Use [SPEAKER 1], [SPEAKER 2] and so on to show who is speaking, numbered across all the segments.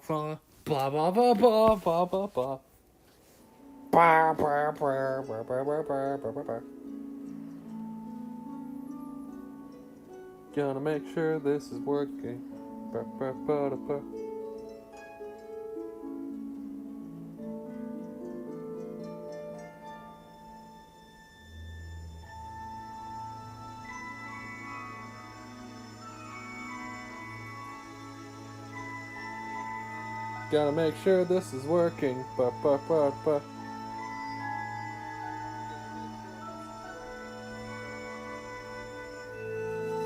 [SPEAKER 1] fa, ba ba ba ba ba ba ba. Ba ba ba ba ba ba ba ba ba. Gonna make sure this is working. Ba ba ba ba. Gotta make sure this is working. Ba ba ba ba.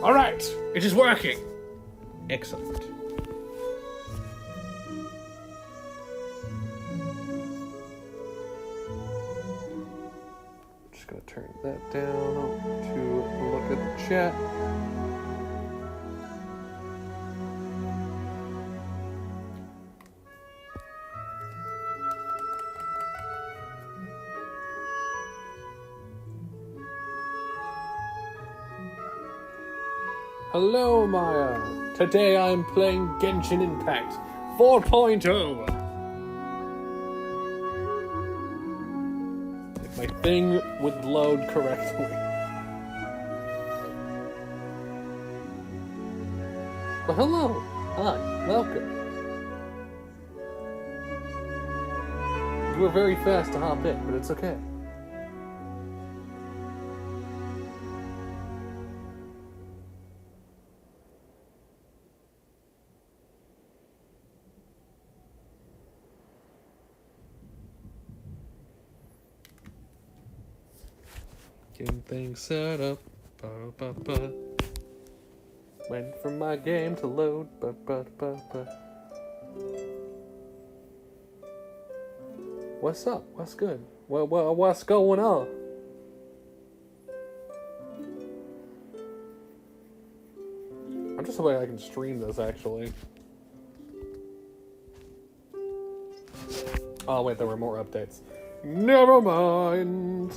[SPEAKER 1] All right, it is working. Excellent. Just gonna turn that down to look at the chat. Hello, Maya. Today I'm playing Genshin Impact 4.0. If my thing would load correctly. Well, hello. Hi. Welcome. You were very fast to hop in, but it's okay. Getting things set up. Ba, ba, ba. Wait for my game to load. Ba, ba, ba, ba. What's up? What's good? What's going on? I'm just hoping I can stream this, actually. Oh, wait, there were more updates. Never mind.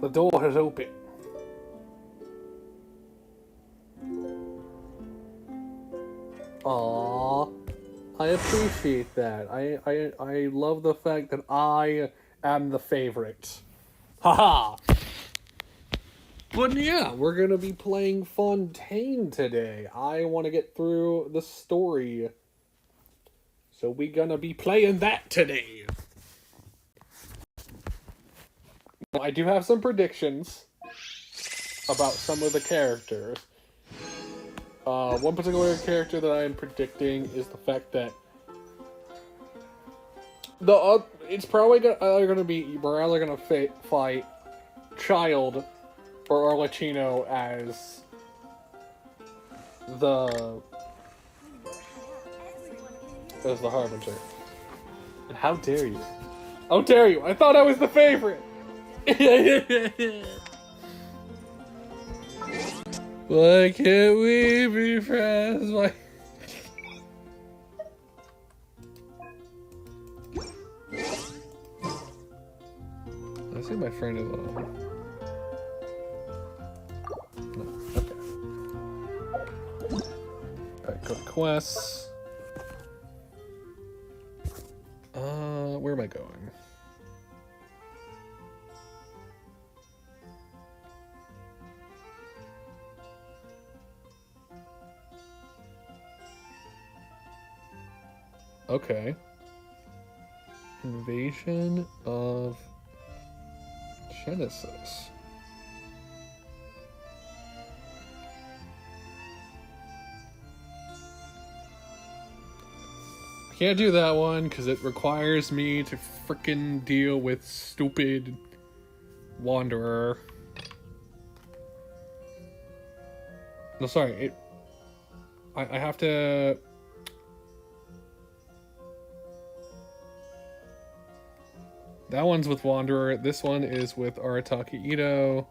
[SPEAKER 1] The door has opened. Aww. I appreciate that. I love the fact that I am the favorite. Haha! But yeah, we're gonna be playing Fontaine today. I want to get through the story. So we're gonna be playing that today. I do have some predictions about some of the characters. One particular character that I am predicting is the fact that it's probably gonna be we're either gonna fight Child or Latino as the Harbinger. And how dare you? How dare you? I thought I was the favorite. Why can't we be friends? Why? I see my friend is on. No, okay. Alright, go to quests. Where am I going? Okay. Invasion of Genesis. I can't do that one because it requires me to frickin' deal with stupid Wanderer. No, sorry. I have to... That one's with Wanderer. This one is with Arataki Ito.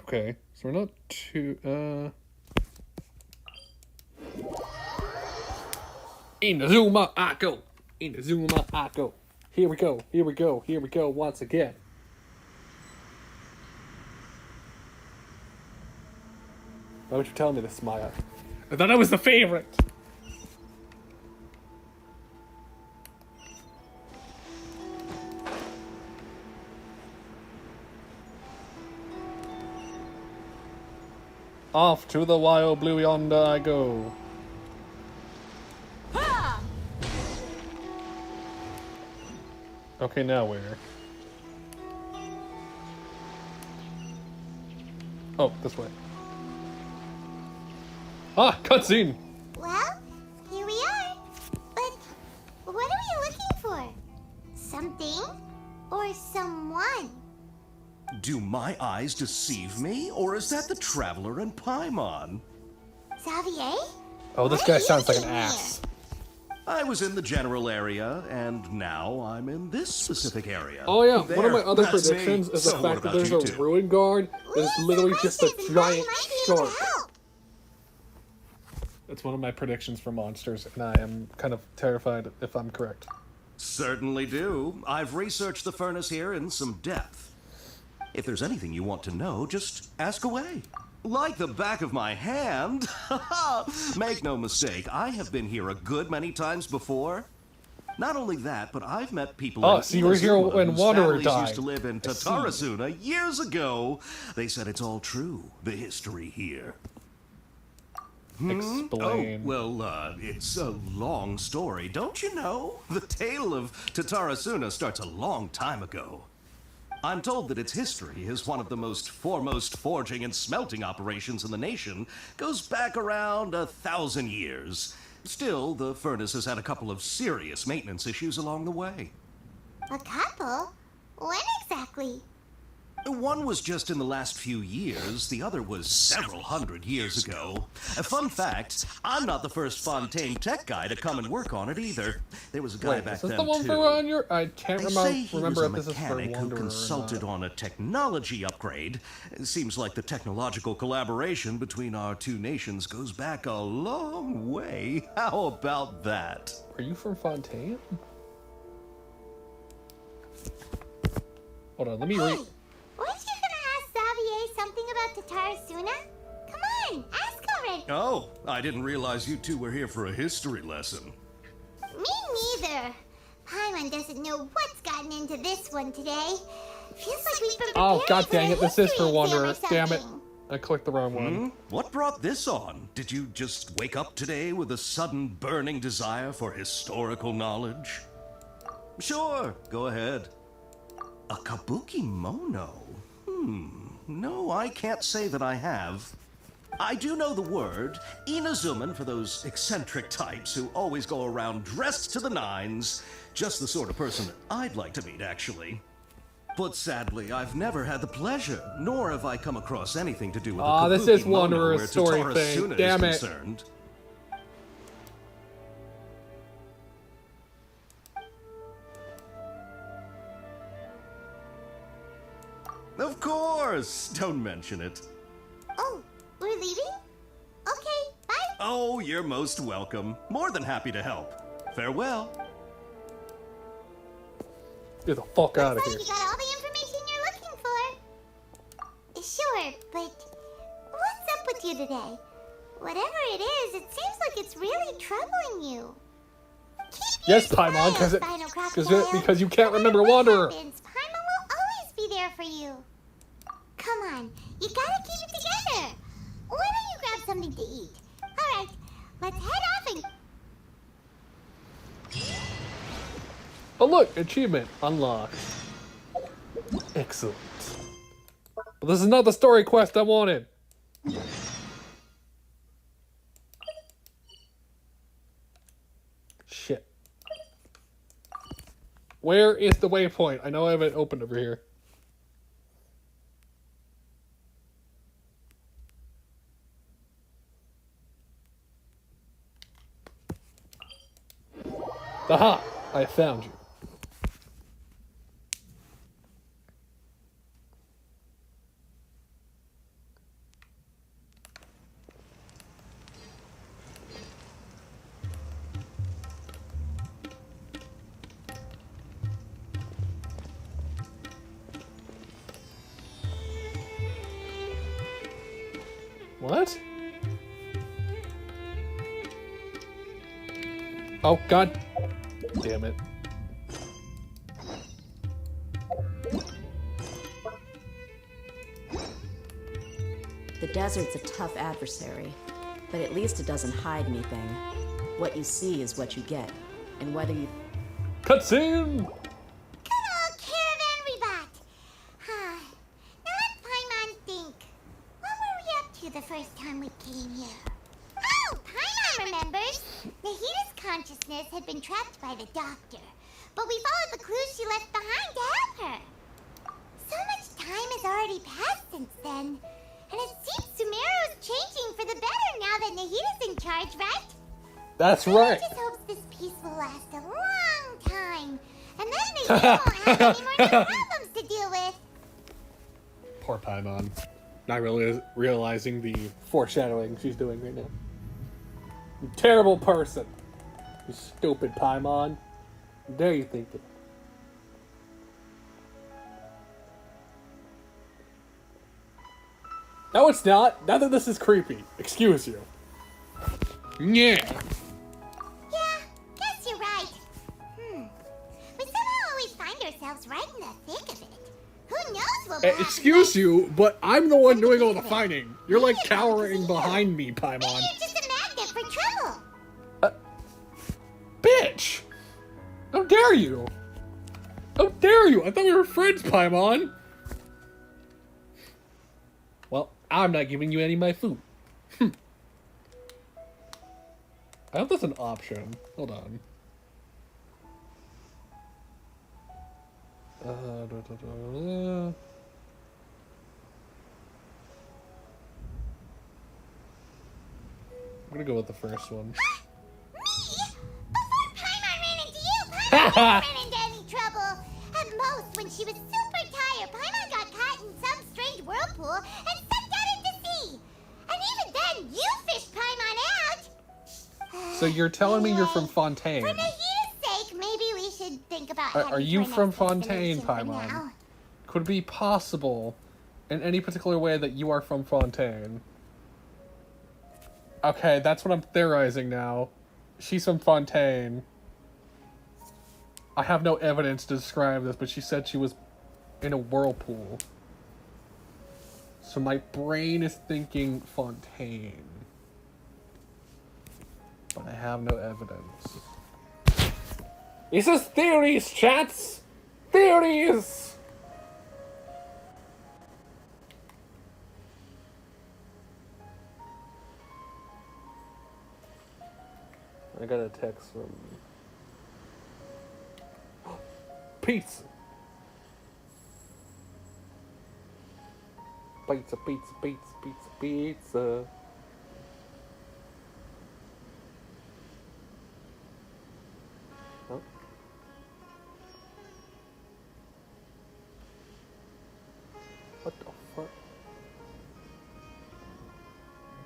[SPEAKER 1] Okay, so we're not too, Inazuma Ako! Inazuma Ako! Here we go. Here we go. Here we go once again. Why would you tell me this, Maya? I thought I was the favorite. Off to the wild blue yonder I go. Okay, now where? Oh, this way. Ah, cutscene!
[SPEAKER 2] Well, here we are. But what are we looking for? Something or someone?
[SPEAKER 3] Do my eyes deceive me, or is that the Traveler in Paimon?
[SPEAKER 2] Xavier?
[SPEAKER 1] Oh, this
[SPEAKER 2] What
[SPEAKER 1] guy
[SPEAKER 2] are you
[SPEAKER 1] sounds like an
[SPEAKER 2] doing
[SPEAKER 1] ass.
[SPEAKER 3] I was in the general area, and now I'm in this specific area.
[SPEAKER 1] Oh yeah,
[SPEAKER 3] There,
[SPEAKER 1] one of my other
[SPEAKER 3] that's
[SPEAKER 1] predictions
[SPEAKER 3] me.
[SPEAKER 1] is the
[SPEAKER 3] So what
[SPEAKER 1] fact that
[SPEAKER 3] about
[SPEAKER 1] there's
[SPEAKER 3] you
[SPEAKER 1] a
[SPEAKER 3] two?
[SPEAKER 1] ruin guard that is
[SPEAKER 2] Yes,
[SPEAKER 1] literally
[SPEAKER 2] the
[SPEAKER 1] just a
[SPEAKER 2] monsters and how you
[SPEAKER 1] giant
[SPEAKER 2] might be able to
[SPEAKER 1] shark.
[SPEAKER 2] help.
[SPEAKER 1] That's one of my predictions for monsters, and I am kind of terrified if I'm correct.
[SPEAKER 3] Certainly do. I've researched the furnace here in some depth. If there's anything you want to know, just ask away. Like the back of my hand. Make no mistake, I have been here a good many times before. Not only that, but I've met people
[SPEAKER 1] Oh,
[SPEAKER 3] in
[SPEAKER 1] so you were here
[SPEAKER 3] Inazuma
[SPEAKER 1] when
[SPEAKER 3] whose
[SPEAKER 1] Wanderer
[SPEAKER 3] families
[SPEAKER 1] died.
[SPEAKER 3] used to live in
[SPEAKER 1] I see.
[SPEAKER 3] Tatarasuna years ago. They said it's all true, the history here.
[SPEAKER 1] Explain.
[SPEAKER 3] Oh, well, it's a long story, don't you know? The tale of Tatarasuna starts a long time ago. I'm told that its history is one of the most foremost forging and smelting operations in the nation, goes back around 1,000 years. Still, the furnace has had a couple of serious maintenance issues along the way.
[SPEAKER 2] A couple? When exactly?
[SPEAKER 3] One was just in the last few years, the other was several hundred years ago. A fun fact, I'm not the first Fontaine tech guy to come and work on it either. There was a guy
[SPEAKER 1] Wait,
[SPEAKER 3] back
[SPEAKER 1] is this
[SPEAKER 3] then
[SPEAKER 1] the one
[SPEAKER 3] too.
[SPEAKER 1] for Wanderer? I can't
[SPEAKER 3] They say he
[SPEAKER 1] remember
[SPEAKER 3] was
[SPEAKER 1] if
[SPEAKER 3] a
[SPEAKER 1] this is for
[SPEAKER 3] mechanic who
[SPEAKER 1] Wanderer or
[SPEAKER 3] consulted
[SPEAKER 1] not.
[SPEAKER 3] on a technology upgrade. It seems like the technological collaboration between our two nations goes back a long way. How about that?
[SPEAKER 1] Are you from Fontaine? Hold on, let me
[SPEAKER 2] Hey,
[SPEAKER 1] read.
[SPEAKER 2] weren't you gonna ask Xavier something about Tatarasuna? Come on, ask already.
[SPEAKER 3] Oh, I didn't realize you two were here for a history lesson.
[SPEAKER 2] Me neither. Paimon doesn't know what's gotten into this one today. Feels like we've been
[SPEAKER 1] Oh,
[SPEAKER 2] preparing
[SPEAKER 1] god
[SPEAKER 2] for
[SPEAKER 1] dang
[SPEAKER 2] a
[SPEAKER 1] it, this is for
[SPEAKER 2] history exam or
[SPEAKER 1] Wanderer. Damn it.
[SPEAKER 2] something.
[SPEAKER 1] I clicked the wrong one.
[SPEAKER 3] What brought this on? Did you just wake up today with a sudden burning desire for historical knowledge? Sure, go ahead. A kabuki mono? No, I can't say that I have. I do know the word, Inazuman for those eccentric types who always go around dressed to the nines. Just the sort of person that I'd like to meet, actually. But sadly, I've never had the pleasure, nor have I come across anything to do with
[SPEAKER 1] Aw,
[SPEAKER 3] the
[SPEAKER 1] this is
[SPEAKER 3] kabuki mono
[SPEAKER 1] Wanderer's
[SPEAKER 3] where
[SPEAKER 1] story
[SPEAKER 3] Tatarasuna
[SPEAKER 1] thing.
[SPEAKER 3] is
[SPEAKER 1] Damn it.
[SPEAKER 3] concerned. Of course! Don't mention it.
[SPEAKER 2] Oh, we're leaving? Okay, bye.
[SPEAKER 3] Oh, you're most welcome. More than happy to help. Farewell.
[SPEAKER 1] Get the fuck out of
[SPEAKER 2] Looks
[SPEAKER 1] here.
[SPEAKER 2] like you got all the information you're looking for. Sure, but what's up with you today? Whatever it is, it seems like it's really troubling you. Keep
[SPEAKER 1] Yes,
[SPEAKER 2] your
[SPEAKER 1] Paimon,
[SPEAKER 2] smile, Spinal Crocodile.
[SPEAKER 1] because you can't
[SPEAKER 2] No
[SPEAKER 1] remember
[SPEAKER 2] matter what
[SPEAKER 1] Wanderer.
[SPEAKER 2] happens, Paimon will always be there for you. Come on, you gotta keep it together. Why don't you grab something to eat? All right, let's head off and...
[SPEAKER 1] Oh look, achievement unlocked. Excellent. But this is not the story quest I wanted. Shit. Where is the waypoint? I know I have it open over here. Aha! I found you. What? Oh, God damn it.
[SPEAKER 4] The desert's a tough adversary, but at least it doesn't hide anything. What you see is what you get, and whether you...
[SPEAKER 1] Cutscene!
[SPEAKER 2] Good old caravan rebot. Huh. Now let Paimon think. What were we up to the first time we came here? Oh, Paimon remembers. Nahita's consciousness had been trapped by the doctor, but we followed the clues she left behind to help her. So much time has already passed since then, and it seems Sumeru's changing for the better now that Nahita's in charge, right?
[SPEAKER 1] That's
[SPEAKER 2] I
[SPEAKER 1] right.
[SPEAKER 2] just hope this peace will last a long time, and then Nahita won't have any more new problems to deal with.
[SPEAKER 1] Poor Paimon. Not really realizing the foreshadowing she's doing right now. You terrible person. You stupid Paimon. How dare you think that? No, it's not. None of this is creepy. Excuse you. Yeah.
[SPEAKER 2] Yeah, guess you're right. We somehow always find ourselves right in the thick of it. Who knows what will happen
[SPEAKER 1] Excuse
[SPEAKER 2] next?
[SPEAKER 1] you, but I'm the one doing all the fighting. You're like cowering behind me,
[SPEAKER 2] Maybe
[SPEAKER 1] Paimon.
[SPEAKER 2] you're just a magnet for trouble.
[SPEAKER 1] Bitch! How dare you? How dare you? I thought we were friends, Paimon. Well, I'm not giving you any of my food. I hope that's an option. Hold on. I'm gonna go with the first one.
[SPEAKER 2] Me? Before Paimon ran into you, Paimon didn't run into any trouble. At most, when she was super tired, Paimon got caught in some strange whirlpool and sucked out into sea. And even then, you fished Paimon out.
[SPEAKER 1] So you're telling me you're from Fontaine?
[SPEAKER 2] For Nahita's sake, maybe we should think about
[SPEAKER 1] Are
[SPEAKER 2] heading
[SPEAKER 1] you
[SPEAKER 2] to our
[SPEAKER 1] from
[SPEAKER 2] next
[SPEAKER 1] Fontaine,
[SPEAKER 2] destination for
[SPEAKER 1] Paimon?
[SPEAKER 2] now.
[SPEAKER 1] Could it be possible, in any particular way, that you are from Fontaine? Okay, that's what I'm theorizing now. She's from Fontaine. I have no evidence to describe this, but she said she was in a whirlpool. So my brain is thinking Fontaine. But I have no evidence. This is theories, chats! Theories! I got a text from... Pizza! Pizza, pizza, pizza, pizza, pizza. Huh? What the fuck?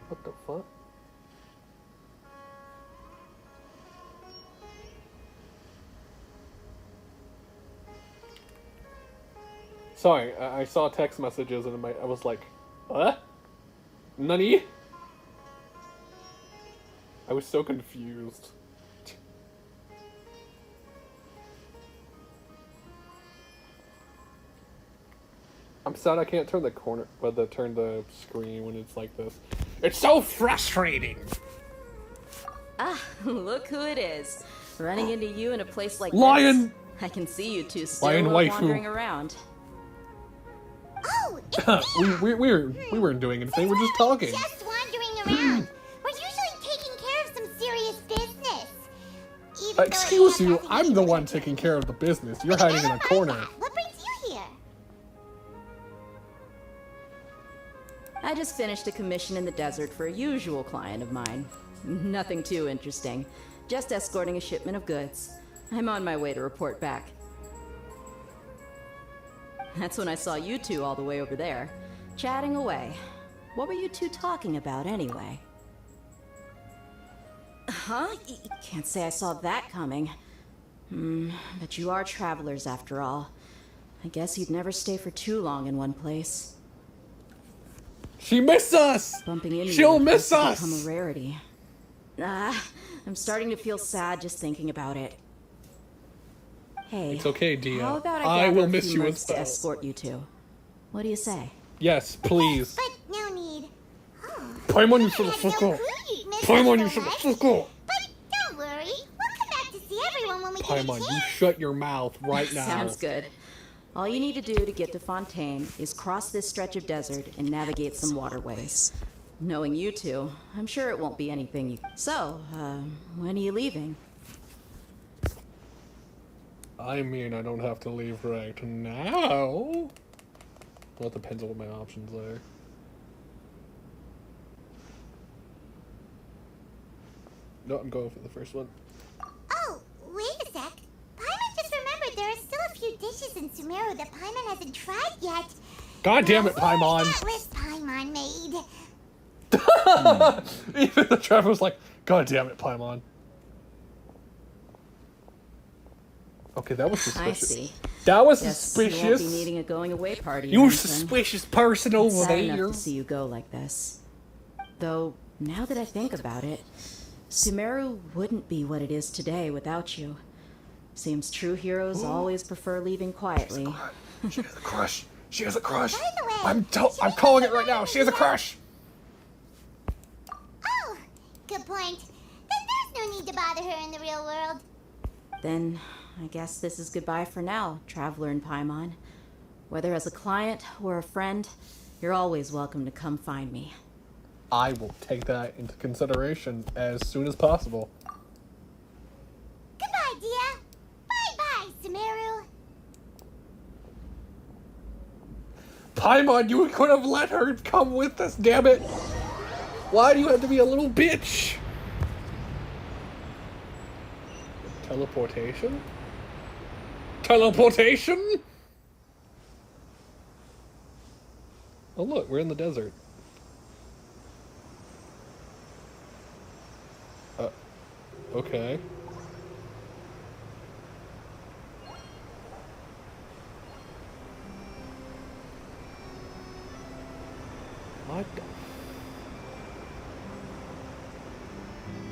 [SPEAKER 1] What the fuck? Sorry, I saw text messages and I was like, what? Nani? I was so confused. I'm sad I can't turn the corner, but turn the screen when it's like this. It's so frustrating!
[SPEAKER 4] Ah, look who it is. Running into you in a place like
[SPEAKER 1] Lion!
[SPEAKER 4] this. I can see you two still
[SPEAKER 1] Lion waifu.
[SPEAKER 4] wandering around.
[SPEAKER 2] Oh, it's
[SPEAKER 1] we weren't doing anything, we're just talking.
[SPEAKER 2] just wandering around. We're usually taking care of some serious business. Even though it
[SPEAKER 1] Excuse
[SPEAKER 2] has
[SPEAKER 1] you,
[SPEAKER 2] nothing to
[SPEAKER 1] I'm
[SPEAKER 2] do
[SPEAKER 1] the
[SPEAKER 2] with
[SPEAKER 1] one
[SPEAKER 2] our
[SPEAKER 1] taking
[SPEAKER 2] business.
[SPEAKER 1] care of the business. You're
[SPEAKER 2] I
[SPEAKER 1] hiding in
[SPEAKER 2] never
[SPEAKER 1] a
[SPEAKER 2] mind
[SPEAKER 1] corner.
[SPEAKER 2] that. What brings you here?
[SPEAKER 4] I just finished a commission in the desert for a usual client of mine. Nothing too interesting. Just escorting a shipment of goods. I'm on my way to report back. That's when I saw you two all the way over there, chatting away. What were you two talking about anyway? Huh? Can't say I saw that coming. But you are travelers after all. I guess you'd never stay for too long in one place.
[SPEAKER 1] She missed us!
[SPEAKER 4] Bumping into
[SPEAKER 1] She'll
[SPEAKER 4] you
[SPEAKER 1] miss
[SPEAKER 4] has become
[SPEAKER 1] us!
[SPEAKER 4] a rarity. I'm starting to feel sad just thinking about it. Hey,
[SPEAKER 1] It's okay, Dia.
[SPEAKER 4] how about
[SPEAKER 1] I
[SPEAKER 4] I
[SPEAKER 1] will
[SPEAKER 4] gather a
[SPEAKER 1] miss
[SPEAKER 4] few
[SPEAKER 1] you
[SPEAKER 4] mercs
[SPEAKER 1] as
[SPEAKER 4] to
[SPEAKER 1] well.
[SPEAKER 4] escort you two? What do you say?
[SPEAKER 1] Yes, please.
[SPEAKER 2] But no need. Oh,
[SPEAKER 1] Paimon, you
[SPEAKER 2] I
[SPEAKER 1] should have
[SPEAKER 2] had no
[SPEAKER 1] fuck
[SPEAKER 2] clue
[SPEAKER 1] off.
[SPEAKER 2] you'd miss
[SPEAKER 1] Paimon,
[SPEAKER 2] us
[SPEAKER 1] you
[SPEAKER 2] so
[SPEAKER 1] should have
[SPEAKER 2] much.
[SPEAKER 1] fuck off.
[SPEAKER 2] But don't worry, we'll come back to see everyone when we get a
[SPEAKER 1] Paimon, you
[SPEAKER 2] chance.
[SPEAKER 1] shut your mouth right now.
[SPEAKER 4] Sounds good. All you need to do to get to Fontaine is cross this stretch of desert and navigate some waterways. Knowing you two, I'm sure it won't be anything you... So, when are you leaving?
[SPEAKER 1] I mean, I don't have to leave right now. Well, it depends on what my options are. No, I'm going for the first one.
[SPEAKER 2] Oh, wait a sec. Paimon just remembered there are still a few dishes in Sumeru that Paimon hasn't tried yet.
[SPEAKER 1] God damn it,
[SPEAKER 2] Now, where's
[SPEAKER 1] Paimon!
[SPEAKER 2] that list Paimon made?
[SPEAKER 1] Even the driver was like, God damn it, Paimon. Okay, that was
[SPEAKER 4] I
[SPEAKER 1] suspicious.
[SPEAKER 4] see.
[SPEAKER 1] That was
[SPEAKER 4] Guess you won't be
[SPEAKER 1] suspicious.
[SPEAKER 4] needing a going-away party.
[SPEAKER 1] You
[SPEAKER 4] or anything.
[SPEAKER 1] suspicious person over
[SPEAKER 4] Sad enough
[SPEAKER 1] there.
[SPEAKER 4] to see you go like this. Though, now that I think about it, Sumeru wouldn't be what it is today without you. Seems true heroes always prefer leaving quietly.
[SPEAKER 1] She has a crush. She has a crush.
[SPEAKER 2] By the way,
[SPEAKER 1] I'm calling it right now. She has a crush.
[SPEAKER 2] Oh, good point. Then there's no need to bother her in the real world.
[SPEAKER 4] Then, I guess this is goodbye for now, Traveler in Paimon. Whether as a client or a friend, you're always welcome to come find me.
[SPEAKER 1] I will take that into consideration as soon as possible.
[SPEAKER 2] Goodbye, Dia. Bye-bye, Sumeru.
[SPEAKER 1] Paimon, you could have let her come with us, damn it! Why do you have to be a little bitch? Teleportation? Teleportation? Oh look, we're in the desert. Okay. What?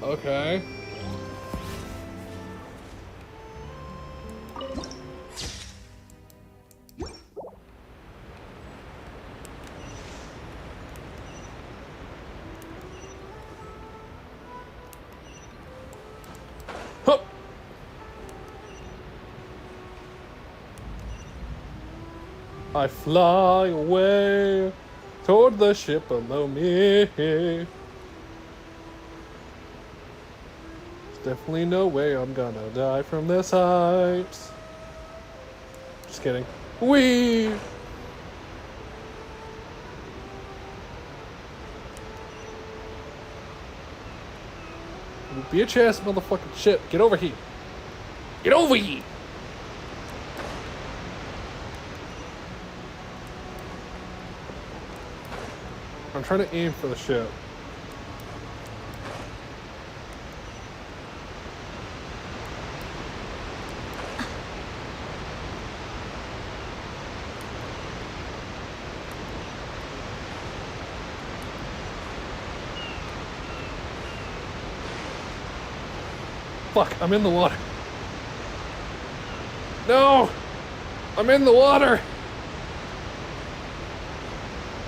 [SPEAKER 1] Okay. Huh. I fly away toward the ship below me. There's definitely no way I'm gonna die from this height. Just kidding. Whee! Be a chest, motherfucking shit. Get over here. Get over here! I'm trying to aim for the ship. Fuck, I'm in the water. No! I'm in the water!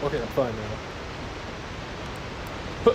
[SPEAKER 1] Okay, I'm fine now. Huh.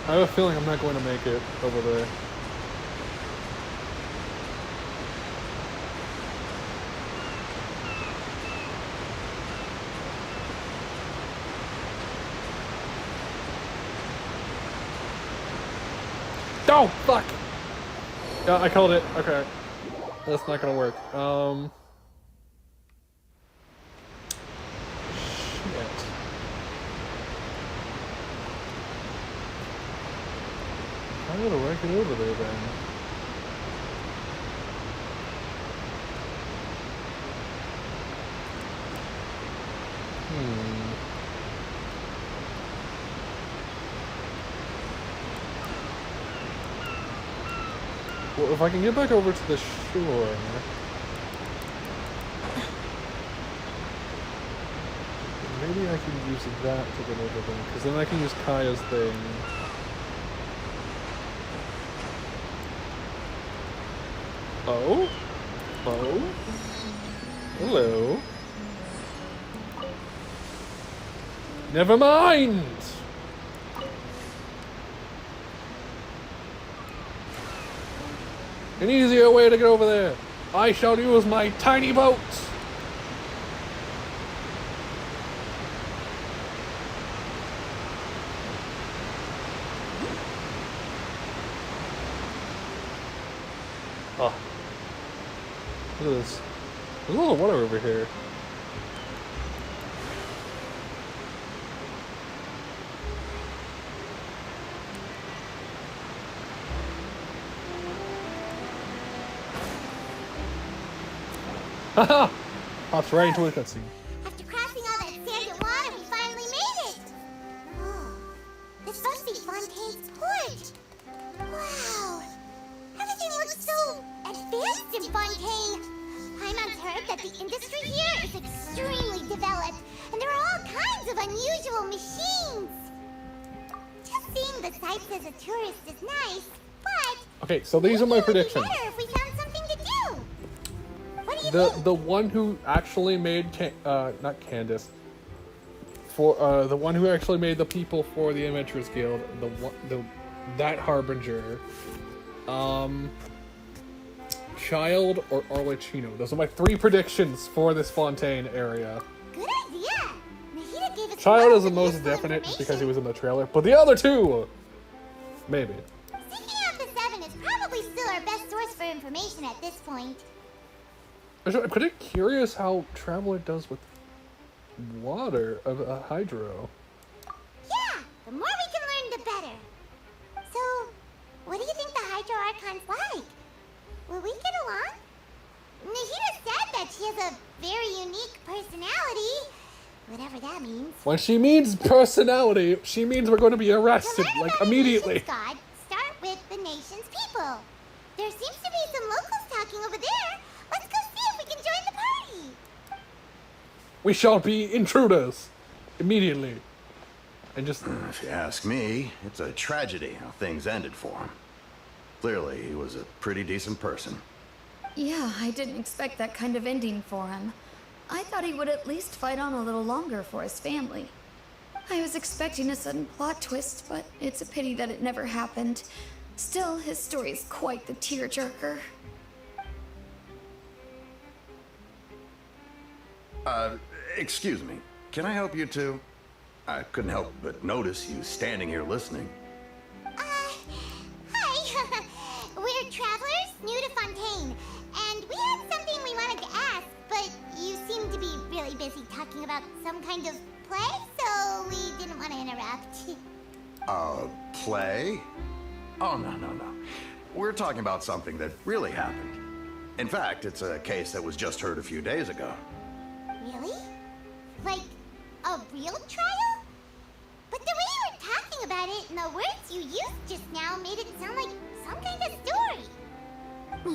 [SPEAKER 1] I have a feeling I'm not going to make it over there. Oh, fuck! Yeah, I called it. Okay. That's not gonna work. Shit. How do I get over there then? Well, if I can get back over to the shore... Maybe I can use that to get over there, because then I can use Kaya's thing. Oh? Oh? Hello? Never mind! An easier way to get over there. I shall use my tiny boat. Oh. Look at this. There's a lot of water over here. Haha! Pops right into a cutscene.
[SPEAKER 2] After crossing all that sand and water, we finally made it! Oh, this must be Fontaine's port! Wow! Everything looks so advanced in Fontaine! Paimon's heard that the industry here is extremely developed, and there are all kinds of unusual machines! Just seeing the sights as a tourist is nice, but...
[SPEAKER 1] Okay, so these are my predictions.
[SPEAKER 2] It would be better if we found something to do! What do you think?
[SPEAKER 1] The one who actually made not Candace, for the one who actually made the people for the Adventurers Guild, that Harbinger, Child or Arlecchino. Those are my 3 predictions for this Fontaine area.
[SPEAKER 2] Good idea! Nahida gave us
[SPEAKER 1] Child is the
[SPEAKER 2] lots of
[SPEAKER 1] most
[SPEAKER 2] useful
[SPEAKER 1] definite just because he
[SPEAKER 2] information.
[SPEAKER 1] was in the trailer, but the other 2, maybe.
[SPEAKER 2] Seeking out the 7 is probably still our best source for information at this point.
[SPEAKER 1] Actually, I'm kind of curious how Traveler does with water of a hydro.
[SPEAKER 2] Yeah, the more we can learn, the better. So, what do you think the Hydro Archon's like? Will we get along? Nahida said that she has a very unique personality, whatever that means.
[SPEAKER 1] When she means personality, she means we're going to be arrested,
[SPEAKER 2] To learn
[SPEAKER 1] like,
[SPEAKER 2] about a
[SPEAKER 1] immediately.
[SPEAKER 2] nation's God, start with the nation's people. There seems to be some locals talking over there. Let's go see if we can join the party.
[SPEAKER 1] We shall be intruders, immediately. And just...
[SPEAKER 5] If you ask me, it's a tragedy how things ended for him. Clearly, he was a pretty decent person.
[SPEAKER 6] Yeah, I didn't expect that kind of ending for him. I thought he would at least fight on a little longer for his family. I was expecting a sudden plot twist, but it's a pity that it never happened. Still, his story is quite the tearjerker.
[SPEAKER 5] Excuse me. Can I help you two? I couldn't help but notice you standing here listening.
[SPEAKER 2] Hi. We're travelers new to Fontaine, and we had something we wanted to ask, but you seem to be really busy talking about some kind of play, so we didn't want to interrupt.
[SPEAKER 5] Play? Oh, no. We're talking about something that really happened. In fact, it's a case that was just heard a few days ago.
[SPEAKER 2] Really? Like, a real trial? But the way you were talking about it and the words you used just now made it sound like some kind of story.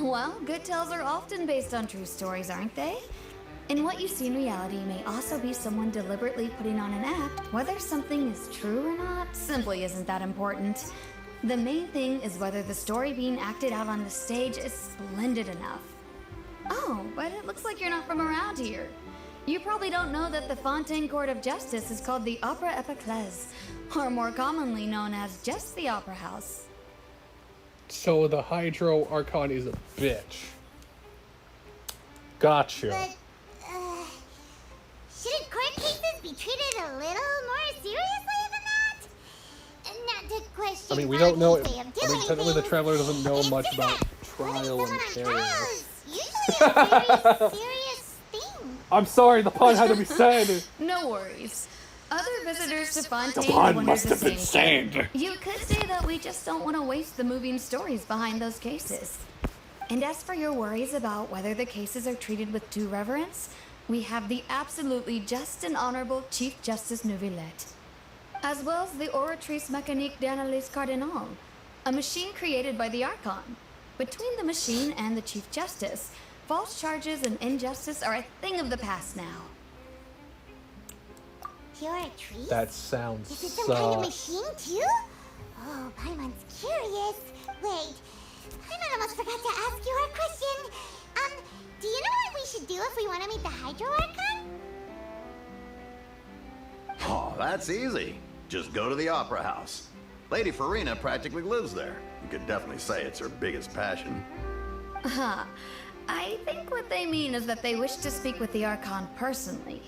[SPEAKER 6] Well, good tales are often based on true stories, aren't they? And what you see in reality may also be someone deliberately putting on an act. Whether something is true or not simply isn't that important. The main thing is whether the story being acted out on the stage is splendid enough. Oh, but it looks like you're not from around here. You probably don't know that the Fontaine Court of Justice is called the Opera Epiclese, or more commonly known as just the Opera House.
[SPEAKER 1] So the Hydro Archon is a bitch. Gotcha.
[SPEAKER 2] But, shouldn't court cases be treated a little more seriously than that? Not to question
[SPEAKER 1] I mean, we don't know...
[SPEAKER 2] Bonnie's way of doing
[SPEAKER 1] technically the
[SPEAKER 2] things.
[SPEAKER 1] Traveler doesn't know
[SPEAKER 2] It's
[SPEAKER 1] much
[SPEAKER 2] just
[SPEAKER 1] about
[SPEAKER 2] that putting
[SPEAKER 1] trial
[SPEAKER 2] someone
[SPEAKER 1] and
[SPEAKER 2] on
[SPEAKER 1] error.
[SPEAKER 2] trial is a very serious thing.
[SPEAKER 1] I'm sorry, the pun had to be said.
[SPEAKER 6] No worries. Other visitors to Fontaine
[SPEAKER 1] The pun
[SPEAKER 6] wondered
[SPEAKER 1] must
[SPEAKER 6] the
[SPEAKER 1] have been
[SPEAKER 6] same thing.
[SPEAKER 1] said.
[SPEAKER 6] You could say that we just don't want to waste the moving stories behind those cases. And as for your worries about whether the cases are treated with due reverence, we have the absolutely just and honorable Chief Justice Neuvillette, as well as the Oratrice Mécanique d'Analyse Cardinal, a machine created by the Archon. Between the machine and the Chief Justice, false charges and injustice are a thing of the past now.
[SPEAKER 2] You're a tree?
[SPEAKER 1] That sounds
[SPEAKER 2] Is it some kind of machine too? Oh, Paimon's curious. Wait, Paimon almost forgot to ask you our question. Do you know what we should do if we want to meet the Hydro Archon?
[SPEAKER 5] Oh, that's easy. Just go to the Opera House. Lady Farina practically lives there. You could definitely say it's her biggest passion.
[SPEAKER 6] I think what they mean is that they wish to speak with the Archon personally.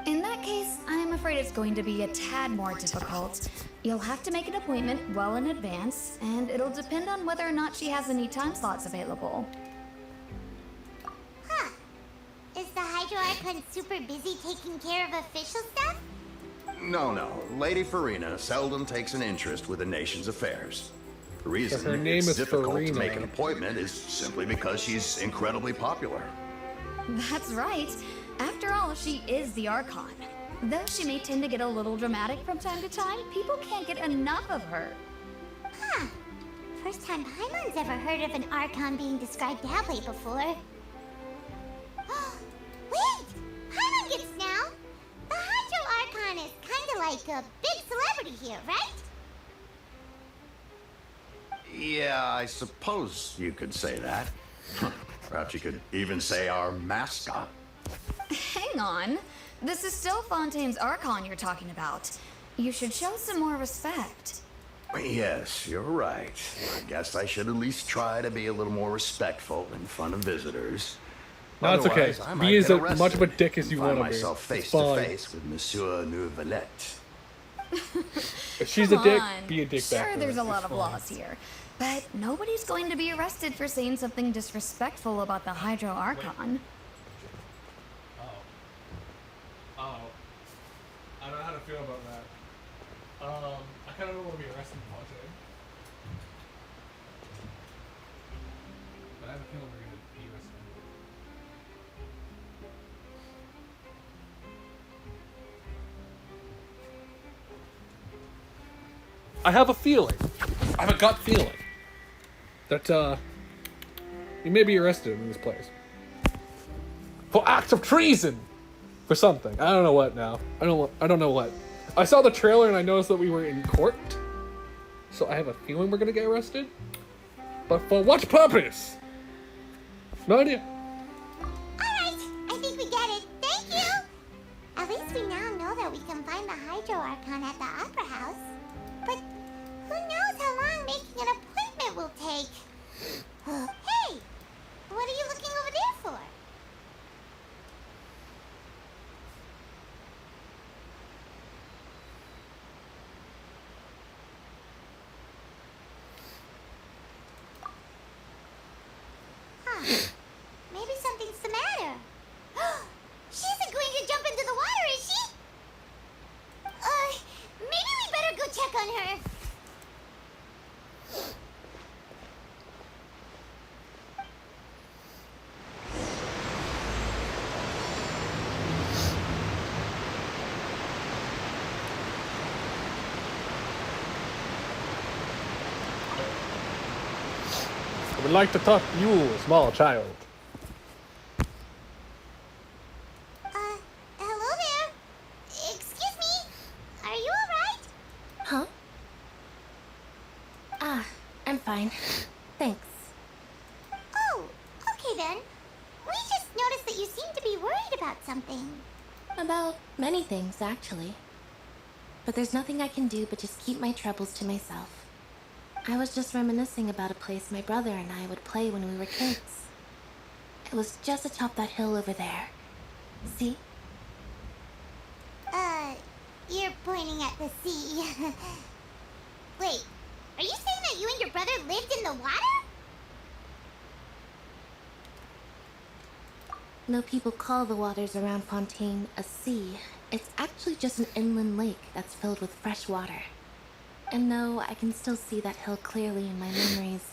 [SPEAKER 6] In that case, I'm afraid it's going to be a tad more difficult. You'll have to make an appointment well in advance, and it'll depend on whether or not she has any time slots available.
[SPEAKER 2] Huh. Is the Hydro Archon super busy taking care of official stuff?
[SPEAKER 5] No. Lady Farina seldom takes an interest with the nation's affairs. The reason
[SPEAKER 1] her name
[SPEAKER 5] it's
[SPEAKER 1] is
[SPEAKER 5] difficult
[SPEAKER 1] Farina.
[SPEAKER 5] to make an appointment is simply because she's incredibly popular.
[SPEAKER 6] That's right. After all, she is the Archon. Though she may tend to get a little dramatic from time to time, people can't get enough of her.
[SPEAKER 2] Huh. First time Paimon's ever heard of an Archon being described that way before. Wait! Paimon gets now! The Hydro Archon is kinda like a big celebrity here, right?
[SPEAKER 5] Yeah, I suppose you could say that. Perhaps you could even say our mascot.
[SPEAKER 6] Hang on. This is still Fontaine's Archon you're talking about. You should show some more respect.
[SPEAKER 5] Yes, you're right. I guess I should at least try to be a little more respectful in front of visitors.
[SPEAKER 1] No, it's okay.
[SPEAKER 5] Otherwise, I might
[SPEAKER 1] Be as
[SPEAKER 5] get
[SPEAKER 1] much of a
[SPEAKER 5] arrested
[SPEAKER 1] dick as you
[SPEAKER 5] and find
[SPEAKER 1] want to be.
[SPEAKER 5] myself
[SPEAKER 1] It's
[SPEAKER 5] face to
[SPEAKER 1] fine.
[SPEAKER 5] face with Monsieur Neuvillette.
[SPEAKER 1] If she's
[SPEAKER 6] Come
[SPEAKER 1] a dick,
[SPEAKER 6] on.
[SPEAKER 1] be a dick back.
[SPEAKER 6] Sure,
[SPEAKER 1] to
[SPEAKER 6] there's
[SPEAKER 1] her.
[SPEAKER 6] a lot
[SPEAKER 1] It's
[SPEAKER 6] of
[SPEAKER 1] fine.
[SPEAKER 6] laws here. But nobody's going to be arrested for saying something disrespectful about the Hydro Archon.
[SPEAKER 1] Oh. I don't know how to feel about that. I kind of don't want to be arrested for watching. But I have a feeling we're going to be arrested. I have a feeling. I have a gut feeling that you may be arrested in this place for acts of treason, for something. I don't know what now. I don't know what. I saw the trailer and I noticed that we were in court, so I have a feeling we're gonna get arrested. But for what purpose? No idea.
[SPEAKER 2] Alright, I think we get it. Thank you! At least we now know that we can find the Hydro Archon at the Opera House. But who knows how long making an appointment will take? Hey! What are you looking over there for? Huh. Maybe something's the matter. She isn't going to jump into the water, is she? Maybe we better go check on her.
[SPEAKER 1] I would like to talk to you, small child.
[SPEAKER 2] Hello there. Excuse me. Are you alright?
[SPEAKER 7] Huh? I'm fine. Thanks.
[SPEAKER 2] Oh, okay then. We just noticed that you seem to be worried about something.
[SPEAKER 7] About many things, actually. But there's nothing I can do but just keep my troubles to myself. I was just reminiscing about a place my brother and I would play when we were kids. It was just atop that hill over there. See?
[SPEAKER 2] You're pointing at the sea. Wait, are you saying that you and your brother lived in the water?
[SPEAKER 7] Though people call the waters around Fontaine a sea, it's actually just an inland lake that's filled with fresh water. And though I can still see that hill clearly in my memories,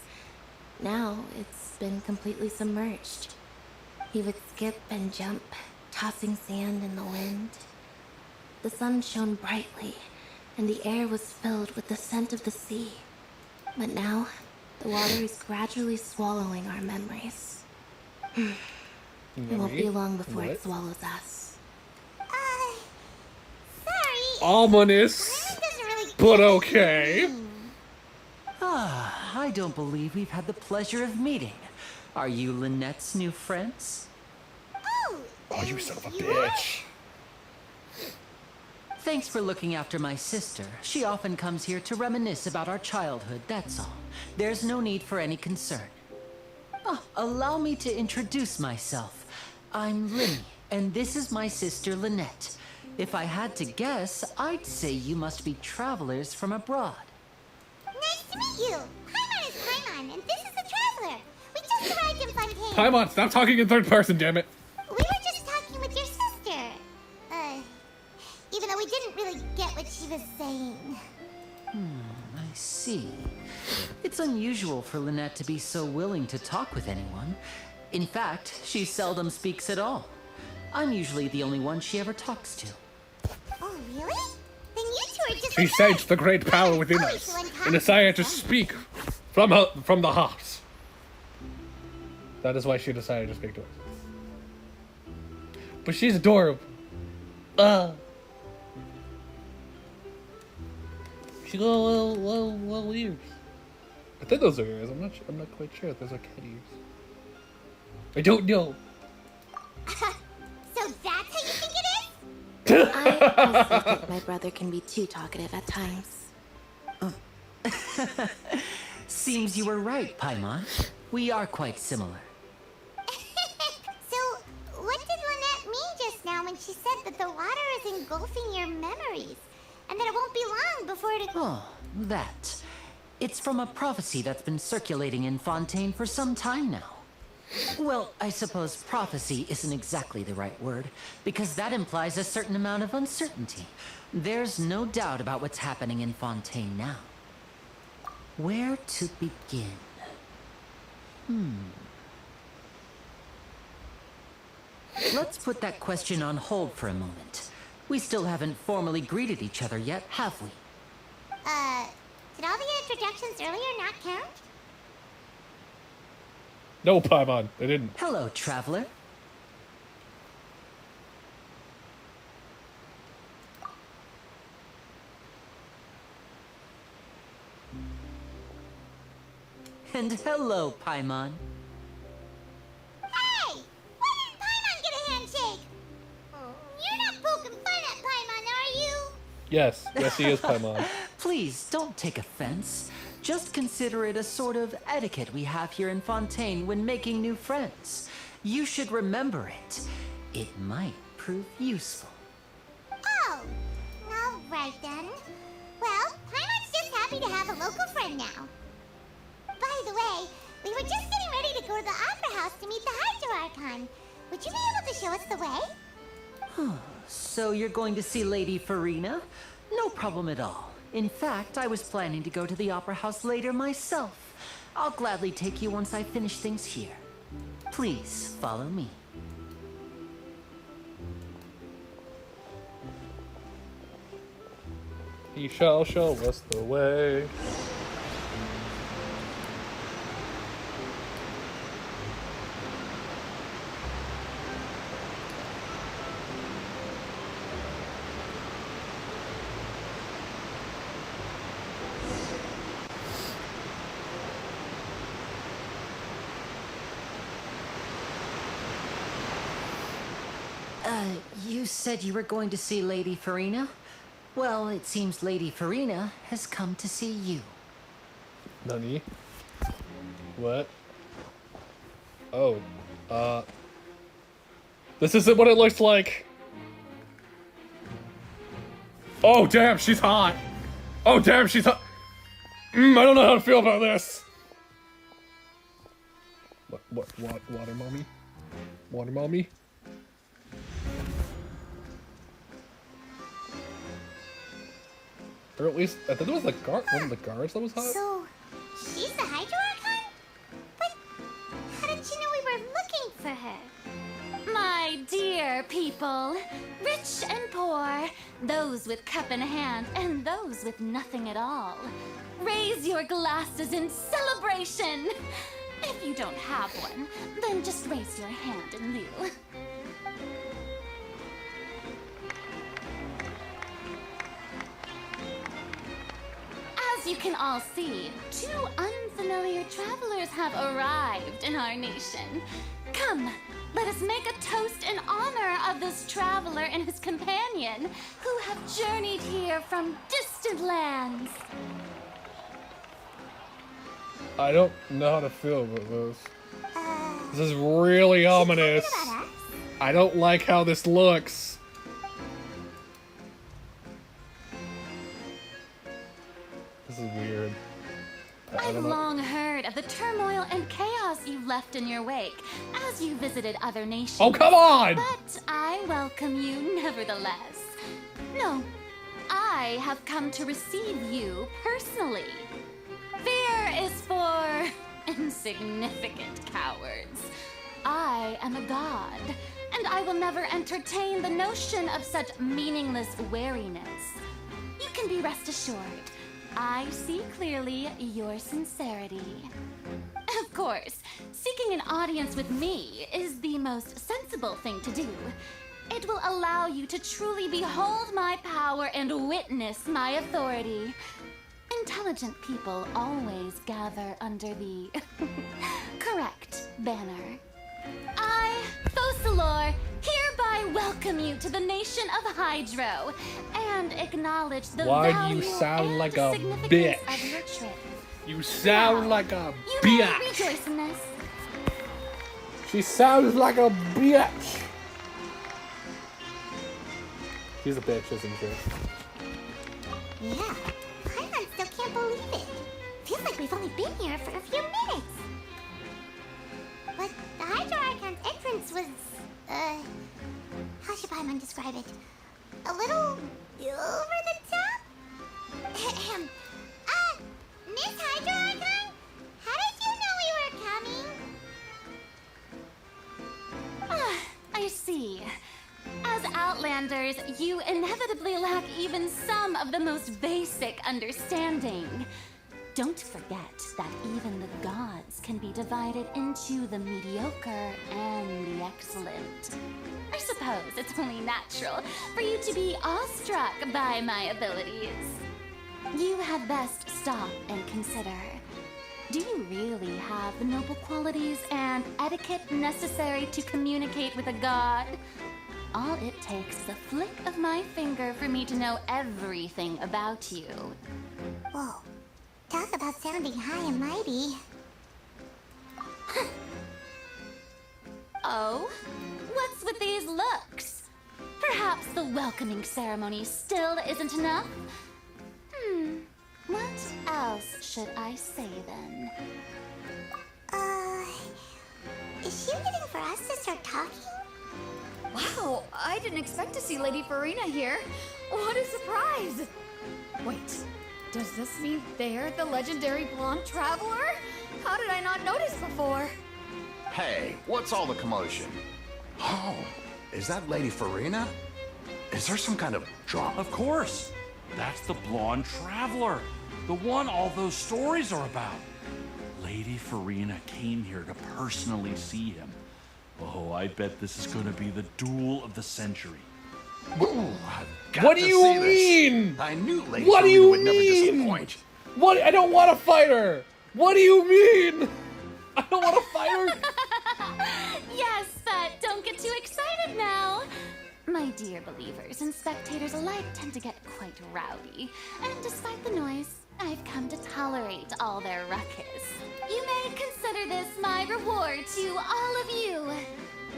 [SPEAKER 7] now it's been completely submerged. He would skip and jump, tossing sand in the wind. The sun shone brightly, and the air was filled with the scent of the sea. But now, the water is gradually swallowing our memories. It won't be long before it swallows us.
[SPEAKER 2] Sorry.
[SPEAKER 1] Ominous,
[SPEAKER 2] It doesn't really
[SPEAKER 1] but
[SPEAKER 2] get
[SPEAKER 1] okay.
[SPEAKER 2] me.
[SPEAKER 8] Ah, I don't believe we've had the pleasure of meeting. Are you Lynette's new friends?
[SPEAKER 1] Oh, you son of a
[SPEAKER 2] You are?
[SPEAKER 1] bitch.
[SPEAKER 8] Thanks for looking after my sister. She often comes here to reminisce about our childhood, that's all. There's no need for any concern. Oh, allow me to introduce myself. I'm Linny, and this is my sister Lynette. If I had to guess, I'd say you must be travelers from abroad.
[SPEAKER 2] Nice to meet you. Paimon is Paimon, and this is the Traveler. We just arrived in Fontaine.
[SPEAKER 1] Paimon, stop talking in third person, damn it.
[SPEAKER 2] We were just talking with your sister. Even though we didn't really get what she was saying.
[SPEAKER 8] I see. It's unusual for Lynette to be so willing to talk with anyone. In fact, she seldom speaks at all. I'm usually the only one she ever talks to.
[SPEAKER 2] Oh, really? Then you two are just
[SPEAKER 1] She
[SPEAKER 2] like
[SPEAKER 1] sensed
[SPEAKER 2] us.
[SPEAKER 1] the great power within
[SPEAKER 2] Always
[SPEAKER 1] us
[SPEAKER 2] so
[SPEAKER 1] and
[SPEAKER 2] uncommon.
[SPEAKER 1] decided to speak from the heart. That is why she decided to speak to us. But she's adorable. She got little ears. I think those are ears. I'm not quite sure if those are cat ears. I don't know.
[SPEAKER 2] So that's how you think it is?
[SPEAKER 7] I also think my brother can be too talkative at times.
[SPEAKER 8] Seems you were right, Paimon. We are quite similar.
[SPEAKER 2] So, what did Lynette mean just now when she said that the water is engulfing your memories? And that it won't be long before it...
[SPEAKER 8] Oh, that. It's from a prophecy that's been circulating in Fontaine for some time now. Well, I suppose prophecy isn't exactly the right word, because that implies a certain amount of uncertainty. There's no doubt about what's happening in Fontaine now. Where to begin? Let's put that question on hold for a moment. We still haven't formally greeted each other yet, have we?
[SPEAKER 2] Did all the introductions earlier not count?
[SPEAKER 1] No, Paimon, they didn't.
[SPEAKER 8] Hello, traveler. And hello, Paimon.
[SPEAKER 2] Hey! Why didn't Paimon get a handshake? You're not poking fun at Paimon, are you?
[SPEAKER 1] Yes, he is Paimon.
[SPEAKER 8] Please, don't take offense. Just consider it a sort of etiquette we have here in Fontaine when making new friends. You should remember it. It might prove useful.
[SPEAKER 2] Oh, all right then. Well, Paimon's just happy to have a local friend now. By the way, we were just getting ready to go to the Opera House to meet the Hydro Archon. Would you be able to show us the way?
[SPEAKER 8] So you're going to see Lady Farina? No problem at all. In fact, I was planning to go to the Opera House later myself. I'll gladly take you once I finish things here. Please, follow me.
[SPEAKER 1] He shall show us the way.
[SPEAKER 8] You said you were going to see Lady Farina? Well, it seems Lady Farina has come to see you.
[SPEAKER 1] Nani? What? Oh, this isn't what it looks like. Oh, damn, she's hot. Oh, damn, she's hot. I don't know how to feel about this. What, water mommy? Water mommy? Or at least, I think it was the guard, one of the guards that was hot.
[SPEAKER 2] So, she's the Hydro Archon? But how did you know we were looking for her?
[SPEAKER 6] My dear people, rich and poor, those with cup in hand and those with nothing at all, raise your glasses in celebration. If you don't have one, then just raise your hand in lieu. As you can all see, 2 unfamiliar travelers have arrived in our nation. Come, let us make a toast in honor of this traveler and his companion who have journeyed here from distant lands.
[SPEAKER 1] I don't know how to feel about this. This is really ominous.
[SPEAKER 2] About us?
[SPEAKER 1] I don't like how this looks. This is weird. I
[SPEAKER 6] I've
[SPEAKER 1] don't know.
[SPEAKER 6] long heard of the turmoil and chaos you left in your wake as you visited other nations.
[SPEAKER 1] Oh, come on!
[SPEAKER 6] But I welcome you nevertheless. No, I have come to receive you personally. Fear is for insignificant cowards. I am a god, and I will never entertain the notion of such meaningless wariness. You can be rest assured, I see clearly your sincerity. Of course, seeking an audience with me is the most sensible thing to do. It will allow you to truly behold my power and witness my authority. Intelligent people always gather under the correct banner. I, Fosalor, hereby welcome you to the nation of Hydro and acknowledge the
[SPEAKER 1] Why do
[SPEAKER 6] value
[SPEAKER 1] you sound
[SPEAKER 6] and
[SPEAKER 1] like a
[SPEAKER 6] significance
[SPEAKER 1] bitch?
[SPEAKER 6] of your trip.
[SPEAKER 1] You sound like a
[SPEAKER 6] You may
[SPEAKER 1] bitch.
[SPEAKER 6] rejoice in this.
[SPEAKER 1] She sounds like a bitch. She's a bitch, isn't she?
[SPEAKER 2] Yeah, Paimon still can't believe it. Feels like we've only been here for a few minutes. But the Hydro Archon's entrance was, how should Paimon describe it? A little over the top? Ahem. Miss Hydro Archon? How did you know we were coming?
[SPEAKER 6] I see. As Outlanders, you inevitably lack even some of the most basic understanding. Don't forget that even the gods can be divided into the mediocre and the excellent. I suppose it's only natural for you to be awestruck by my abilities. You had best stop and consider. Do you really have the noble qualities and etiquette necessary to communicate with a god? All it takes is a flick of my finger for me to know everything about you.
[SPEAKER 2] Whoa. Talk about sounding high and mighty.
[SPEAKER 6] Oh? What's with these looks? Perhaps the welcoming ceremony still isn't enough? What else should I say then?
[SPEAKER 2] Is she waiting for us to start talking?
[SPEAKER 6] Wow, I didn't expect to see Lady Farina here. What a surprise! Wait, does this mean they're the legendary blonde traveler? How did I not notice before?
[SPEAKER 5] Hey, what's all the commotion? Oh, is that Lady Farina? Is there some kind of drama?
[SPEAKER 9] Of course. That's the blonde traveler. The one all those stories are about. Lady Farina came here to personally see him. Oh, I bet this is going to be the duel of the century.
[SPEAKER 5] Ooh, I've got
[SPEAKER 1] What do
[SPEAKER 5] to
[SPEAKER 1] you
[SPEAKER 5] see this.
[SPEAKER 1] mean?
[SPEAKER 5] I knew Lady
[SPEAKER 1] What do
[SPEAKER 5] Farina
[SPEAKER 1] you
[SPEAKER 5] would never
[SPEAKER 1] mean?
[SPEAKER 5] disappoint.
[SPEAKER 1] What? I don't want to fight her. What do you mean? I don't want to fight her.
[SPEAKER 6] Yes, but don't get too excited now. My dear believers and spectators alike tend to get quite rowdy, and despite the noise, I've come to tolerate all their ruckus. You may consider this my reward to all of you.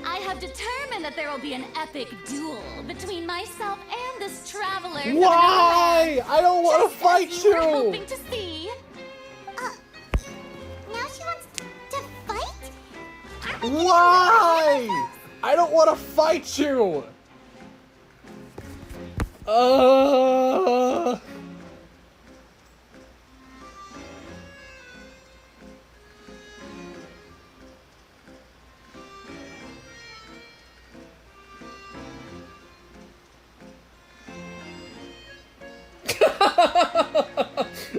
[SPEAKER 6] I have determined that there will be an epic duel between myself and this traveler. from another
[SPEAKER 1] Why?
[SPEAKER 6] land,
[SPEAKER 1] I don't want
[SPEAKER 6] just
[SPEAKER 1] to fight
[SPEAKER 6] as you were
[SPEAKER 1] you.
[SPEAKER 6] hoping to see.
[SPEAKER 2] Now she wants to fight? Aren't we getting
[SPEAKER 1] Why? I don't want to fight you.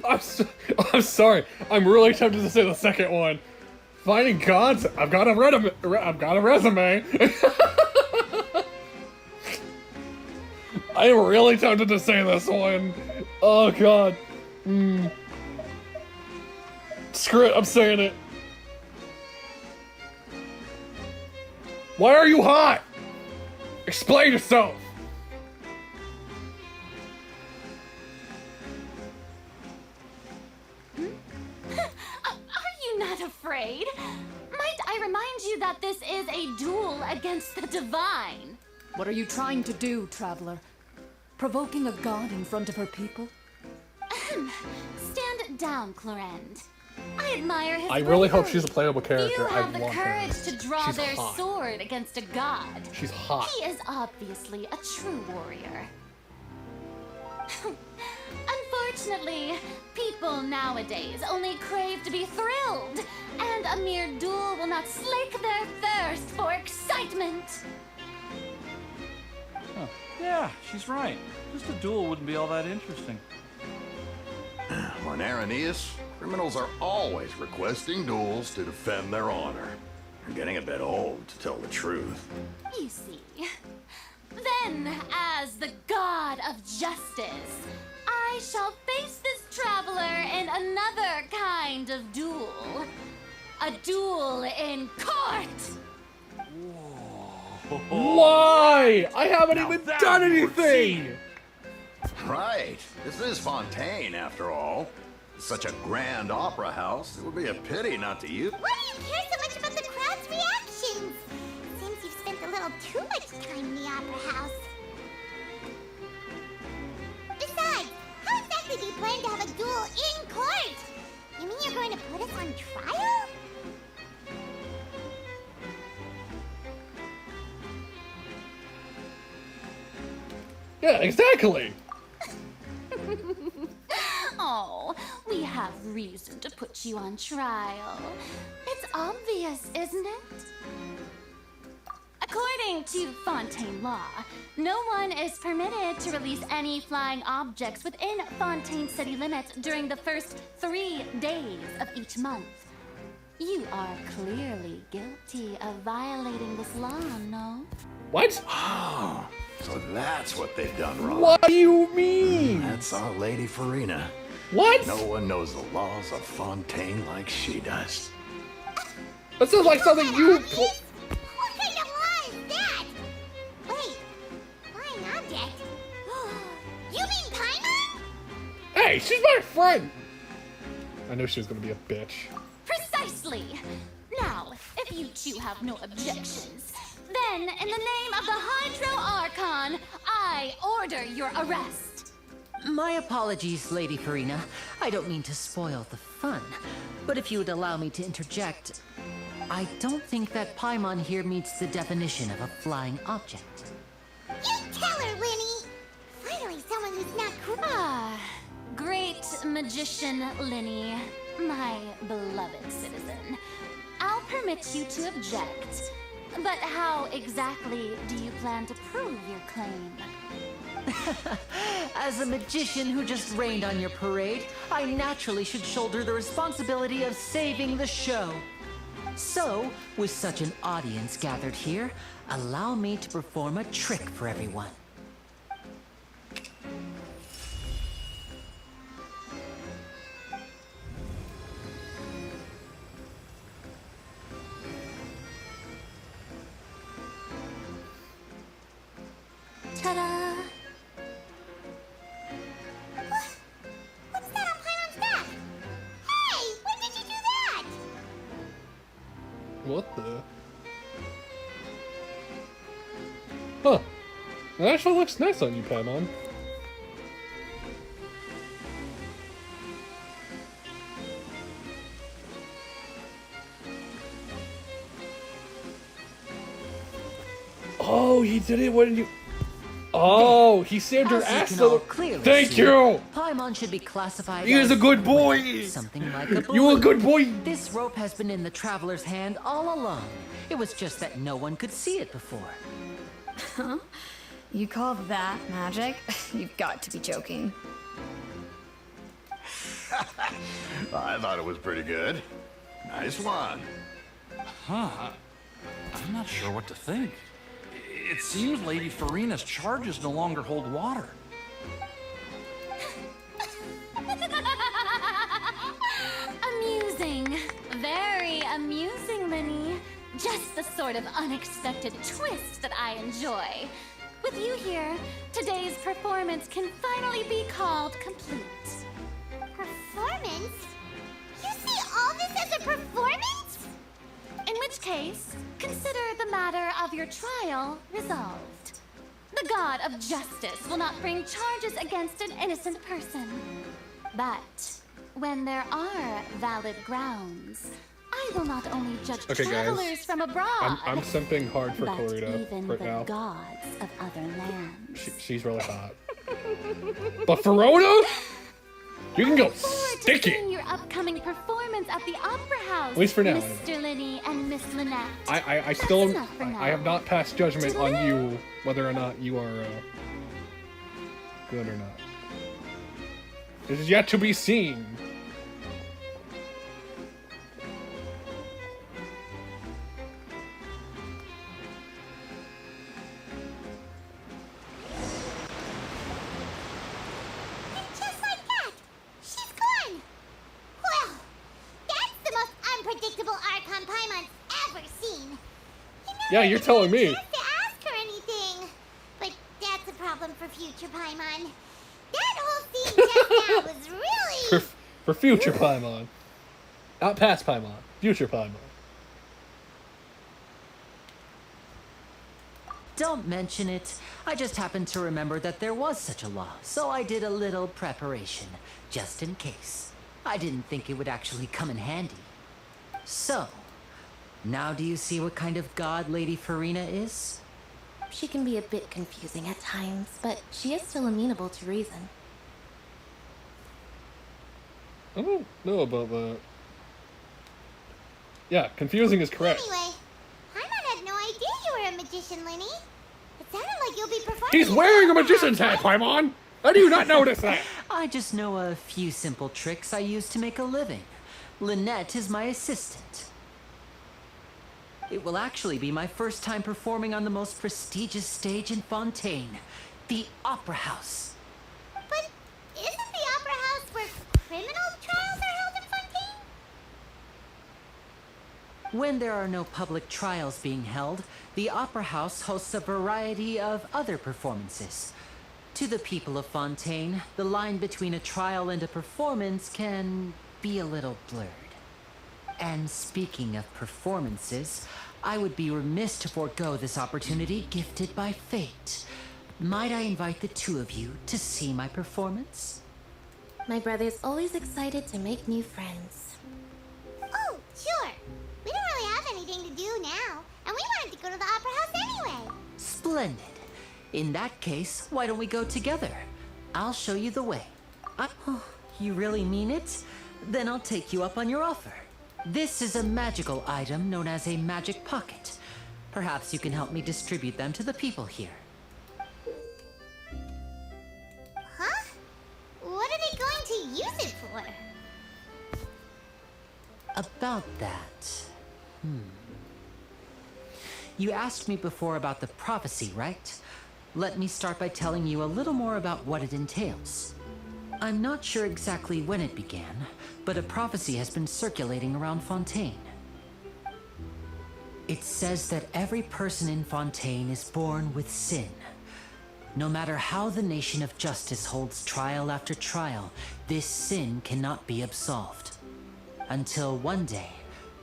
[SPEAKER 1] I'm sorry. I'm really tempted to say the second one. Finding gods. I've got a resume. I am really tempted to say this one. Oh god. Screw it. I'm saying it. Why are you hot? Explain yourself.
[SPEAKER 10] Are you not afraid? Might I remind you that this is a duel against the divine?
[SPEAKER 11] What are you trying to do, traveler? Provoking a god in front of her people?
[SPEAKER 10] Stand down, Clorend. I admire his
[SPEAKER 1] I really hope
[SPEAKER 10] bravery.
[SPEAKER 1] she's a playable character.
[SPEAKER 10] You have
[SPEAKER 1] I
[SPEAKER 10] the
[SPEAKER 1] want
[SPEAKER 10] courage
[SPEAKER 1] her.
[SPEAKER 10] to draw
[SPEAKER 1] She's
[SPEAKER 10] their
[SPEAKER 1] hot.
[SPEAKER 10] sword against a god.
[SPEAKER 1] She's hot.
[SPEAKER 10] He is obviously a true warrior. Unfortunately, people nowadays only crave to be thrilled, and a mere duel will not slake their thirst for excitement.
[SPEAKER 9] Huh. Yeah, she's right. Just a duel wouldn't be all that interesting.
[SPEAKER 5] On Aranias, criminals are always requesting duels to defend their honor. They're getting a bit old, to tell the truth.
[SPEAKER 10] You see, then, as the god of justice, I shall face this traveler in another kind of duel. A duel in court!
[SPEAKER 1] Why? I haven't
[SPEAKER 9] Now
[SPEAKER 1] even
[SPEAKER 9] that
[SPEAKER 1] done
[SPEAKER 9] would
[SPEAKER 1] anything.
[SPEAKER 5] Right. This is Fontaine, after all. Such a grand opera house. It would be a pity not to use.
[SPEAKER 2] Why do you care so much about the crowd's reactions? Seems you've spent a little too much time in the opera house. Besides, how exactly do you plan to have a duel in court? You mean you're going to put us on trial?
[SPEAKER 1] Yeah, exactly.
[SPEAKER 10] Oh, we have reason to put you on trial. It's obvious, isn't it? According to Fontaine law, no one is permitted to release any flying objects within Fontaine city limits during the first 3 days of each month. You are clearly guilty of violating this law, no?
[SPEAKER 1] What?
[SPEAKER 5] Oh, so that's what they've done wrong.
[SPEAKER 1] What do you mean?
[SPEAKER 5] That's our Lady Farina.
[SPEAKER 1] What?
[SPEAKER 5] No one knows the laws of Fontaine like she does.
[SPEAKER 1] That sounds like something you.
[SPEAKER 2] What kind of law is that? Wait, flying object? You mean Paimon?
[SPEAKER 1] Hey, she's my friend. I knew she was gonna be a bitch.
[SPEAKER 10] Precisely! Now, if you two have no objections, then in the name of the Hydro Archon, I order your arrest.
[SPEAKER 8] My apologies, Lady Farina. I don't mean to spoil the fun, but if you would allow me to interject, I don't think that Paimon here meets the definition of a flying object.
[SPEAKER 2] You tell her, Linny. Finally, someone who's not cruel.
[SPEAKER 10] Ah, great magician Linny, my beloved citizen. I'll permit you to object, but how exactly do you plan to prove your claim?
[SPEAKER 8] As a magician who just rained on your parade, I naturally should shoulder the responsibility of saving the show. So, with such an audience gathered here, allow me to perform a trick for everyone.
[SPEAKER 10] Ta-da!
[SPEAKER 2] What's that on Paimon's back? Hey, when did you do that?
[SPEAKER 1] What the? Huh. That actually looks nice on you, Paimon. Oh, he did it when you. Oh, he saved her
[SPEAKER 8] As you
[SPEAKER 1] ass.
[SPEAKER 8] can
[SPEAKER 1] So
[SPEAKER 8] all clearly
[SPEAKER 1] thank
[SPEAKER 8] see,
[SPEAKER 1] you.
[SPEAKER 8] Paimon should be classified
[SPEAKER 1] He is
[SPEAKER 8] as
[SPEAKER 1] a good boy.
[SPEAKER 8] something like a
[SPEAKER 1] You a
[SPEAKER 8] balloon.
[SPEAKER 1] good boy.
[SPEAKER 8] This rope has been in the traveler's hand all along. It was just that no one could see it before.
[SPEAKER 6] Huh? You call that magic? You've got to be joking.
[SPEAKER 5] I thought it was pretty good. Nice one.
[SPEAKER 9] Huh. I'm not sure what to think. It seems Lady Farina's charges no longer hold water.
[SPEAKER 10] Amusing. Very amusing, Linny. Just the sort of unexpected twist that I enjoy. With you here, today's performance can finally be called complete.
[SPEAKER 2] Performance? You see all this as a performance?
[SPEAKER 10] In which case, consider the matter of your trial resolved. The god of justice will not bring charges against an innocent person. But when there are valid grounds, I will not only judge
[SPEAKER 1] Okay, guys.
[SPEAKER 10] travelers from abroad,
[SPEAKER 1] I'm simping hard for
[SPEAKER 10] but
[SPEAKER 1] Clarita
[SPEAKER 10] even
[SPEAKER 1] right
[SPEAKER 10] the
[SPEAKER 1] now.
[SPEAKER 10] gods of other lands.
[SPEAKER 1] She's really hot. But Verona? You can go
[SPEAKER 10] Forward
[SPEAKER 1] stick
[SPEAKER 10] to seeing
[SPEAKER 1] it!
[SPEAKER 10] your upcoming performance at the Opera House,
[SPEAKER 1] At least for now,
[SPEAKER 10] Mr. Linny and Miss Lynette.
[SPEAKER 1] I still
[SPEAKER 10] enough for now.
[SPEAKER 1] I have not passed judgment on you whether or not you are good or not. This is yet to be seen.
[SPEAKER 2] Just like that, she's gone. Well, that's the most unpredictable Archon Paimon's ever seen. You never
[SPEAKER 1] Yeah, you're
[SPEAKER 2] even
[SPEAKER 1] telling
[SPEAKER 2] had a
[SPEAKER 1] me.
[SPEAKER 2] chance to ask her anything. But that's a problem for future Paimon. That whole scene just now was really...
[SPEAKER 1] For future Paimon. Not past Paimon. Future Paimon.
[SPEAKER 8] Don't mention it. I just happened to remember that there was such a law, so I did a little preparation, just in case. I didn't think it would actually come in handy. So, now do you see what kind of god Lady Farina is?
[SPEAKER 7] She can be a bit confusing at times, but she is still amenable to reason.
[SPEAKER 1] I don't know about that. Yeah, confusing is correct.
[SPEAKER 2] Anyway, Paimon had no idea you were a magician, Linny. It sounded like you'll be performing...
[SPEAKER 1] He's wearing a magician's hat, Paimon! How do you not notice that?
[SPEAKER 8] I just know a few simple tricks I use to make a living. Lynette is my assistant. It will actually be my first time performing on the most prestigious stage in Fontaine, the Opera House.
[SPEAKER 2] But isn't the Opera House where criminal trials are held in Fontaine?
[SPEAKER 8] When there are no public trials being held, the Opera House hosts a variety of other performances. To the people of Fontaine, the line between a trial and a performance can be a little blurred. And speaking of performances, I would be remiss to forego this opportunity gifted by fate. Might I invite the two of you to see my performance?
[SPEAKER 7] My brother's always excited to make new friends.
[SPEAKER 2] Oh, sure. We don't really have anything to do now, and we wanted to go to the Opera House anyway.
[SPEAKER 8] Splendid. In that case, why don't we go together? I'll show you the way. Oh, you really mean it? Then I'll take you up on your offer. This is a magical item known as a magic pocket. Perhaps you can help me distribute them to the people here.
[SPEAKER 2] Huh? What are they going to use it for?
[SPEAKER 8] About that. You asked me before about the prophecy, right? Let me start by telling you a little more about what it entails. I'm not sure exactly when it began, but a prophecy has been circulating around Fontaine. It says that every person in Fontaine is born with sin. No matter how the nation of justice holds trial after trial, this sin cannot be absolved. Until one day,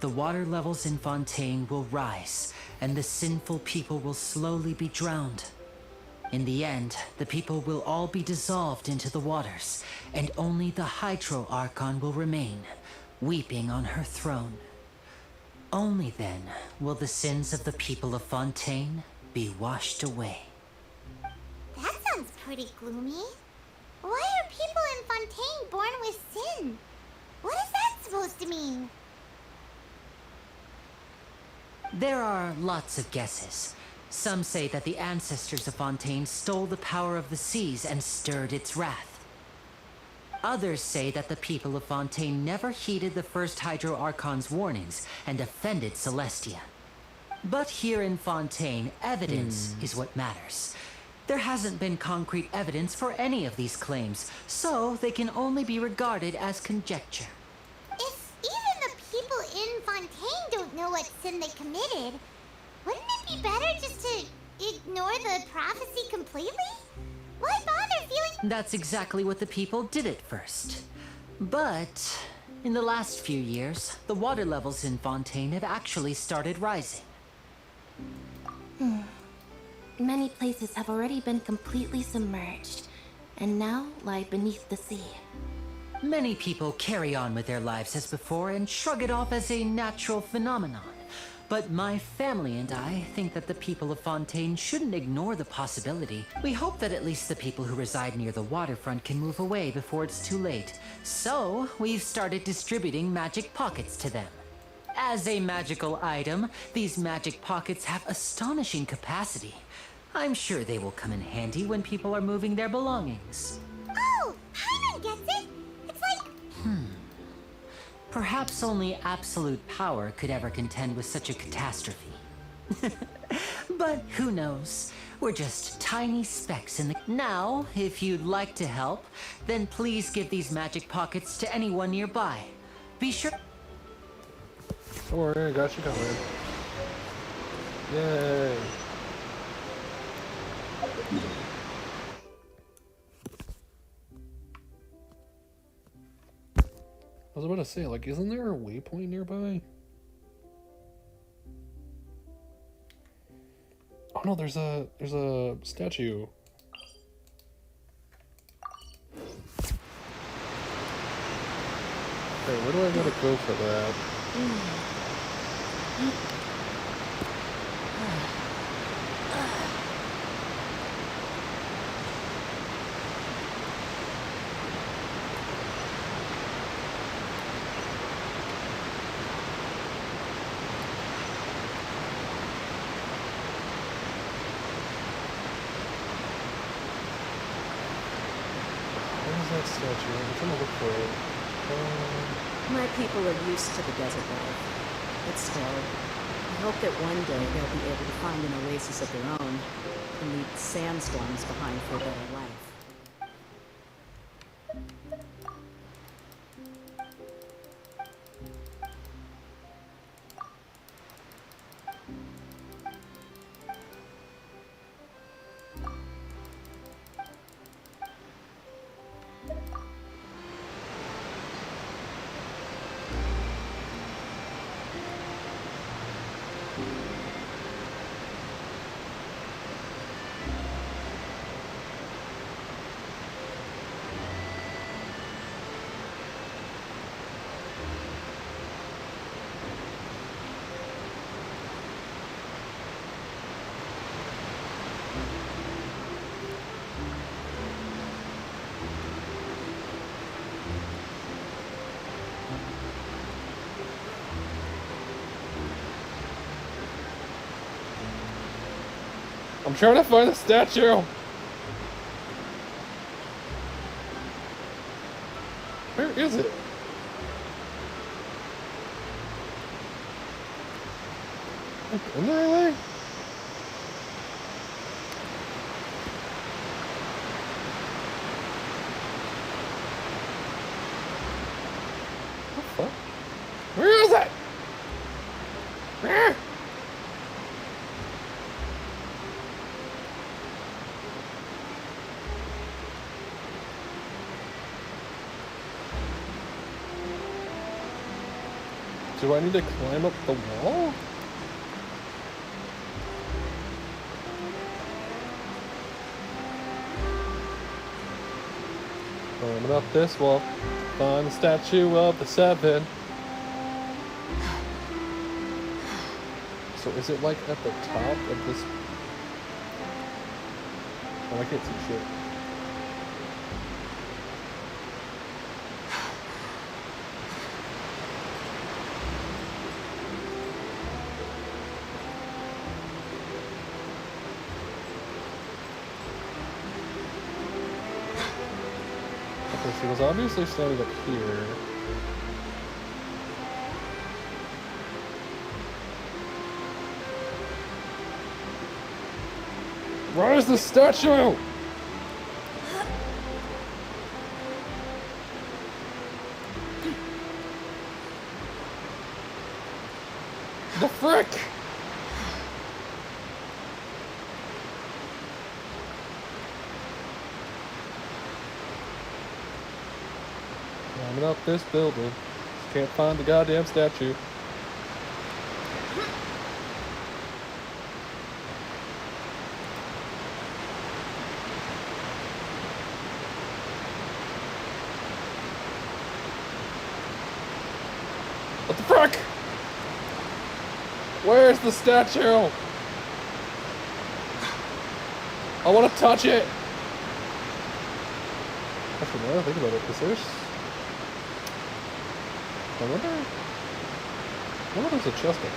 [SPEAKER 8] the water levels in Fontaine will rise, and the sinful people will slowly be drowned. In the end, the people will all be dissolved into the waters, and only the Hydro Archon will remain, weeping on her throne. Only then will the sins of the people of Fontaine be washed away.
[SPEAKER 2] That sounds pretty gloomy. Why are people in Fontaine born with sin? What is that supposed to mean?
[SPEAKER 8] There are lots of guesses. Some say that the ancestors of Fontaine stole the power of the seas and stirred its wrath. Others say that the people of Fontaine never heeded the first Hydro Archon's warnings and offended Celestia. But here in Fontaine, evidence is what matters. There hasn't been concrete evidence for any of these claims, so they can only be regarded as conjecture.
[SPEAKER 2] If even the people in Fontaine don't know what sin they committed, wouldn't it be better just to ignore the prophecy completely? Why bother feeling...
[SPEAKER 8] That's exactly what the people did at first. But in the last few years, the water levels in Fontaine have actually started rising.
[SPEAKER 7] Many places have already been completely submerged, and now lie beneath the sea.
[SPEAKER 8] Many people carry on with their lives as before and shrug it off as a natural phenomenon. But my family and I think that the people of Fontaine shouldn't ignore the possibility. We hope that at least the people who reside near the waterfront can move away before it's too late. So, we've started distributing magic pockets to them. As a magical item, these magic pockets have astonishing capacity. I'm sure they will come in handy when people are moving their belongings.
[SPEAKER 2] Oh, Hyman gets it! It's like...
[SPEAKER 8] Perhaps only absolute power could ever contend with such a catastrophe. But who knows? We're just tiny specks in the... Now, if you'd like to help, then please give these magic pockets to anyone nearby. Be sure...
[SPEAKER 1] Don't worry, I got you covered. Yay! I was about to say, like, isn't there a waypoint nearby? Oh no, there's a statue. Okay, where do I gotta go for that? That statue. I'm trying to look for it.
[SPEAKER 4] My people are used to the desert life. But still, I hope that one day they'll be able to find an oasis of their own and leave sandstorms behind for a better life. I'm trying to find the statue. Where is it? In there, really? What the fuck? Where is it? Where? Do I need to climb up the wall? Climbing up this wall. Find the statue of the seven. So is it like at the top of this? Oh, I can't see shit.
[SPEAKER 1] Because he was obviously standing up here. Where's the statue? The frick! Climbing up this building. Just can't find the goddamn statue. What the frick? Where's the statue? I want to touch it. Actually, now that I think about it, is there's... I wonder if there's a chest up here.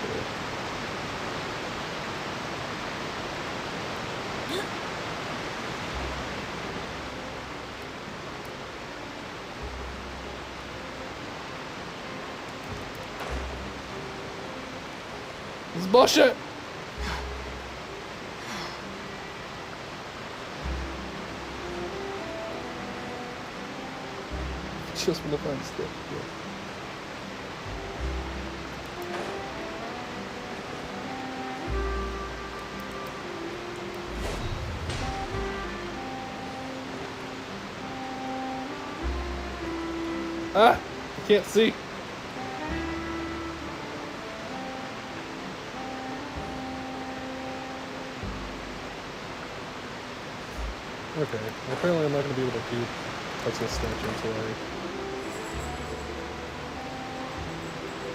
[SPEAKER 1] This is bullshit! Just want to find stuff. Yeah. Ah! I can't see. Okay, apparently I'm not going to be able to touch this statue until I...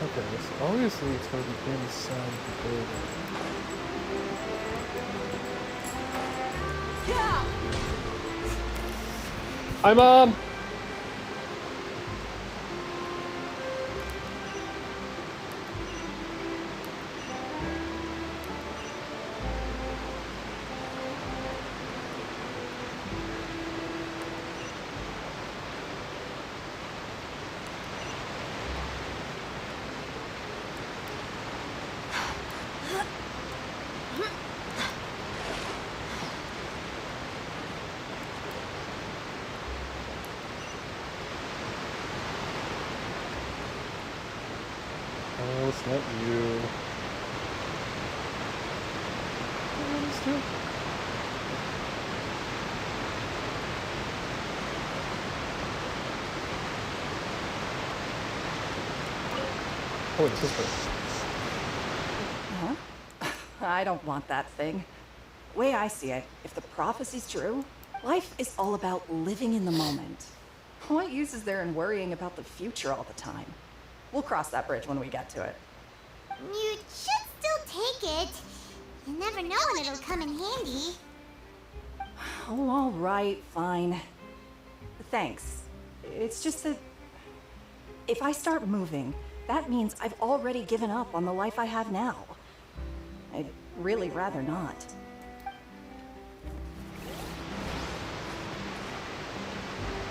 [SPEAKER 1] Okay, so obviously it's going to be inside the building.
[SPEAKER 11] Yeah!
[SPEAKER 1] Hi, Mom! Oh, it's not you. What is this? Oh, wait, it's this way.
[SPEAKER 4] Huh? I don't want that thing. Way I see it, if the prophecy's true, life is all about living in the moment. What use is there in worrying about the future all the time? We'll cross that bridge when we get to it.
[SPEAKER 2] You should still take it. You never know when it'll come in handy.
[SPEAKER 4] Oh, all right, fine. Thanks. It's just that if I start moving, that means I've already given up on the life I have now. I'd really rather not.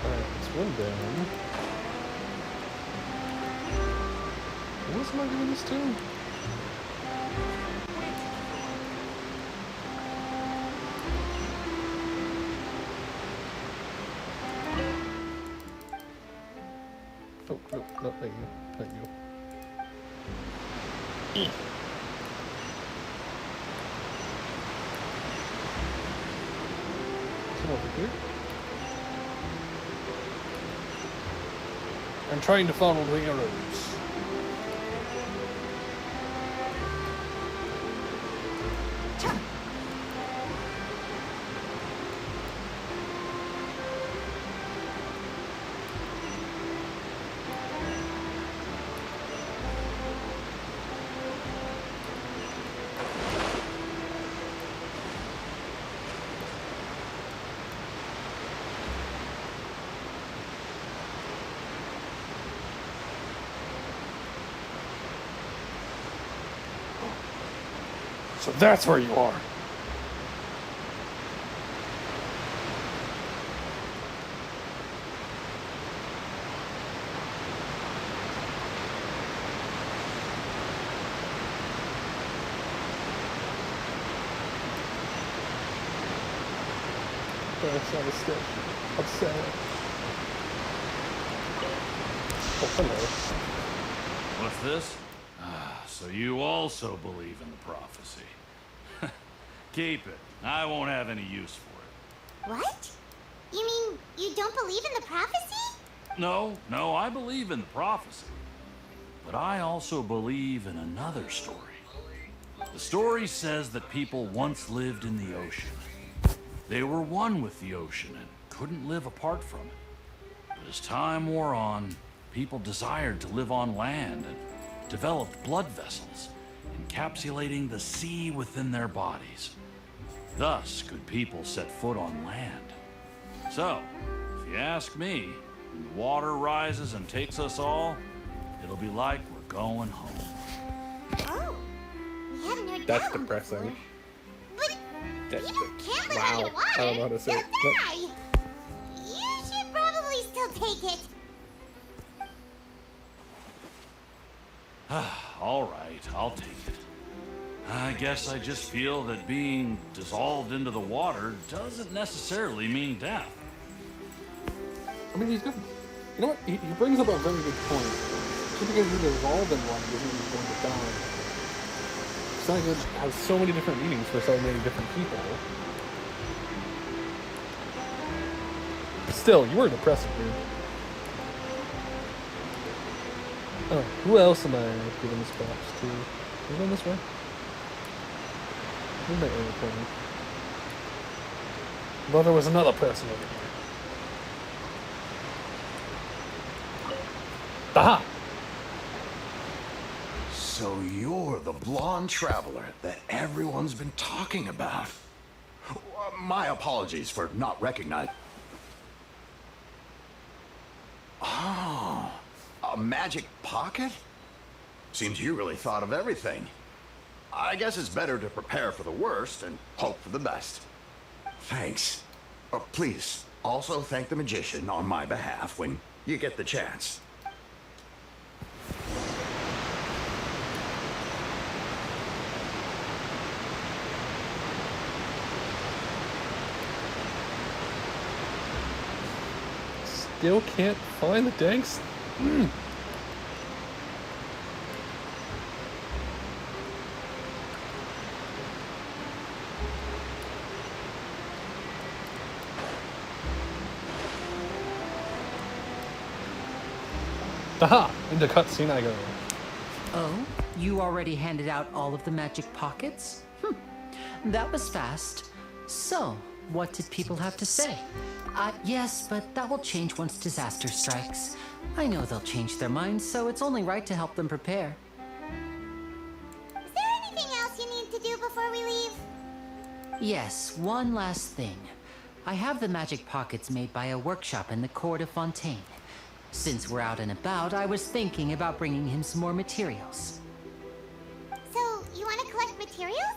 [SPEAKER 1] Alright, it's one down. Who else am I giving this to? Oh, no, not you. Not you. Come over here. I'm trying to follow the arrows. So that's where you are. HoYoVerse on the stick. Upset. Oh, hello.
[SPEAKER 9] What's this? So you also believe in the prophecy. Keep it. I won't have any use for it.
[SPEAKER 2] What? You mean you don't believe in the prophecy?
[SPEAKER 9] No, I believe in the prophecy. But I also believe in another story. The story says that people once lived in the ocean. They were one with the ocean and couldn't live apart from it. But as time wore on, people desired to live on land and developed blood vessels, encapsulating the sea within their bodies. Thus could people set foot on land. So, if you ask me, when the water rises and takes us all, it'll be like we're going home.
[SPEAKER 2] Oh, we haven't heard
[SPEAKER 1] That's
[SPEAKER 2] that one
[SPEAKER 1] depressing.
[SPEAKER 2] before. But people can't live
[SPEAKER 1] Wow.
[SPEAKER 2] underwater.
[SPEAKER 1] I don't know how to say
[SPEAKER 2] They'll
[SPEAKER 1] it.
[SPEAKER 2] die. You should probably still take it.
[SPEAKER 9] All right, I'll take it. I guess I just feel that being dissolved into the water doesn't necessarily mean death.
[SPEAKER 1] I mean, he's good. You know what? He brings up a very good point. Just because you dissolve in one doesn't mean you're going to die. Sonic has so many different meanings for so many different people. Still, you were depressing, dude. Oh, who else am I giving this props to? Are we going this way? Where's my arrow pointing? Well, there was another person over here. Aha!
[SPEAKER 5] So you're the blonde traveler that everyone's been talking about. My apologies for not recognizing. Oh, a magic pocket? Seems you really thought of everything. I guess it's better to prepare for the worst and hope for the best. Thanks. Please, also thank the magician on my behalf when you get the chance.
[SPEAKER 1] Still can't find the dang. Aha! Into cutscene I go.
[SPEAKER 8] Oh, you already handed out all of the magic pockets? That was fast. So, what did people have to say? Yes, but that will change once disaster strikes. I know they'll change their minds, so it's only right to help them prepare.
[SPEAKER 2] Is there anything else you need to do before we leave?
[SPEAKER 8] Yes, one last thing. I have the magic pockets made by a workshop in the court of Fontaine. Since we're out and about, I was thinking about bringing him some more materials.
[SPEAKER 2] So, you want to collect materials?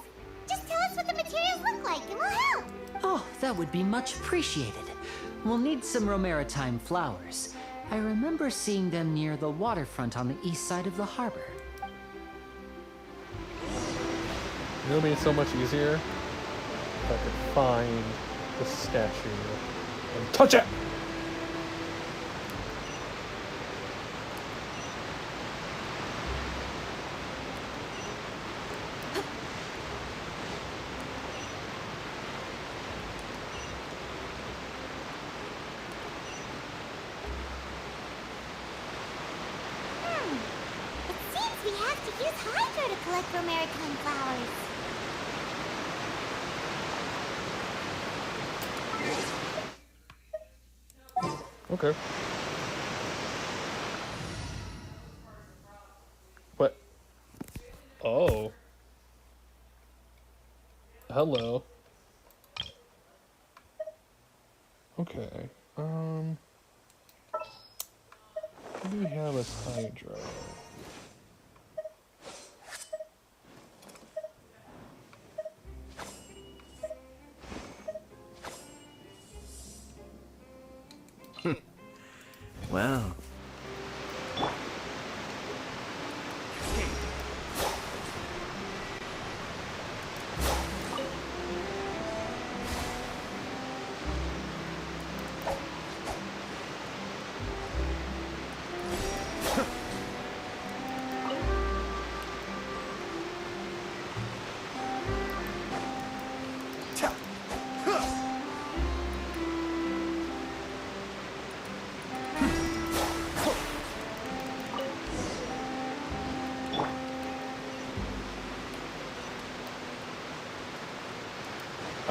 [SPEAKER 2] Just tell us what the materials look like and we'll help.
[SPEAKER 8] Oh, that would be much appreciated. We'll need some Romaritime flowers. I remember seeing them near the waterfront on the east side of the harbor.
[SPEAKER 1] You know what made it so much easier? If I could find the statue and touch it!
[SPEAKER 2] It seems we have to use Hydro to collect Romaritime flowers.
[SPEAKER 1] Okay. What? Oh. Hello. Okay. What do we have as Hydro?
[SPEAKER 3] Well,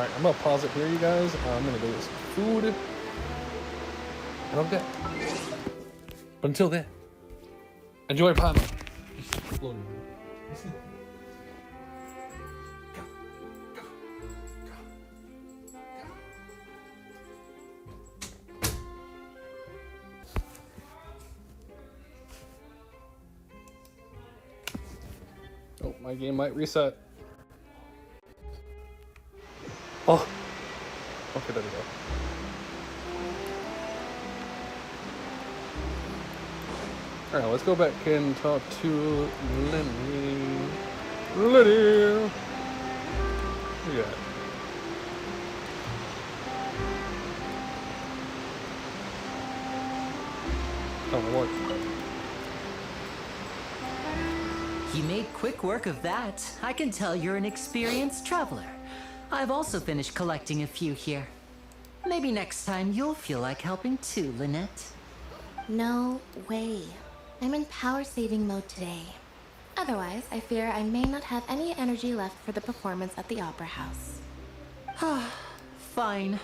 [SPEAKER 1] Alright, I'm gonna pause it here, you guys. I'm gonna go get some food. And I'll get. But until then, enjoy Pop. Oh, my game might reset. Oh. Okay, there we go. Alright, let's go back and talk to Lenny. Lenny! What you got? Oh, Lord.
[SPEAKER 8] You made quick work of that. I can tell you're an experienced traveler. I've also finished collecting a few here. Maybe next time you'll feel like helping too, Lynette.
[SPEAKER 7] No way. I'm in power saving mode today. Otherwise, I fear I may not have any energy left for the performance at the Opera House.
[SPEAKER 8] Fine.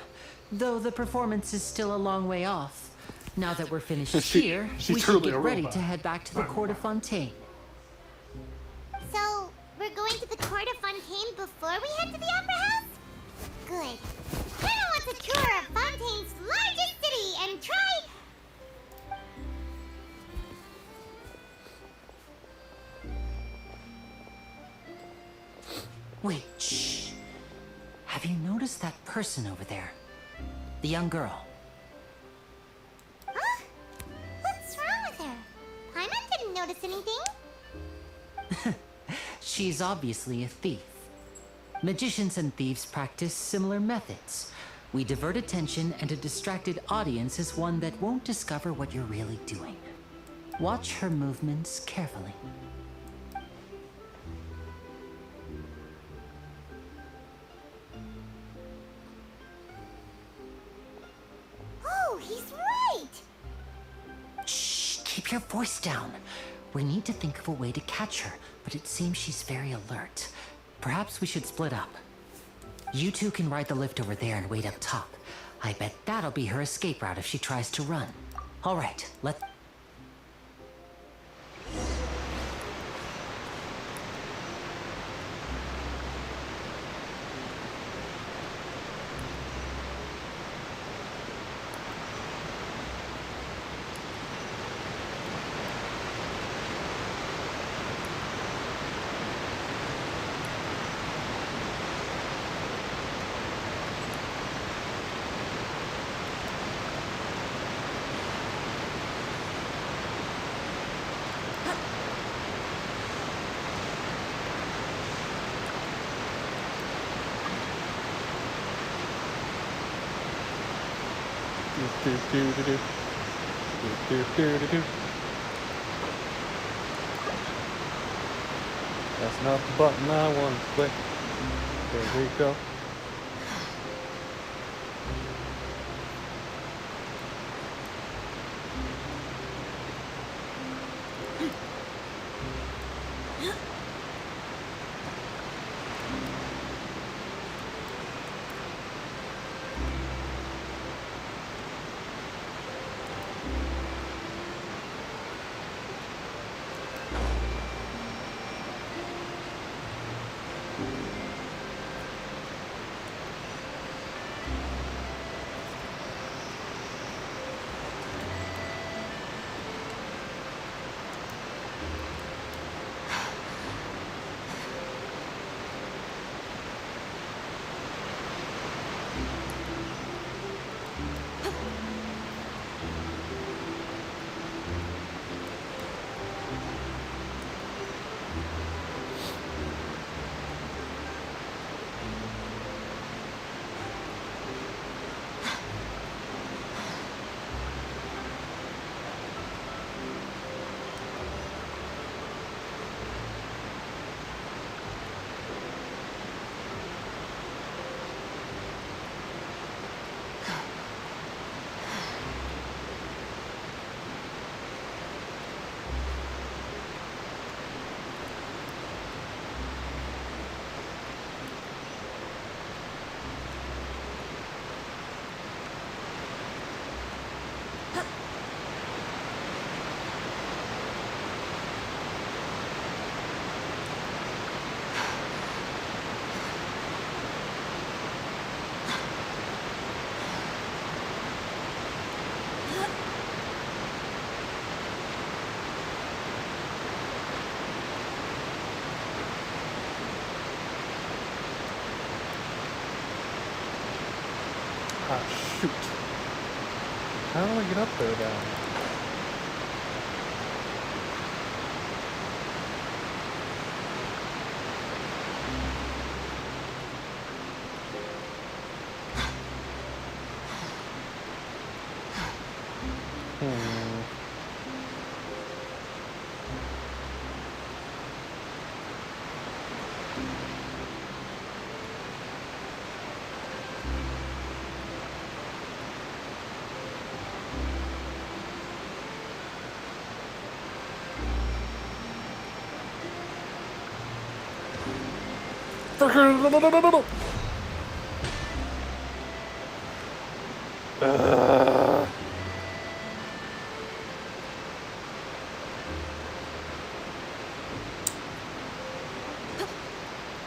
[SPEAKER 8] Though the performance is still a long way off. Now that we're finished here, we should
[SPEAKER 1] truly
[SPEAKER 8] get
[SPEAKER 1] a
[SPEAKER 8] ready
[SPEAKER 1] robot.
[SPEAKER 8] to head back to the Court of Fontaine.
[SPEAKER 2] So, we're going to the Court of Fontaine before we head to the Opera House? Good. Hannah wants a tour of Fontaine's largest city and try...
[SPEAKER 8] Wait, shh. Have you noticed that person over there? The young girl.
[SPEAKER 2] Huh? What's wrong with her? Paimon didn't notice anything.
[SPEAKER 8] She's obviously a thief. Magicians and thieves practice similar methods. We divert attention, and a distracted audience is one that won't discover what you're really doing. Watch her movements carefully.
[SPEAKER 2] Oh, he's right!
[SPEAKER 8] Shh, keep your voice down. We need to think of a way to catch her, but it seems she's very alert. Perhaps we should split up. You two can ride the lift over there and wait up top. I bet that'll be her escape route if she tries to run. All right, let's...
[SPEAKER 1] That's not the button I want to click. There we go. shoot. How do I get up there then?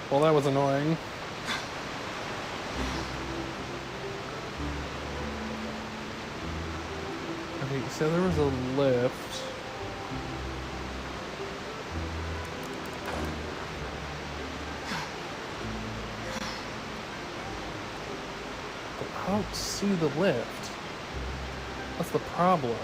[SPEAKER 1] Well, that was annoying. Okay, so there was a lift. But I don't see the lift. That's the problem.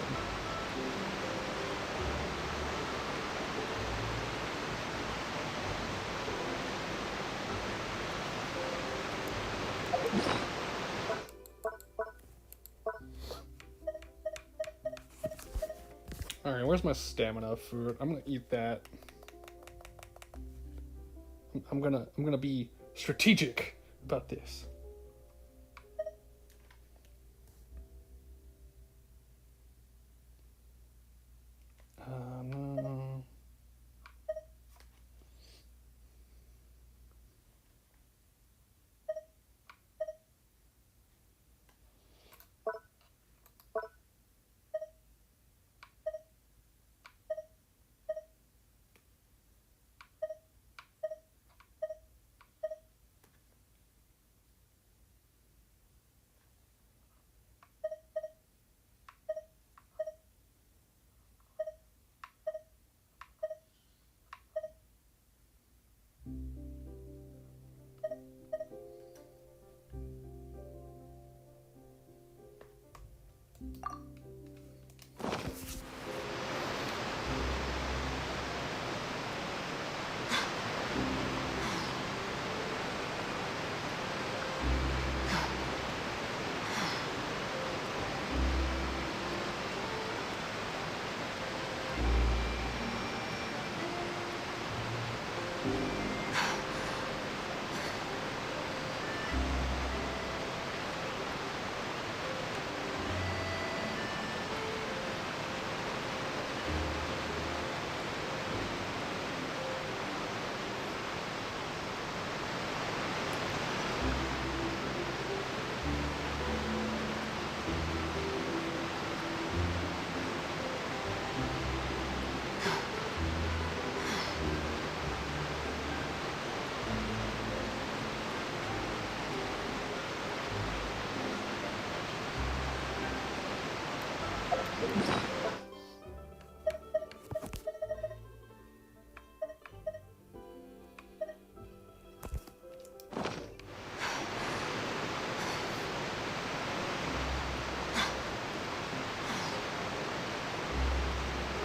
[SPEAKER 1] Alright, where's my stamina food? I'm gonna eat that. I'm gonna be strategic about this. No.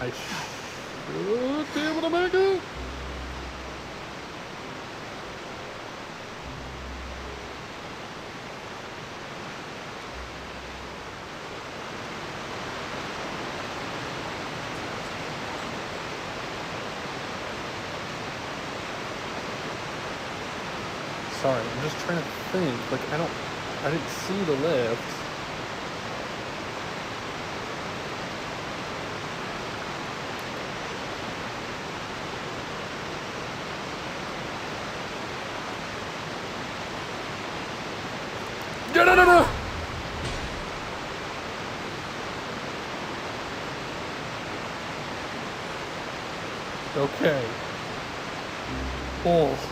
[SPEAKER 1] I should be able to make it. Sorry, I'm just trying to think. Like, I didn't see the lift. No. Okay. Oh.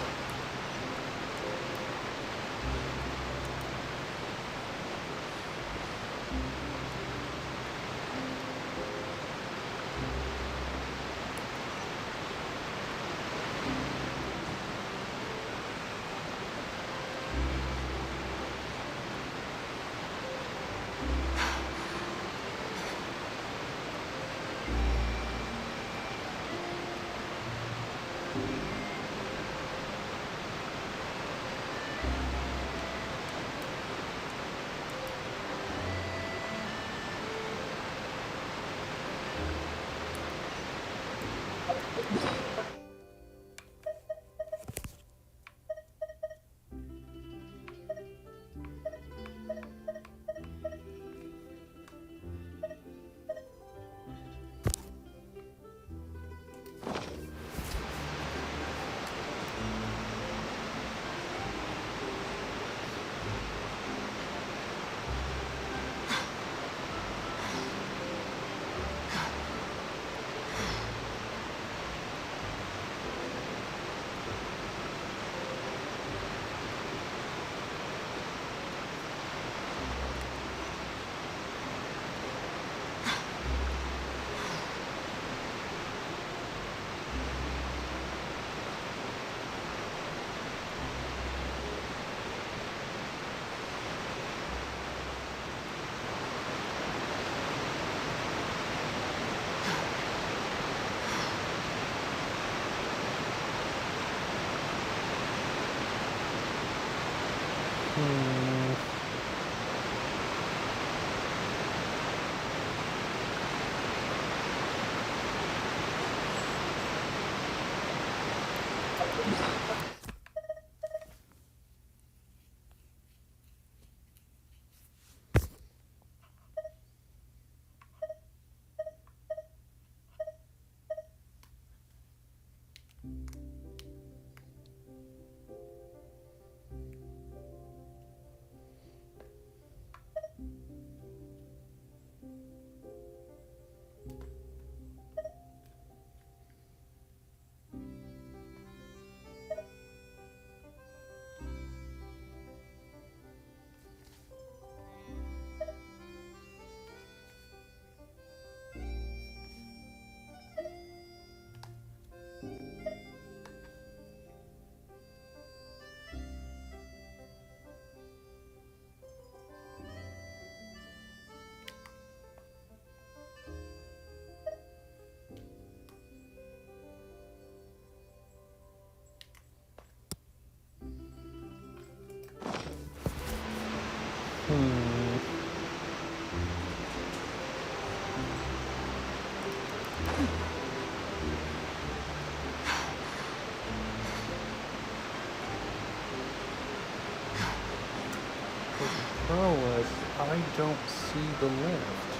[SPEAKER 1] don't see the lift.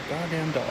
[SPEAKER 1] Goddamn dog.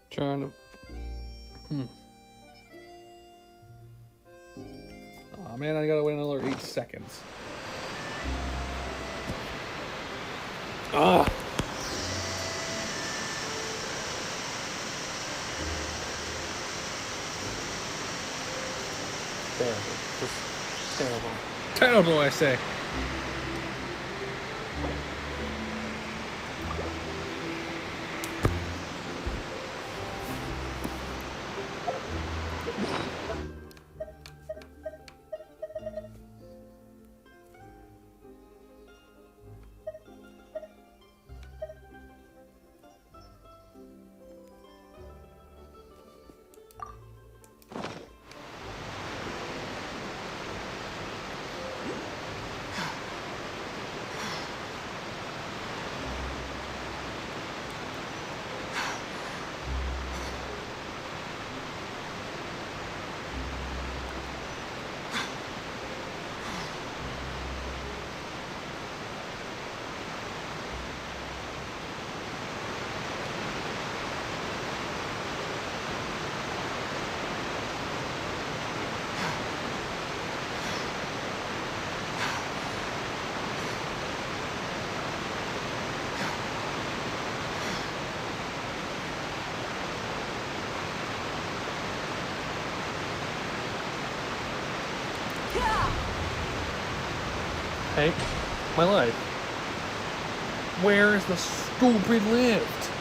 [SPEAKER 1] Trying to. Oh man, I gotta wait another 8 seconds. Ah! Terrible. Just terrible. Terrible, I say. Hey, my life. Where is the stupid lift?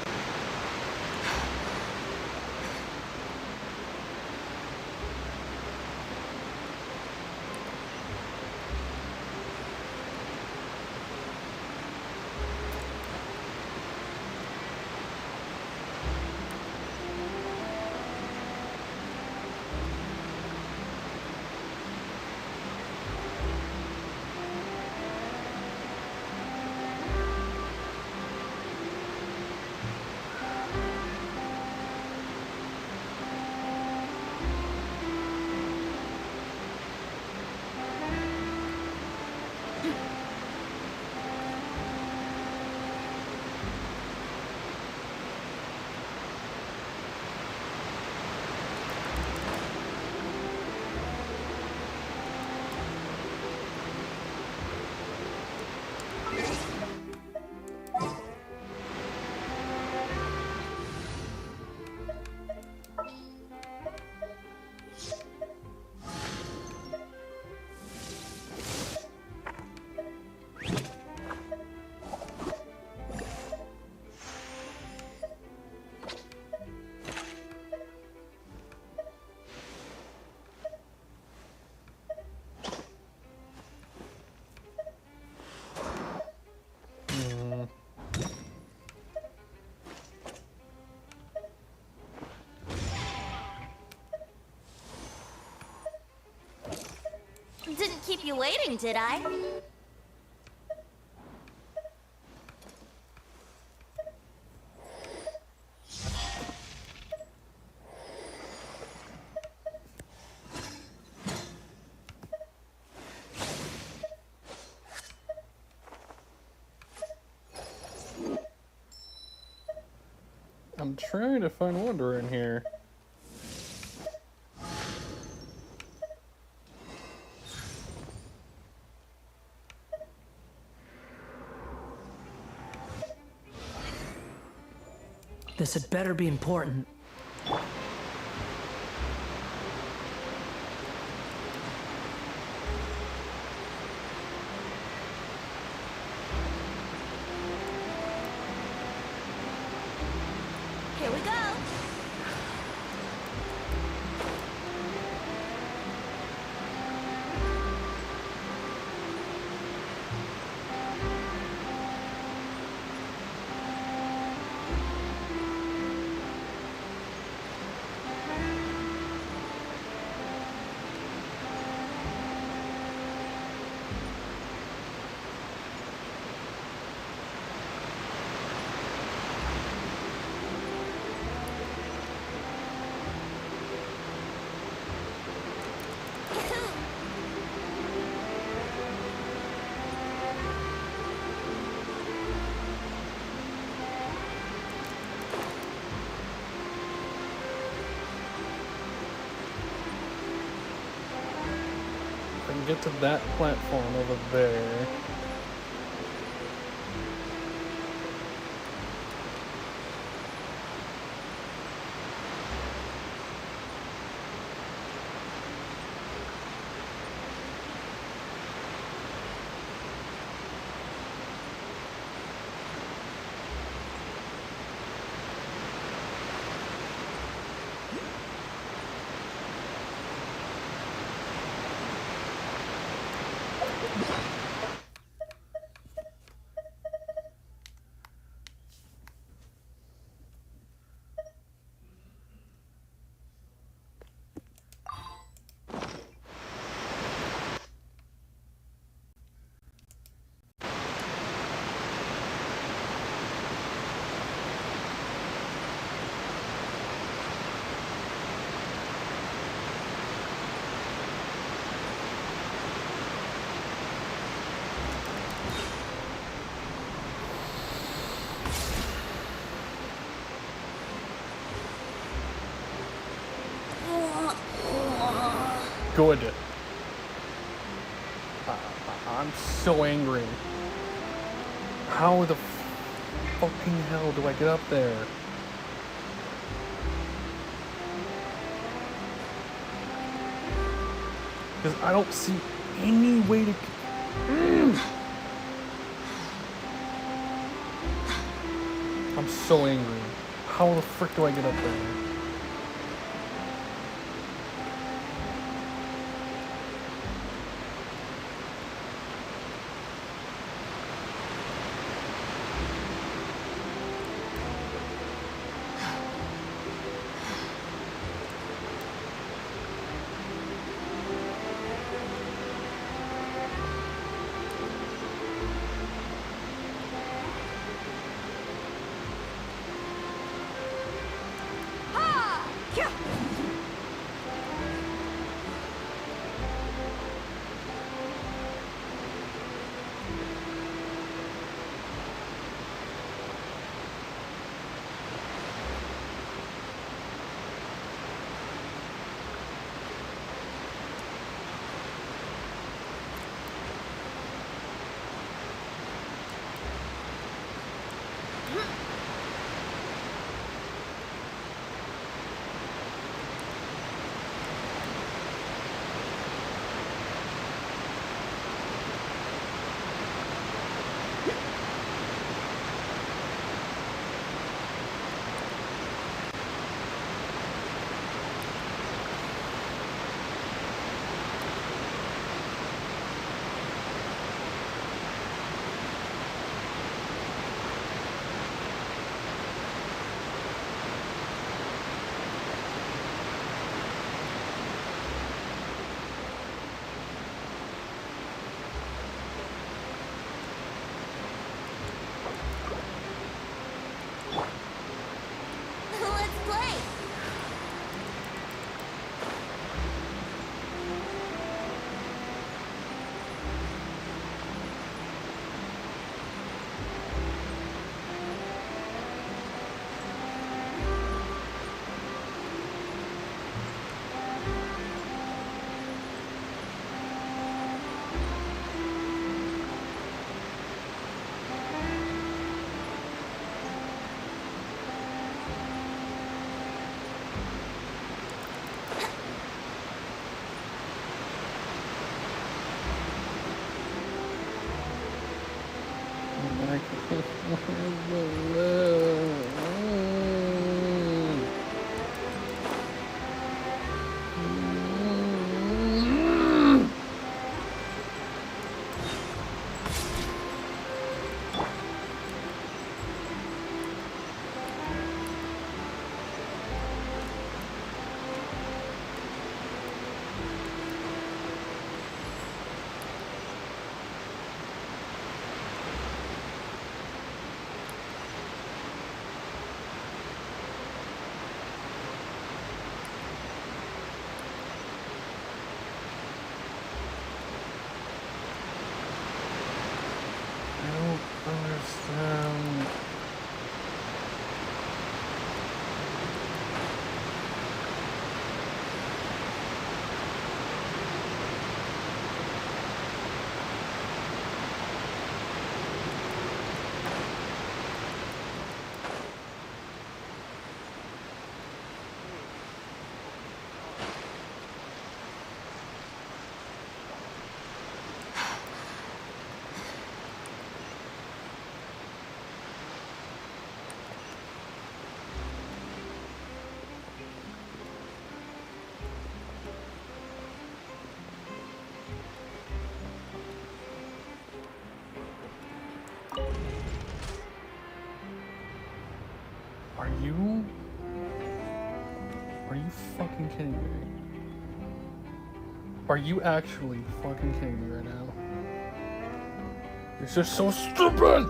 [SPEAKER 10] Didn't keep you waiting, did I?
[SPEAKER 1] I'm trying to find Wonder in here.
[SPEAKER 12] This had better be important.
[SPEAKER 10] Here we go.
[SPEAKER 1] I can get to that platform over there. Good. I'm so angry. How the fucking hell do I get up there? Because I don't see any way to... I'm so angry. How the frick do I get up there?
[SPEAKER 2] Let's play. Understand. Are you fucking kidding me? Are you actually fucking kidding me right now? You're just so stupid!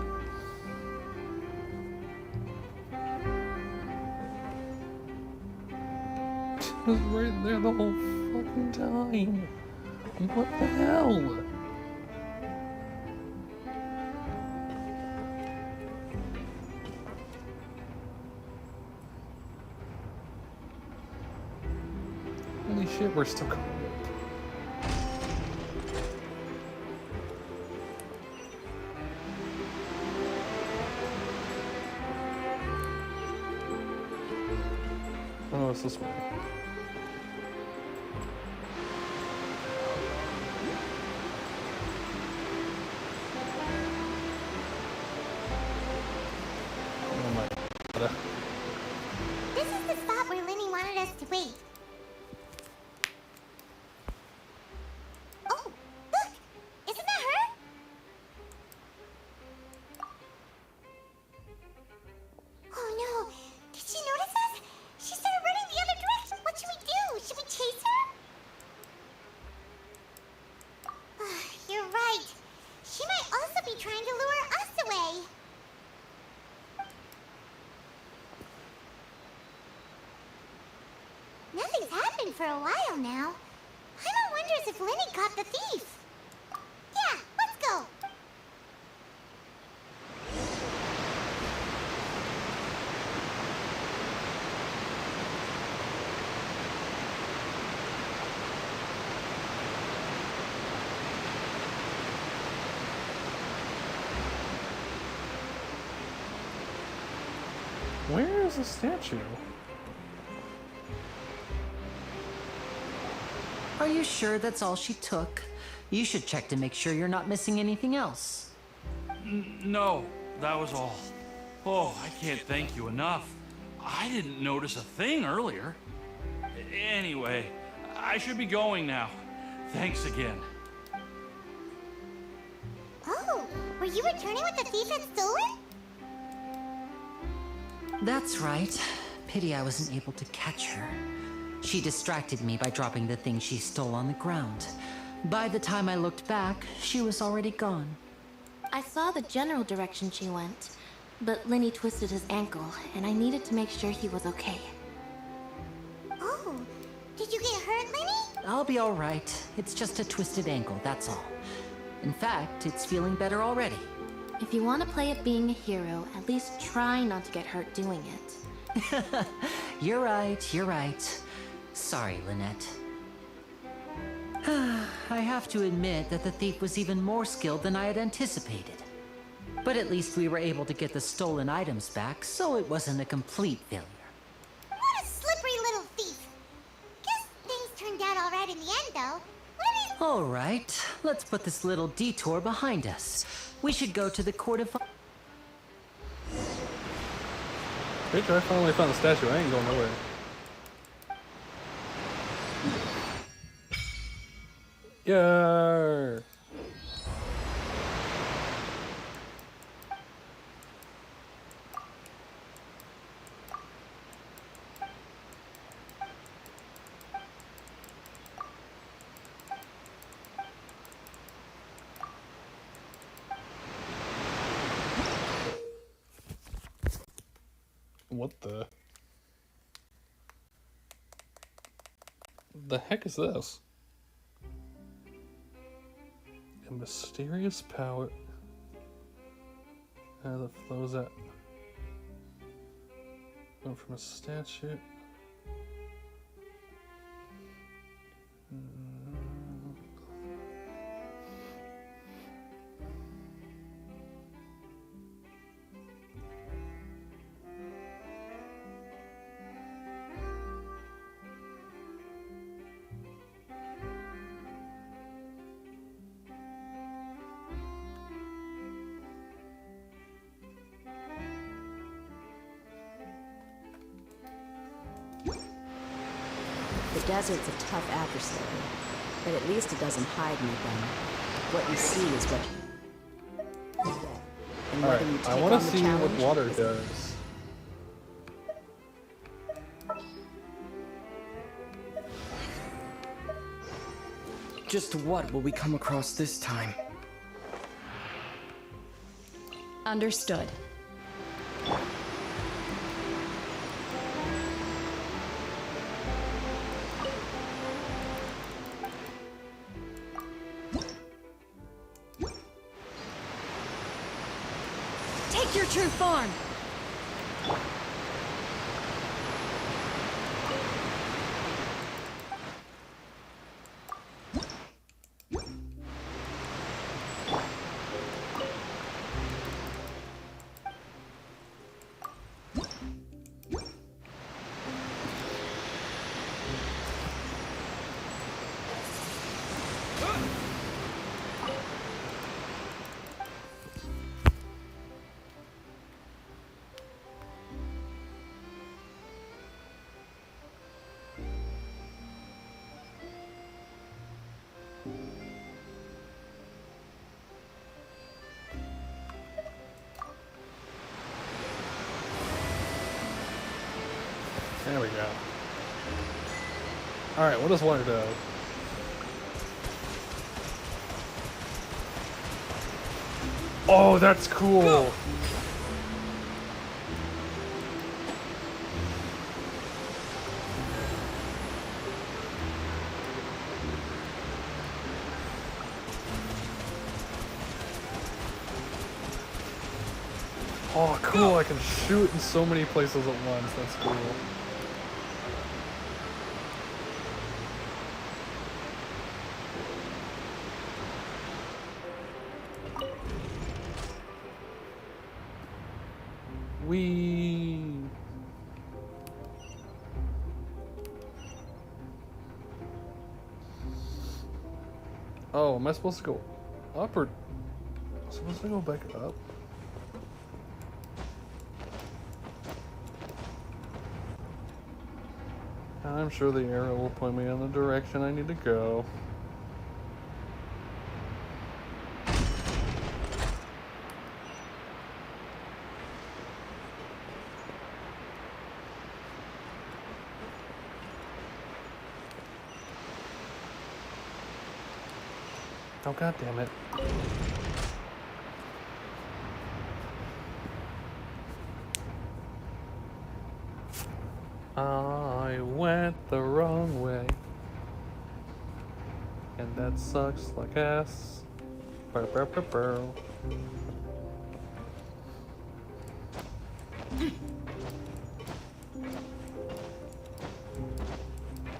[SPEAKER 2] It was right there the whole fucking time. What the hell? Holy shit, we're still going. Oh, it's this way. This is the spot where Lenny wanted us to wait. Oh, look! Isn't that her? Oh no! Did she notice us? She started running the other direction. What should we do? Should we chase her? You're right. She might also be trying to lure us away. Nothing's happened for a while now. Paimon wonders if Lenny caught the thief. Yeah, let's go.
[SPEAKER 1] Where is the statue?
[SPEAKER 8] Are you sure that's all she took? You should check to make sure you're not missing anything else.
[SPEAKER 9] No, that was all. Oh, I can't thank you enough. I didn't notice a thing earlier. Anyway, I should be going now. Thanks again.
[SPEAKER 2] Oh, were you returning what the thief had stolen?
[SPEAKER 8] That's right. Pity I wasn't able to catch her. She distracted me by dropping the thing she stole on the ground. By the time I looked back, she was already gone.
[SPEAKER 7] I saw the general direction she went, but Lenny twisted his ankle, and I needed to make sure he was okay.
[SPEAKER 2] Oh, did you get hurt, Lenny?
[SPEAKER 8] I'll be all right. It's just a twisted ankle, that's all. In fact, it's feeling better already.
[SPEAKER 7] If you want to play at being a hero, at least try not to get hurt doing it.
[SPEAKER 8] You're right, you're right. Sorry, Lynette. I have to admit that the thief was even more skilled than I had anticipated. But at least we were able to get the stolen items back, so it wasn't a complete failure.
[SPEAKER 2] What a slippery little thief. Guess things turned out all right in the end, though.
[SPEAKER 8] All right, let's put this little detour behind us. We should go to the court of...
[SPEAKER 1] Bitch, I finally found the statue. I ain't going nowhere. Yeah. What the heck is this? A mysterious power that flows out from a statue.
[SPEAKER 4] The desert's a tough adversary, but at least it doesn't hide anything. What you see is what you get. And whether you take
[SPEAKER 1] I want
[SPEAKER 4] on
[SPEAKER 1] to
[SPEAKER 4] the
[SPEAKER 1] see what
[SPEAKER 4] challenge
[SPEAKER 1] water
[SPEAKER 4] is-
[SPEAKER 1] does.
[SPEAKER 13] Just what will we come across this time?
[SPEAKER 11] Understood. Take your true form!
[SPEAKER 1] Yeah. Alright, what does water do? Oh, that's cool! Go. Oh, cool, I can shoot in so many places at once. That's cool. Whee! Oh, am I supposed to go up or... Am I supposed to go back up? I'm sure the arrow will point me in the direction I need to go. Oh, god damn it. I went the wrong way. And that sucks like ass. Burr, burr, burr, burr.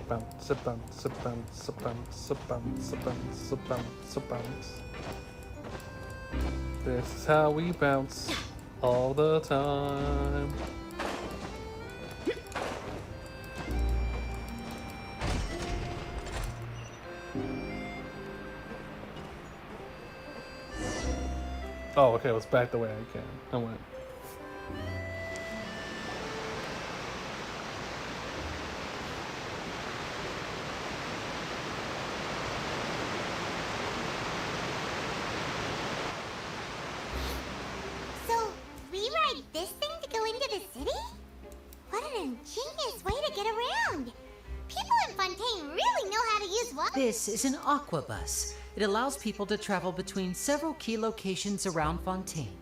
[SPEAKER 1] Bounce, bounce, bounce, bounce, bounce, bounce, bounce, bounce. This is how we bounce all the time. Oh, okay, let's back the way I can. I went.
[SPEAKER 2] So, we ride this thing to go into the city? What an ingenious way to get around! People in Fontaine really know how to use water.
[SPEAKER 8] This is an aqua bus. It allows people to travel between several key locations around Fontaine.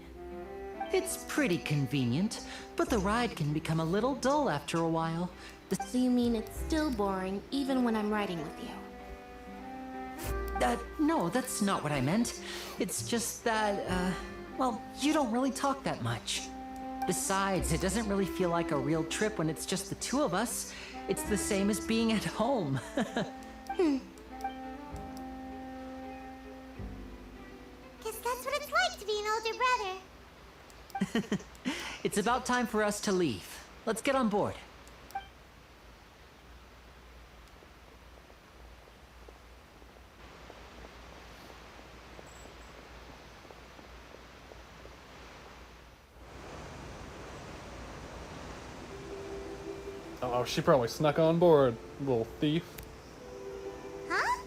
[SPEAKER 8] It's pretty convenient, but the ride can become a little dull after a while.
[SPEAKER 7] So you mean it's still boring even when I'm riding with you?
[SPEAKER 8] No, that's not what I meant. It's just that, well, you don't really talk that much. Besides, it doesn't really feel like a real trip when it's just the two of us. It's the same as being at home.
[SPEAKER 2] Guess that's what it's like to be an older brother.
[SPEAKER 8] It's about time for us to leave. Let's get on board.
[SPEAKER 1] Oh, she probably snuck on board, little thief.
[SPEAKER 2] Huh?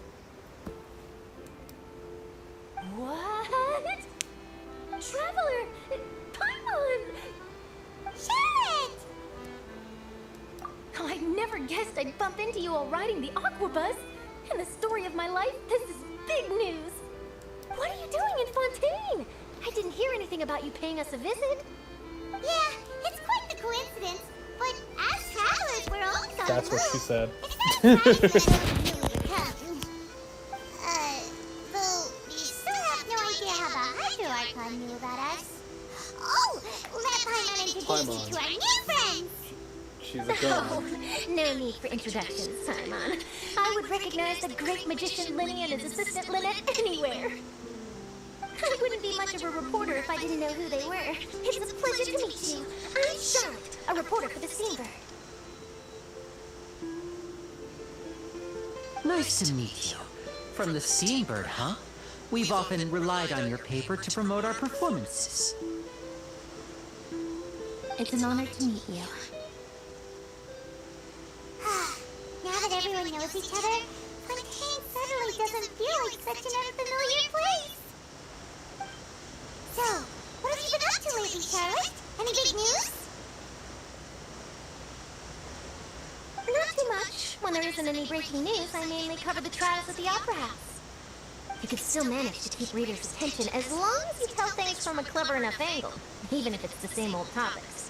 [SPEAKER 6] What? Traveler! Paimon!
[SPEAKER 2] Charlotte!
[SPEAKER 6] Oh, I never guessed I'd bump into you while riding the aqua bus. In the story of my life, this is big news. What are you doing in Fontaine? I didn't hear anything about you paying us a visit.
[SPEAKER 2] Yeah, it's quite the coincidence. But as travelers, we're always on
[SPEAKER 1] That's
[SPEAKER 2] the
[SPEAKER 1] what
[SPEAKER 2] move.
[SPEAKER 1] she said.
[SPEAKER 2] It's not surprising that we knew we would come. Though we still have no idea how the Hydro Archon knew about us. Oh, let Paimon introduce you to our new friends.
[SPEAKER 1] She's a gun.
[SPEAKER 6] Oh, no need for introductions, Paimon. I would recognize the great magician Linny and his assistant Lynette anywhere. I wouldn't be much of a reporter if I didn't know who they were. It's a pleasure to meet you. I'm Charlotte, a reporter for the Steambird.
[SPEAKER 8] Nice to meet you. From the Steambird, huh? We've often relied on your paper to promote our performances.
[SPEAKER 7] It's an honor to meet you.
[SPEAKER 2] Now that everyone knows each other, Fontaine suddenly doesn't feel like such an unfamiliar place. So, what have you been up to lately, Charlotte? Any big news?
[SPEAKER 7] too much. When there isn't any breaking news, I mainly cover the trials at the Opera House. You can still manage to keep readers' attention as long as you tell things from a clever enough angle, even if it's the same old topics.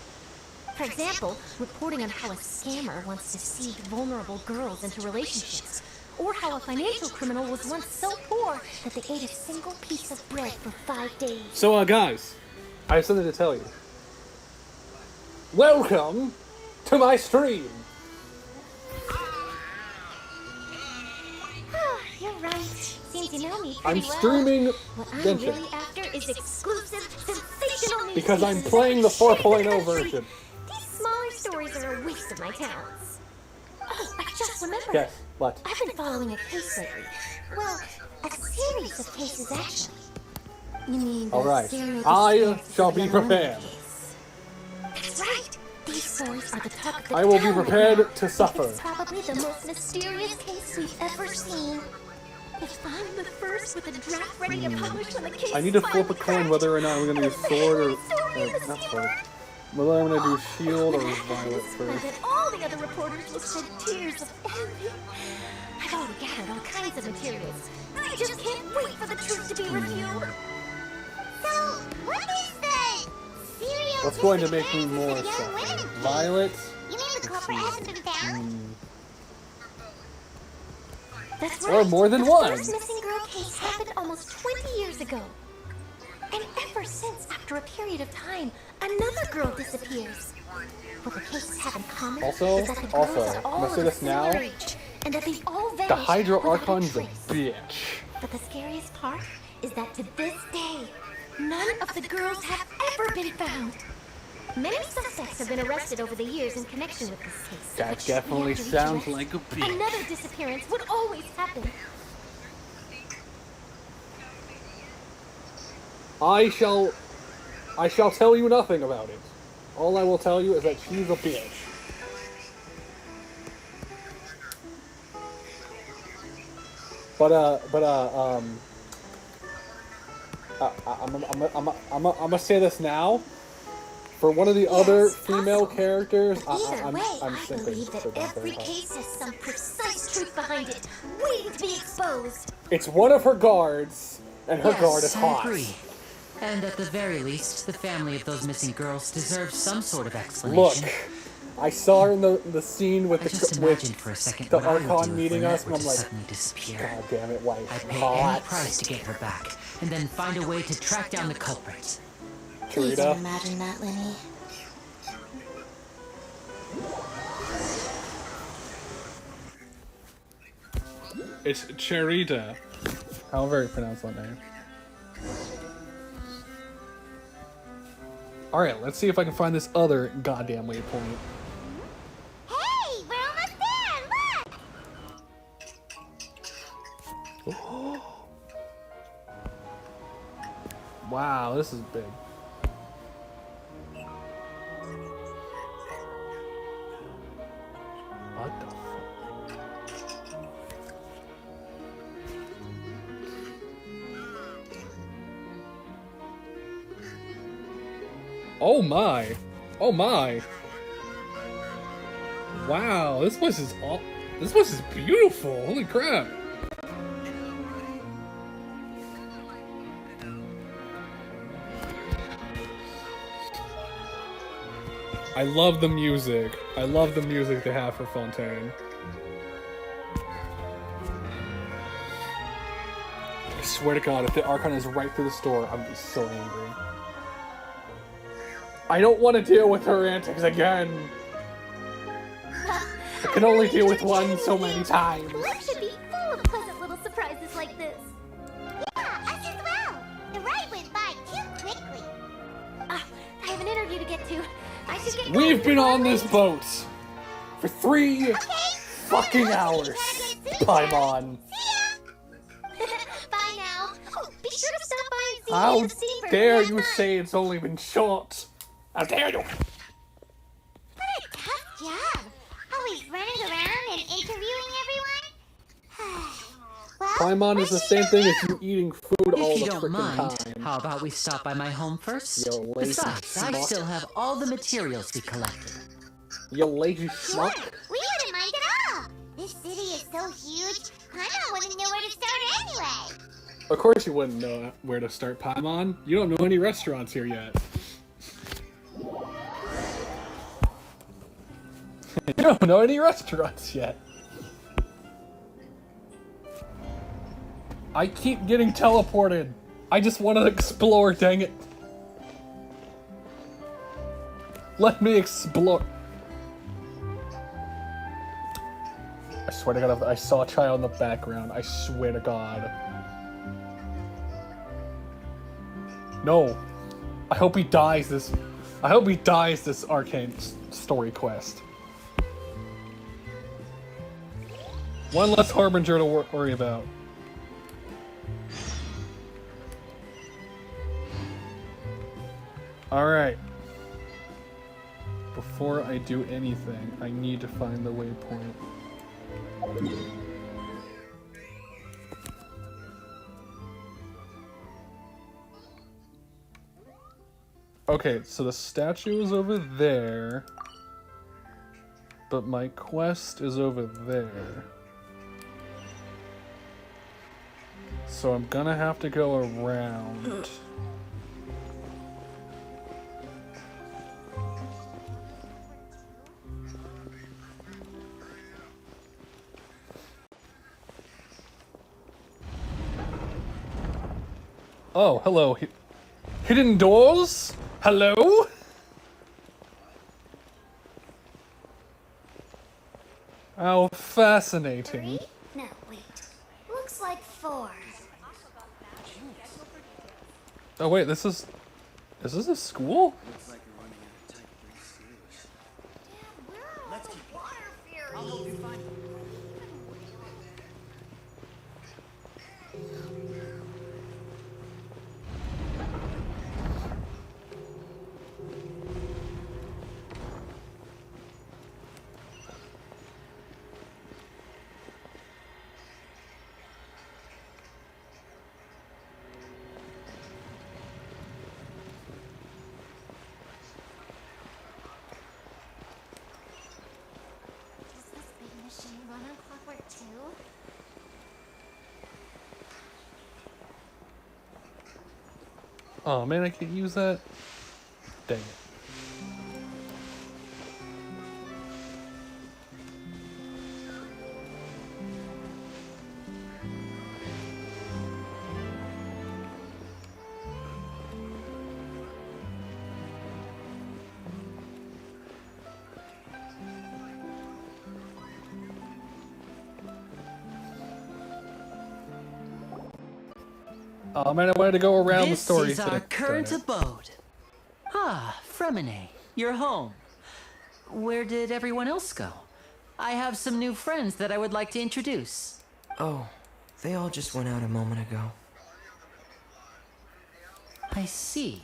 [SPEAKER 7] For example, reporting on how a scammer once deceived vulnerable girls into relationships, or how a financial criminal was once so poor that they ate a single piece of bread for 5 days.
[SPEAKER 1] So, guys, I have something to tell you. Welcome to my stream.
[SPEAKER 7] You're right. Seems you know me pretty
[SPEAKER 1] I'm
[SPEAKER 7] well.
[SPEAKER 1] streaming
[SPEAKER 7] What I'm
[SPEAKER 1] Genshin.
[SPEAKER 7] really after is exclusive, sensational news
[SPEAKER 1] Because I'm
[SPEAKER 7] pieces
[SPEAKER 1] playing the
[SPEAKER 7] that shake
[SPEAKER 1] 4.0
[SPEAKER 7] country.
[SPEAKER 1] version.
[SPEAKER 7] These smaller stories are a waste of my talents. Oh, I just remembered.
[SPEAKER 1] Yes, what?
[SPEAKER 7] I've been following a case lately. Well, a series of cases, actually. You mean the
[SPEAKER 1] Alright,
[SPEAKER 7] serial
[SPEAKER 1] I
[SPEAKER 7] disappearances
[SPEAKER 1] shall
[SPEAKER 7] of
[SPEAKER 1] be
[SPEAKER 7] the Alone
[SPEAKER 1] prepared.
[SPEAKER 7] case. That's right. These stories are the talk of the
[SPEAKER 1] I will be
[SPEAKER 7] town
[SPEAKER 1] prepared
[SPEAKER 7] right now.
[SPEAKER 1] to suffer.
[SPEAKER 7] It's probably the most mysterious case we've ever seen. If I'm the first with a draft ready to publish when the case
[SPEAKER 1] I need to flip a coin whether or not I'm going to do sword or... not sword. Whether I'm going to do shield or violet first.
[SPEAKER 7] And all the other reporters will shed tears of envy. I've already gathered all kinds of materials. I just can't wait for the truth to be revealed.
[SPEAKER 2] So, what is the serial
[SPEAKER 1] What's going to make me
[SPEAKER 2] disappearances
[SPEAKER 1] more
[SPEAKER 2] of young
[SPEAKER 1] suffer?
[SPEAKER 2] women case?
[SPEAKER 1] Violet?
[SPEAKER 2] You mean the culprit hasn't been found?
[SPEAKER 7] That's
[SPEAKER 1] Or
[SPEAKER 7] right.
[SPEAKER 1] more than
[SPEAKER 7] the
[SPEAKER 1] one.
[SPEAKER 7] first missing girl case happened almost 20 years ago. And ever since, after a period of time, another girl disappears. What the cases have in common
[SPEAKER 1] Also,
[SPEAKER 7] is that the girls are
[SPEAKER 1] I'm
[SPEAKER 7] all
[SPEAKER 1] gonna say
[SPEAKER 7] of a
[SPEAKER 1] this now.
[SPEAKER 7] similar age, and that they've all vanished
[SPEAKER 1] The Hydra
[SPEAKER 7] without a
[SPEAKER 1] Archon's a
[SPEAKER 7] trace.
[SPEAKER 1] bitch.
[SPEAKER 7] But the scariest part is that to this day, none of the girls have ever been found. Many suspects have been arrested over the years in connection with this case.
[SPEAKER 1] That
[SPEAKER 7] but shortly
[SPEAKER 1] definitely
[SPEAKER 7] after each
[SPEAKER 1] sounds
[SPEAKER 7] arrest,
[SPEAKER 1] like a bitch.
[SPEAKER 7] another disappearance would always happen.
[SPEAKER 1] I shall tell you nothing about it. All I will tell you is that she's a bitch. I'm gonna say this now. For one of the other female characters,
[SPEAKER 7] Either
[SPEAKER 1] I'm
[SPEAKER 7] way, I
[SPEAKER 1] simping
[SPEAKER 7] believe that
[SPEAKER 1] for them
[SPEAKER 7] every
[SPEAKER 1] very hard.
[SPEAKER 7] case has some precise truth behind it, waiting to be exposed.
[SPEAKER 1] It's one of her guards, and her guard is
[SPEAKER 8] I
[SPEAKER 1] hot.
[SPEAKER 8] agree. And at the very least, the family of those missing girls deserves some sort of
[SPEAKER 1] Look,
[SPEAKER 8] explanation.
[SPEAKER 1] I saw her in the scene with
[SPEAKER 8] I
[SPEAKER 1] the
[SPEAKER 8] just imagined for a second
[SPEAKER 1] the
[SPEAKER 8] what I would do
[SPEAKER 1] Archon
[SPEAKER 8] if
[SPEAKER 1] meeting
[SPEAKER 8] Lynette
[SPEAKER 1] us, and
[SPEAKER 8] were
[SPEAKER 1] I'm
[SPEAKER 8] to
[SPEAKER 1] like,
[SPEAKER 8] suddenly disappear.
[SPEAKER 1] God damn it, wife.
[SPEAKER 8] I'd pay any
[SPEAKER 1] Hot.
[SPEAKER 8] price to get her back, and then find a way to track down the culprit.
[SPEAKER 7] Please don't
[SPEAKER 1] Charita.
[SPEAKER 7] imagine that, Lenny.
[SPEAKER 1] It's Charita. However you pronounce that name. Alright, let's see if I can find this other goddamn waypoint.
[SPEAKER 2] Hey, we're almost there, look!
[SPEAKER 1] Wow, this is big. What the fuck? Oh my! Oh my! Wow, this place is all. This place is beautiful. Holy crap! I love the music. I love the music they have for Fontaine. I swear to God, if the Archon is right through the store, I'm gonna be so angry. I don't want to deal with her antics again. I can only deal with one so many times.
[SPEAKER 7] Life should be full of pleasant little surprises like this.
[SPEAKER 2] Yeah, us as well. The ride went by too quickly.
[SPEAKER 7] I have an interview to get to. I should get
[SPEAKER 1] We've
[SPEAKER 7] going
[SPEAKER 1] been
[SPEAKER 7] before
[SPEAKER 1] on
[SPEAKER 7] I'm
[SPEAKER 1] this
[SPEAKER 7] late.
[SPEAKER 1] boat for 3 fucking hours. Paimon.
[SPEAKER 7] Bye now. Oh, be sure to stop by and see me
[SPEAKER 1] How
[SPEAKER 7] in the scene for
[SPEAKER 1] dare
[SPEAKER 7] last
[SPEAKER 1] you
[SPEAKER 7] night.
[SPEAKER 1] say it's only been short? How dare you?
[SPEAKER 2] What a tough job. Always running around and interviewing everyone. Well,
[SPEAKER 1] Paimon is the same thing as you eating food all
[SPEAKER 8] If
[SPEAKER 1] the
[SPEAKER 8] you don't
[SPEAKER 1] freaking
[SPEAKER 8] mind,
[SPEAKER 1] time.
[SPEAKER 8] how about we stop by my home first?
[SPEAKER 1] You lazy
[SPEAKER 8] Besides, I
[SPEAKER 1] schmuck.
[SPEAKER 8] still have all the materials we collected.
[SPEAKER 1] You lazy schmuck.
[SPEAKER 2] we wouldn't mind at
[SPEAKER 1] Of course you wouldn't know where to start, Paimon. You don't know any restaurants here yet. You don't know any restaurants yet. I keep getting teleported. I just want to explore, dang it. Let me explore. I swear to God, I saw a child in the background. I swear to God. No. I hope he dies this arcane story quest. One less harbinger to worry about. Alright. Before I do anything, I need to find the waypoint. Okay, so the statue is over there, but my quest is over there. So I'm gonna have to go around. Oh, hello. Hidden doors? Hello? How fascinating.
[SPEAKER 2] 3? No, wait. Looks like 4.
[SPEAKER 1] Oh wait, this is this a school?
[SPEAKER 2] Dad, we're all water furies. Does this big machine run on clockwork too?
[SPEAKER 1] Oh man, I can't use that. Dang it. Oh man, I wanted to go around the story.
[SPEAKER 8] This is our current abode. Ah, Fremine, you're home. Where did everyone else go? I have some new friends that I would like to introduce.
[SPEAKER 13] Oh, they all just went out a moment ago.
[SPEAKER 8] I see.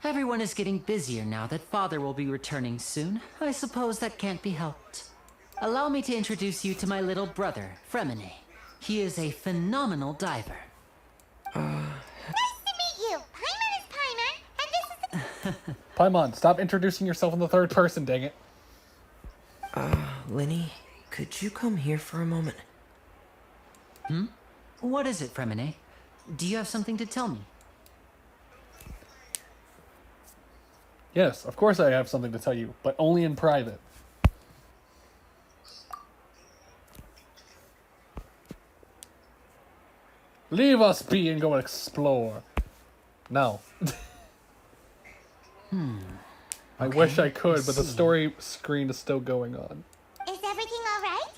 [SPEAKER 8] Everyone is getting busier now that Father will be returning soon. I suppose that can't be helped. Allow me to introduce you to my little brother, Fremine. He is a phenomenal diver.
[SPEAKER 2] Nice to meet you. Paimon is Paimon, and this is
[SPEAKER 1] Paimon, stop introducing yourself in the third person, dang it.
[SPEAKER 13] Linny, could you come here for a moment?
[SPEAKER 8] What is it, Fremine? Do you have something to tell me?
[SPEAKER 1] Yes, of course I have something to tell you, but only in private. Leave us be and go explore. No. I wish I could, but the story screen is still going on.
[SPEAKER 2] Is everything alright?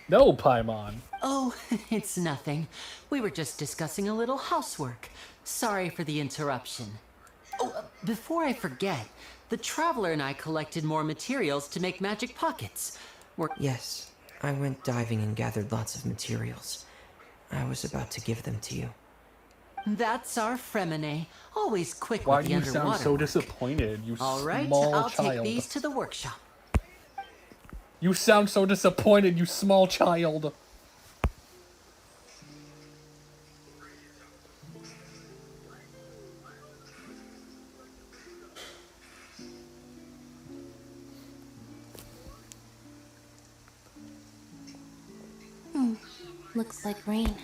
[SPEAKER 1] No, Paimon.
[SPEAKER 8] Oh, it's nothing. We were just discussing a little housework. Sorry for the interruption. Oh, before I forget, the Traveler and I collected more materials to make magic pockets.
[SPEAKER 13] Yes, I went diving and gathered lots of materials. I was about to give them to you.
[SPEAKER 8] That's our Fremine, always quick
[SPEAKER 1] Why
[SPEAKER 8] with
[SPEAKER 1] do
[SPEAKER 8] the
[SPEAKER 1] you sound
[SPEAKER 8] underwater
[SPEAKER 1] so
[SPEAKER 8] work.
[SPEAKER 1] disappointed, you
[SPEAKER 8] All right,
[SPEAKER 1] small
[SPEAKER 8] I'll
[SPEAKER 1] child?
[SPEAKER 8] take these to the workshop.
[SPEAKER 1] You sound so disappointed, you small child.
[SPEAKER 7] Looks like rain.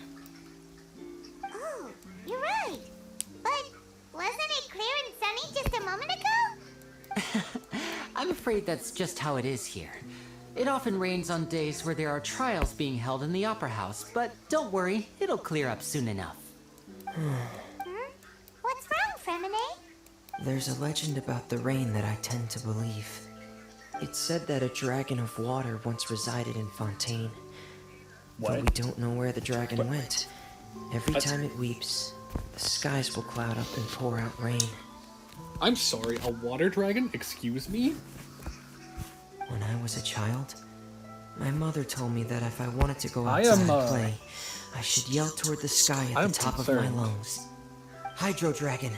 [SPEAKER 8] afraid that's just how it is here. It often rains on days where there are trials being held in the Opera House, but don't worry, it'll clear up soon enough.
[SPEAKER 2] What's wrong, Fremine?
[SPEAKER 13] There's a legend about the rain that I tend to believe. It's said that a dragon of water once resided in Fontaine. But we don't know where the dragon went. Every time it weeps, the skies will cloud up and pour out rain.
[SPEAKER 1] I'm sorry, a water dragon? Excuse me?
[SPEAKER 13] When I was a child, my mother told me that if I wanted to go outside and play, I should yell toward the sky at the top of my lungs. Hydro Dragon!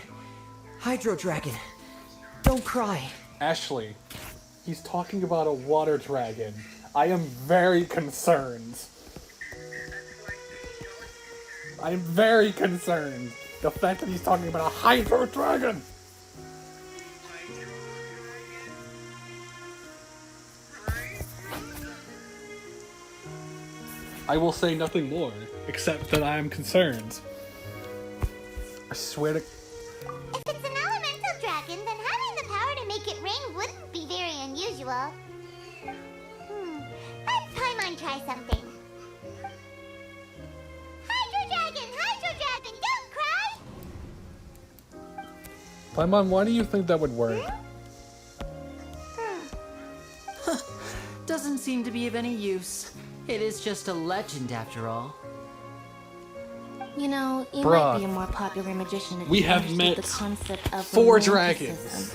[SPEAKER 13] Hydro Dragon! Don't cry!
[SPEAKER 1] Ashley, he's talking about a water dragon. I am very concerned. I'm very concerned. The fact that he's talking about a hydro dragon! I will say nothing more, except that I am concerned. I swear to...
[SPEAKER 2] If it's an elemental dragon, then having the power to make it rain wouldn't be very unusual. Let Paimon try something. Hydro dragon, don't cry!
[SPEAKER 1] Paimon, why do you think that would work?
[SPEAKER 8] Doesn't seem to be of any use. It is just a legend after all.
[SPEAKER 7] You know, you
[SPEAKER 1] Bruh.
[SPEAKER 7] might be a more popular magician if
[SPEAKER 1] We
[SPEAKER 7] you
[SPEAKER 1] have
[SPEAKER 7] understood
[SPEAKER 1] met
[SPEAKER 7] the concept of
[SPEAKER 1] 4
[SPEAKER 7] romanticism.
[SPEAKER 1] dragons.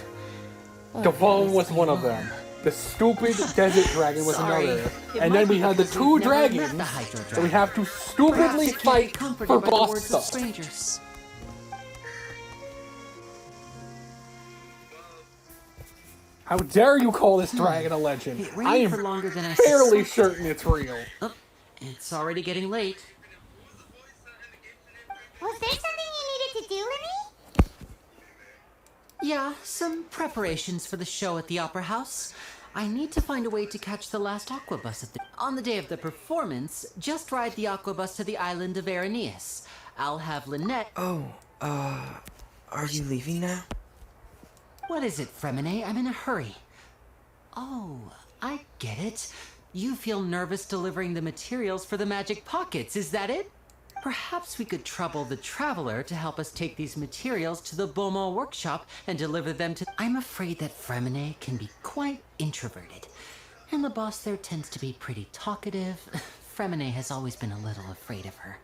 [SPEAKER 7] Or
[SPEAKER 1] Devon
[SPEAKER 7] at
[SPEAKER 1] was
[SPEAKER 7] least
[SPEAKER 1] one
[SPEAKER 7] they
[SPEAKER 1] of
[SPEAKER 7] are.
[SPEAKER 1] them. The stupid desert dragon was
[SPEAKER 8] Sorry.
[SPEAKER 1] another.
[SPEAKER 8] It
[SPEAKER 1] And
[SPEAKER 8] might
[SPEAKER 1] then we
[SPEAKER 8] be
[SPEAKER 1] had the
[SPEAKER 8] because
[SPEAKER 1] 2
[SPEAKER 8] we've never met
[SPEAKER 1] dragons.
[SPEAKER 8] the Hydro
[SPEAKER 1] So we
[SPEAKER 8] Dragon.
[SPEAKER 1] have to stupidly
[SPEAKER 8] Perhaps it can be
[SPEAKER 1] fight
[SPEAKER 8] comforted
[SPEAKER 1] for
[SPEAKER 8] by the
[SPEAKER 1] boss
[SPEAKER 8] words of
[SPEAKER 1] stuff.
[SPEAKER 8] strangers.
[SPEAKER 1] How dare you call this dragon a legend?
[SPEAKER 8] It
[SPEAKER 1] I
[SPEAKER 8] rained
[SPEAKER 1] am
[SPEAKER 8] for longer than I
[SPEAKER 1] fairly
[SPEAKER 8] suspected.
[SPEAKER 1] certain it's real.
[SPEAKER 8] Oh, it's already getting late.
[SPEAKER 2] Was there something you needed to do, Linny?
[SPEAKER 8] Yeah, some preparations for the show at the Opera House. I need to find a way to catch the last aqua bus on the day of the performance. Just ride the aqua bus to the island of Araneus. I'll have Lynette.
[SPEAKER 13] Oh, are you leaving now?
[SPEAKER 8] What is it, Fremine? I'm in a hurry. Oh, I get it. You feel nervous delivering the materials for the magic pockets, is that it? Perhaps we could trouble the Traveler to help us take these materials to the Beaumont workshop and deliver them to... I'm afraid that Fremine can be quite introverted. And the boss there tends to be pretty talkative. Fremine has always been a little afraid of her.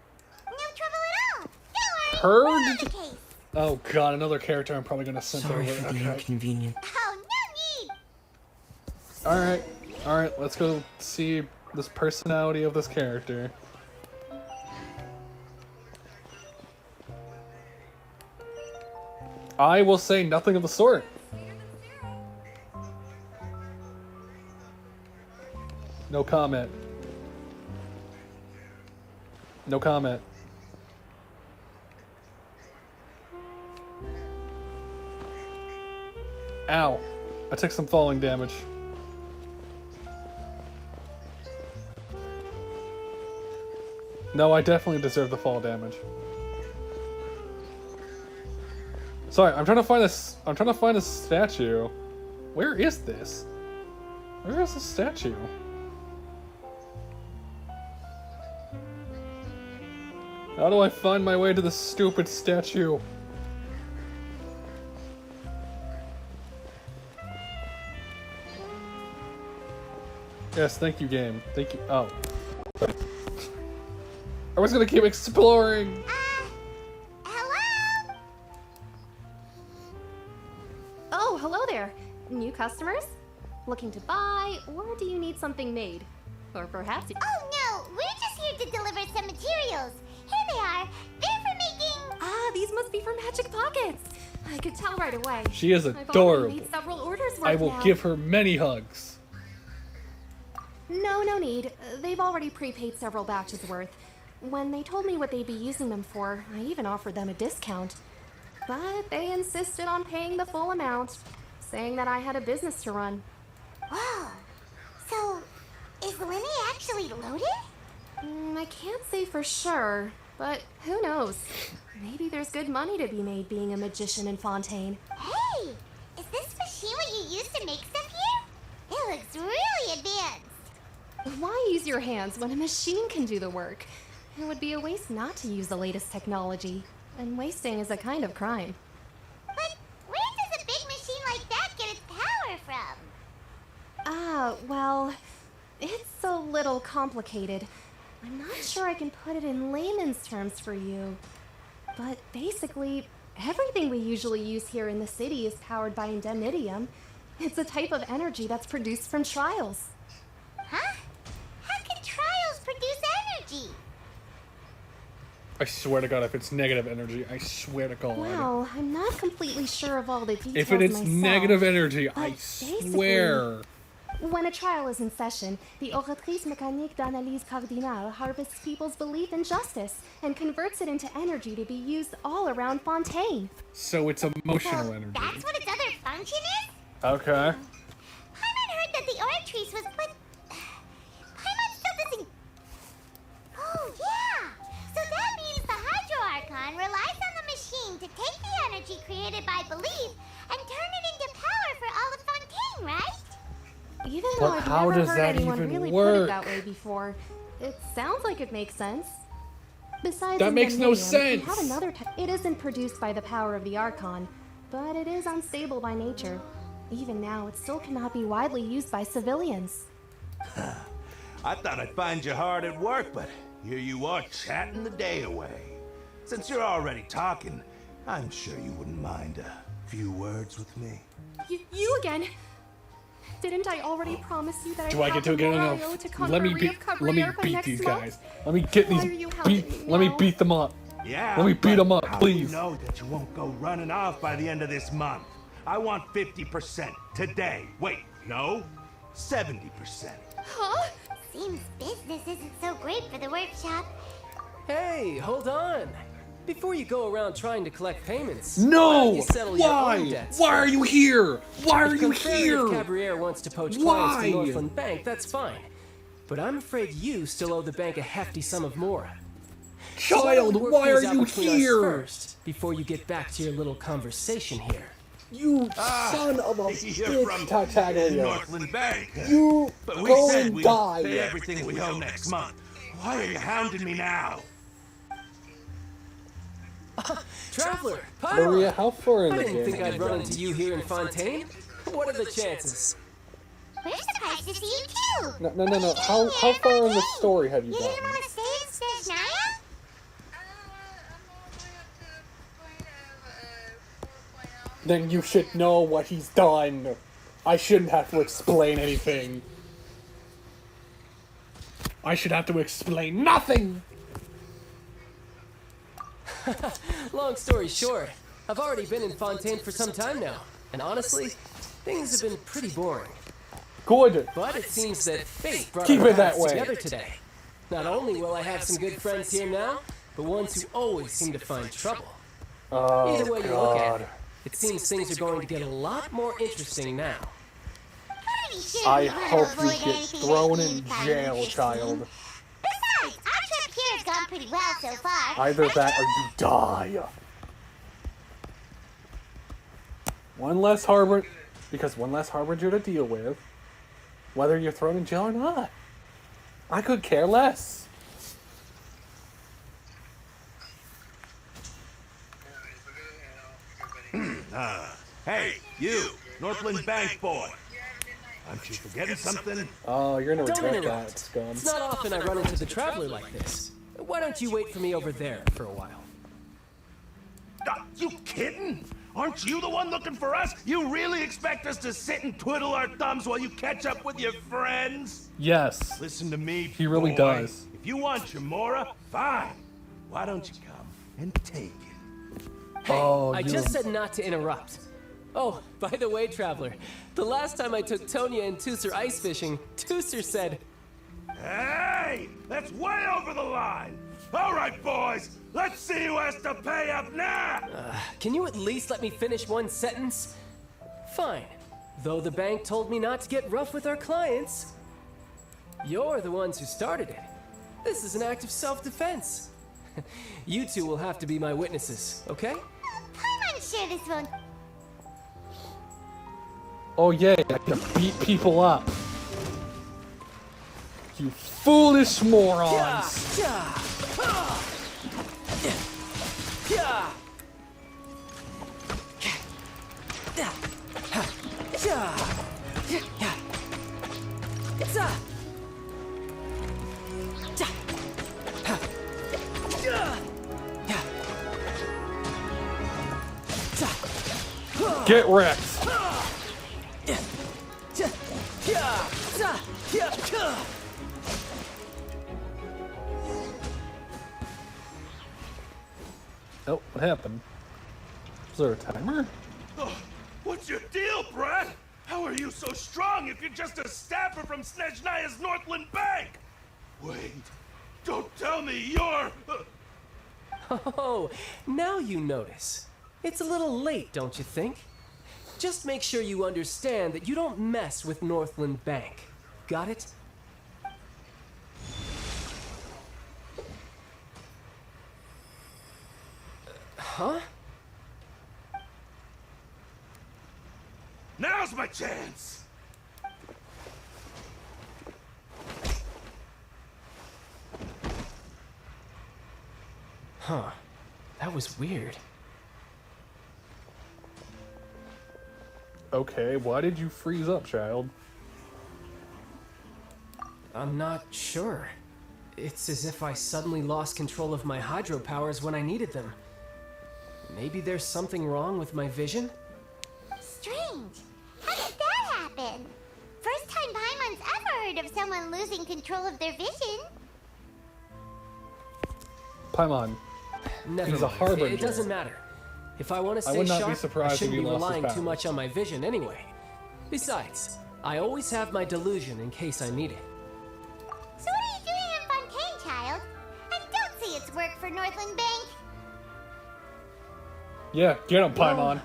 [SPEAKER 2] No trouble at all. Don't worry.
[SPEAKER 1] Her?
[SPEAKER 2] We're on the case.
[SPEAKER 1] Oh god, another character I'm probably gonna send
[SPEAKER 13] Sorry
[SPEAKER 1] over.
[SPEAKER 13] for the inconvenience.
[SPEAKER 2] Oh, no need.
[SPEAKER 1] Alright, let's go see this personality of this character. I will say nothing of the sort. No comment. No comment. Ow. I took some falling damage. No, I definitely deserve the fall damage. Sorry, I'm trying to find a statue. Where is this? Where is the statue? How do I find my way to the stupid statue? Yes, thank you, game. Thank you. Oh. I was gonna keep exploring!
[SPEAKER 2] Hello?
[SPEAKER 14] Oh, hello there. New customers? Looking to buy, or do you need something made? Or perhaps...
[SPEAKER 2] Oh no, we're just here to deliver some materials. Here they are. They're for making...
[SPEAKER 14] Ah, these must be for Magic Pockets. I could tell right away.
[SPEAKER 1] She is
[SPEAKER 14] I've already
[SPEAKER 1] adorable.
[SPEAKER 14] made several orders worth
[SPEAKER 1] I will
[SPEAKER 14] now.
[SPEAKER 1] give her many hugs.
[SPEAKER 14] No need. They've already prepaid several batches worth. When they told me what they'd be using them for, I even offered them a discount. But they insisted on paying the full amount, saying that I had a business to run.
[SPEAKER 2] Whoa. So, is Linny actually loaded?
[SPEAKER 14] I can't say for sure, but who knows? Maybe there's good money to be made being a magician in Fontaine.
[SPEAKER 2] Hey! Is this machine what you use to make stuff here? really advanced.
[SPEAKER 14] Why use your hands when a machine can do the work? It would be a waste not to use the latest technology. And wasting is a kind of crime.
[SPEAKER 2] But where does a big machine like that get its power from?
[SPEAKER 14] Well, it's a little complicated. I'm not sure I can put it in layman's terms for you. But basically, everything we usually use here in the city is powered by indemnitium. It's a type of energy that's produced from trials.
[SPEAKER 2] Huh? How can trials produce energy?
[SPEAKER 1] I swear to God, if it's negative energy, I swear to God.
[SPEAKER 14] Well, I'm not completely sure of all the details
[SPEAKER 1] If it is
[SPEAKER 14] myself,
[SPEAKER 1] negative energy, I
[SPEAKER 14] but
[SPEAKER 1] swear.
[SPEAKER 14] When a trial is in session, the Oratrice Mécanique d'Analyse Cardinale harvests people's belief in justice and converts it into energy to be used all around Fontaine.
[SPEAKER 1] So it's emotional
[SPEAKER 2] Well,
[SPEAKER 1] energy.
[SPEAKER 2] that's what its other function is?
[SPEAKER 1] Okay.
[SPEAKER 2] Paimon heard that the Oratrice was, but Paimon still doesn't. Oh yeah. So that means the Hydro Archon relies on the machine to take the energy created by belief and turn it into power for all of Fontaine, right?
[SPEAKER 14] Even
[SPEAKER 1] But
[SPEAKER 14] though I've
[SPEAKER 1] how
[SPEAKER 14] never
[SPEAKER 1] does
[SPEAKER 14] heard
[SPEAKER 1] that
[SPEAKER 14] anyone
[SPEAKER 1] even
[SPEAKER 14] really put
[SPEAKER 1] work?
[SPEAKER 14] it that way before, it sounds like it makes sense. Besides,
[SPEAKER 1] That makes no
[SPEAKER 14] indemnitium, we have
[SPEAKER 1] sense.
[SPEAKER 14] another it isn't produced by the power of the Archon, but it is unstable by nature. Even now, it still cannot be widely used by civilians.
[SPEAKER 15] I thought I'd find you hard at work, but here you are chatting the day away. Since you're already talking, I'm sure you wouldn't mind a few words with me.
[SPEAKER 14] You again? Didn't I already promise you that
[SPEAKER 1] Do I get to get enough? Let me beat these guys. Let me get these let me beat them up.
[SPEAKER 15] Yeah.
[SPEAKER 1] Let me beat them up,
[SPEAKER 15] how
[SPEAKER 1] please.
[SPEAKER 15] do you know that you won't go running off by the end of this month? I want 50% today. Wait, no, 70%.
[SPEAKER 14] Huh?
[SPEAKER 2] Seems business isn't so great for the workshop.
[SPEAKER 16] Hey, hold on. Before you go around trying to collect payments,
[SPEAKER 1] No!
[SPEAKER 16] why don't you settle your own
[SPEAKER 1] Why?
[SPEAKER 16] debts?
[SPEAKER 1] Why are you here? Why are
[SPEAKER 16] If
[SPEAKER 1] you
[SPEAKER 16] Contrary
[SPEAKER 1] here?
[SPEAKER 16] If Cabriere wants to poach
[SPEAKER 1] Why?
[SPEAKER 16] clients to Northland Bank, that's fine. But I'm afraid you still owe the bank a hefty sum of more. So why don't
[SPEAKER 1] Child,
[SPEAKER 16] we work
[SPEAKER 1] why are
[SPEAKER 16] things out
[SPEAKER 1] you
[SPEAKER 16] between us
[SPEAKER 1] here?
[SPEAKER 16] First, before you get back to your little conversation here.
[SPEAKER 1] You son of a
[SPEAKER 15] You're from
[SPEAKER 1] bitch, Tartaglia.
[SPEAKER 15] Northland Bank.
[SPEAKER 1] You
[SPEAKER 15] But we
[SPEAKER 1] go
[SPEAKER 15] said
[SPEAKER 1] and
[SPEAKER 15] we'd
[SPEAKER 1] die.
[SPEAKER 15] pay everything we owe next month. Why are you hounding me now?
[SPEAKER 16] Traveler,
[SPEAKER 1] Maria, how far in
[SPEAKER 16] I
[SPEAKER 1] the
[SPEAKER 16] didn't
[SPEAKER 1] game
[SPEAKER 16] think
[SPEAKER 1] are
[SPEAKER 16] I'd
[SPEAKER 1] you
[SPEAKER 16] run
[SPEAKER 1] going?
[SPEAKER 16] into you here in Fontaine. What are the chances?
[SPEAKER 2] We're surprised to see you too.
[SPEAKER 1] No. How far in the story have you
[SPEAKER 2] You didn't
[SPEAKER 1] gotten?
[SPEAKER 2] want to stay and Snaya?
[SPEAKER 1] Then you should know what he's done. I shouldn't have to explain anything. I should have to explain nothing!
[SPEAKER 16] Long story short, I've already been in Fontaine for some time now, and honestly, things have been pretty boring.
[SPEAKER 1] Good.
[SPEAKER 16] But it seems that fate brought
[SPEAKER 1] Keep
[SPEAKER 16] our
[SPEAKER 1] it that
[SPEAKER 16] paths
[SPEAKER 1] way.
[SPEAKER 16] together today. Not only will I have some good friends here now, but ones who always seem to find trouble.
[SPEAKER 1] Oh,
[SPEAKER 16] Either way you look at
[SPEAKER 1] God.
[SPEAKER 16] it seems things are going to get a lot more interesting now.
[SPEAKER 1] I hope you get thrown in jail, child.
[SPEAKER 2] Besides, our trip here has gone pretty well so far.
[SPEAKER 1] Either that or you die. One less harbinger to deal with, whether you're thrown in jail or not. I could care less.
[SPEAKER 15] Hey, you, Northland Bank boy. Aren't you forgetting something?
[SPEAKER 1] Oh, you're gonna
[SPEAKER 16] Don't
[SPEAKER 1] regret
[SPEAKER 16] interrupt.
[SPEAKER 1] that, scum.
[SPEAKER 16] It's not often I run into the Traveler like this. Why don't you wait for me over there for a while?
[SPEAKER 15] You kidding? Aren't you the one looking for us? You really expect us to sit and twiddle our thumbs while you catch up with your friends?
[SPEAKER 1] Yes.
[SPEAKER 15] Listen to me,
[SPEAKER 1] He really
[SPEAKER 15] boy.
[SPEAKER 1] does.
[SPEAKER 15] If you want your Mora, fine. Why don't you come and take it?
[SPEAKER 16] Hey,
[SPEAKER 1] Oh,
[SPEAKER 16] I just said not to interrupt. Oh, by the way, Traveler, the last time I took Tonya and Tusser ice fishing, Tusser said,
[SPEAKER 15] Hey, that's way over the line. All right, boys, let's see who has to pay up now.
[SPEAKER 16] can you at least let me finish one sentence? Fine. Though the bank told me not to get rough with our clients. You're the ones who started it. This is an act of self-defense. You two will have to be my witnesses, okay?
[SPEAKER 2] I'm sure this won't.
[SPEAKER 1] Oh yeah, I can beat people up. You foolish morons! Get wrecked! Oh, what happened? Was there a timer?
[SPEAKER 15] Oh, what's your deal, Brad? How are you so strong if you're just a staffer from Snezhnaya's Northland Bank? Wait, don't tell me you're...
[SPEAKER 16] Oh, now you notice. It's a little late, don't you think? Just make sure you understand that you don't mess with Northland Bank. Got it? Huh?
[SPEAKER 15] Now's my chance!
[SPEAKER 16] Huh. That was weird.
[SPEAKER 1] Okay, why did you freeze up, child?
[SPEAKER 16] I'm not sure. It's as if I suddenly lost control of my hydro powers when I needed them. Maybe there's something wrong with my vision?
[SPEAKER 2] Strange. How did that happen? First time Paimon's ever heard of someone losing control of their vision.
[SPEAKER 1] Paimon.
[SPEAKER 16] Never
[SPEAKER 1] He's a
[SPEAKER 16] mind.
[SPEAKER 1] harbinger.
[SPEAKER 16] It doesn't matter. If I want to
[SPEAKER 1] I
[SPEAKER 16] stay
[SPEAKER 1] would not be
[SPEAKER 16] sharp,
[SPEAKER 1] surprised
[SPEAKER 16] I
[SPEAKER 1] if
[SPEAKER 16] shouldn't
[SPEAKER 1] he
[SPEAKER 16] be
[SPEAKER 1] lost his
[SPEAKER 16] relying too
[SPEAKER 1] powers.
[SPEAKER 16] much on my vision anyway. Besides, I always have my delusion in case I need it.
[SPEAKER 2] So what are you doing in Fontaine, child? I don't see it's work for Northland Bank.
[SPEAKER 1] Yeah, get him, Paimon.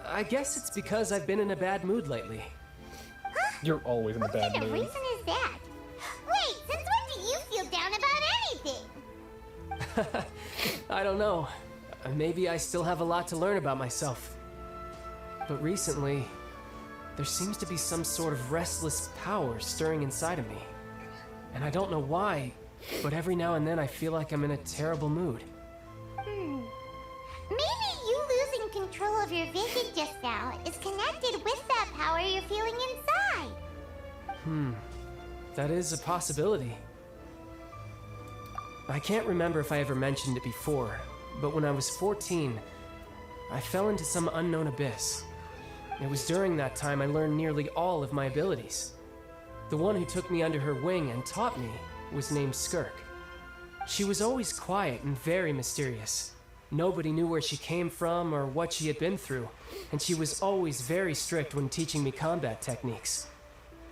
[SPEAKER 16] I guess it's because I've been in a bad mood lately.
[SPEAKER 1] You're always in a bad
[SPEAKER 2] What kind of
[SPEAKER 1] mood.
[SPEAKER 2] reason is that? Wait, since when do you feel down about anything?
[SPEAKER 16] I don't know. Maybe I still have a lot to learn about myself. But recently, there seems to be some sort of restless power stirring inside of me. And I don't know why, but every now and then I feel like I'm in a terrible mood.
[SPEAKER 2] Maybe you losing control of your vision just now is connected with that power you're feeling inside.
[SPEAKER 16] That is a possibility. I can't remember if I ever mentioned it before, but when I was 14, I fell into some unknown abyss. It was during that time I learned nearly all of my abilities. The one who took me under her wing and taught me was named Skirk. She was always quiet and very mysterious. Nobody knew where she came from or what she had been through, and she was always very strict when teaching me combat techniques.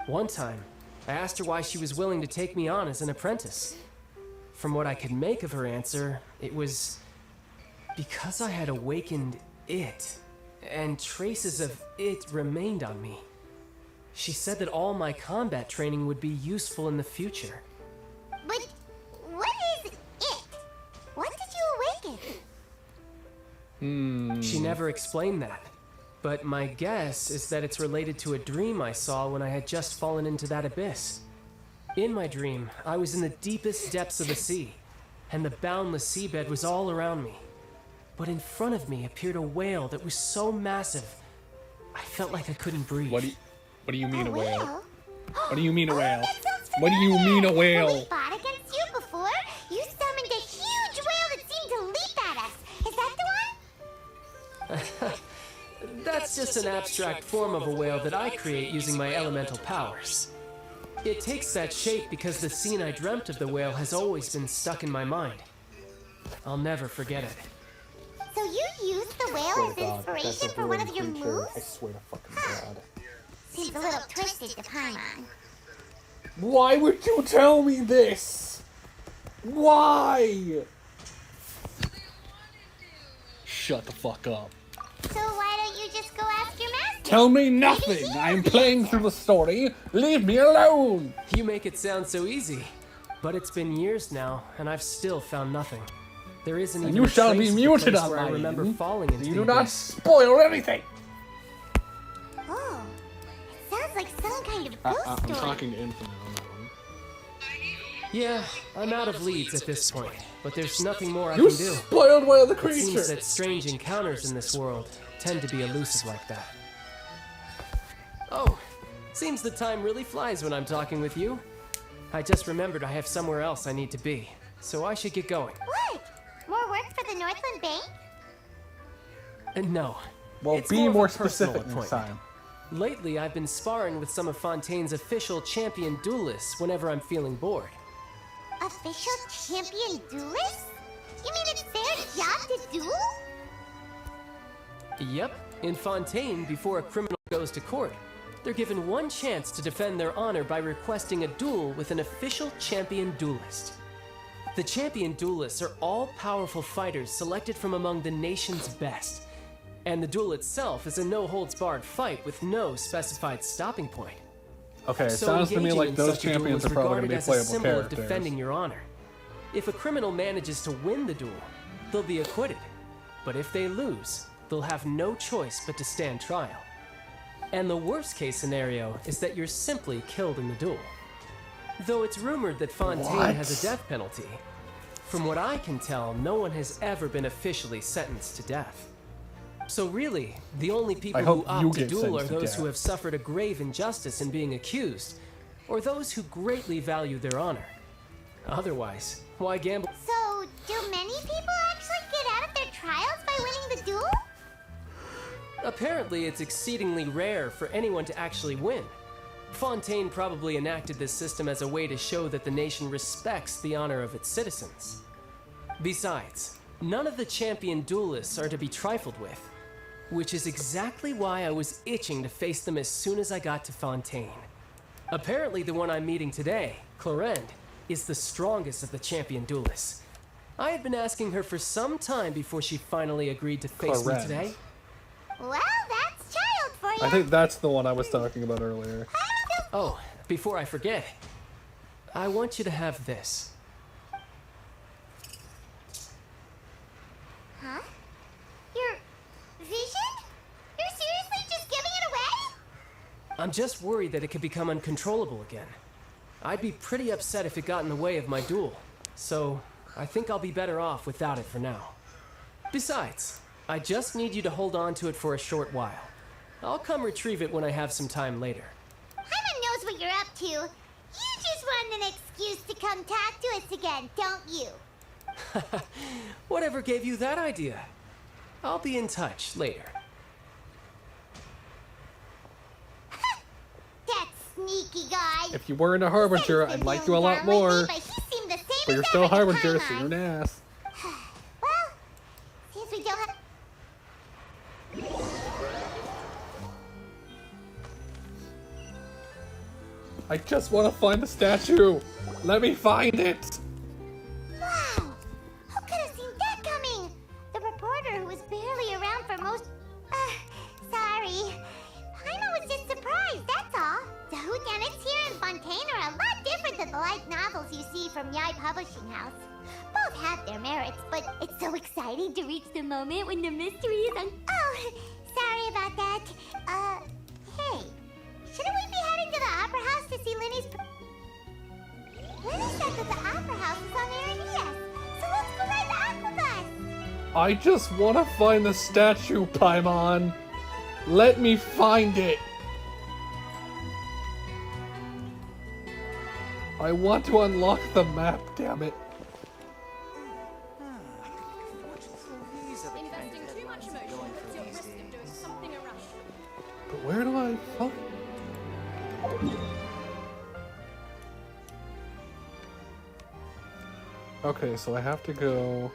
[SPEAKER 16] One time, I asked her why she was willing to take me on as an apprentice. From what I could make of her answer, it was because I had awakened it, and traces of it remained on me. She said that all my combat training would be useful in the future.
[SPEAKER 2] But what is it? What did you awaken?
[SPEAKER 16] She never explained that, but my guess is that it's related to a dream I saw when I had just fallen into that abyss. In my dream, I was in the deepest depths of the sea, and the boundless seabed was all around me. But in front of me appeared a whale that was so massive, I felt like I couldn't breathe.
[SPEAKER 1] What do you mean a whale?
[SPEAKER 2] Whale?
[SPEAKER 1] What do you mean a whale?
[SPEAKER 2] That sounds
[SPEAKER 1] What do you mean a
[SPEAKER 2] When
[SPEAKER 1] whale?
[SPEAKER 2] we fought against you before, you summoned a huge whale that seemed to leap at us. Is that the one?
[SPEAKER 16] That's just an abstract form of a whale that I create using my elemental powers. It takes that shape because the scene I dreamt of the whale has always been stuck in my mind. I'll never forget it.
[SPEAKER 2] So you used the whale as inspiration for one of your
[SPEAKER 1] I
[SPEAKER 2] moves?
[SPEAKER 1] swear to fucking God.
[SPEAKER 2] Seems a little twisted to Paimon.
[SPEAKER 1] Why would you tell me this? Why? Shut the fuck up.
[SPEAKER 2] So why don't you just go ask your master?
[SPEAKER 1] Tell me nothing. I'm playing through the story. Leave me alone.
[SPEAKER 16] You make it sound so easy, but it's been years now, and I've still found nothing. There isn't even
[SPEAKER 1] You
[SPEAKER 16] a
[SPEAKER 1] shall be
[SPEAKER 16] trace of the
[SPEAKER 1] muted
[SPEAKER 16] place
[SPEAKER 1] on
[SPEAKER 16] where I
[SPEAKER 1] my
[SPEAKER 16] remember
[SPEAKER 1] end.
[SPEAKER 16] falling into
[SPEAKER 1] You
[SPEAKER 16] the
[SPEAKER 1] do not
[SPEAKER 16] abyss.
[SPEAKER 1] spoil anything.
[SPEAKER 2] Oh, it sounds like some kind of ghost
[SPEAKER 1] I'm
[SPEAKER 2] story.
[SPEAKER 1] talking to Infinite on that one.
[SPEAKER 16] Yeah, I'm out of leads at this point, but there's nothing more I
[SPEAKER 1] You
[SPEAKER 16] can do.
[SPEAKER 1] spoiled one of the
[SPEAKER 16] It seems
[SPEAKER 1] creatures.
[SPEAKER 16] that strange encounters in this world tend to be elusive like that. Oh, seems the time really flies when I'm talking with you. I just remembered I have somewhere else I need to be, so I should get going.
[SPEAKER 2] What? More work for the Northland Bank?
[SPEAKER 16] No.
[SPEAKER 1] Well,
[SPEAKER 16] It's
[SPEAKER 1] be
[SPEAKER 16] of
[SPEAKER 1] more
[SPEAKER 16] a personal
[SPEAKER 1] specific next
[SPEAKER 16] appointment.
[SPEAKER 1] time.
[SPEAKER 16] Lately, I've been sparring with some of Fontaine's official champion duelists whenever I'm feeling bored.
[SPEAKER 2] Official champion duelists? You mean it's their job to duel?
[SPEAKER 16] Yep, in Fontaine, before a criminal goes to court, they're given one chance to defend their honor by requesting a duel with an official champion duelist. The champion duelists are all-powerful fighters selected from among the nation's best, and the duel itself is a no-holds-barred fight with no specified stopping point.
[SPEAKER 1] Okay, it
[SPEAKER 16] So
[SPEAKER 1] sounds to me
[SPEAKER 16] engaging
[SPEAKER 1] like
[SPEAKER 16] in
[SPEAKER 1] those
[SPEAKER 16] such a duel
[SPEAKER 1] champions
[SPEAKER 16] is
[SPEAKER 1] are probably going to
[SPEAKER 16] regarded
[SPEAKER 1] be
[SPEAKER 16] as a
[SPEAKER 1] playable
[SPEAKER 16] symbol of
[SPEAKER 1] characters.
[SPEAKER 16] defending your honor. If a criminal manages to win the duel, they'll be acquitted. But if they lose, they'll have no choice but to stand trial. And the worst case scenario is that you're simply killed in the duel. Though it's rumored that Fontaine has a death penalty, from what I can tell, no one has ever been officially sentenced to death. So really, the only people
[SPEAKER 1] I
[SPEAKER 16] who
[SPEAKER 1] hope you
[SPEAKER 16] opt to
[SPEAKER 1] get
[SPEAKER 16] duel are
[SPEAKER 1] sentenced to
[SPEAKER 16] those who
[SPEAKER 1] death.
[SPEAKER 16] have suffered a grave injustice in being accused, or those who greatly value their honor. Otherwise, why gamble?
[SPEAKER 2] So, do many people actually get out of their trials by winning the duel?
[SPEAKER 16] Apparently, it's exceedingly rare for anyone to actually win. Fontaine probably enacted this system as a way to show that the nation respects the honor of its citizens. Besides, none of the champion duelists are to be trifled with, which is exactly why I was itching to face them as soon as I got to Fontaine. Apparently, the one I'm meeting today, Clorinde, is the strongest of the champion duelists. I had been asking her for some time before she finally agreed to face me
[SPEAKER 1] Clorinde.
[SPEAKER 16] today.
[SPEAKER 2] Well, that's child for you.
[SPEAKER 1] I think that's the one I was talking about earlier.
[SPEAKER 16] Oh, before I forget, I want you to have this.
[SPEAKER 2] Huh? Your vision? You're seriously just giving it away?
[SPEAKER 16] I'm just worried that it could become uncontrollable again. I'd be pretty upset if it got in the way of my duel, so I think I'll be better off without it for now. Besides, I just need you to hold on to it for a short while. I'll come retrieve it when I have some time later.
[SPEAKER 2] Hyman knows what you're up to. You just want an excuse to come talk to us again, don't you?
[SPEAKER 16] Whatever gave you that idea? I'll be in touch later.
[SPEAKER 2] That sneaky guy.
[SPEAKER 1] If you weren't a Harbinger, I'd like you a lot more.
[SPEAKER 2] But he seemed the same
[SPEAKER 1] But you're
[SPEAKER 2] as
[SPEAKER 1] still a
[SPEAKER 2] ever to
[SPEAKER 1] Harbinger, so
[SPEAKER 2] Paimon.
[SPEAKER 1] you're an ass.
[SPEAKER 2] Well, since we don't have...
[SPEAKER 1] I just want to find the statue. Let me find it.
[SPEAKER 2] Wow! Who could have seen that coming? The reporter who was barely around for most... sorry. Paimon was just surprised, that's all. The whodunits here in Fontaine are a lot different than the light novels you see from Yai Publishing House. Both have their merits, but it's so exciting to reach the moment when the mystery is Oh, sorry about that. Hey, shouldn't we be heading to the Opera House to see Linny's... Linny said that the Opera House is on Aranias, so let's go ride the Aquabus.
[SPEAKER 1] I just want to find the statue, Paimon. Let me find it. I want to unlock the map, damn it.
[SPEAKER 11] Investing too much emotion puts you at risk of doing something irrational.
[SPEAKER 1] But where do I find... Okay, so I have to go...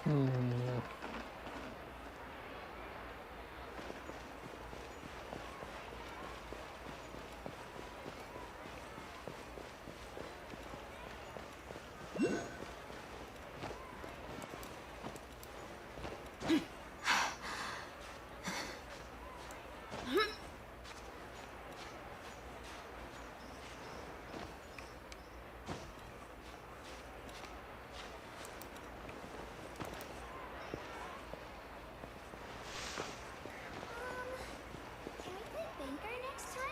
[SPEAKER 2] Can we play Banker next time?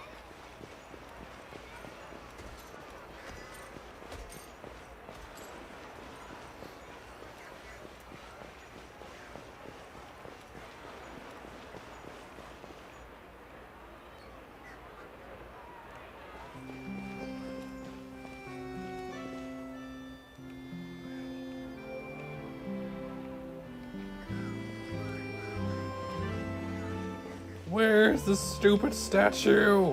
[SPEAKER 1] Where's this stupid statue?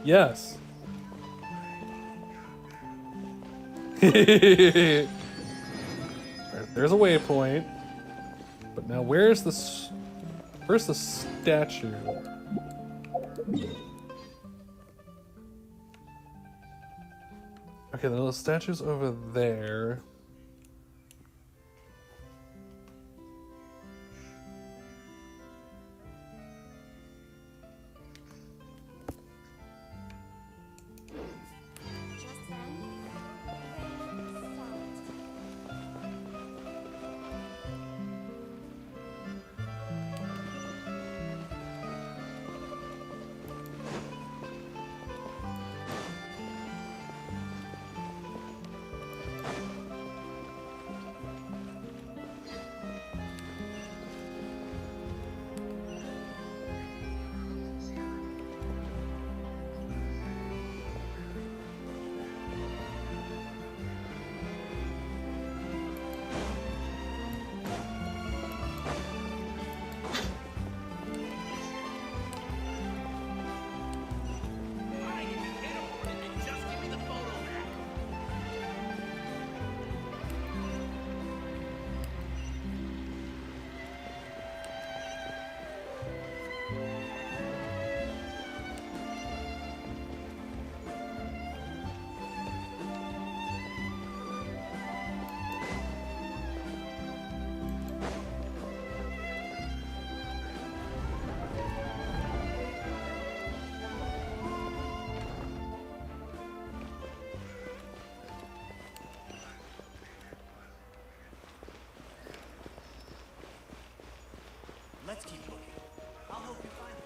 [SPEAKER 1] Yes. Alright, there's a waypoint. But now where's the statue? Okay, the statue's over there.
[SPEAKER 17] Let's keep looking. I'll help you find it.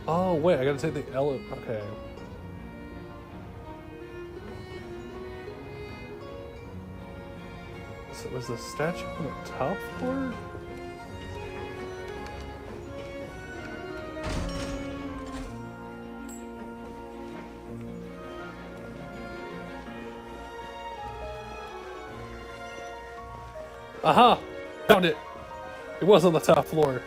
[SPEAKER 1] Oh wait, I gotta take the elevator. Okay. So was the statue on the top floor? Aha! Found it! It was on the top floor.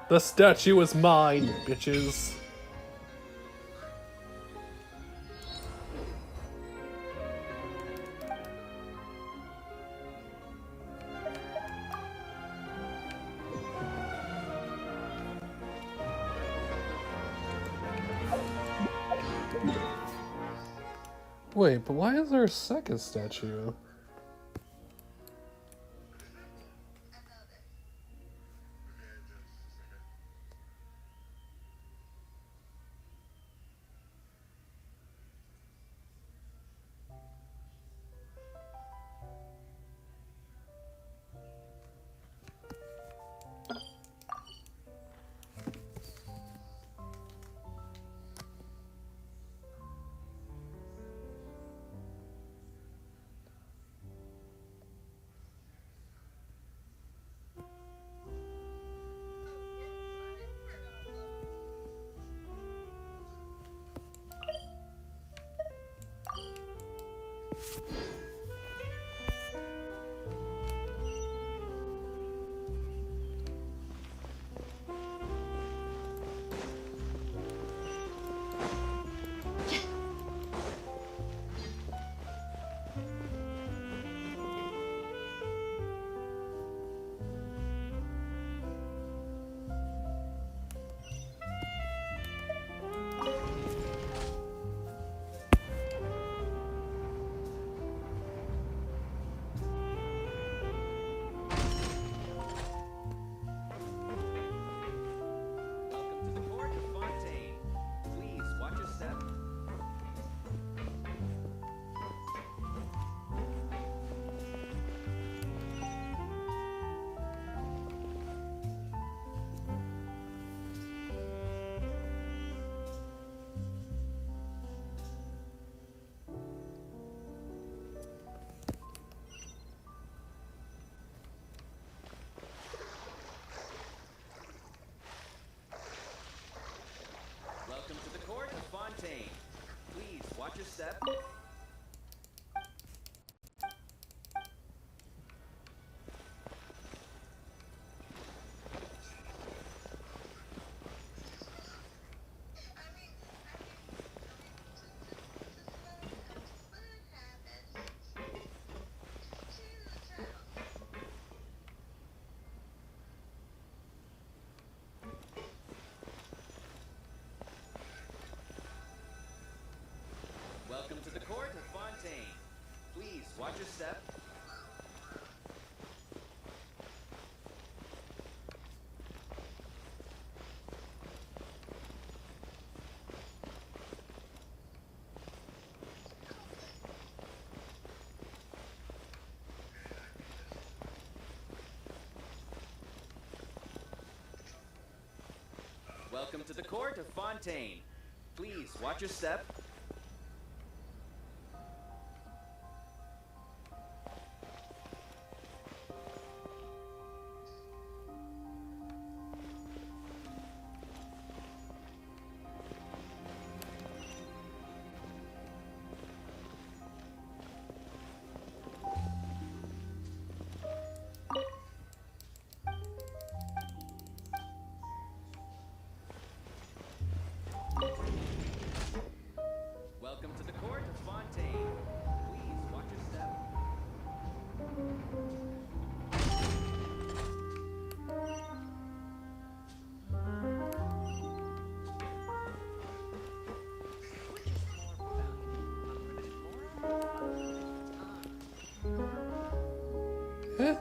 [SPEAKER 1] The statue is mine, bitches. Wait, but why is there a second statue?
[SPEAKER 18] Fontaine. Please watch your step. Welcome to the court of Fontaine. Please watch your step. Welcome to the court of Fontaine. Please watch your step. Welcome to the court of Fontaine. Please watch your step.
[SPEAKER 1] Huh?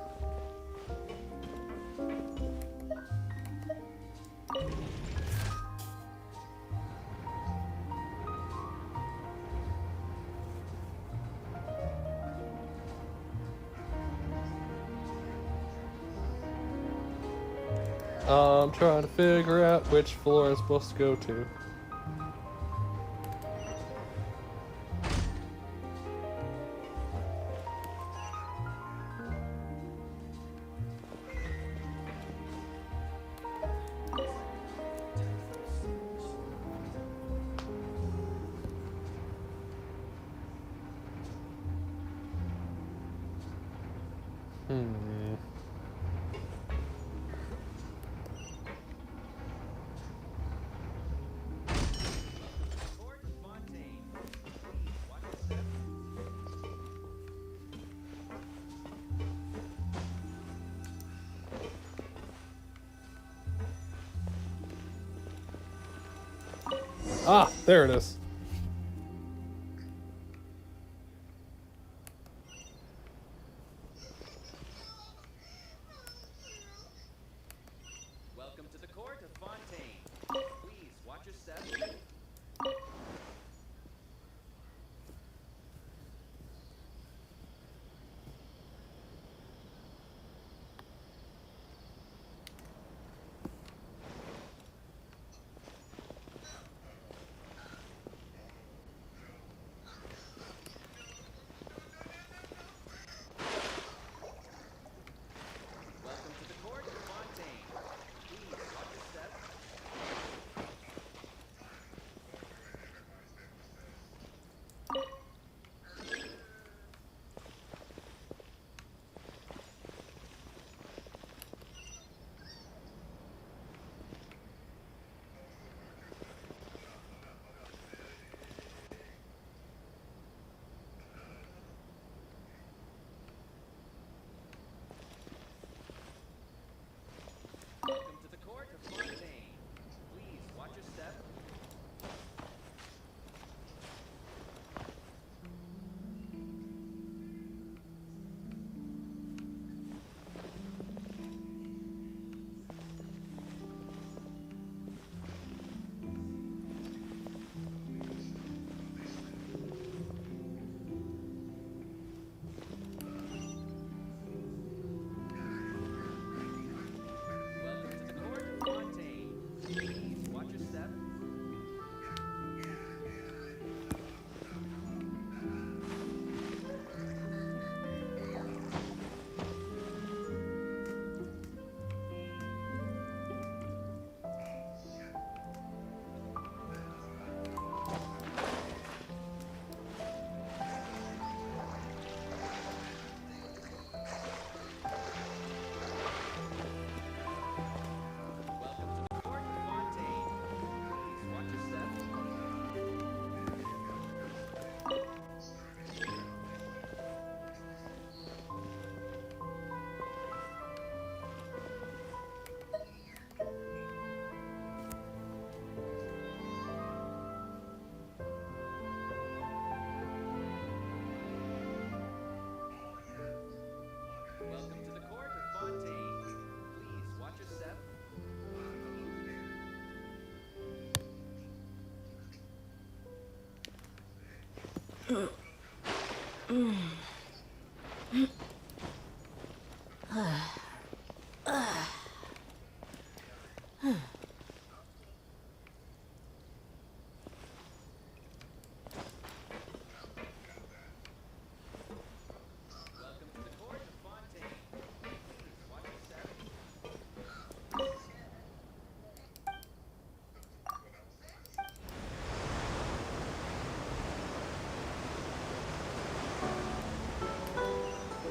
[SPEAKER 1] I'm trying to figure out which floor I'm supposed to go to. Ah, there it is.
[SPEAKER 18] Welcome to the court of Fontaine. Please watch your step.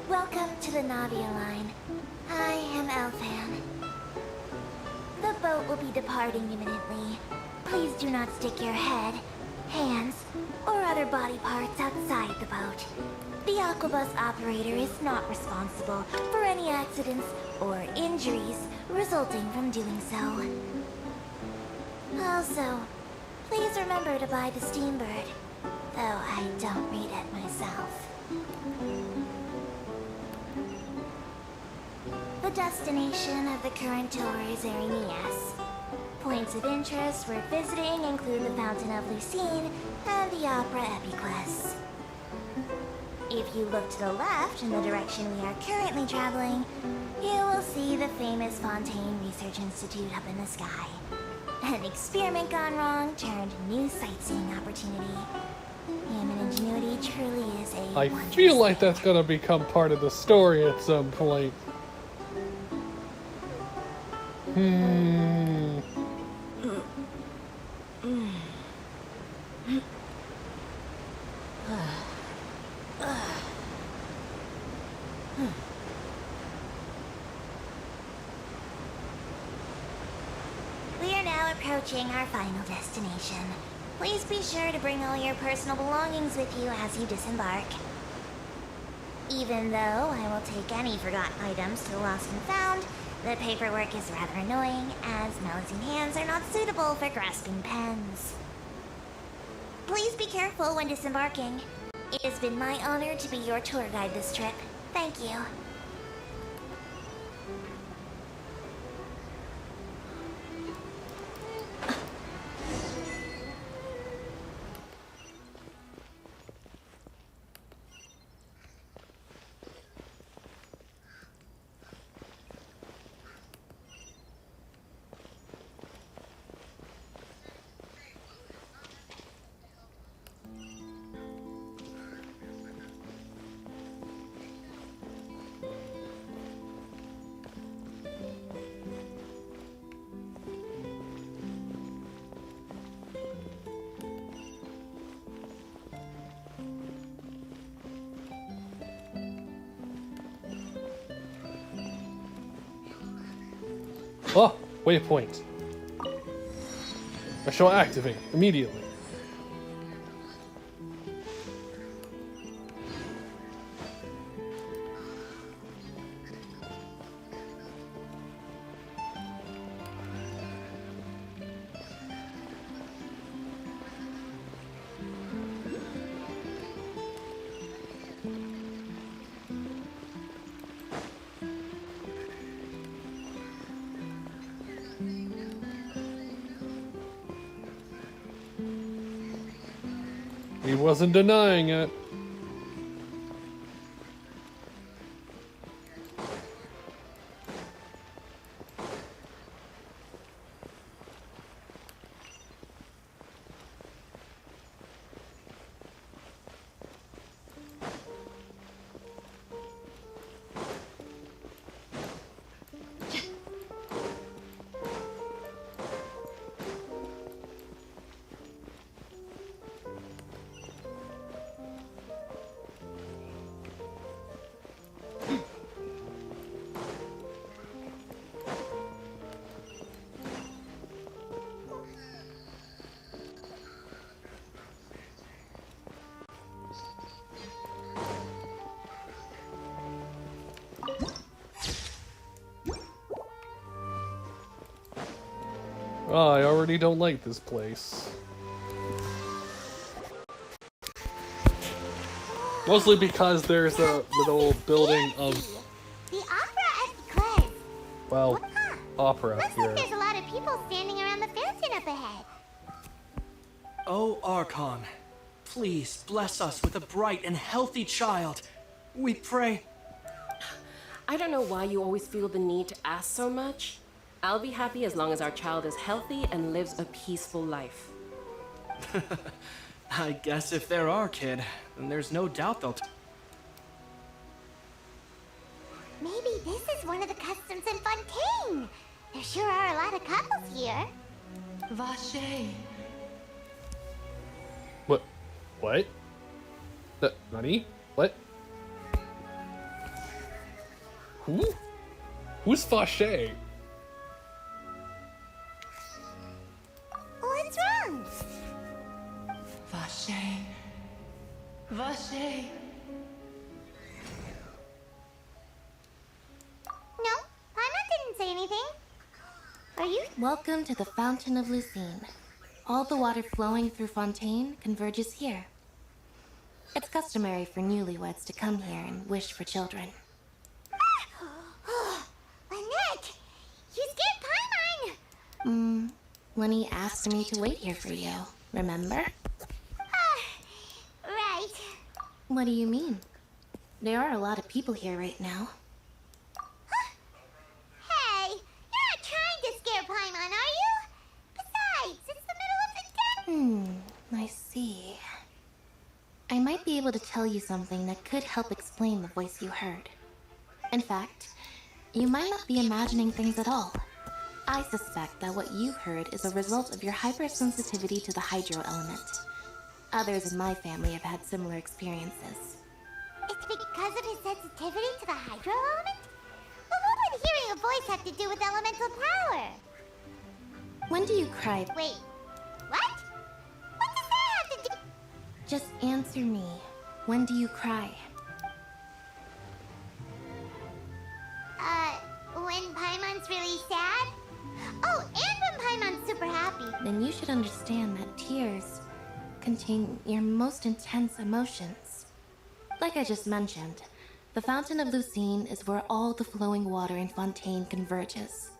[SPEAKER 2] Welcome to the Navia line. I am Elfan. The boat will be departing imminently. Please do not stick your head, hands, or other body parts outside the boat. The Aquabus operator is not responsible for any accidents or injuries resulting from doing so. Also, please remember to buy the Steambird, though I don't read it myself. The destination of the current tour is Erinias. Points of interest worth visiting include the Fountain of Lucine and the Opera Epiclese. If you look to the left in the direction we are currently traveling, you will see the famous Fontaine Research Institute up in the sky. An experiment gone wrong turned new sightseeing opportunity. Human ingenuity truly is a
[SPEAKER 1] I feel like that's gonna become part of the story at some point.
[SPEAKER 2] We are now approaching our final destination. Please be sure to bring all your personal belongings with you as you disembark. Even though I will take any forgotten items to the lost and found, the paperwork is rather annoying, as Melusine hands are not suitable for grasping pens. Please be careful when disembarking. It has been my honor to be your tour guide this trip. Thank you.
[SPEAKER 1] Oh, waypoint. I shall activate immediately. He wasn't denying it. Oh, I already don't like this place. Mostly because there's a little building of,
[SPEAKER 2] The Opera Epiclese.
[SPEAKER 1] well, opera
[SPEAKER 2] Looks
[SPEAKER 1] here.
[SPEAKER 2] like there's a lot of people standing around the fountain up ahead.
[SPEAKER 19] Oh, Archon,
[SPEAKER 12] Please bless us with a bright and healthy child. We pray.
[SPEAKER 19] I don't know why you always feel the need to ask so much. I'll be happy as long as our child is healthy and lives a peaceful life.
[SPEAKER 12] I guess if they're our kid, then there's no doubt they'll...
[SPEAKER 2] Maybe this is one of the customs in Fontaine. There sure are a lot of couples here.
[SPEAKER 7] Vache.
[SPEAKER 1] What? What? Nani? What? Who? Who's Fauché?
[SPEAKER 2] What's wrong?
[SPEAKER 7] Vache. Vache.
[SPEAKER 2] No, Paimon didn't say anything. Are you?
[SPEAKER 7] Welcome to the Fountain of Lucine. All the water flowing through Fontaine converges here. It's customary for newlyweds to come here and wish for children.
[SPEAKER 2] Lynette, you scared Paimon.
[SPEAKER 7] Lenny asked me to wait here for you, remember?
[SPEAKER 2] Right.
[SPEAKER 7] What do you mean? There are a lot of people here right now.
[SPEAKER 2] Hey, you're not trying to scare Paimon, are you? Besides, it's the middle of the day.
[SPEAKER 7] I see. I might be able to tell you something that could help explain the voice you heard. In fact, you might not be imagining things at all. I suspect that what you heard is a result of your hypersensitivity to the hydro element. Others in my family have had similar experiences.
[SPEAKER 2] It's because of his sensitivity to the hydro element? But what would hearing a voice have to do with elemental power?
[SPEAKER 7] When do you cry?
[SPEAKER 2] Wait, what? What does that have to do?
[SPEAKER 7] Just answer me. When do you cry?
[SPEAKER 2] When Paimon's really sad? Oh, and when Paimon's super happy.
[SPEAKER 7] Then you should understand that tears contain your most intense emotions. Like I just mentioned, the Fountain of Lucine is where all the flowing water in Fontaine converges.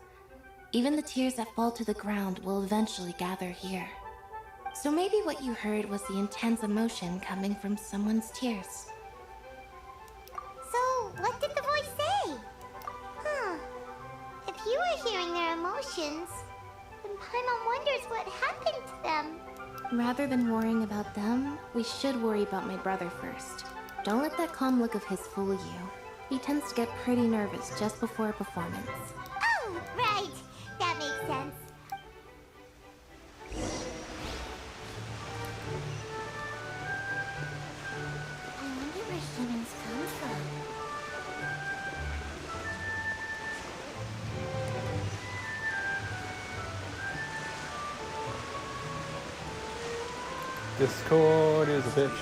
[SPEAKER 7] Even the tears that fall to the ground will eventually gather here. So maybe what you heard was the intense emotion coming from someone's tears.
[SPEAKER 2] So, what did the voice say? If you were hearing their emotions, then Paimon wonders what happened to them.
[SPEAKER 7] Rather than worrying about them, we should worry about my brother first. Don't let that calm look of his fool you. He tends to get pretty nervous just before a performance.
[SPEAKER 2] Oh, right. That makes sense. I wonder where humans come from.
[SPEAKER 1] Discord is a bitch.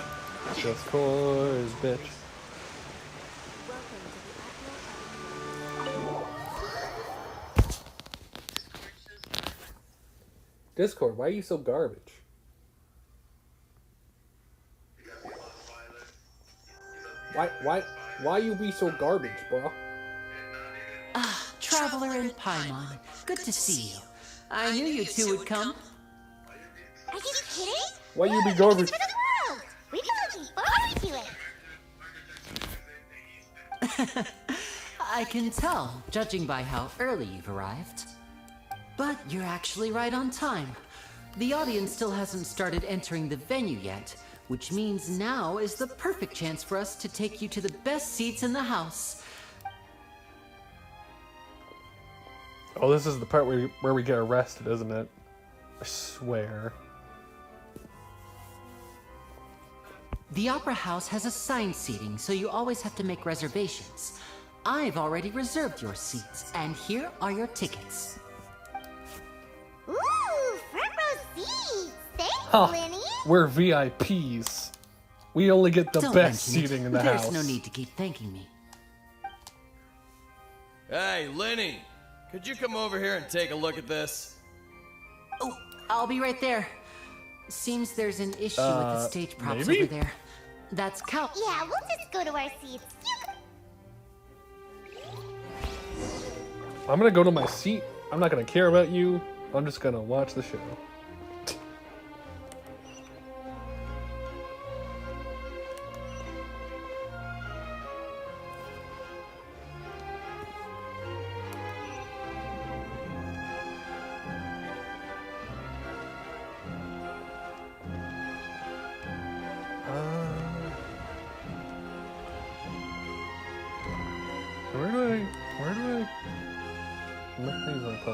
[SPEAKER 1] Discord is a bitch. Discord, why are you so garbage? Why you be so garbage, bro?
[SPEAKER 8] Ah, Traveler and Paimon. Good to see you. I knew you two would come.
[SPEAKER 2] Are you kidding?
[SPEAKER 1] Why you be garbage?
[SPEAKER 2] For the world. We've been looking forward to it.
[SPEAKER 8] I can tell, judging by how early you've arrived. But you're actually right on time. The audience still hasn't started entering the venue yet, which means now is the perfect chance for us to take you to the best seats in the house.
[SPEAKER 1] Oh, this is the part where we get arrested, isn't it? I swear.
[SPEAKER 8] The Opera House has assigned seating, so you always have to make reservations. I've already reserved your seats, and here are your tickets.
[SPEAKER 2] Ooh, front row seats. Thanks,
[SPEAKER 1] Huh,
[SPEAKER 2] Lenny.
[SPEAKER 1] we're VIPs. We only get the
[SPEAKER 8] Don't
[SPEAKER 1] best
[SPEAKER 8] mention it.
[SPEAKER 1] seating in the
[SPEAKER 8] There's
[SPEAKER 1] house.
[SPEAKER 8] no need to keep thanking me.
[SPEAKER 18] Hey, Lenny, could you come over here and take a look at this?
[SPEAKER 8] Oh, I'll be right there. Seems there's an issue with the stage props
[SPEAKER 1] maybe?
[SPEAKER 8] over there. That's Cal.
[SPEAKER 2] Yeah, we'll just go to our seats.
[SPEAKER 1] I'm gonna go to my seat. I'm not gonna care about you. I'm just gonna watch the show.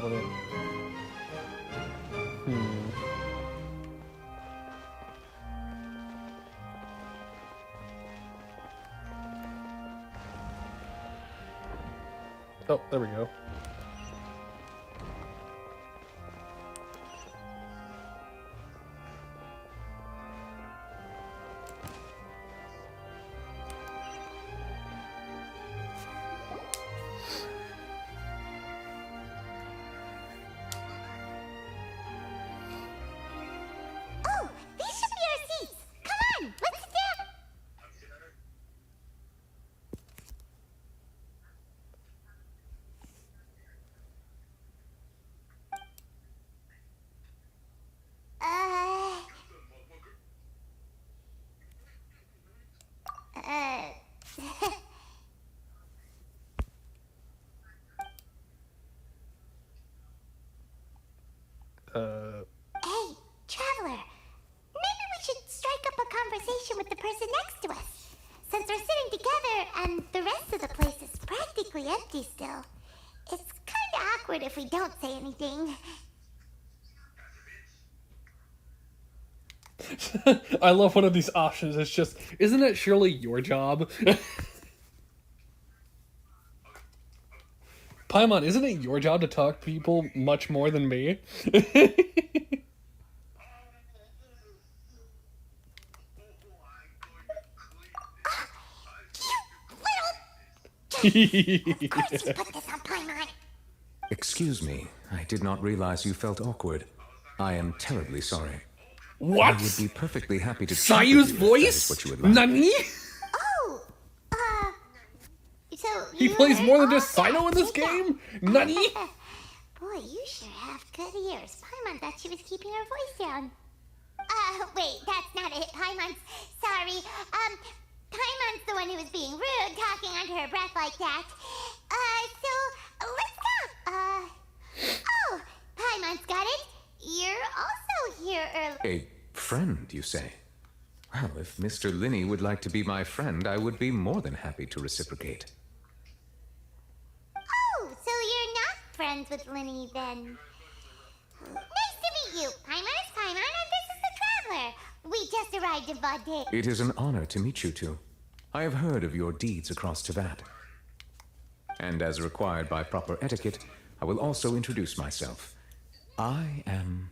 [SPEAKER 1] on it. Oh, there we go.
[SPEAKER 2] Oh, these should be our seats. Come on, let's sit down. Hey, traveler. Maybe we should strike up a conversation with the person next to us. Since we're sitting together and the rest of the place is practically empty still. It's kind of awkward if we don't say anything.
[SPEAKER 1] I love one of these options. It's just, isn't it surely your job? Paimon, isn't it your job to talk to people much more than me?
[SPEAKER 2] Of course you put this on Paimon.
[SPEAKER 20] Excuse me, I did not realize you felt awkward. I am terribly sorry.
[SPEAKER 1] What?
[SPEAKER 20] I would be perfectly happy to
[SPEAKER 1] Sayu's
[SPEAKER 20] chat with you if that
[SPEAKER 1] voice?
[SPEAKER 20] is what you would like.
[SPEAKER 1] Nani?
[SPEAKER 2] Oh, so
[SPEAKER 1] He
[SPEAKER 2] you
[SPEAKER 1] plays
[SPEAKER 2] heard
[SPEAKER 1] more than
[SPEAKER 2] all
[SPEAKER 1] just Sino in this
[SPEAKER 2] that, didn't
[SPEAKER 1] game? Nani?
[SPEAKER 2] ya? Boy, you sure have good ears. Paimon thought she was keeping her voice down. Wait, that's not it. Paimon's sorry. Paimon's the one who was being rude, talking under her breath like that. So let's talk. Oh, Paimon's got it. You're also here early.
[SPEAKER 20] A friend, you say? Well, if Mr. Linney would like to be my friend, I would be more than happy to reciprocate.
[SPEAKER 2] Oh, so you're not friends with Linny then? Nice to meet you. Paimon is Paimon, and this is the Traveler. We just arrived in Fontaine.
[SPEAKER 20] It is an honor to meet you two. I have heard of your deeds across Teyvat. And as required by proper etiquette, I will also introduce myself. I am...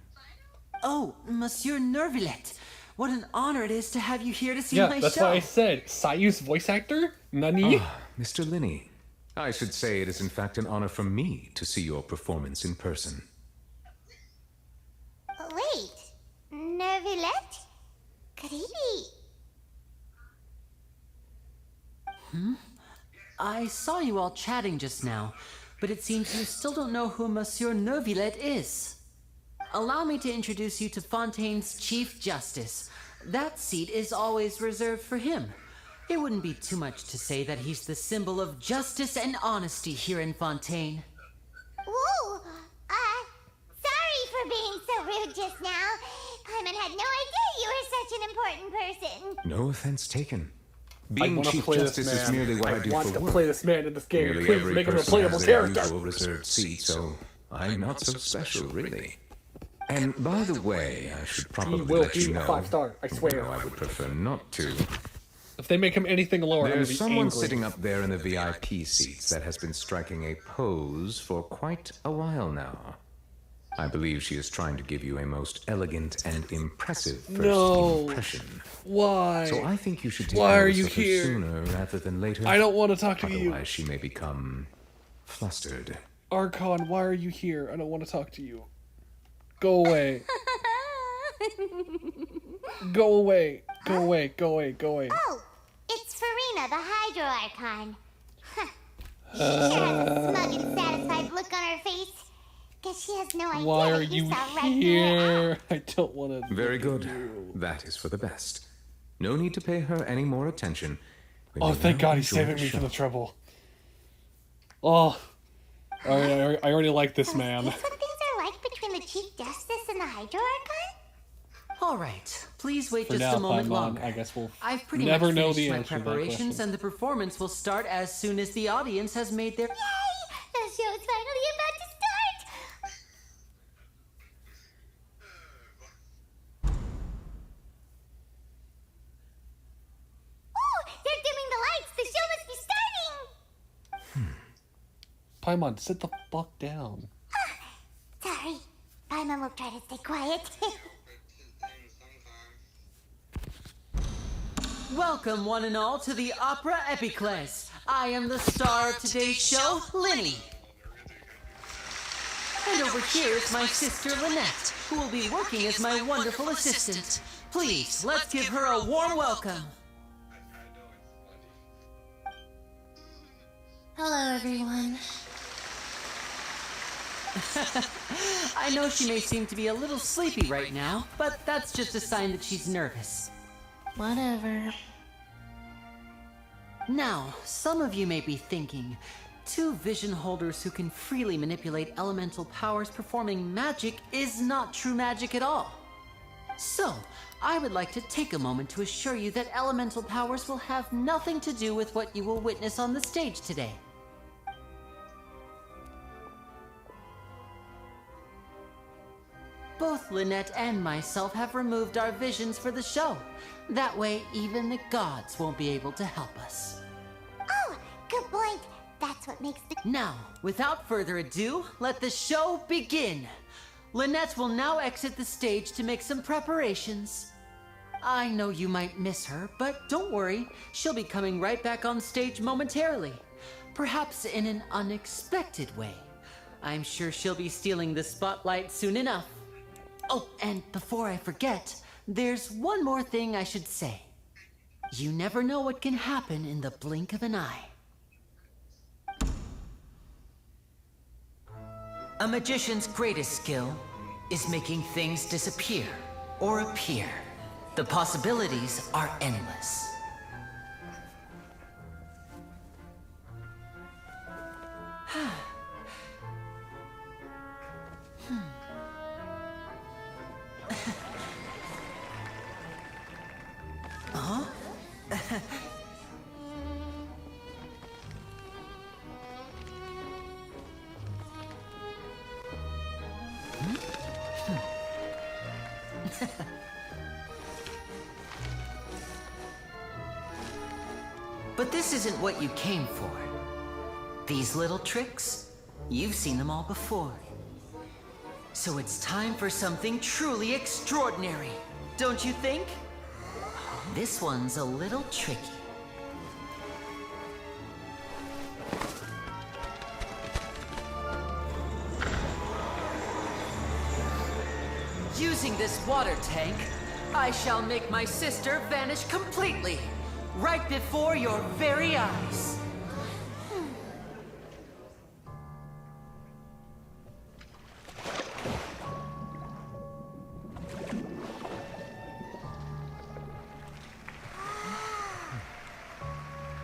[SPEAKER 8] Oh, Monsieur Nervillet. What an honor it is to have you here to see
[SPEAKER 1] Yeah,
[SPEAKER 8] my
[SPEAKER 1] that's
[SPEAKER 8] show.
[SPEAKER 1] why I said Sayu's voice actor? Nani?
[SPEAKER 20] Mr. Linney, I should say it is in fact an honor for me to see your performance in person.
[SPEAKER 2] Wait, Nervillet? Could he be?
[SPEAKER 8] I saw you all chatting just now, but it seems you still don't know who Monsieur Nervillet is. Allow me to introduce you to Fontaine's Chief Justice. That seat is always reserved for him. It wouldn't be too much to say that he's the symbol of justice and honesty here in Fontaine.
[SPEAKER 2] Whoa! Sorry for being so rude just now. Paimon had no idea you were such an important person.
[SPEAKER 20] No offense taken.
[SPEAKER 1] I
[SPEAKER 20] Being
[SPEAKER 1] wanna
[SPEAKER 20] Chief
[SPEAKER 1] play this
[SPEAKER 20] Justice is
[SPEAKER 1] man.
[SPEAKER 20] merely what I do
[SPEAKER 1] want
[SPEAKER 20] for
[SPEAKER 1] to
[SPEAKER 20] work.
[SPEAKER 1] play this man in this game.
[SPEAKER 20] Nearly
[SPEAKER 1] Please
[SPEAKER 20] every
[SPEAKER 1] make him a
[SPEAKER 20] person
[SPEAKER 1] playable
[SPEAKER 20] has their
[SPEAKER 1] character.
[SPEAKER 20] usual reserved seat, so I'm not so special, really. And by the way, I should probably
[SPEAKER 1] will
[SPEAKER 20] let
[SPEAKER 1] be
[SPEAKER 20] you
[SPEAKER 1] a
[SPEAKER 20] know.
[SPEAKER 1] 5-star, I swear.
[SPEAKER 20] though I would prefer not to.
[SPEAKER 1] If they make him anything lower, I'm gonna
[SPEAKER 20] There's
[SPEAKER 1] be
[SPEAKER 20] someone
[SPEAKER 1] angry.
[SPEAKER 20] sitting up there in the VIP seats that has been striking a pose for quite a while now. I believe she is trying to give you a most elegant and impressive first
[SPEAKER 1] No.
[SPEAKER 20] impression.
[SPEAKER 1] Why?
[SPEAKER 20] So I think you should take
[SPEAKER 1] Why are
[SPEAKER 20] notice
[SPEAKER 1] you
[SPEAKER 20] of her
[SPEAKER 1] here?
[SPEAKER 20] sooner rather than later.
[SPEAKER 1] I don't want to talk to you.
[SPEAKER 20] Otherwise, she may become flustered.
[SPEAKER 1] Archon, why are you here? I don't want to talk to you. Go away. Go away. Go away. Go away. Go away.
[SPEAKER 2] Oh, it's Farina, the Hydro Archon. She has a smug and satisfied look on her face. Guess she has no idea
[SPEAKER 1] Why
[SPEAKER 2] that
[SPEAKER 1] are you
[SPEAKER 2] saw right through her.
[SPEAKER 1] here? I don't want to.
[SPEAKER 20] Very good. That is for the best. No need to pay her any more attention. We
[SPEAKER 1] Oh,
[SPEAKER 20] may
[SPEAKER 1] thank
[SPEAKER 20] now
[SPEAKER 1] God he's
[SPEAKER 20] enjoy
[SPEAKER 1] saving
[SPEAKER 20] the
[SPEAKER 1] me from
[SPEAKER 20] show.
[SPEAKER 1] the trouble. Oh, I already like this man.
[SPEAKER 2] Is this what things are like between the Chief Justice and the Hydro Archon?
[SPEAKER 8] All right, please wait
[SPEAKER 1] For
[SPEAKER 8] just
[SPEAKER 1] now,
[SPEAKER 8] a moment
[SPEAKER 1] Paimon,
[SPEAKER 8] longer.
[SPEAKER 1] I guess we'll
[SPEAKER 8] I've pretty
[SPEAKER 1] never
[SPEAKER 8] much
[SPEAKER 1] know
[SPEAKER 8] finished
[SPEAKER 1] the
[SPEAKER 8] my
[SPEAKER 1] answer to that
[SPEAKER 8] preparations,
[SPEAKER 1] question.
[SPEAKER 8] and the performance will start as soon as the audience has made their.
[SPEAKER 2] The show is finally about to start.
[SPEAKER 1] Paimon, sit the fuck down.
[SPEAKER 2] Sorry. Paimon will try to stay quiet.
[SPEAKER 8] Welcome, one and all, to the Opera Epiclese. I am the star of today's show, Linny. And over here is my sister, Lynette, who will be working as my wonderful assistant. Please, let's give her a warm welcome.
[SPEAKER 7] Hello, everyone.
[SPEAKER 8] I know she may seem to be a little sleepy right now, but that's just a sign that she's nervous.
[SPEAKER 7] Whatever.
[SPEAKER 8] Now, some of you may be thinking, two vision holders who can freely manipulate elemental powers performing magic is not true magic at all. So, I would like to take a moment to assure you that elemental powers will have nothing to do with what you will witness on the stage today. Both Lynette and myself have removed our visions for the show. That way, even the gods won't be able to help us.
[SPEAKER 2] Oh, good point. That's what makes the...
[SPEAKER 8] Now, without further ado, let the show begin. Lynette will now exit the stage to make some preparations. I know you might miss her, but don't worry. She'll be coming right back on stage momentarily. Perhaps in an unexpected way. I'm sure she'll be stealing the spotlight soon enough. Oh, and before I forget, there's one more thing I should say. You never know what can happen in the blink of an eye. A magician's greatest skill is making things disappear or appear. The possibilities are endless. Huh? But this isn't what you came for. These little tricks, you've seen them all before. So it's time for something truly extraordinary, don't you think? This one's a little tricky. Using this water tank, I shall make my sister vanish completely, right before your very eyes.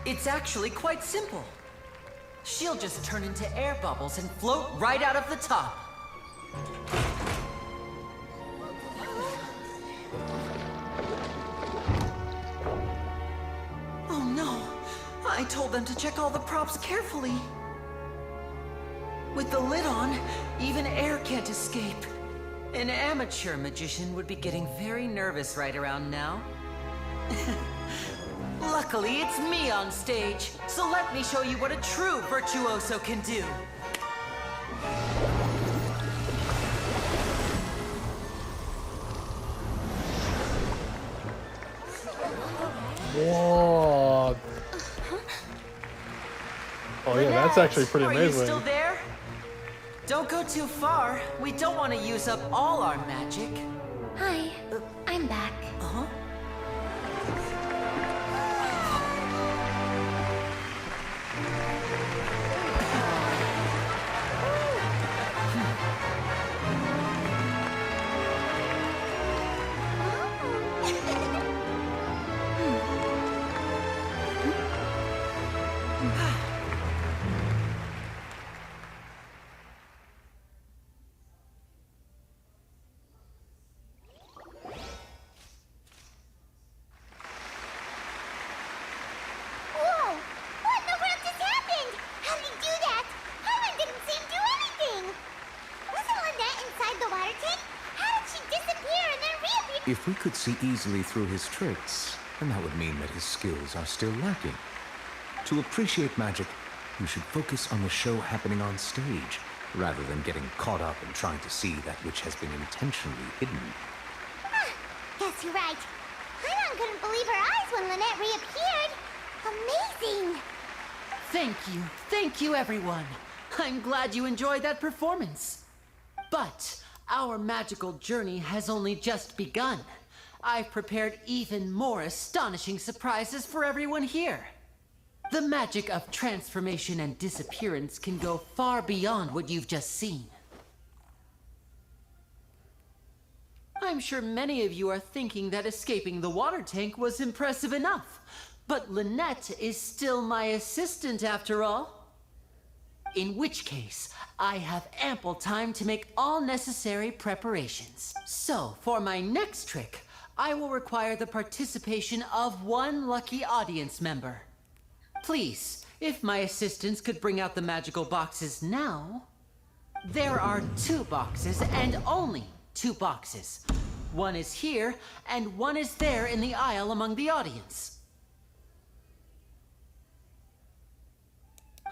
[SPEAKER 8] It's actually quite simple. She'll just turn into air bubbles and float right out of the top. Oh no! I told them to check all the props carefully. With the lid on, even air can't escape. An amateur magician would be getting very nervous right around now. Luckily, it's me on stage, so let me show you what a true virtuoso can do.
[SPEAKER 1] Whoa. Oh yeah, that's actually pretty amazing.
[SPEAKER 8] Are you still there? Don't go too far. We don't want to use up all our magic.
[SPEAKER 7] Hi, I'm back.
[SPEAKER 8] Uh-huh.
[SPEAKER 20] If we could see easily through his tricks, then that would mean that his skills are still lacking. To appreciate magic, You should focus on the show happening on stage, rather than getting caught up in trying to see that which has been intentionally hidden.
[SPEAKER 2] Guess you're right. Paimon couldn't believe her eyes when Lynette reappeared. Amazing!
[SPEAKER 8] Thank you everyone. I'm glad you enjoyed that performance. But our magical journey has only just begun. I've prepared even more astonishing surprises for everyone here. The magic of transformation and disappearance can go far beyond what you've just seen. I'm sure many of you are thinking that escaping the water tank was impressive enough, but Lynette is still my assistant after all. In which case, I have ample time to make all necessary preparations. So, for my next trick, I will require the participation of one lucky audience member. Please, if my assistants could bring out the magical boxes now. There are 2 boxes and only 2 boxes. One is here and one is there in the aisle among the audience.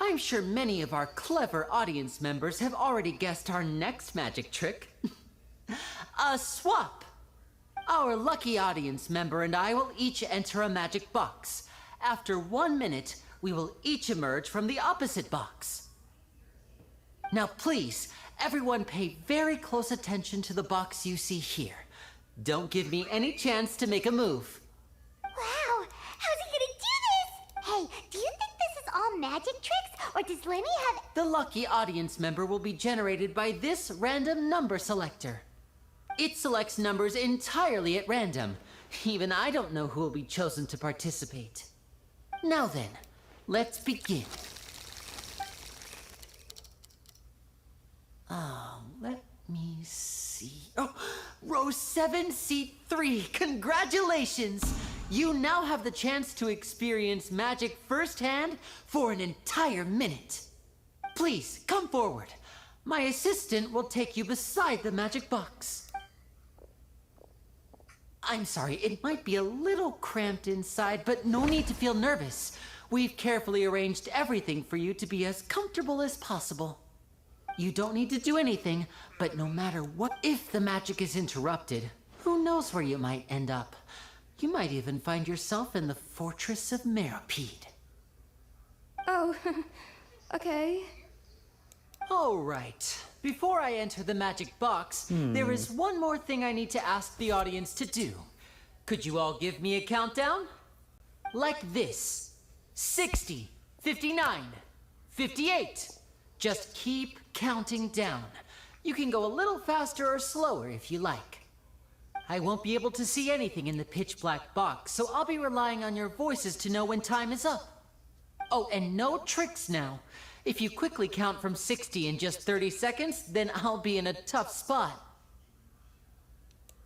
[SPEAKER 8] I'm sure many of our clever audience members have already guessed our next magic trick. A swap! Our lucky audience member and I will each enter a magic box. After 1 minute, we will each emerge from the opposite box. Now please, everyone pay very close attention to the box you see here. Don't give me any chance to make a move.
[SPEAKER 2] Wow! How's he gonna do this? Hey, do you think this is all magic tricks, or does Lenny have...
[SPEAKER 8] The lucky audience member will be generated by this random number selector. It selects numbers entirely at random. Even I don't know who will be chosen to participate. Now then, let's begin. Let me see. Oh, row 7, seat 3. Congratulations! You now have the chance to experience magic firsthand for an entire minute. Please, come forward. My assistant will take you beside the magic box. I'm sorry, it might be a little cramped inside, but no need to feel nervous. We've carefully arranged everything for you to be as comfortable as possible. You don't need to do anything, but no matter what, if the magic is interrupted, who knows where you might end up? You might even find yourself in the Fortress of Meripede.
[SPEAKER 14] Oh, okay.
[SPEAKER 8] All right. Before I enter the magic box, there is one more thing I need to ask the audience to do. Could you all give me a countdown? Like this. 60, 59, 58. Just keep counting down. You can go a little faster or slower if you like. I won't be able to see anything in the pitch black box, so I'll be relying on your voices to know when time is up. Oh, and no tricks now. If you quickly count from 60 in just 30 seconds, then I'll be in a tough spot.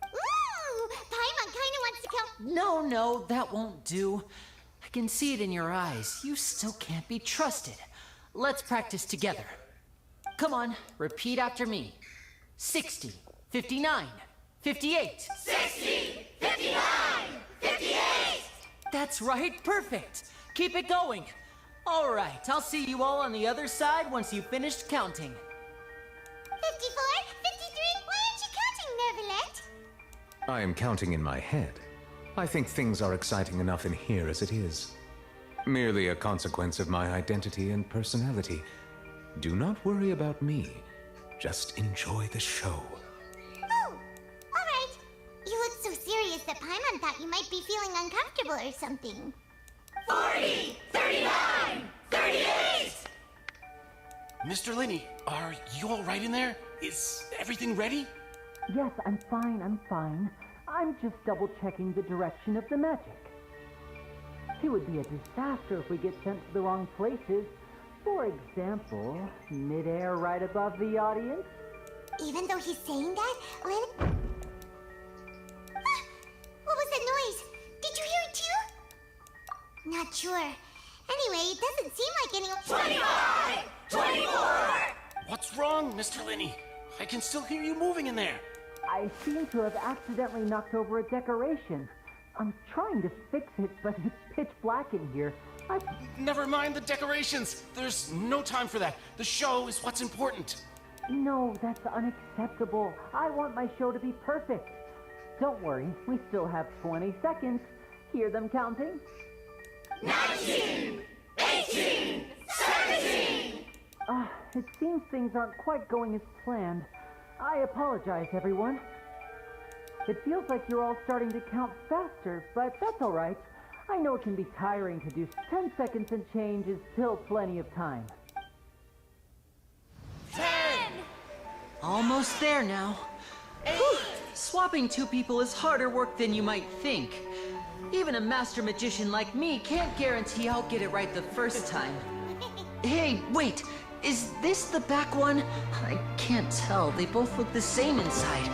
[SPEAKER 2] Ooh! Paimon kinda wants to count...
[SPEAKER 8] No, that won't do. I can see it in your eyes. You still can't be trusted. Let's practice together. Come on, repeat after me. 60, 59, 58.
[SPEAKER 21] 60, 59, 58!
[SPEAKER 8] That's right, perfect. Keep it going. All right, I'll see you all on the other side once you've finished counting.
[SPEAKER 2] 54, 53, why aren't you counting, Neverlet?
[SPEAKER 20] I am counting in my head. I think things are exciting enough in here as it is. Merely a consequence of my identity and personality. Do not worry about me. Just enjoy the show.
[SPEAKER 2] Oh, alright. You look so serious that Paimon thought you might be feeling uncomfortable or something.
[SPEAKER 21] 40, 39, 38!
[SPEAKER 17] Mr. Linney, are you all right in there? Is everything ready?
[SPEAKER 8] Yes, I'm fine. I'm just double-checking the direction of the magic. It would be a disaster if we get sent to the wrong places. For example, midair right above the audience.
[SPEAKER 2] Even though he's saying that, Lynn... What was that noise? Did you hear it too? Not sure. Anyway, it doesn't seem like anyone...
[SPEAKER 21] 25! 24!
[SPEAKER 17] What's wrong, Mr. Linney? I can still hear you moving in there.
[SPEAKER 8] I seem to have accidentally knocked over a decoration.
[SPEAKER 5] I'm trying to fix it, but it's pitch black in here.
[SPEAKER 17] Never mind the decorations. There's no time for that. The show is what's important.
[SPEAKER 5] No, that's unacceptable. I want my show to be perfect. Don't worry, we still have 20 seconds. Hear them counting?
[SPEAKER 21] 19, 18, 17.
[SPEAKER 5] It seems things aren't quite going as planned. I apologize, everyone. It feels like you're all starting to count faster, but that's all right. I know it can be tiring to do 10 seconds and change is still plenty of time.
[SPEAKER 21] 10.
[SPEAKER 8] Almost there now. Whew. Swapping two people is harder work than you might think. Even a master magician like me can't guarantee I'll get it right the first time. Hey, wait! Is this the back one? I can't tell. They both look the same inside.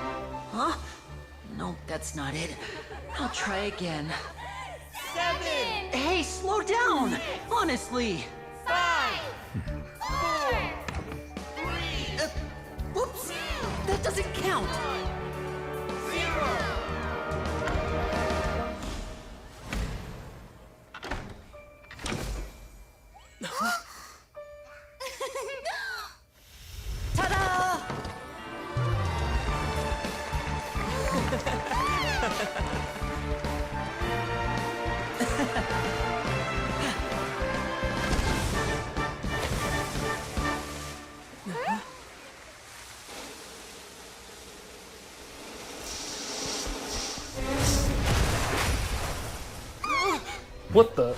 [SPEAKER 8] Huh? No, that's not it. I'll try again.
[SPEAKER 21] 7.
[SPEAKER 8] Hey, slow down! Honestly!
[SPEAKER 21] 5. 4. 3.
[SPEAKER 8] Whoops! That doesn't count!
[SPEAKER 21] 0.
[SPEAKER 8] Ta-da!
[SPEAKER 1] What the?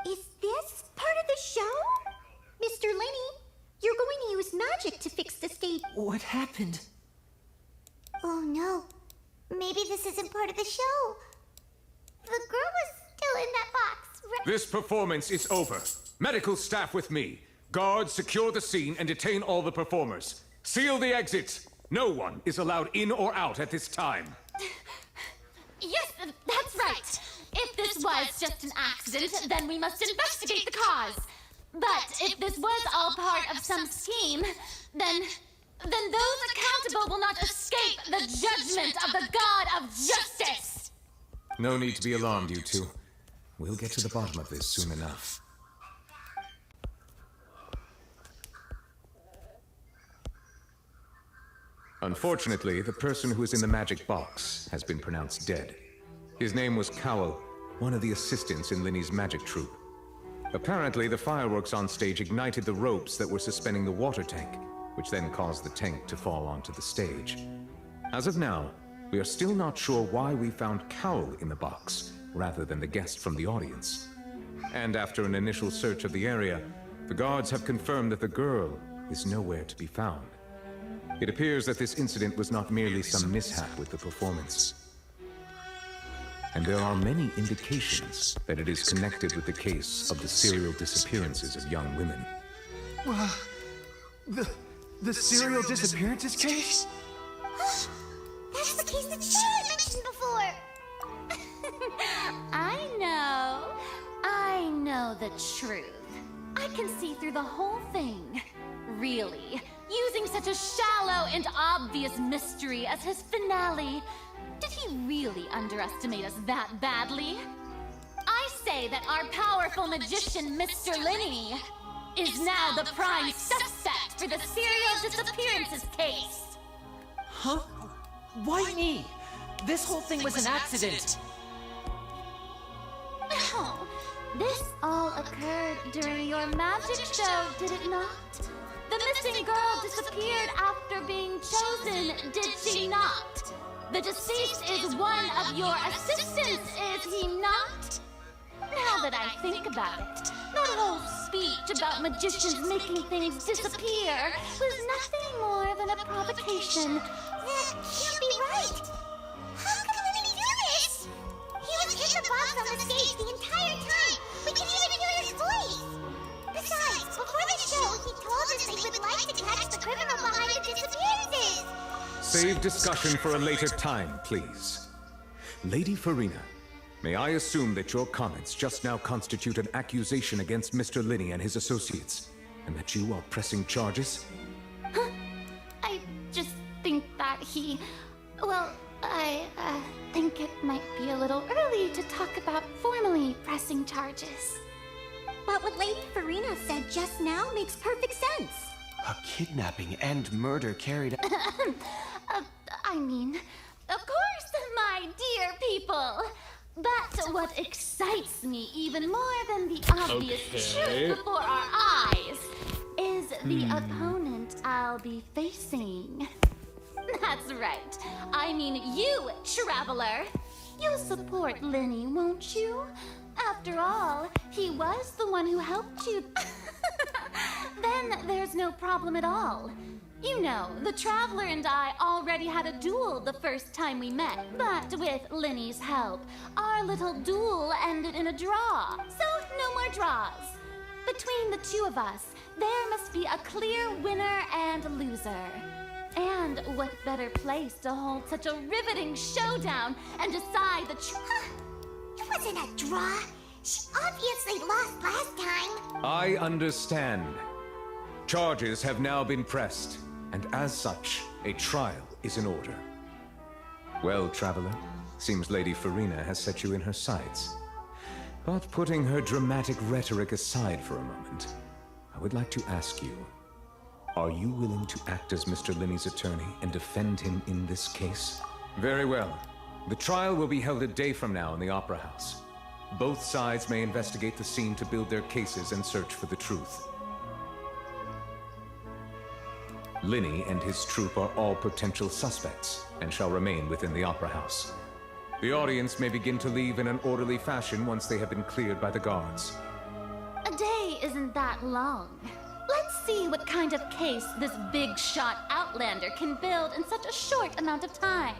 [SPEAKER 2] Is this part of the show? Mr. Lenny, you're going to use magic to fix the stage.
[SPEAKER 8] What happened?
[SPEAKER 2] Oh no. Maybe this isn't part of the show. The girl was still in that box, right?
[SPEAKER 20] This performance is over. Medical staff with me. Guards, secure the scene and detain all the performers. Seal the exits. No one is allowed in or out at this time.
[SPEAKER 10] Yes, that's right. If this was just an accident, then we must investigate the cause. But if this was all part of some scheme, then those accountable will not escape the judgment of the God of Justice.
[SPEAKER 20] No need to be alarmed, you two. We'll get to the bottom of this soon enough. Unfortunately, the person who is in the magic box has been pronounced dead. His name was Cowell, one of the assistants in Linny's magic troupe. Apparently, the fireworks on stage ignited the ropes that were suspending the water tank, which then caused the tank to fall onto the stage. As of now, we are still not sure why we found Cowell in the box, rather than the guest from the audience. And after an initial search of the area, the guards have confirmed that the girl is nowhere to be found. It appears that this incident was not merely some mishap with the performance. And there are many indications that it is connected with the case of the serial disappearances of young women.
[SPEAKER 12] The serial disappearances case?
[SPEAKER 2] That's the case that she had mentioned before.
[SPEAKER 10] I know the truth. I can see through the whole thing. Really, using such a shallow and obvious mystery as his finale. Did he really underestimate us that badly? I say that our powerful magician, Mr. Linny, is now the prime suspect for the serial disappearances case.
[SPEAKER 8] Huh? Why me? This whole thing was an accident.
[SPEAKER 10] No, this all occurred during your magic show, did it not? The missing girl disappeared after being chosen, did she not? The deceased is one of your assistants, is he not? Now that I think about it, that whole speech about magicians making things disappear was nothing more than a provocation.
[SPEAKER 2] That can't be right. How could Linny do this? He was in the box on the stage the entire time. We can even before the show, he told us they would like to catch the criminal behind the disappearances.
[SPEAKER 20] Save discussion for a later time, please. Lady Farina, may I assume that your comments just now constitute an accusation against Mr. Linney and his associates, and that you are pressing charges?
[SPEAKER 10] I just think that well, I think it might be a little early to talk about formally pressing charges.
[SPEAKER 2] But what Lady Farina said just now makes perfect sense.
[SPEAKER 17] A kidnapping and murder carried out.
[SPEAKER 10] I mean, of course, my dear people. But what excites me even more than the obvious truth before our eyes is the opponent I'll be facing. That's right. I mean you, Traveler. You'll support Linney, won't you? After all, he was the one who helped you. Then there's no problem at all. You know, the Traveler and I already had a duel the first time we met, but with Linney's help, our little duel ended in a draw. So, no more draws. Between the two of us, there must be a clear winner and loser. And what better place to hold such a riveting showdown and decide the
[SPEAKER 2] It wasn't a draw. She obviously lost last time.
[SPEAKER 20] I understand. Charges have now been pressed, and as such, a trial is in order. Well, Traveler, seems Lady Farina has set you in her sights. But putting her dramatic rhetoric aside for a moment, I would like to ask you, are you willing to act as Mr. Linney's attorney and defend him in this case? Very well. The trial will be held a day from now in the Opera House. Both sides may investigate the scene to build their cases and search for the truth. Linney and his troupe are all potential suspects and shall remain within the Opera House. The audience may begin to leave in an orderly fashion once they have been cleared by the guards.
[SPEAKER 10] A day isn't that long. Let's see what kind of case this big shot Outlander can build in such a short amount of time.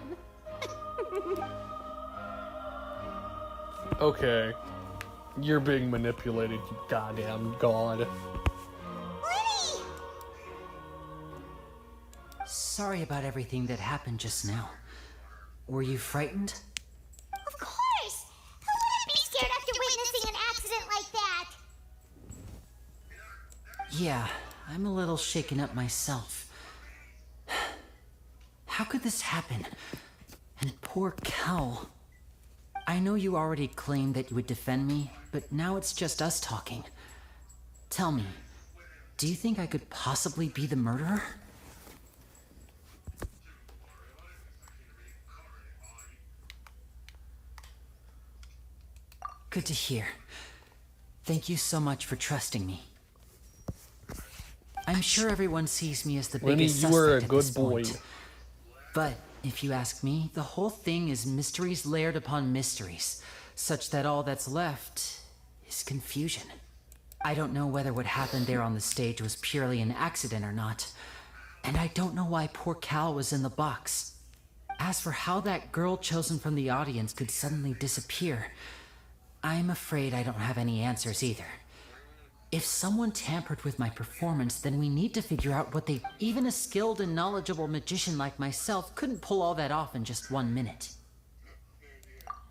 [SPEAKER 1] Okay. You're being manipulated, you goddamn god.
[SPEAKER 8] Sorry about everything that happened just now. Were you frightened?
[SPEAKER 2] Of course! Who wouldn't be scared after witnessing an accident like that?
[SPEAKER 8] Yeah, I'm a little shaken up myself. How could this happen? And poor Cal. I know you already claimed that you would defend me, but now it's just us talking. Tell me, do you think I could possibly be the murderer? Good to hear. Thank you so much for trusting me. I'm sure everyone sees me as the biggest suspect
[SPEAKER 1] you were a
[SPEAKER 8] at
[SPEAKER 1] good
[SPEAKER 8] this
[SPEAKER 1] boy.
[SPEAKER 8] point. But if you ask me, the whole thing is mysteries layered upon mysteries, such that all that's left is confusion. I don't know whether what happened there on the stage was purely an accident or not, and I don't know why poor Cal was in the box. As for how that girl chosen from the audience could suddenly disappear, I'm afraid I don't have any answers either. If someone tampered with my performance, then we need to figure out what they... Even a skilled and knowledgeable magician like myself couldn't pull all that off in just 1 minute.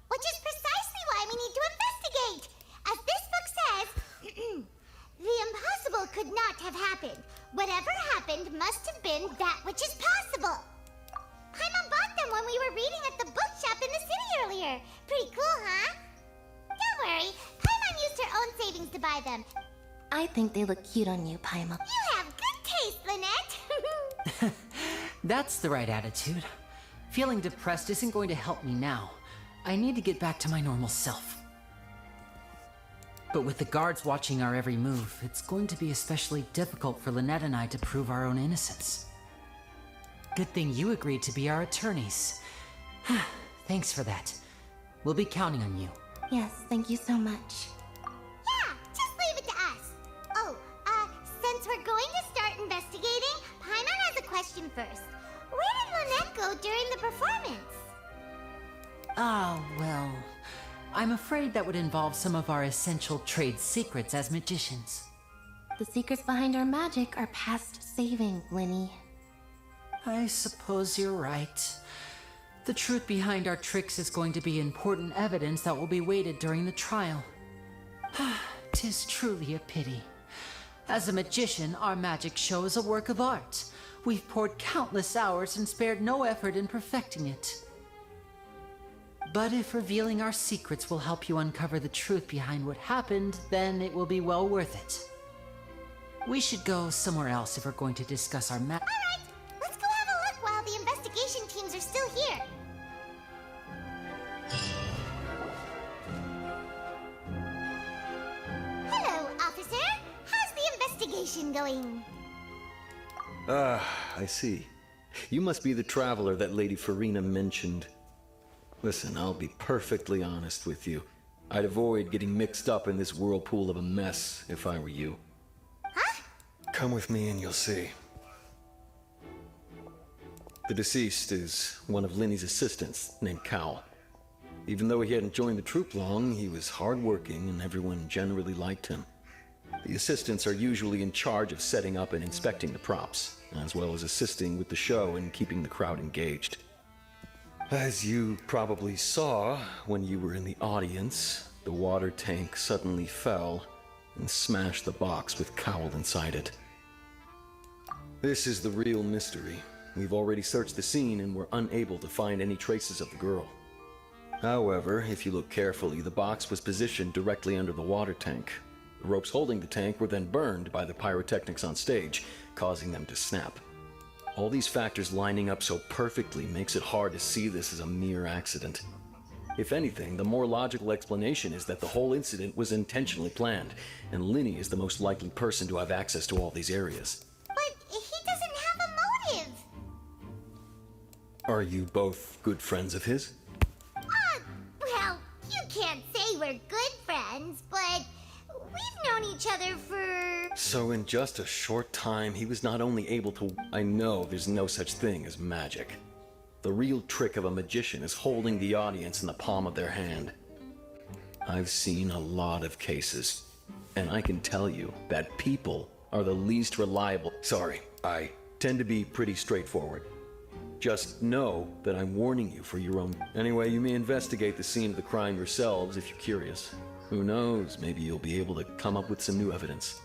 [SPEAKER 2] Which is precisely why we need to investigate. As this book says, the impossible could not have happened. Whatever happened must have been that which is possible. Paimon bought them when we were reading at the bookshop in the city earlier. Pretty cool, huh? Don't worry, Paimon used her own savings to buy them.
[SPEAKER 7] I think they look cute on you, Paimon.
[SPEAKER 2] You have good taste, Lynette.
[SPEAKER 8] That's the right attitude. Feeling depressed isn't going to help me now. I need to get back to my normal self. But with the guards watching our every move, it's going to be especially difficult for Lynette and I to prove our own innocence. Good thing you agreed to be our attorneys. Thanks for that. We'll be counting on you.
[SPEAKER 7] Yes, thank you so much.
[SPEAKER 2] Yeah, just leave it to us. Oh, since we're going to start investigating, Paimon has a question first. Where did Lynette go during the performance?
[SPEAKER 8] Ah, well, I'm afraid that would involve some of our essential trade secrets as magicians.
[SPEAKER 7] The secrets behind our magic are past saving, Linny.
[SPEAKER 8] I suppose you're right. The truth behind our tricks is going to be important evidence that will be weighted during the trial. 'Tis truly a pity. As a magician, our magic show is a work of art. We've poured countless hours and spared no effort in perfecting it. But if revealing our secrets will help you uncover the truth behind what happened, then it will be well worth it. We should go somewhere else if we're going to discuss our
[SPEAKER 2] Alright, let's go have a look while the investigation teams are still here. Hello, officer. How's the investigation going?
[SPEAKER 3] Ah, I see. You must be the traveler that Lady Farina mentioned. Listen, I'll be perfectly honest with you. I'd avoid getting mixed up in this whirlpool of a mess if I were you.
[SPEAKER 2] Huh?
[SPEAKER 3] Come with me and you'll see. The deceased is one of Linny's assistants named Cal. Even though he hadn't joined the troupe long, he was hardworking and everyone generally liked him. The assistants are usually in charge of setting up and inspecting the props, as well as assisting with the show and keeping the crowd engaged. As you probably saw when you were in the audience, the water tank suddenly fell and smashed the box with Cowl inside it. This is the real mystery. We've already searched the scene and were unable to find any traces of the girl. However, if you look carefully, the box was positioned directly under the water tank. The ropes holding the tank were then burned by the pyrotechnics on stage, causing them to snap. All these factors lining up so perfectly makes it hard to see this as a mere accident. If anything, the more logical explanation is that the whole incident was intentionally planned, and Linny is the most likely person to have access to all these areas.
[SPEAKER 2] But he doesn't have a motive.
[SPEAKER 3] Are you both good friends of his?
[SPEAKER 2] Well, you can't say we're good friends, but we've known each other for...
[SPEAKER 3] So in just a short time, he was not only able to... I know there's no such thing as magic. The real trick of a magician is holding the audience in the palm of their hand. I've seen a lot of cases, and I can tell you that people are the least reliable. Sorry, I tend to be pretty straightforward. Just know that I'm warning you for your own... Anyway, you may investigate the scene of the crime yourselves if you're curious. Who knows, maybe you'll be able to come up with some new evidence.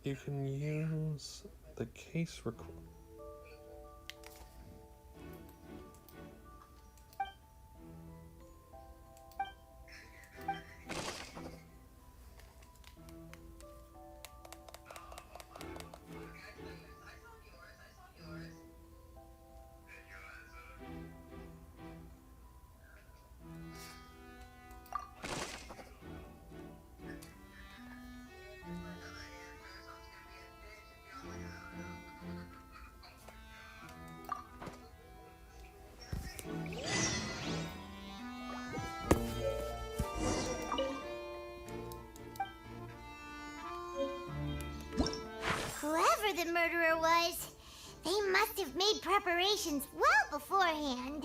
[SPEAKER 1] You can use the case record.
[SPEAKER 2] Whoever the murderer was, they must have made preparations well beforehand.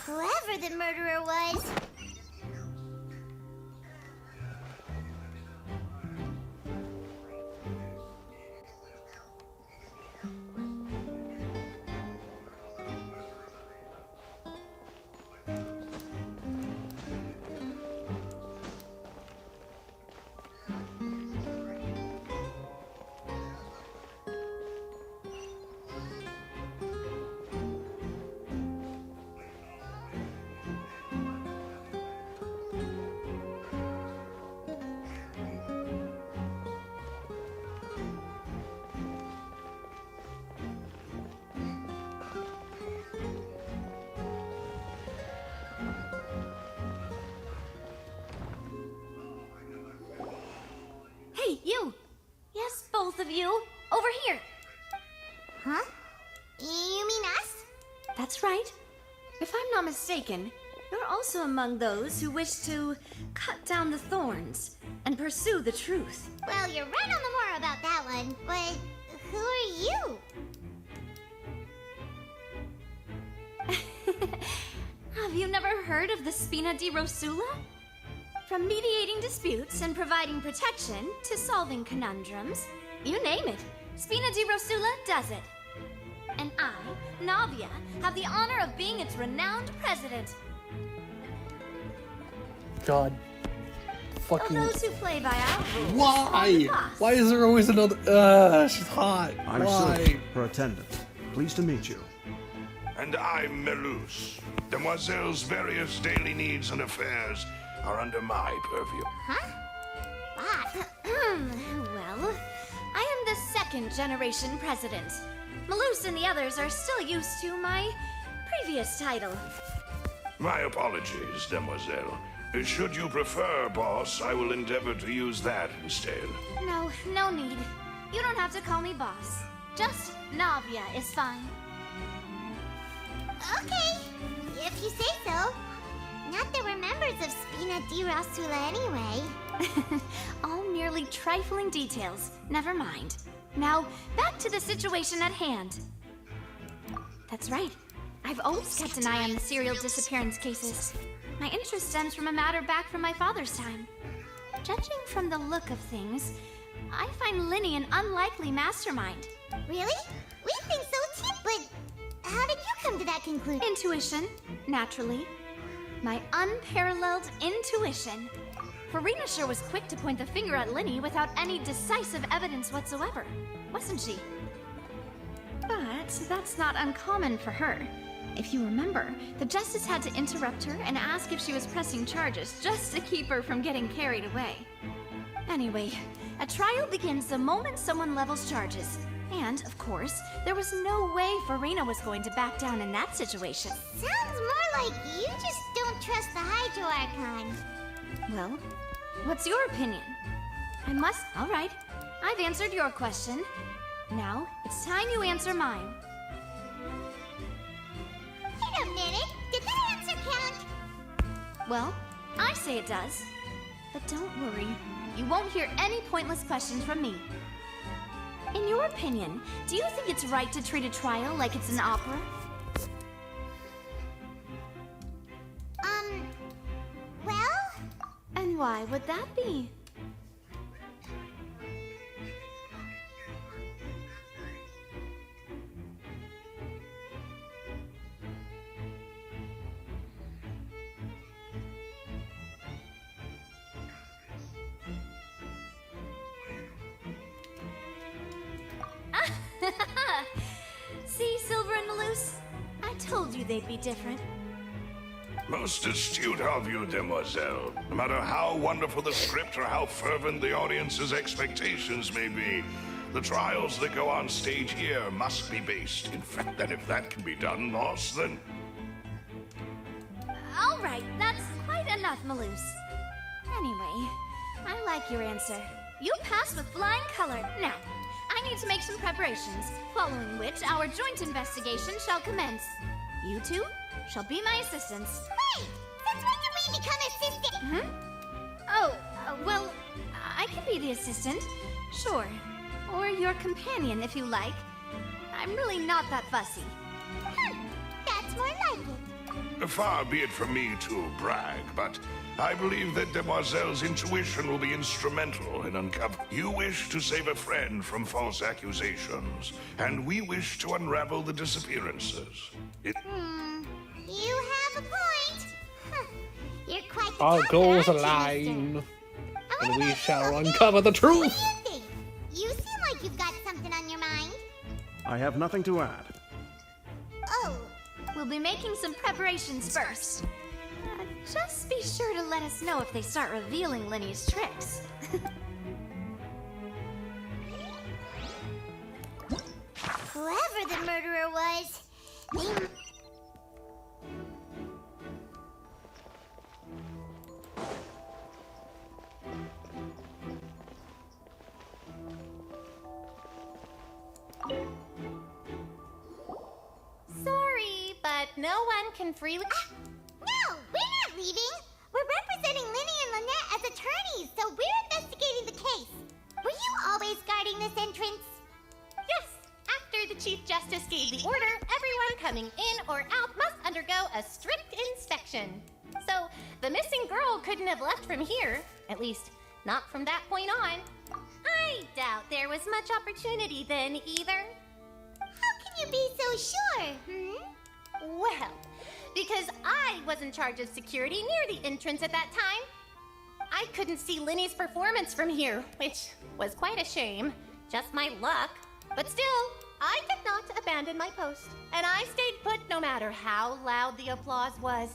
[SPEAKER 2] Whoever the murderer was...
[SPEAKER 10] Hey, you! Yes, both of you! Over here!
[SPEAKER 2] Huh? You mean us?
[SPEAKER 10] That's right. If I'm not mistaken, you're also among those who wish to cut down the thorns and pursue the truth.
[SPEAKER 2] Well, you're right on the more about that one, but who are you?
[SPEAKER 10] Have you never heard of the Spina di Rosula? From mediating disputes and providing protection to solving conundrums, you name it, Spina di Rosula does it. And I, Navia, have the honor of being its renowned president.
[SPEAKER 1] God.
[SPEAKER 10] So
[SPEAKER 1] Fucking.
[SPEAKER 10] those who play by our rules
[SPEAKER 1] Why?
[SPEAKER 10] are the boss.
[SPEAKER 1] Why is there always another? She's hot.
[SPEAKER 9] I'm
[SPEAKER 1] Why?
[SPEAKER 9] Sylvie, her attendant. Pleased to meet you.
[SPEAKER 22] And I'm Melus. Demoiselle's various daily needs and affairs are under my purview.
[SPEAKER 2] Huh? Bob.
[SPEAKER 10] Well, I am the second generation president. Malus and the others are still used to my previous title.
[SPEAKER 22] My apologies, Demoiselle. Should you prefer, boss, I will endeavor to use that instead.
[SPEAKER 10] No, no need. You don't have to call me boss. Just Navia is fine.
[SPEAKER 2] Okay, if you say so. Not that we're members of Spina di Rosula anyway.
[SPEAKER 10] All merely trifling details. Never mind. Now, back to the situation at hand. That's right. I've always kept an eye on the serial disappearance cases. My interest stems from a matter back from my father's time. Judging from the look of things, I find Linny an unlikely mastermind.
[SPEAKER 2] Really? We think so too, but how did you come to that conclusion?
[SPEAKER 10] Intuition, naturally. My unparalleled intuition. Farina sure was quick to point the finger at Linny without any decisive evidence whatsoever, wasn't she? But that's not uncommon for her. If you remember, the justice had to interrupt her and ask if she was pressing charges just to keep her from getting carried away. Anyway, a trial begins the moment someone levels charges. And, of course, there was no way Farina was going to back down in that situation.
[SPEAKER 2] Sounds more like you just don't trust the Hydro Archon.
[SPEAKER 10] Well, what's your opinion? All right, I've answered your question. Now, it's time you answer mine.
[SPEAKER 2] Wait a minute, did that answer count?
[SPEAKER 10] Well, I say it does. But don't worry, you won't hear any pointless questions from me. In your opinion, do you think it's right to treat a trial like it's an opera?
[SPEAKER 2] Well?
[SPEAKER 10] And why would that be? See, Silver and Malus? I told you they'd be different.
[SPEAKER 22] Most astute of you, Demoiselle. No matter how wonderful the script or how fervent the audience's expectations may be, the trials that go on stage here must be based in fact. And if that can be done, boss, then...
[SPEAKER 10] All right, that's quite enough, Malus. Anyway, I like your answer. You passed with flying color. Now, I need to make some preparations, following which our joint investigation shall commence. You two shall be my assistants.
[SPEAKER 2] Wait! Since when did we become assistants?
[SPEAKER 10] Oh, well, I can be the assistant. Sure. Or your companion, if you like. I'm really not that fussy.
[SPEAKER 2] That's more like it.
[SPEAKER 22] Far be it from me to brag, but I believe that Demoiselle's intuition will be instrumental in uncovering. You wish to save a friend from false accusations, and we wish to unravel the disappearances.
[SPEAKER 2] You have a point. You're quite the
[SPEAKER 1] Our
[SPEAKER 2] talker,
[SPEAKER 1] goals
[SPEAKER 2] aren't you,
[SPEAKER 1] align,
[SPEAKER 2] mister?
[SPEAKER 1] and we shall uncover the truth.
[SPEAKER 2] What do you think? You seem like you've got something on your mind.
[SPEAKER 9] I have nothing to add.
[SPEAKER 2] Oh.
[SPEAKER 10] We'll be making some preparations first. Just be sure to let us know if they start revealing Linny's tricks.
[SPEAKER 2] Whoever the murderer was, they...
[SPEAKER 10] no one can freely...
[SPEAKER 2] No, we're not leaving. We're representing Linny and Lynette as attorneys, so we're investigating the case. Were you always guarding this entrance?
[SPEAKER 10] Yes. After the Chief Justice gave the order, everyone coming in or out must undergo a strict inspection. So, the missing girl couldn't have left from here. At least, not from that point on. I doubt there was much opportunity then, either.
[SPEAKER 2] How can you be so sure,
[SPEAKER 10] Well, because I was in charge of security near the entrance at that time. I couldn't see Linny's performance from here, which was quite a shame. Just my luck. But still, I did not abandon my post, and I stayed put no matter how loud the applause was.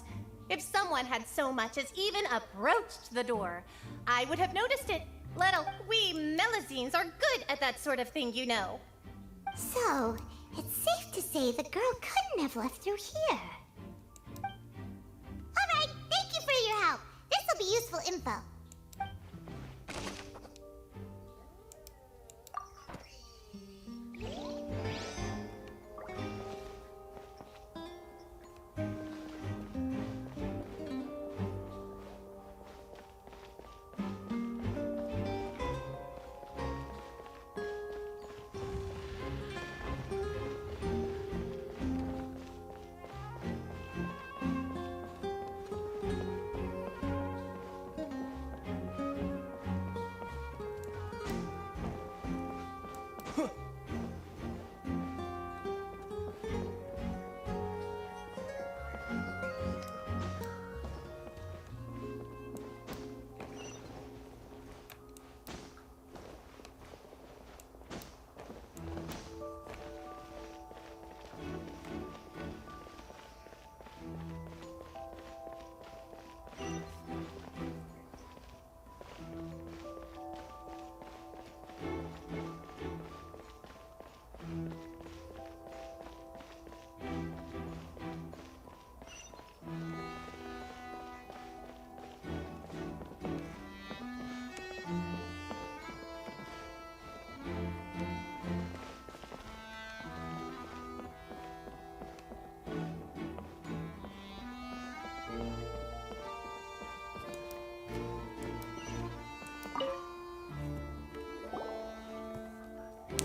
[SPEAKER 10] If someone had so much as even approached the door, I would have noticed it. We Melazines are good at that sort of thing, you know.
[SPEAKER 2] So, it's safe to say the girl couldn't have left through here. Alright, thank you for your help. This'll be useful info.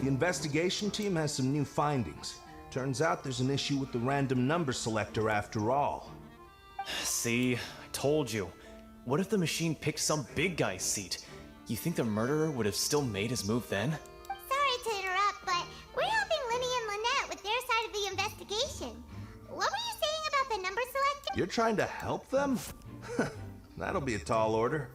[SPEAKER 15] The investigation team has some new findings. Turns out there's an issue with the random number selector after all.
[SPEAKER 4] See, I told you. What if the machine picked some big guy's seat? You think the murderer would have still made his move then?
[SPEAKER 2] Sorry to interrupt, but we're helping Linny and Lynette with their side of the investigation. What were you saying about the number selector?
[SPEAKER 15] You're trying to help them? That'll be a tall order.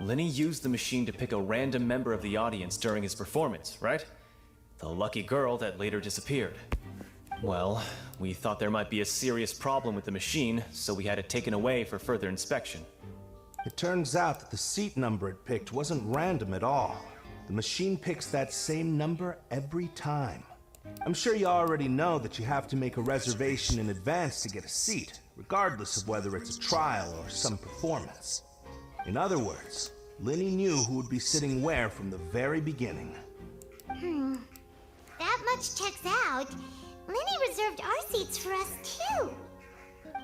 [SPEAKER 4] Linny used the machine to pick a random member of the audience during his performance, right? The lucky girl that later disappeared. Well, we thought there might be a serious problem with the machine, so we had it taken away for further inspection.
[SPEAKER 15] It turns out that the seat number it picked wasn't random at all. The machine picks that same number every time. I'm sure you already know that you have to make a reservation in advance to get a seat, regardless of whether it's a trial or some performance. In other words, Linny knew who would be sitting where from the very beginning.
[SPEAKER 2] That much checks out. Linny reserved our seats for us, too.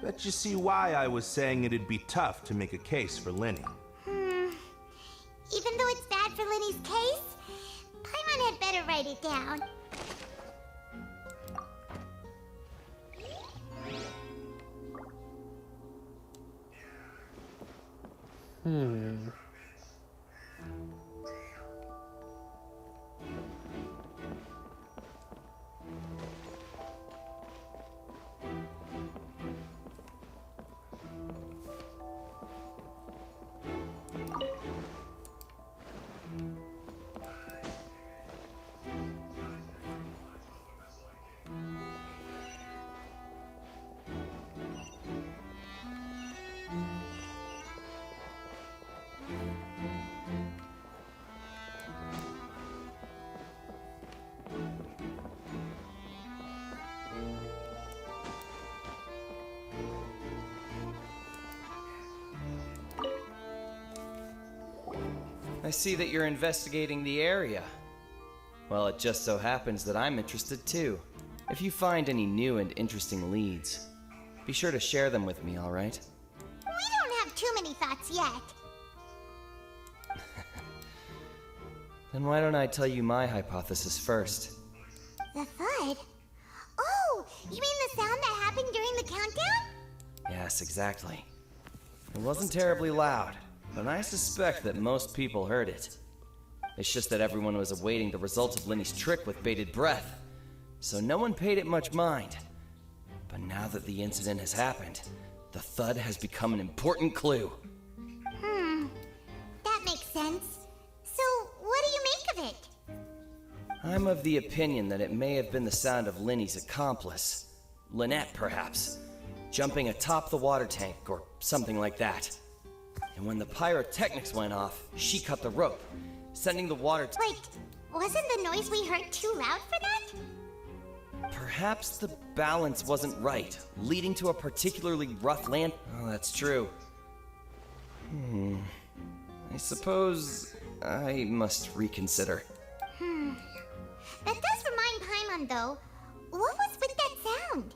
[SPEAKER 15] Bet you see why I was saying it'd be tough to make a case for Linny.
[SPEAKER 2] Even though it's bad for Linny's case, Paimon had better write it down.
[SPEAKER 6] I see that you're investigating the area. Well, it just so happens that I'm interested too. If you find any new and interesting leads, be sure to share them with me, alright?
[SPEAKER 2] We don't have too many thoughts yet.
[SPEAKER 6] Then why don't I tell you my hypothesis first?
[SPEAKER 2] The thud? Oh, you mean the sound that happened during the countdown?
[SPEAKER 6] Yes, exactly. It wasn't terribly loud, but I suspect that most people heard it. It's just that everyone was awaiting the result of Lenny's trick with bated breath, so no one paid it much mind. But now that the incident has happened, the thud has become an important clue.
[SPEAKER 2] That makes sense. So, what do you make of it?
[SPEAKER 6] I'm of the opinion that it may have been the sound of Lenny's accomplice, Lynette perhaps, jumping atop the water tank or something like that. And when the pyrotechnics went off, she cut the rope, sending the water.
[SPEAKER 2] Wait, wasn't the noise we heard too loud for that?
[SPEAKER 6] Perhaps the balance wasn't right, leading to a particularly rough land. Oh, that's true. I suppose I must reconsider.
[SPEAKER 2] That does remind Paimon, though. What was with that sound?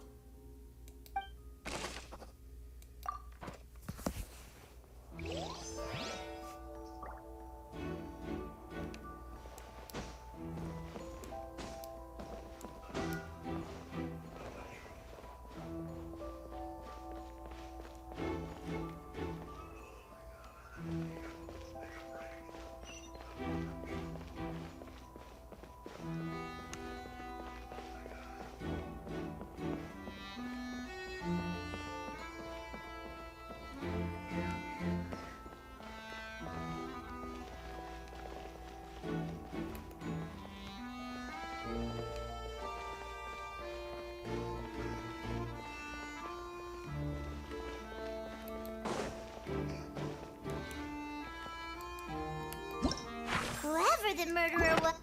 [SPEAKER 2] Whoever the murderer was.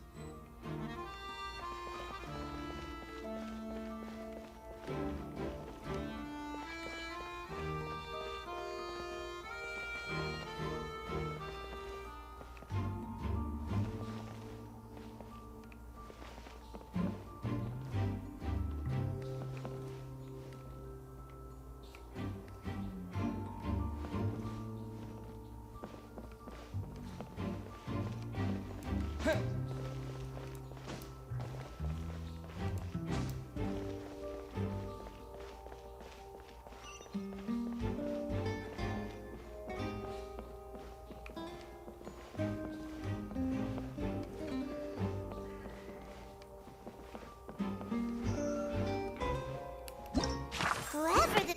[SPEAKER 2] Whoever the.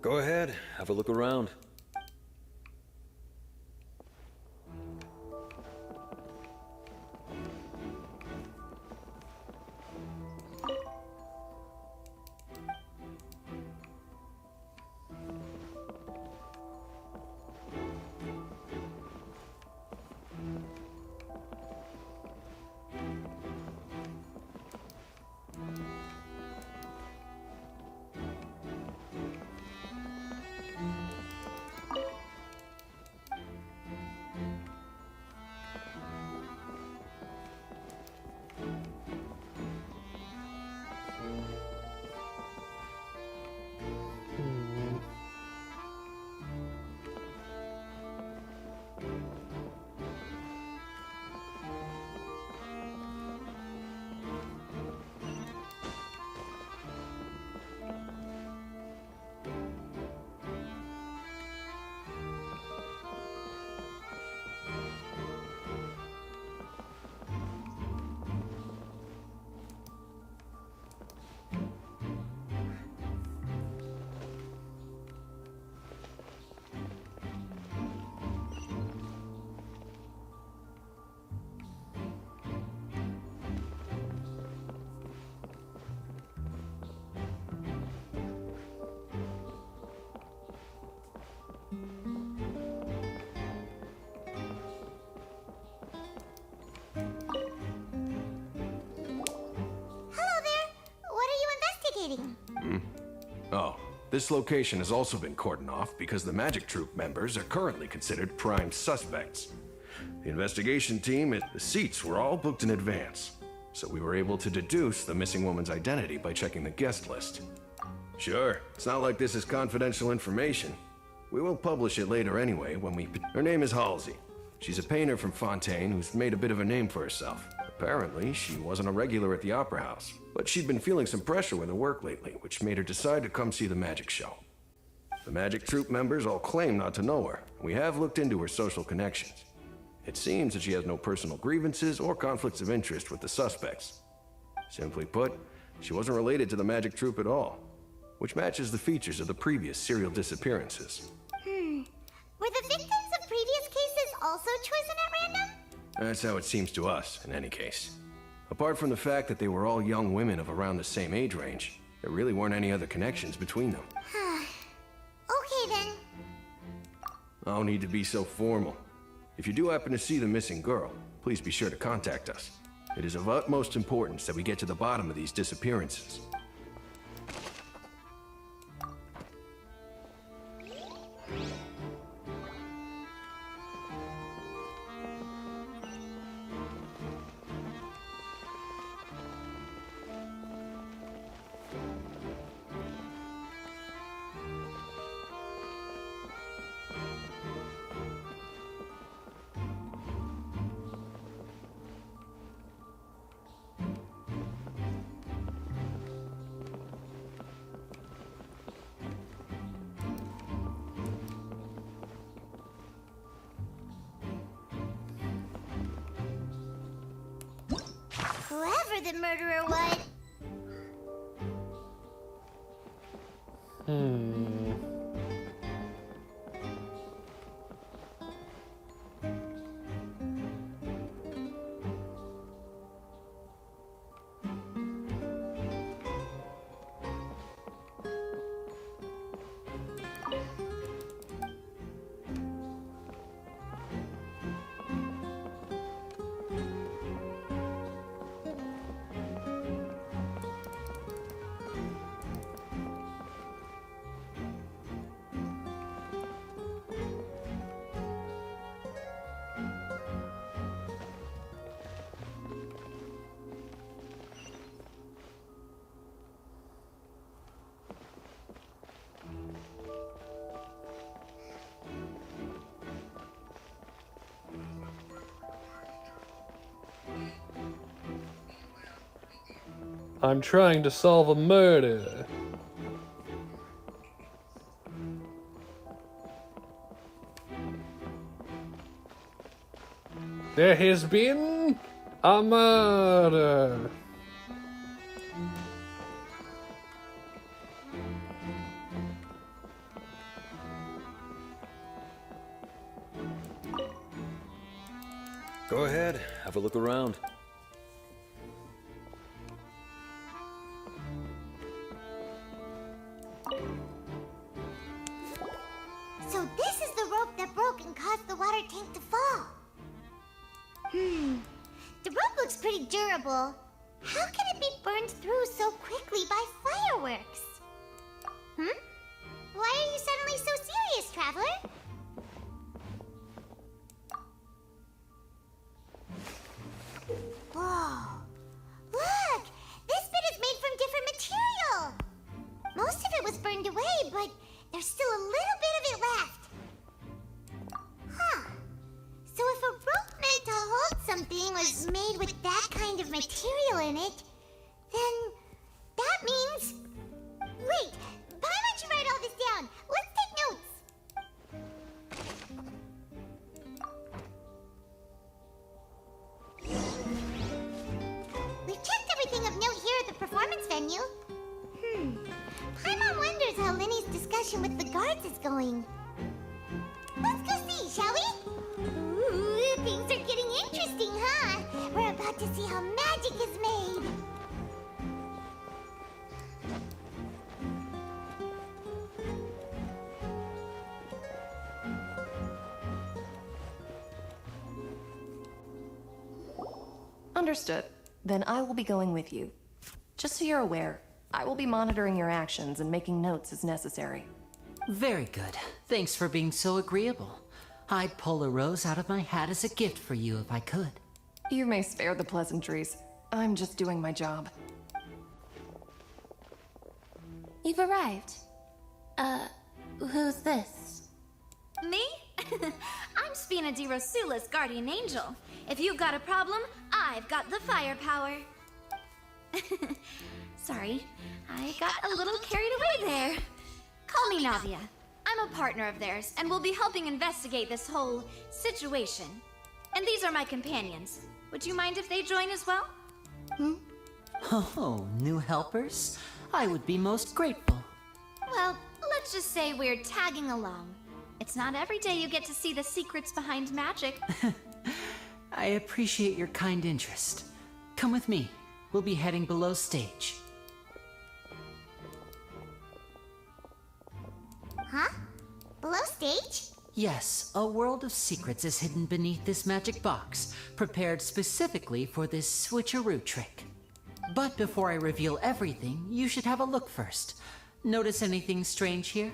[SPEAKER 3] Go ahead, have a look around.
[SPEAKER 13] Oh, this location has also been cordoned off because the Magic Troop members are currently considered prime suspects. The investigation team and the seats were all booked in advance, so we were able to deduce the missing woman's identity by checking the guest list. Sure, it's not like this is confidential information. We will publish it later anyway when we... Her name is Halsey. She's a painter from Fontaine who's made a bit of a name for herself. Apparently, she wasn't a regular at the Opera House, but she'd been feeling some pressure with her work lately, which made her decide to come see the magic show. The Magic Troop members all claim not to know her. We have looked into her social connections. It seems that she has no personal grievances or conflicts of interest with the suspects. Simply put, she wasn't related to the Magic Troop at all, which matches the features of the previous serial disappearances.
[SPEAKER 2] Were the victims of previous cases also chosen at random?
[SPEAKER 13] That's how it seems to us, in any case. Apart from the fact that they were all young women of around the same age range, there really weren't any other connections between them.
[SPEAKER 2] Okay then.
[SPEAKER 13] No need to be so formal. If you do happen to see the missing girl, please be sure to contact us. It is of utmost importance that we get to the bottom of these disappearances.
[SPEAKER 2] Whoever the murderer was.
[SPEAKER 1] I'm trying to solve a murder. There has been a murder.
[SPEAKER 3] Go ahead, have a look around.
[SPEAKER 2] So this is the rope that broke and caused the water tank to fall. The rope looks pretty durable. How can it be burned through so quickly by fireworks? Why are you suddenly so serious, Traveler? Whoa. Look! This bit is made from different material. Most of it was burned away, but there's still a little bit of it left. So if a rope meant to hold something was made with that kind of material in it, then that means... Wait, why don't you write all this down? Let's take notes. We've checked everything of note here at the performance venue. Paimon wonders how Linny's discussion with the guards is going. Let's go see, shall we? Ooh, things are getting interesting, huh? We're about to see how magic is made.
[SPEAKER 14] Understood. Then I will be going with you. Just so you're aware, I will be monitoring your actions and making notes as necessary.
[SPEAKER 8] Very good. Thanks for being so agreeable. I'd pull a rose out of my hat as a gift for you if I could.
[SPEAKER 14] You may spare the pleasantries. I'm just doing my job.
[SPEAKER 7] You've arrived. Who's this?
[SPEAKER 10] Me? I'm Spina di Rosula's guardian angel. If you've got a problem, I've got the firepower. Sorry, I got a little carried away there. Call me Navia. I'm a partner of theirs, and we'll be helping investigate this whole situation. And these are my companions. Would you mind if they join as well?
[SPEAKER 8] Oh, new helpers? I would be most grateful.
[SPEAKER 10] Well, let's just say we're tagging along. It's not every day you get to see the secrets behind magic.
[SPEAKER 8] I appreciate your kind interest. Come with me. We'll be heading below stage.
[SPEAKER 2] Huh? Below stage?
[SPEAKER 8] Yes, a world of secrets is hidden beneath this magic box, prepared specifically for this switcheroo trick. But before I reveal everything, you should have a look first. Notice anything strange here?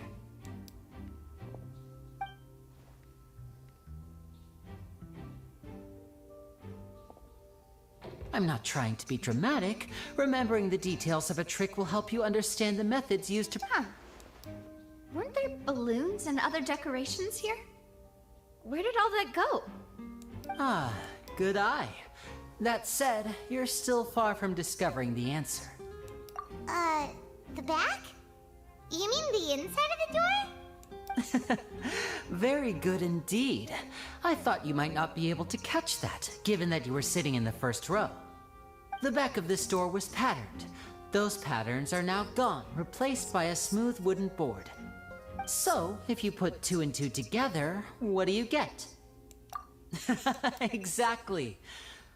[SPEAKER 8] I'm not trying to be dramatic. Remembering the details of a trick will help you understand the methods used to...
[SPEAKER 10] Weren't there balloons and other decorations here? Where did all that go?
[SPEAKER 8] Ah, good eye. That said, you're still far from discovering the answer.
[SPEAKER 2] The back? You mean the inside of the door?
[SPEAKER 8] Very good indeed. I thought you might not be able to catch that, given that you were sitting in the first row. The back of this door was patterned. Those patterns are now gone, replaced by a smooth wooden board. So, if you put 2 and 2 together, what do you get? Exactly.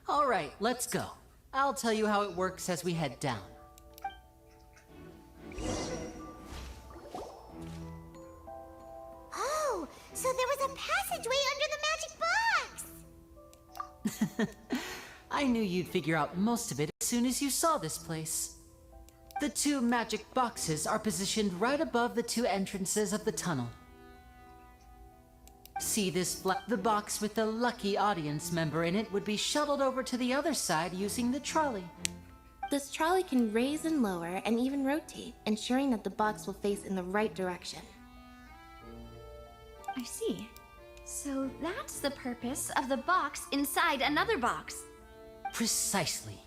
[SPEAKER 8] All right, let's go. I'll tell you how it works as we head down.
[SPEAKER 2] Oh, so there was a passageway under the magic box!
[SPEAKER 8] I knew you'd figure out most of it as soon as you saw this place. The 2 magic boxes are positioned right above the 2 entrances of the tunnel. See this the box with the lucky audience member in it would be shuttled over to the other side using the trolley.
[SPEAKER 7] This trolley can raise and lower and even rotate, ensuring that the box will face in the right direction.
[SPEAKER 10] I see. So that's the purpose of the box inside another box.
[SPEAKER 8] Precisely.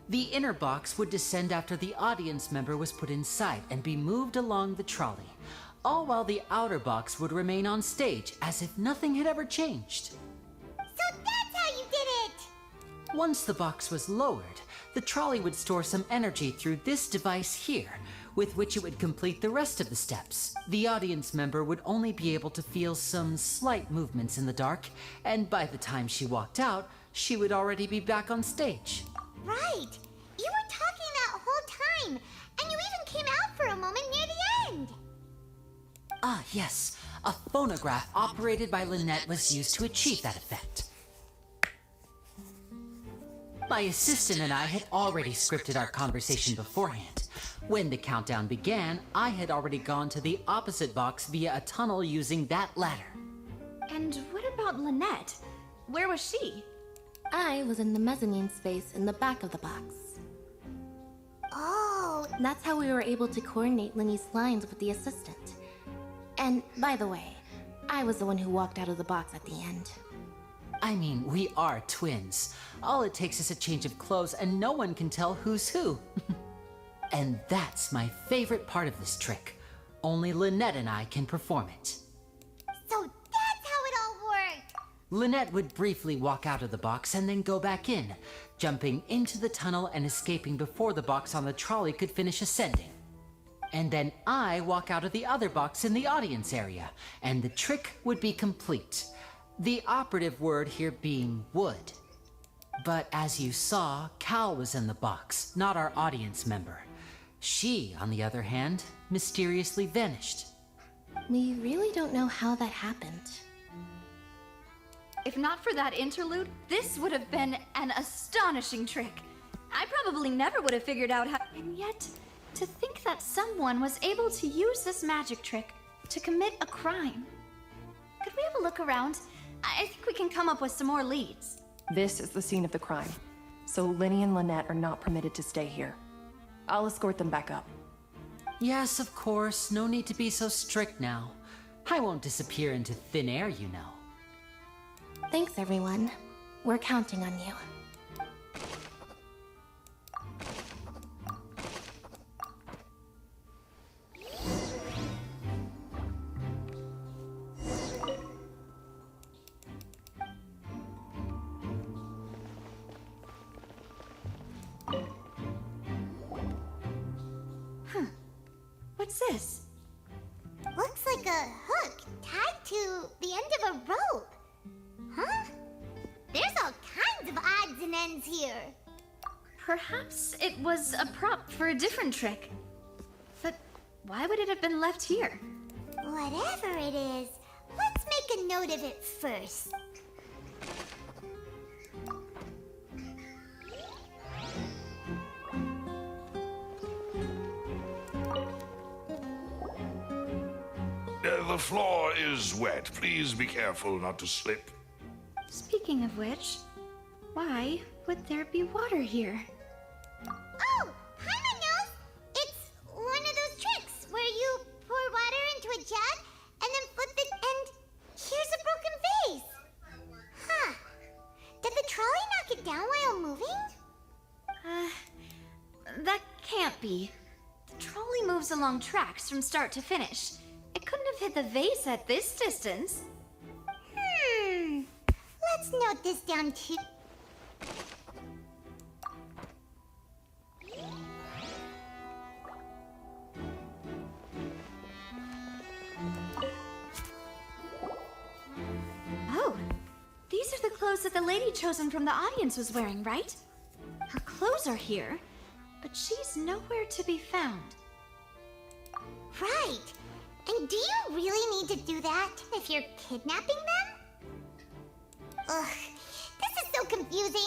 [SPEAKER 8] The inner box would descend after the audience member was put inside and be moved along the trolley, all while the outer box would remain on stage as if nothing had ever changed.
[SPEAKER 2] So that's how you did it!
[SPEAKER 8] Once the box was lowered, the trolley would store some energy through this device here, with which it would complete the rest of the steps. The audience member would only be able to feel some slight movements in the dark, and by the time she walked out, she would already be back on stage.
[SPEAKER 2] Right! You were talking that whole time, and you even came out for a moment near the end!
[SPEAKER 8] Ah, yes. A phonograph operated by Lynette was used to achieve that effect. My assistant and I had already scripted our conversation beforehand. When the countdown began, I had already gone to the opposite box via a tunnel using that ladder.
[SPEAKER 10] And what about Lynette? Where was she?
[SPEAKER 7] I was in the mezzanine space in the back of the box.
[SPEAKER 2] Oh!
[SPEAKER 7] That's how we were able to coordinate Linny's lines with the assistant. And, by the way, I was the one who walked out of the box at the end.
[SPEAKER 8] I mean, we are twins. All it takes is a change of clothes and no one can tell who's who. And that's my favorite part of this trick. Only Lynette and I can perform it.
[SPEAKER 2] So that's how it all worked!
[SPEAKER 8] Lynette would briefly walk out of the box and then go back in, jumping into the tunnel and escaping before the box on the trolley could finish ascending. And then I walk out of the other box in the audience area, and the trick would be complete. The operative word here being would. But as you saw, Cal was in the box, not our audience member. She, on the other hand, mysteriously vanished.
[SPEAKER 7] We really don't know how that happened.
[SPEAKER 10] If not for that interlude, this would have been an astonishing trick. I probably never would have figured out how... And yet,
[SPEAKER 11] To think that someone was able to use this magic trick to commit a crime. Could we have a look around? I think we can come up with some more leads.
[SPEAKER 14] This is the scene of the crime, so Linny and Lynette are not permitted to stay here. I'll escort them back up.
[SPEAKER 8] Yes, of course. No need to be so strict now. I won't disappear into thin air, you know.
[SPEAKER 7] Thanks, everyone. We're counting on you.
[SPEAKER 11] What's this?
[SPEAKER 2] Looks like a hook tied to the end of a rope. Huh? There's all kinds of odds and ends here.
[SPEAKER 11] Perhaps it was a prop for a different trick. But why would it have been left here?
[SPEAKER 2] Whatever it is, let's make a note of it first.
[SPEAKER 22] The floor is wet. Please be careful not to slip.
[SPEAKER 11] Speaking of which, why would there be water here?
[SPEAKER 2] Oh, Paimon knows! It's one of those tricks where you pour water into a jug and then flip it and here's a broken vase. Huh. Did the trolley knock it down while moving?
[SPEAKER 11] That can't be. The trolley moves along tracks from start to finish. It couldn't have hit the vase at this distance.
[SPEAKER 2] Let's note this down too.
[SPEAKER 11] Oh, these are the clothes that the lady chosen from the audience was wearing, right? Her clothes are here, but she's nowhere to be found.
[SPEAKER 2] Right. And do you really need to do that if you're kidnapping them? Ugh, this is so confusing.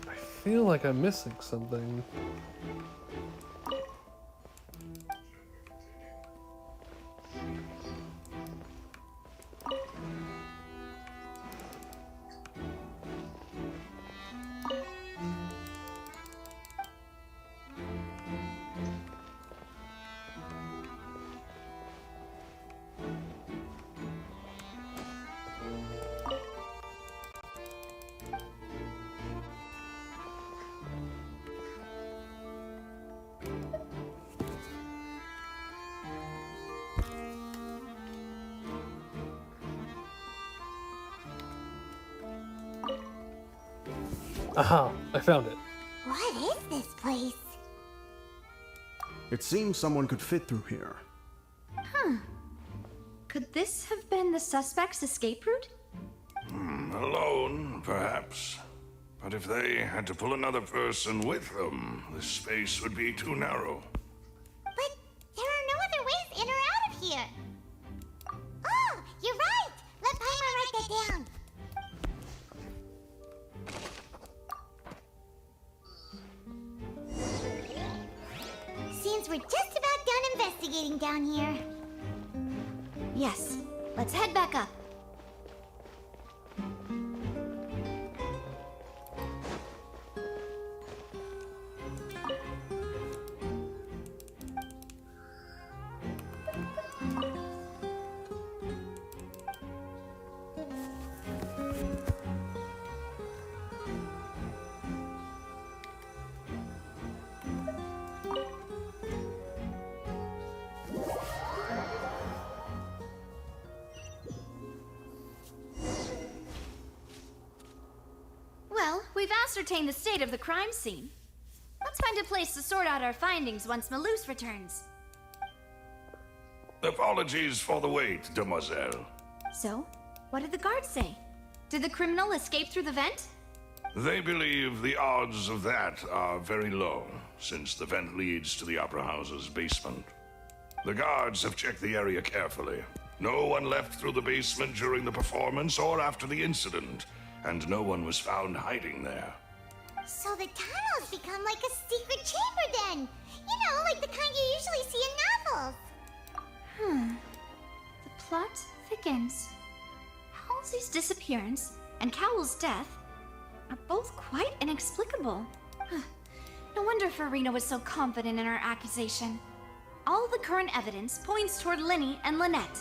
[SPEAKER 1] I feel like I'm missing something. Aha! I found it.
[SPEAKER 2] What is this place?
[SPEAKER 9] It seems someone could fit through here.
[SPEAKER 11] Huh. Could this have been the suspect's escape route?
[SPEAKER 22] Alone, perhaps. But if they had to pull another person with them, the space would be too narrow.
[SPEAKER 2] But there are no other ways in or out of here. Oh, you're right. Let Paimon write that down. Seems we're just about done investigating down here.
[SPEAKER 11] Yes, let's head back up. Well, we've ascertained the state of the crime scene. Let's find a place to sort out our findings once Malouse returns.
[SPEAKER 22] Apologies for the wait, demoiselle.
[SPEAKER 11] So, what did the guards say? Did the criminal escape through the vent?
[SPEAKER 22] They believe the odds of that are very low, since the vent leads to the Opera House's basement. The guards have checked the area carefully. No one left through the basement during the performance or after the incident, and no one was found hiding there.
[SPEAKER 2] So the tunnels become like a secret chamber then. You know, like the kind you usually see in novels.
[SPEAKER 11] The plot thickens. Halsey's disappearance and Cowell's death are both quite inexplicable. No wonder Farina was so confident in her accusation. All the current evidence points toward Linny and Lynette.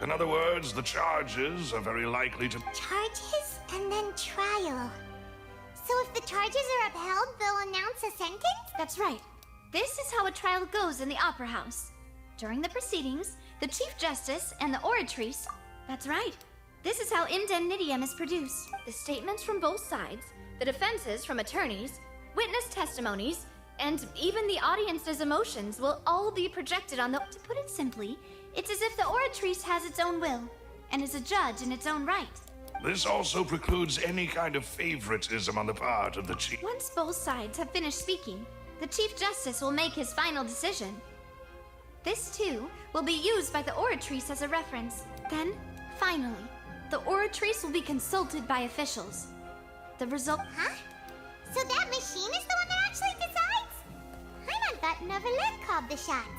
[SPEAKER 22] In other words, the charges are very likely to...
[SPEAKER 2] Charges and then trial. So if the charges are upheld, they'll announce a sentence?
[SPEAKER 11] That's right. This is how a trial goes in the Opera House. During the proceedings, the Chief Justice and the Oratrice... That's right. This is how indemnitium is produced. The statements from both sides, the defenses from attorneys, witness testimonies, and even the audience's emotions will all be projected on the... To put it simply, it's as if the Oratrice has its own will, and is a judge in its own right.
[SPEAKER 22] This also precludes any kind of favoritism on the part of the chief.
[SPEAKER 11] Once both sides have finished speaking, the Chief Justice will make his final decision. This, too, will be used by the Oratrice as a reference. Then, finally, the Oratrice will be consulted by officials. The result...
[SPEAKER 2] Huh? So that machine is the one that actually decides? Paimon thought never let call the shots.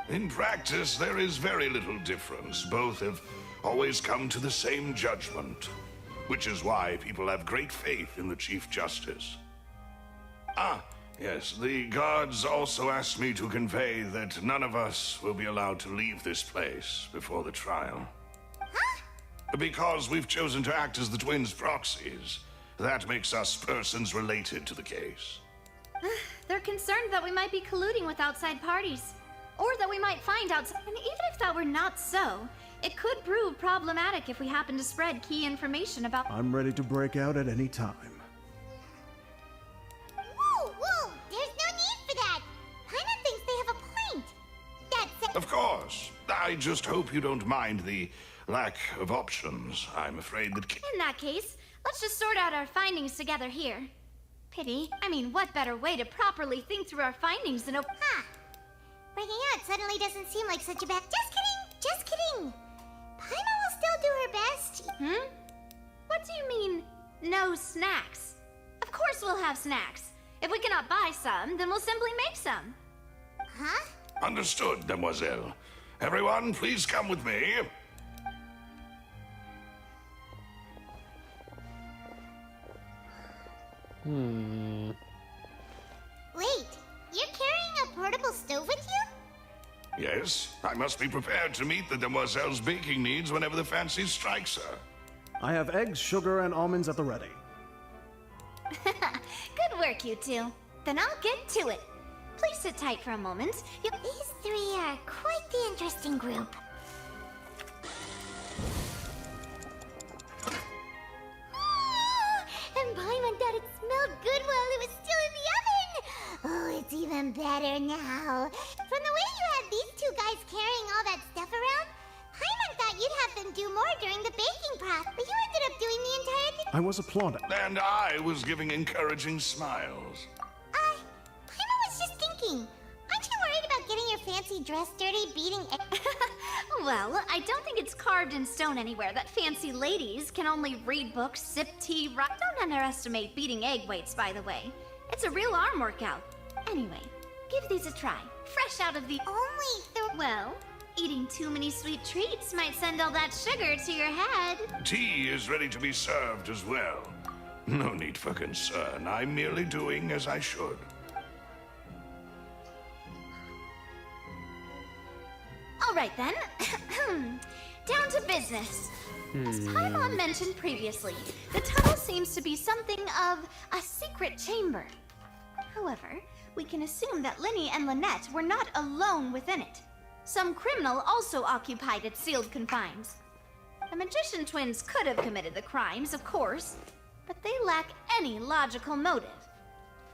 [SPEAKER 22] In practice, there is very little difference. Both have always come to the same judgment, which is why people have great faith in the Chief Justice. Ah, yes, the guards also asked me to convey that none of us will be allowed to leave this place before the trial.
[SPEAKER 2] Huh?
[SPEAKER 22] Because we've chosen to act as the twins' proxies. That makes us persons related to the case.
[SPEAKER 11] They're concerned that we might be colluding with outside parties. Or that we might find out, and even if that were not so, it could prove problematic if we happen to spread key information about...
[SPEAKER 9] I'm ready to break out at any time.
[SPEAKER 2] Whoa! There's no need for that! Paimon thinks they have a point. That's...
[SPEAKER 22] Of course. I just hope you don't mind the lack of options. I'm afraid that...
[SPEAKER 11] In that case, let's just sort out our findings together here. Pity. I mean, what better way to properly think through our findings than a...
[SPEAKER 2] Breaking out suddenly doesn't seem like such a bad... Just kidding! Paimon will still do her best.
[SPEAKER 11] What do you mean, no snacks? Of course we'll have snacks. If we cannot buy some, then we'll simply make some.
[SPEAKER 2] Huh?
[SPEAKER 22] Understood, demoiselle. Everyone, please come with me.
[SPEAKER 2] Wait, you're carrying a portable stove with you?
[SPEAKER 22] Yes, I must be prepared to meet the demoiselle's baking needs whenever the fancy strikes her.
[SPEAKER 9] I have eggs, sugar, and almonds at the ready.
[SPEAKER 11] Good work, you two. Then I'll get to it. Please sit tight for a moment.
[SPEAKER 2] These three are quite the interesting group. And Paimon thought it smelled good while it was still in the oven. Oh, it's even better now. From the way you had these two guys carrying all that stuff around, Paimon thought thought you'd have them do more during the baking process, but you ended up doing the entire thing.
[SPEAKER 9] I was applauding.
[SPEAKER 22] And I was giving encouraging smiles.
[SPEAKER 2] Paimon was just thinking. Aren't you worried about getting your fancy dress dirty beating
[SPEAKER 11] Well, I don't think it's carved in stone anywhere that fancy ladies can only read books, sip tea, Don't underestimate beating egg weights, by the way. It's a real arm workout. Anyway, give these a try. Fresh out of the Well, eating too many sweet treats might send all that sugar to your head.
[SPEAKER 22] Tea is ready to be served as well. No need for concern. I'm merely doing as I should.
[SPEAKER 11] All right then. Down to business. As Paimon mentioned previously, the tunnel seems to be something of a secret chamber. However, we can assume that Linny and Lynette were not alone within it. Some criminal also occupied its sealed confines. The magician twins could have committed the crimes, of course, but they lack any logical motive.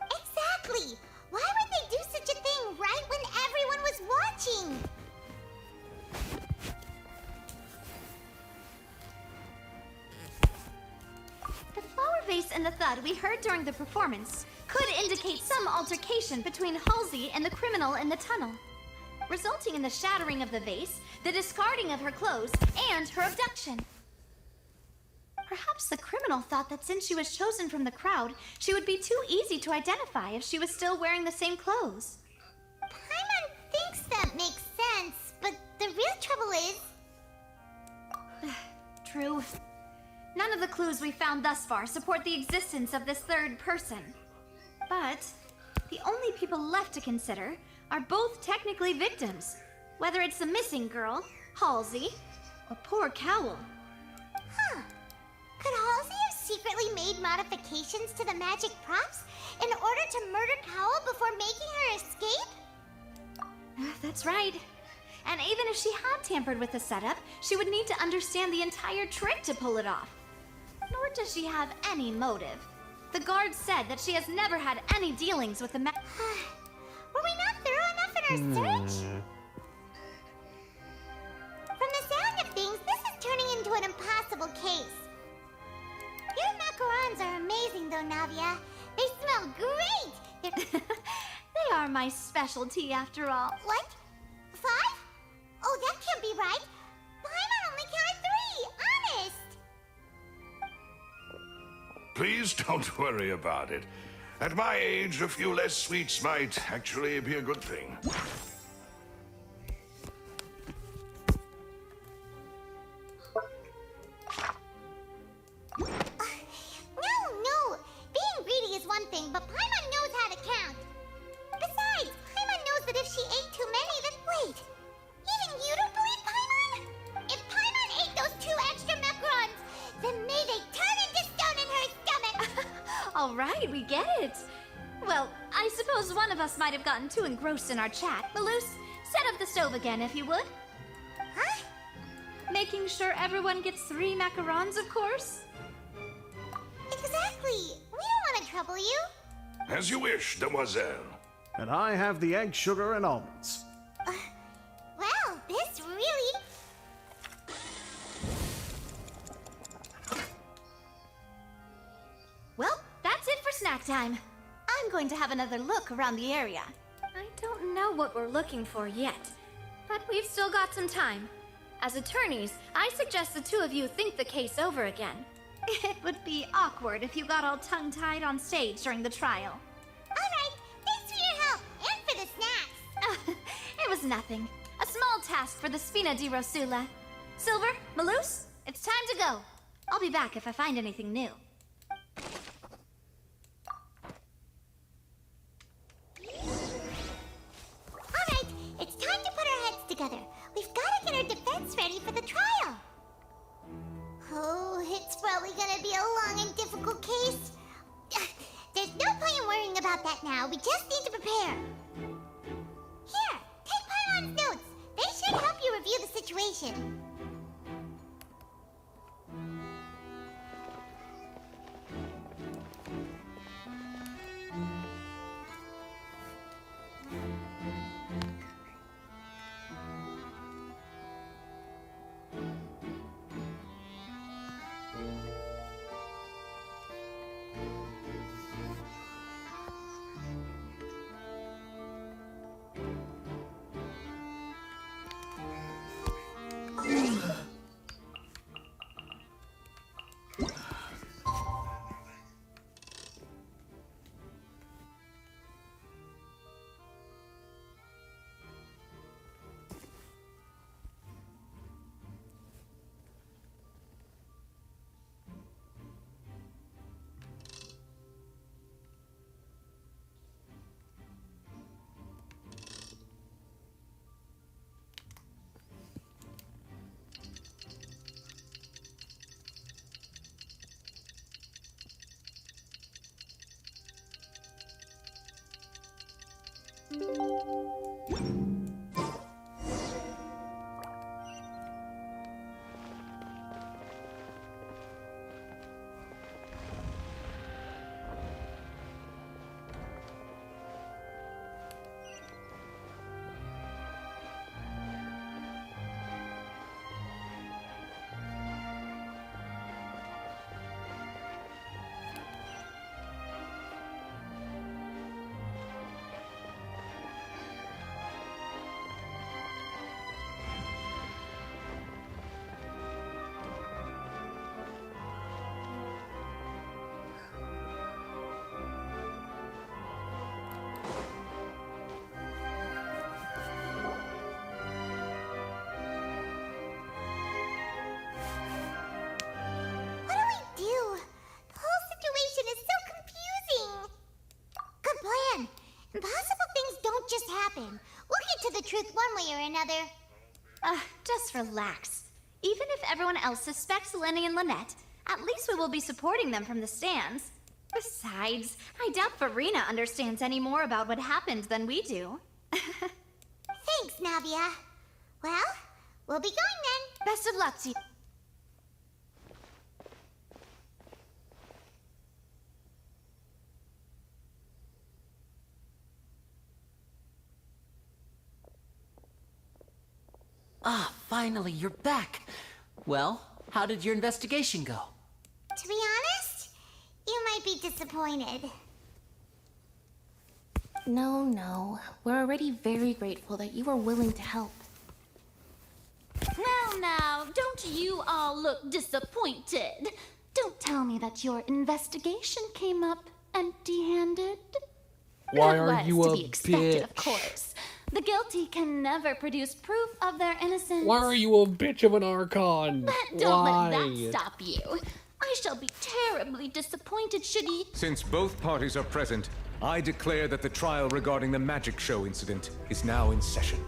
[SPEAKER 2] Exactly! Why would they do such a thing right when everyone was watching?
[SPEAKER 11] The flower vase and the thud we heard during the performance could indicate some altercation between Halsey and the criminal in the tunnel, resulting in the shattering of the vase, the discarding of her clothes, and her abduction. Perhaps the criminal thought that since she was chosen from the crowd, she would be too easy to identify if she was still wearing the same clothes.
[SPEAKER 2] Paimon thinks that makes sense, but the real trouble is...
[SPEAKER 11] True. None of the clues we found thus far support the existence of this third person. But the only people left to consider are both technically victims, whether it's the missing girl, Halsey, or poor Cowl.
[SPEAKER 2] Huh. Could Halsey have secretly made modifications to the magic props in order to murder Cowl before making her escape?
[SPEAKER 11] That's right. And even if she had tampered with the setup, she would need to understand the entire trick to pull it off. Nor does she have any motive. The guard said that she has never had any dealings with the
[SPEAKER 2] Were we not thorough enough in our search? From the sound of things, this is turning into an impossible case. Your macarons are amazing though, Navia. They smell great!
[SPEAKER 11] They are my specialty after all.
[SPEAKER 2] What? 5? Oh, that can't be right. Paimon only counted 3, honest!
[SPEAKER 22] Please don't worry about it. At my age, a few less sweets might actually be a good thing.
[SPEAKER 2] No! Being greedy is one thing, but Paimon knows how to count. Besides, Paimon knows that if she ate too many, then wait. Even you don't believe Paimon? If Paimon ate those 2 extra macarons, then may they turn into stone in her stomach!
[SPEAKER 11] All right, we get it. Well, I suppose one of us might have gotten too engrossed in our chat. Malus, set up the stove again, if you would.
[SPEAKER 2] Huh?
[SPEAKER 11] Making sure everyone gets 3 macarons, of course.
[SPEAKER 2] Exactly. We don't want to trouble you.
[SPEAKER 22] As you wish, demoiselle.
[SPEAKER 9] And I have the egg, sugar, and almonds.
[SPEAKER 2] Well, this really...
[SPEAKER 11] Well, that's it for snack time. I'm going to have another look around the area. I don't know what we're looking for yet, but we've still got some time. As attorneys, I suggest the 2 of you think the case over again. It would be awkward if you got all tongue-tied on stage during the trial.
[SPEAKER 2] Alright, thanks for your help, and for the snacks.
[SPEAKER 11] It was nothing. A small task for the Spina di Rosula. Silver, Malus, it's time to go. I'll be back if I find anything new.
[SPEAKER 2] Alright, it's time to put our heads together. We've got to get our defense ready for the trial. Oh, it's probably gonna be a long and difficult case. There's no point in worrying about that now. We just need to prepare. Here, take Paimon's notes. They should help you review the situation. What do we do? The whole situation is so confusing. Good plan. Impossible things don't just happen. We'll get to the truth one way or another.
[SPEAKER 11] Just relax. Even if everyone else suspects Lenny and Lynette, at least we will be supporting them from the stands. Besides, I doubt Farina understands any more about what happened than we do.
[SPEAKER 2] Thanks, Navia. Well, we'll be going then.
[SPEAKER 11] Best of luck to you.
[SPEAKER 8] Ah, finally, you're back. Well, how did your investigation go?
[SPEAKER 2] To be honest, you might be disappointed.
[SPEAKER 7] No. We're already very grateful that you were willing to help.
[SPEAKER 10] Now, don't you all look disappointed? Don't tell me that your investigation came up empty-handed.
[SPEAKER 1] Why
[SPEAKER 10] That
[SPEAKER 1] are
[SPEAKER 10] was
[SPEAKER 1] you
[SPEAKER 10] to
[SPEAKER 1] a
[SPEAKER 10] be expected, of
[SPEAKER 1] bitch?
[SPEAKER 10] course. The guilty can never produce proof of their innocence.
[SPEAKER 1] Why are you a bitch of an Archon?
[SPEAKER 10] But don't
[SPEAKER 1] Why?
[SPEAKER 10] let that stop you. I shall be terribly disappointed should you...
[SPEAKER 20] Since both parties are present, I declare that the trial regarding the magic show incident is now in session.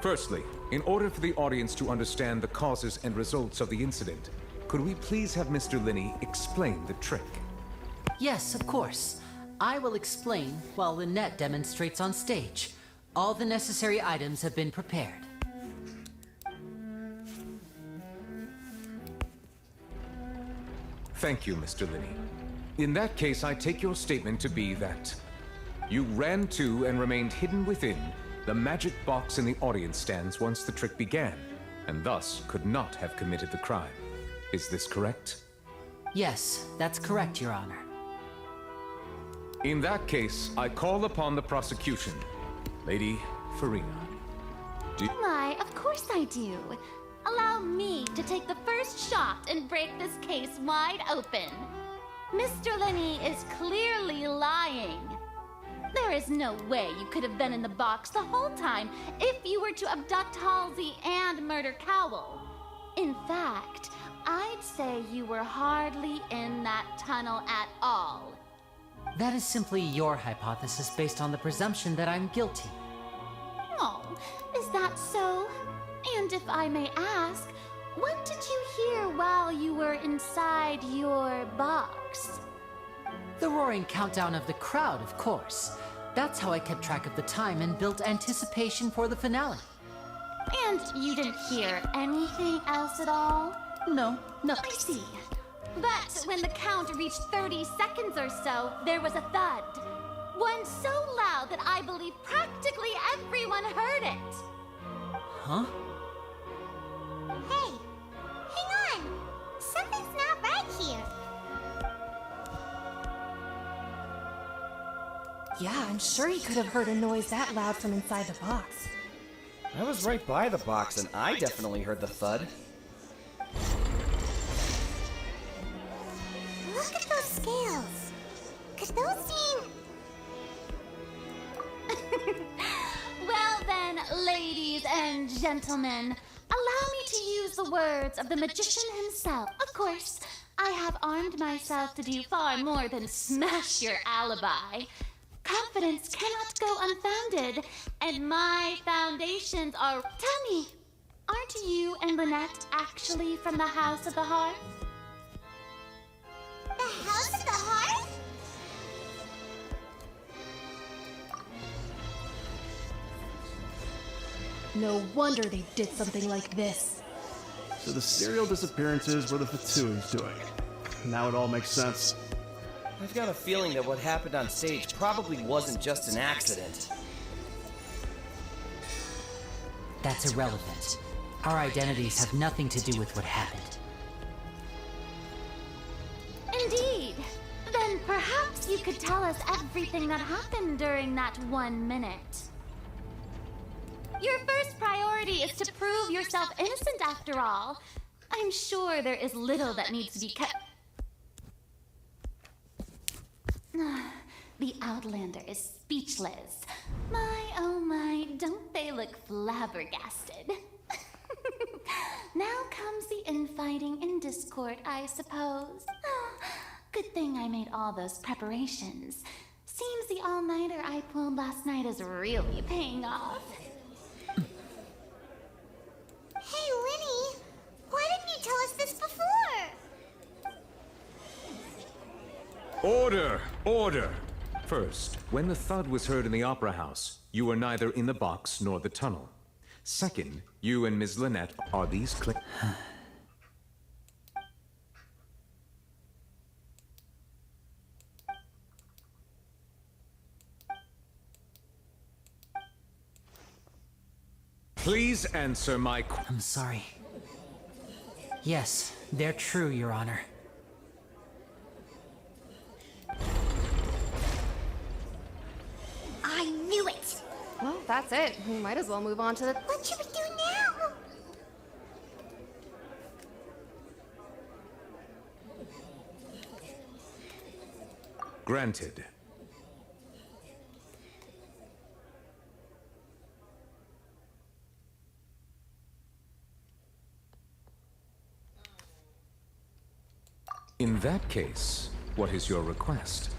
[SPEAKER 20] Firstly, in order for the audience to understand the causes and results of the incident, could we please have Mr. Linney explain the trick?
[SPEAKER 8] Yes, of course. I will explain while Lynette demonstrates on stage. All the necessary items have been prepared.
[SPEAKER 20] Thank you, Mr. Linney. In that case, I take your statement to be that you ran to and remained hidden within the magic box in the audience stands once the trick began, and thus could not have committed the crime. Is this correct?
[SPEAKER 8] Yes, that's correct, Your Honor.
[SPEAKER 20] In that case, I call upon the prosecution. Lady Farina.
[SPEAKER 10] Why, of course I do. Allow me to take the first shot and break this case wide open. Mr. Linney is clearly lying. There is no way you could have been in the box the whole time if you were to abduct Halsey and murder Cowell. In fact, I'd say you were hardly in that tunnel at all.
[SPEAKER 8] That is simply your hypothesis based on the presumption that I'm guilty.
[SPEAKER 10] Oh, is that so? And if I may ask, what did you hear while you were inside your box?
[SPEAKER 8] The roaring countdown of the crowd, of course. That's how I kept track of the time and built anticipation for the finale.
[SPEAKER 10] And you didn't hear anything else at all?
[SPEAKER 8] No, nothing.
[SPEAKER 10] I see. But when the count reached 30 seconds or so, there was a thud. One so loud that I believe practically everyone heard it.
[SPEAKER 8] Huh?
[SPEAKER 2] Hey, hang on. Something's not right here.
[SPEAKER 14] Yeah, I'm sure he could have heard a noise that loud from inside the box.
[SPEAKER 6] I was right by the box and I definitely heard the thud.
[SPEAKER 2] Look at those scales. Could those mean...
[SPEAKER 10] Well then, ladies and gentlemen, allow me to use the words of the magician himself. Of course, I have armed myself to do far more than smash your alibi. Confidence cannot go unfounded, and my foundations are... Tell me, aren't you and Lynette actually from the House of the Hearth?
[SPEAKER 2] The House of the Hearth?
[SPEAKER 14] No wonder they did something like this.
[SPEAKER 9] So the serial disappearances were the Fatui's doing. Now it all makes sense.
[SPEAKER 6] I've got a feeling that what happened on stage probably wasn't just an accident.
[SPEAKER 8] That's irrelevant. Our identities have nothing to do with what happened.
[SPEAKER 10] Indeed. Then perhaps you could tell us everything that happened during that 1 minute. Your first priority is to prove yourself innocent after all. I'm sure there is little that needs to be kept. The Outlander is speechless. My, oh my, don't they look flabbergasted? Now comes the infighting and discord, I suppose. Good thing I made all those preparations. Seems the all-nighter I pulled last night is really paying off.
[SPEAKER 2] Hey, Linny, why didn't you tell us this before?
[SPEAKER 20] Order! Order! First, when the thud was heard in the Opera House, you were neither in the box nor the tunnel. Second, you and Ms. Lynette are these Please answer my
[SPEAKER 8] I'm sorry. Yes, they're true, Your Honor.
[SPEAKER 2] I knew it!
[SPEAKER 14] Well, that's it. We might as well move on to the...
[SPEAKER 2] What should we do now?
[SPEAKER 20] Granted. In that case, what is your request?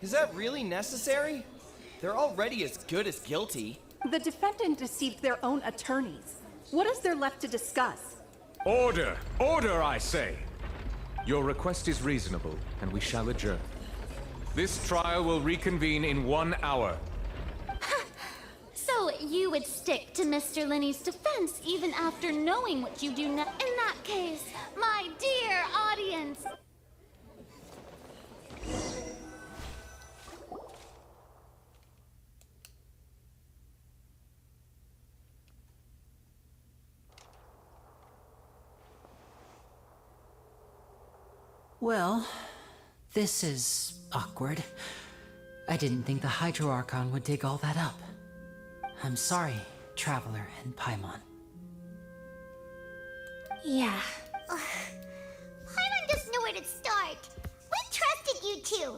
[SPEAKER 6] Is that really necessary? They're already as good as guilty.
[SPEAKER 16] The defendant deceived their own attorneys. What is there left to discuss?
[SPEAKER 20] Order! Order, I say! Your request is reasonable, and we shall adjourn. This trial will reconvene in 1 hour.
[SPEAKER 10] So you would stick to Mr. Linney's defense even after knowing what you do now? In that case, my dear audience...
[SPEAKER 8] Well, this is awkward. I didn't think the Hydro Archon would dig all that up. I'm sorry, Traveler and Paimon.
[SPEAKER 7] Yeah.
[SPEAKER 2] Paimon doesn't know where to start. We trusted you two.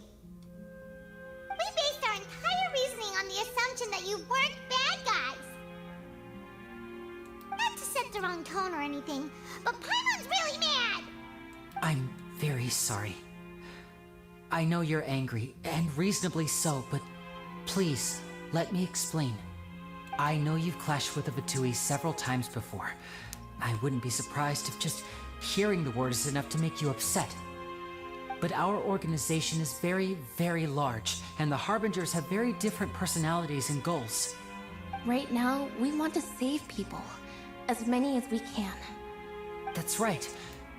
[SPEAKER 2] We based our entire reasoning on the assumption that you weren't bad guys. Not to set the wrong tone or anything, but Paimon's really mad.
[SPEAKER 8] I'm very sorry. I know you're angry, and reasonably so, but please, let me explain. I know you've clashed with the Fatui several times before. I wouldn't be surprised if just hearing the word is enough to make you upset. But our organization is very, very large, and the Harbingers have very different personalities and goals.
[SPEAKER 7] Right now, we want to save people. As many as we can.
[SPEAKER 8] That's right.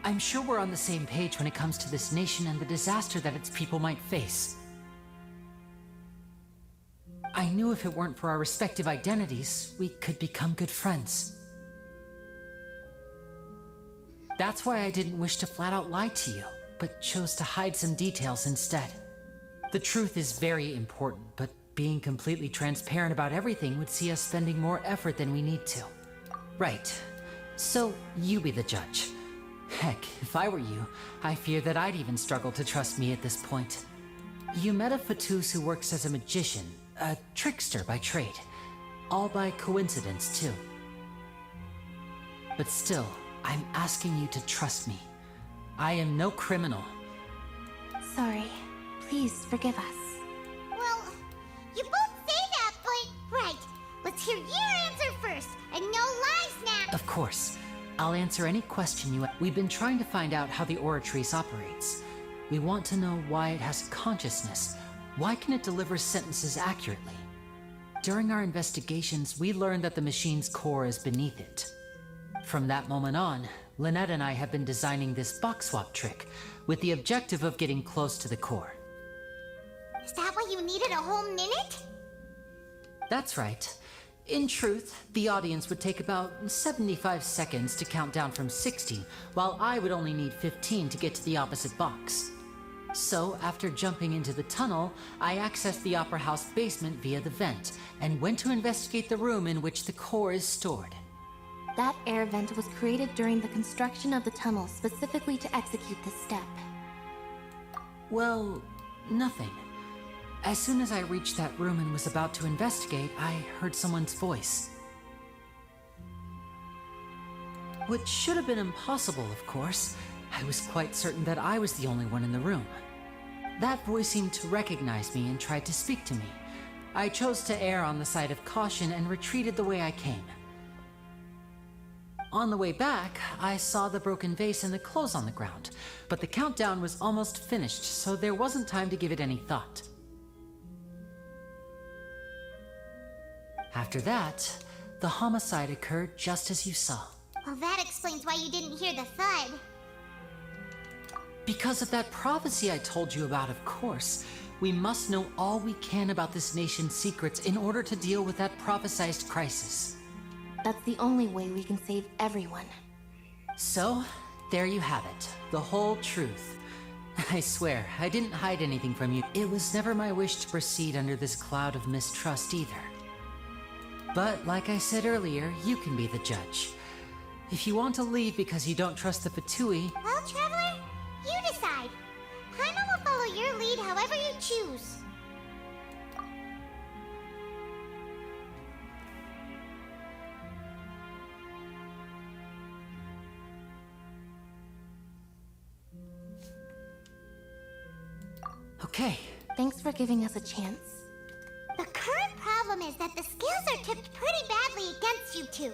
[SPEAKER 8] I'm sure we're on the same page when it comes to this nation and the disaster that its people might face. I knew if it weren't for our respective identities, we could become good friends. That's why I didn't wish to flat out lie to you, but chose to hide some details instead. The truth is very important, but being completely transparent about everything would see us spending more effort than we need to. Right. So, you be the judge. Heck, if I were you, I fear that I'd even struggle to trust me at this point. You met a Fatus who works as a magician, a trickster by trade. All by coincidence, too. But still, I'm asking you to trust me. I am no criminal.
[SPEAKER 7] Sorry. Please forgive us.
[SPEAKER 2] Well, you both say that, but... Right. Let's hear your answer first, and no lies now.
[SPEAKER 8] Of course. I'll answer any question you... We've been trying to find out how the Oratrice operates. We want to know why it has consciousness. Why can it deliver sentences accurately? during our investigations, we learned that the machine's core is beneath it. From that moment on, Lynette and I have been designing this box swap trick with the objective of getting close to the core.
[SPEAKER 2] Is that why you needed a whole minute?
[SPEAKER 8] That's right. In truth, the audience would take about 75 seconds to count down from 60, while I would only need 15 to get to the opposite box. So, after jumping into the tunnel, I accessed the Opera House basement via the vent, and went to investigate the room in which the core is stored.
[SPEAKER 7] That air vent was created during the construction of the tunnel specifically to execute this step.
[SPEAKER 8] Well, nothing. As soon as I reached that room and was about to investigate, I heard someone's voice. Which should have been impossible, of course. I was quite certain that I was the only one in the room. That voice seemed to recognize me and tried to speak to me. I chose to err on the side of caution and retreated the way I came. On the way back, I saw the broken vase and the clothes on the ground, but the countdown was almost finished, so there wasn't time to give it any thought. After that, the homicide occurred just as you saw.
[SPEAKER 2] Well, that explains why you didn't hear the thud.
[SPEAKER 8] Because of that prophecy I told you about, of course. We must know all we can about this nation's secrets in order to deal with that prophesized crisis.
[SPEAKER 7] That's the only way we can save everyone.
[SPEAKER 8] So, there you have it. The whole truth. I swear, I didn't hide anything from you. It was never my wish to proceed under this cloud of mistrust either. But, like I said earlier, you can be the judge. If you want to leave because you don't trust the Fatui...
[SPEAKER 2] Well, Traveler, you decide. Paimon will follow your lead however you choose.
[SPEAKER 8] Okay.
[SPEAKER 7] Thanks for giving us a chance.
[SPEAKER 2] The current problem is that the scales are tipped pretty badly against you two.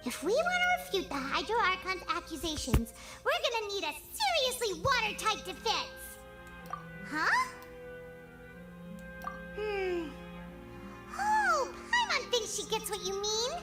[SPEAKER 2] If we want to refute the Hydro Archon's accusations, we're gonna need a seriously watertight defense. Huh? Oh, Paimon thinks she gets what you mean.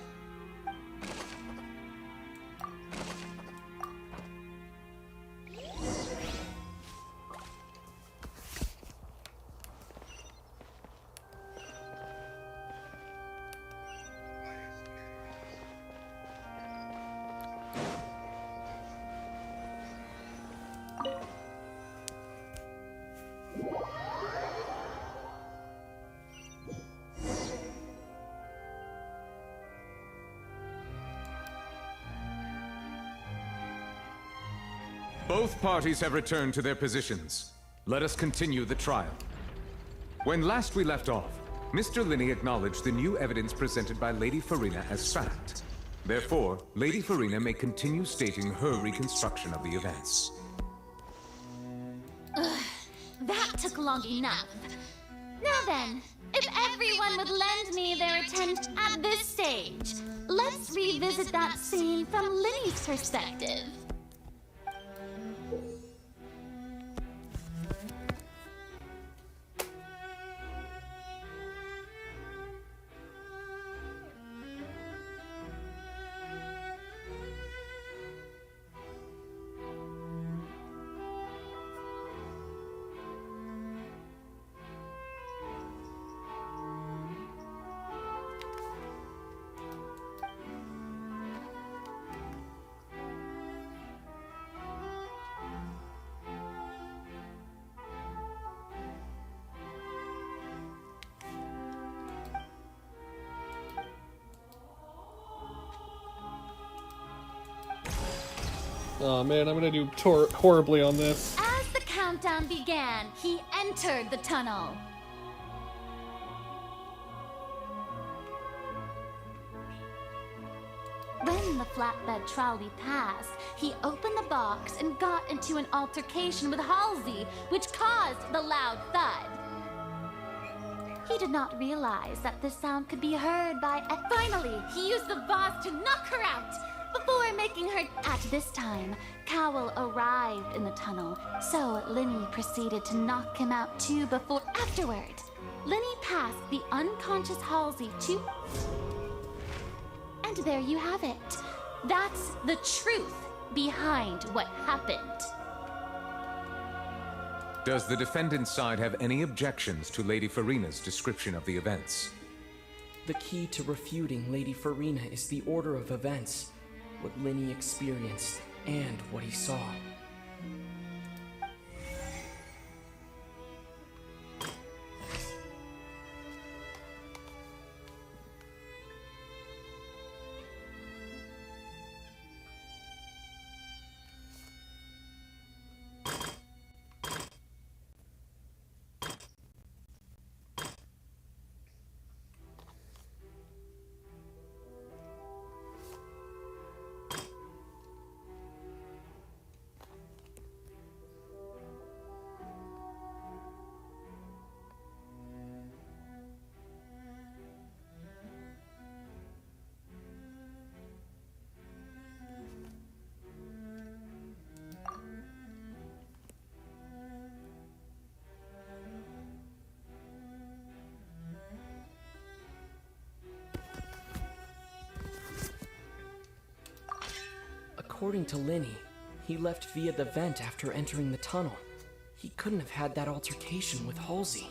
[SPEAKER 20] Both parties have returned to their positions. Let us continue the trial. When last we left off, Mr. Linney acknowledged the new evidence presented by Lady Farina as fact. Therefore, Lady Farina may continue stating her reconstruction of the events.
[SPEAKER 10] Ugh, that took long enough. Now then, if everyone would lend me their attention at this stage, let's revisit that scene from Linney's perspective.
[SPEAKER 1] Oh man, I'm gonna do horribly on this.
[SPEAKER 10] As the countdown began, he entered the tunnel. When the flatbed trolley passed, he opened the box and got into an altercation with Halsey, which caused the loud thud. He did not realize that this sound could be heard by... Finally, he used the vase to knock her out before making her... At this time, Cowell arrived in the tunnel, so Linney proceeded to knock him out too before... Afterward, Lenny passed the unconscious Halsey to... And there you have it. That's the truth behind what happened.
[SPEAKER 20] Does the defendant's side have any objections to Lady Farina's description of the events?
[SPEAKER 18] The key to refuting Lady Farina is the order of events, what Lenny experienced, and what he saw. According to Lenny, he left via the vent after entering the tunnel. He couldn't have had that altercation with Halsey.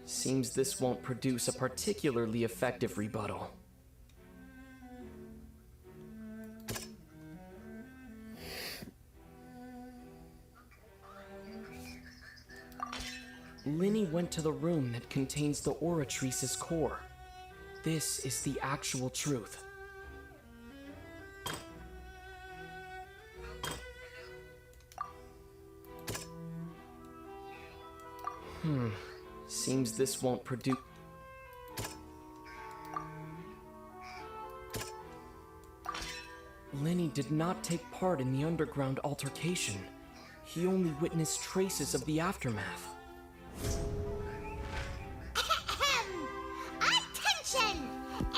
[SPEAKER 18] Seems this won't produce a particularly effective rebuttal. Linny went to the room that contains the Oratrice's core. This is the actual truth. Seems this won't produce... Linny did not take part in the underground altercation. He only witnessed traces of the aftermath.
[SPEAKER 2] Attention!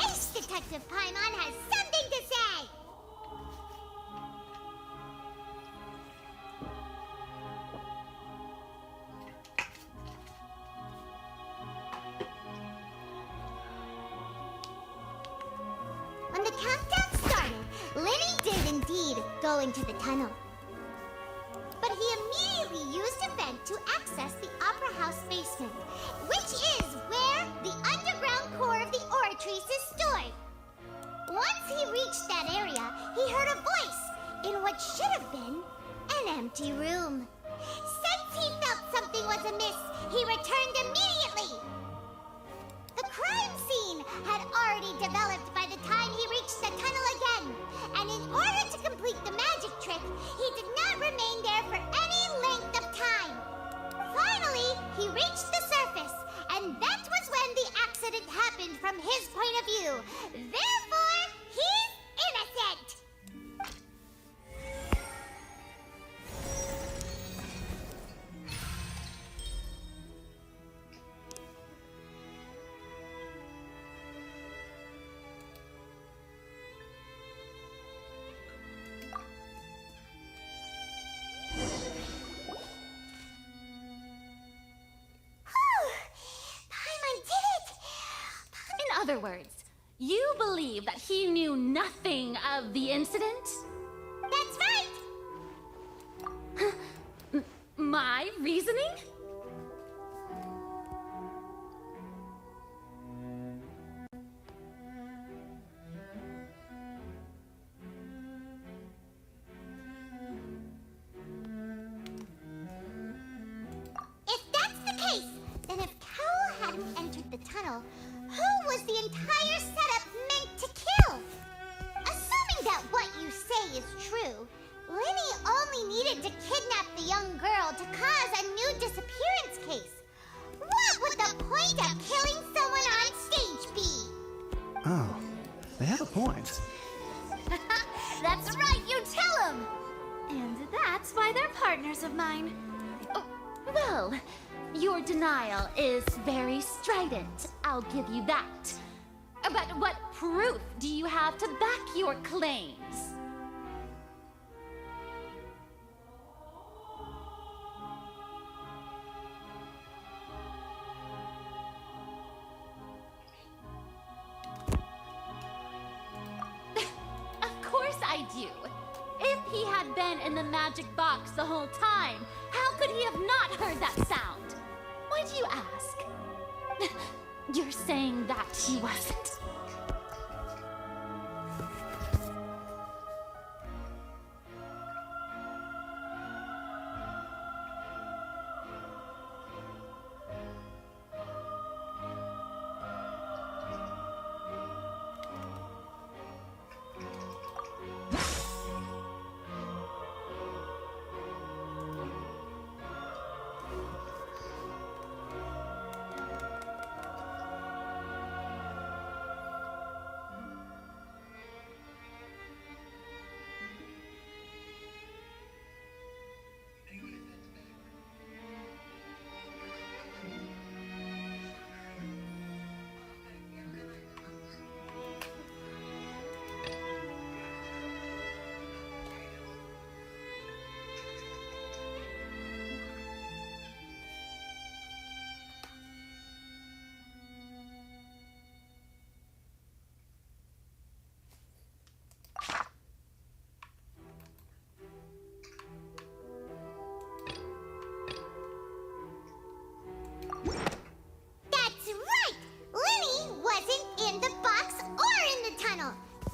[SPEAKER 2] Ace Detective Paimon has something to say! When the countdown started, Linny did indeed go into the tunnel. But he immediately used a vent to access the Opera House basement, which is where the underground core of the Oratrice is stored. Once he reached that area, he heard a voice in what should have been an empty room. Since he felt something was amiss, he returned immediately. The crime scene had already developed by the time he reached the tunnel again, and in order to complete the magic trick, he did not remain there for any length of time. Finally, he reached the surface, and that was when the accident happened from his point of view. Therefore, he's innocent!
[SPEAKER 10] In other words, you believe that he knew nothing of the incident?
[SPEAKER 2] That's right!
[SPEAKER 10] My reasoning?
[SPEAKER 2] If that's the case, then if Cowell hadn't entered the tunnel, who was the entire setup meant to kill? Assuming that what you say is true, Linny only needed to kidnap the young girl to cause a new disappearance case. What would the point of killing someone on stage be?
[SPEAKER 9] Oh, they have a point.
[SPEAKER 11] That's right, you tell him! And that's why they're partners of mine.
[SPEAKER 10] Oh, well, your denial is very strident, I'll give you that. But what proof do you have to back your claims? Of course I do. If he had been in the magic box the whole time, how could he have not heard that sound? Why do you ask? You're saying that he wasn't.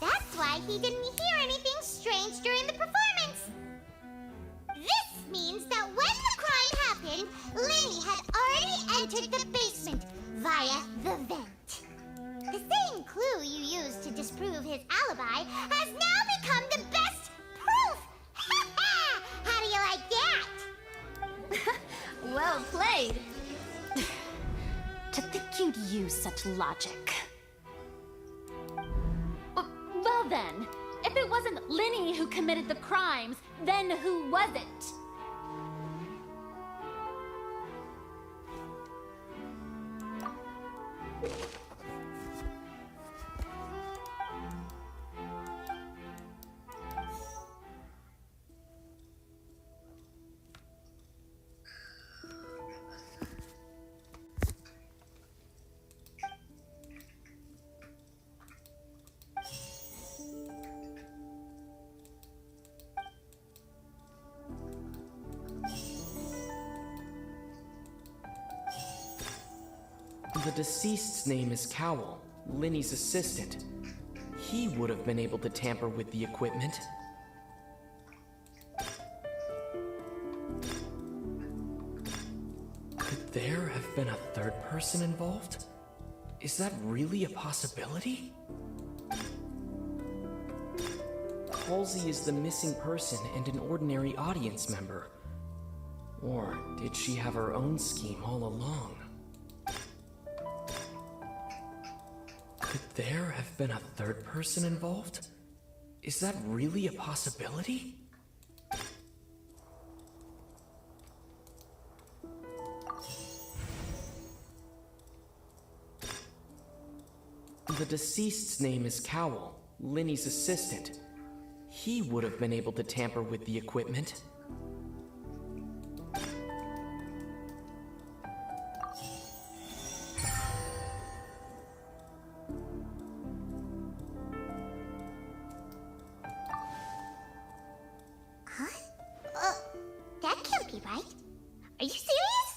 [SPEAKER 2] That's why he didn't hear anything strange during the performance. This means that when the crime happened, Lenny had already entered the basement via the vent. The same clue you used to disprove his alibi has now become the best proof! How do you like that?
[SPEAKER 10] Well played. To think you'd use such logic. Well then, if it wasn't Lenny who committed the crimes, then who was it?
[SPEAKER 18] The deceased's name is Cowell, Lenny's assistant. He would have been able to tamper with the equipment. Could there have been a third person involved? Is that really a possibility? Halsey is the missing person and an ordinary audience member. Or did she have her own scheme all along? Could there have been a third person involved? Is that really a possibility? The deceased's name is Cowell, Lenny's assistant. He would have been able to tamper with the equipment.
[SPEAKER 2] That can't be right. Are you serious?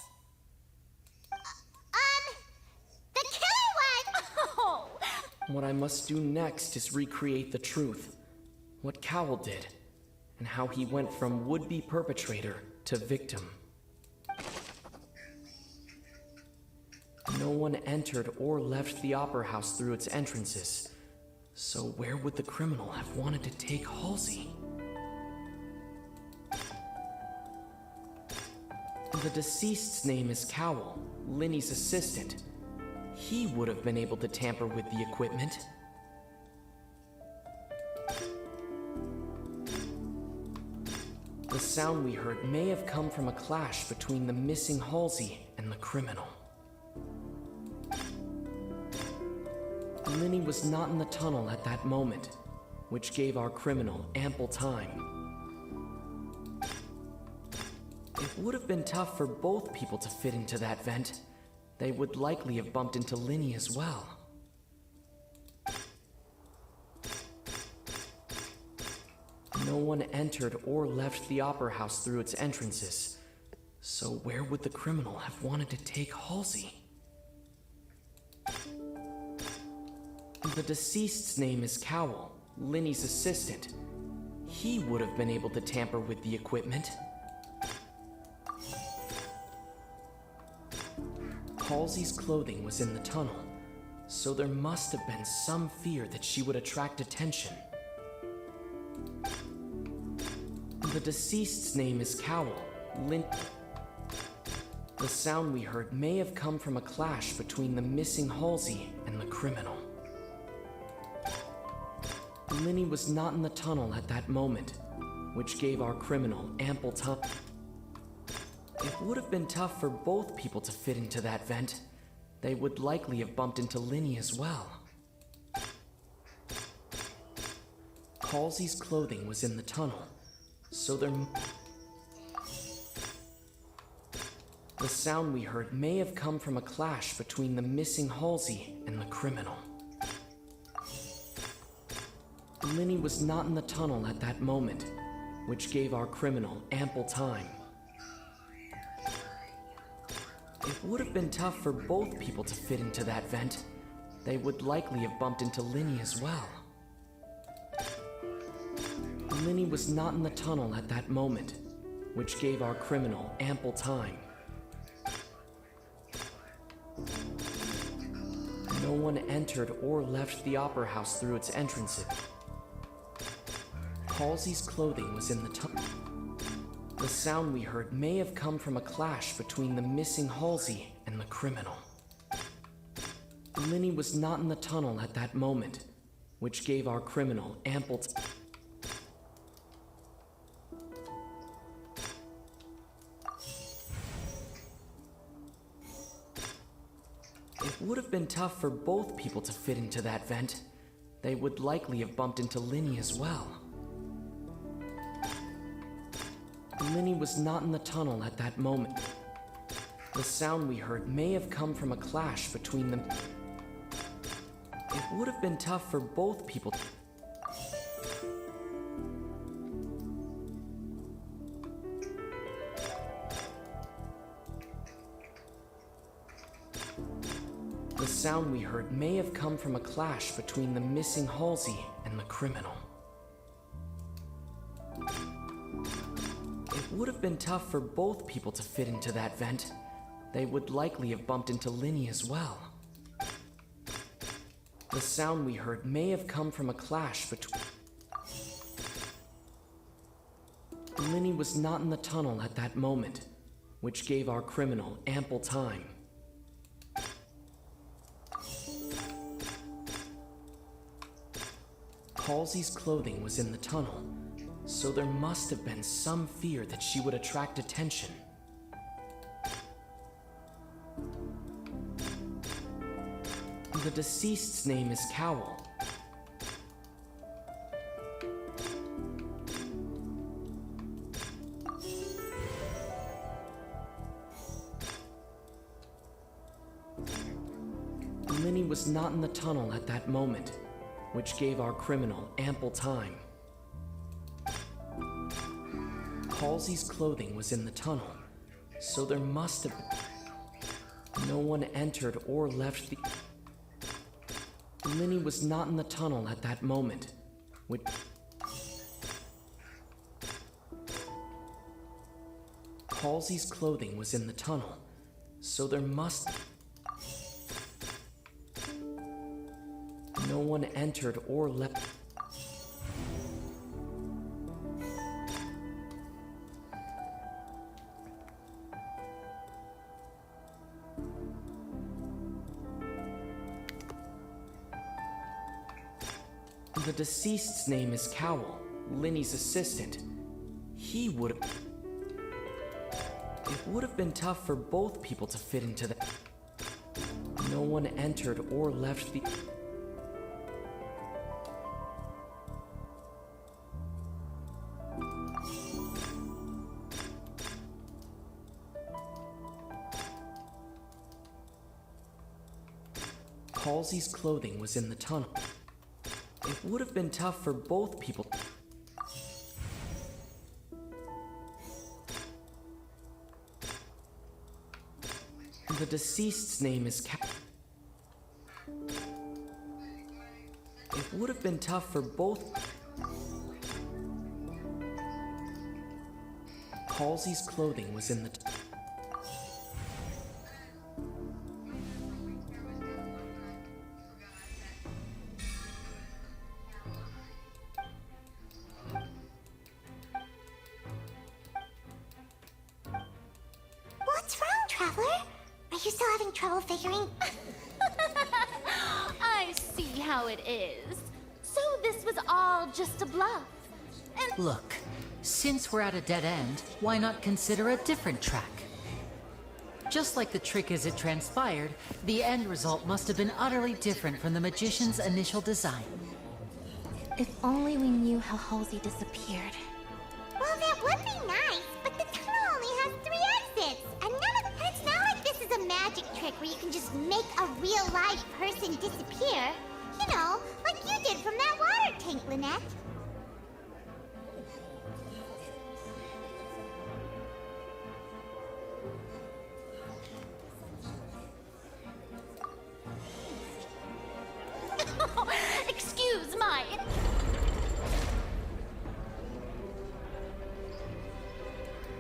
[SPEAKER 2] The killer one!
[SPEAKER 10] Oh!
[SPEAKER 18] What I must do next is recreate the truth. What Cowell did, and how he went from would-be perpetrator to victim. No one entered or left the Opera House through its entrances. So where would the criminal have wanted to take Halsey? The deceased's name is Cowell, Lenny's assistant. He would have been able to tamper with the equipment. The sound we heard may have come from a clash between the missing Halsey and the criminal. Lenny was not in the tunnel at that moment, which gave our criminal ample time. It would have been tough for both people to fit into that vent. They would likely have bumped into Lenny as well. No one entered or left the Opera House through its entrances. So where would the criminal have wanted to take Halsey? The deceased's name is Cowell, Lenny's assistant. He would have been able to tamper with the equipment. Halsey's clothing was in the tunnel, so there must have been some fear that she would attract attention. The deceased's name is Cowell, The sound we heard may have come from a clash between the missing Halsey and the criminal. Lenny was not in the tunnel at that moment, which gave our criminal ample time. It would have been tough for both people to fit into that vent. They would likely have bumped into Lenny as well. Halsey's clothing was in the tunnel, so there... The sound we heard may have come from a clash between the missing Halsey and the criminal. Lenny was not in the tunnel at that moment, which gave our criminal ample time. It would have been tough for both people to fit into that vent. They would likely have bumped into Lenny as well. Linny was not in the tunnel at that moment, which gave our criminal ample time. No one entered or left the Opera House through its entrances. Halsey's clothing was in the tunnel. The sound we heard may have come from a clash between the missing Halsey and the criminal. Linny was not in the tunnel at that moment, which gave our criminal ample time. It would have been tough for both people to fit into that vent. They would likely have bumped into Linny as well. Linny was not in the tunnel at that moment. The sound we heard may have come from a clash between them. It would have been tough for both people. The sound we heard may have come from a clash between the missing Halsey and the criminal. It would have been tough for both people to fit into that vent. They would likely have bumped into Linny as well. The sound we heard may have come from a clash between... Linny was not in the tunnel at that moment, which gave our criminal ample time. Halsey's clothing was in the tunnel, so there must have been some fear that she would attract attention. The deceased's name is Cowell. Linny was not in the tunnel at that moment, which gave our criminal ample time. Halsey's clothing was in the tunnel, so there must have been... No one entered or left the... Linny was not in the tunnel at that moment, which... Halsey's clothing was in the tunnel, so there must... No one entered or left... The deceased's name is Cowell, Linny's assistant. He would have... It would have been tough for both people to fit into that. No one entered or left the... Halsey's clothing was in the tunnel. It would have been tough for both people. The deceased's name is It would have been tough for both. Halsey's clothing was in the...
[SPEAKER 2] What's wrong, Traveler? Are you still having trouble figuring?
[SPEAKER 10] I see how it is. So this was all just a bluff. And
[SPEAKER 8] Look, since we're at a dead end, why not consider a different track? Just like the trick as it transpired, the end result must have been utterly different from the magician's initial design.
[SPEAKER 7] If only we knew how Halsey disappeared.
[SPEAKER 2] Well, that would be nice, but the tunnel only has 3 exits, and it's not like this is a magic trick where you can just make a real live person disappear. You know, like you did from that water tank, Lynette.
[SPEAKER 10] excuse my...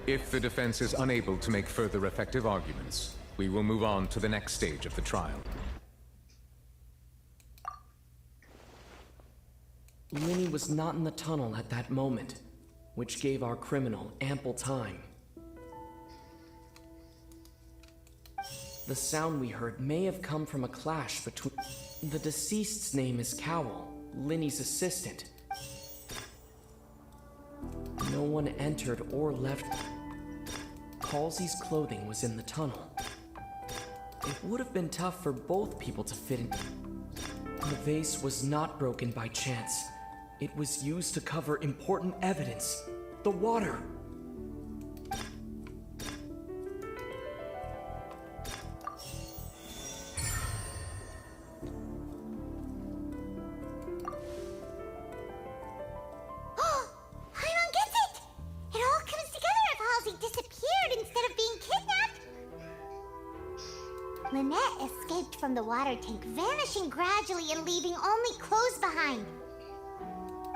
[SPEAKER 20] If the defense is unable to make further effective arguments, we will move on to the next stage of the trial.
[SPEAKER 18] Lenny was not in the tunnel at that moment, which gave our criminal ample time. The sound we heard may have come from a clash between... The deceased's name is Cowell, Lenny's assistant. No one entered or left. Halsey's clothing was in the tunnel. It would have been tough for both people to fit in. The vase was not broken by chance. It was used to cover important evidence. The water.
[SPEAKER 2] Lynette escaped from the water tank, vanishing gradually and leaving only clothes behind.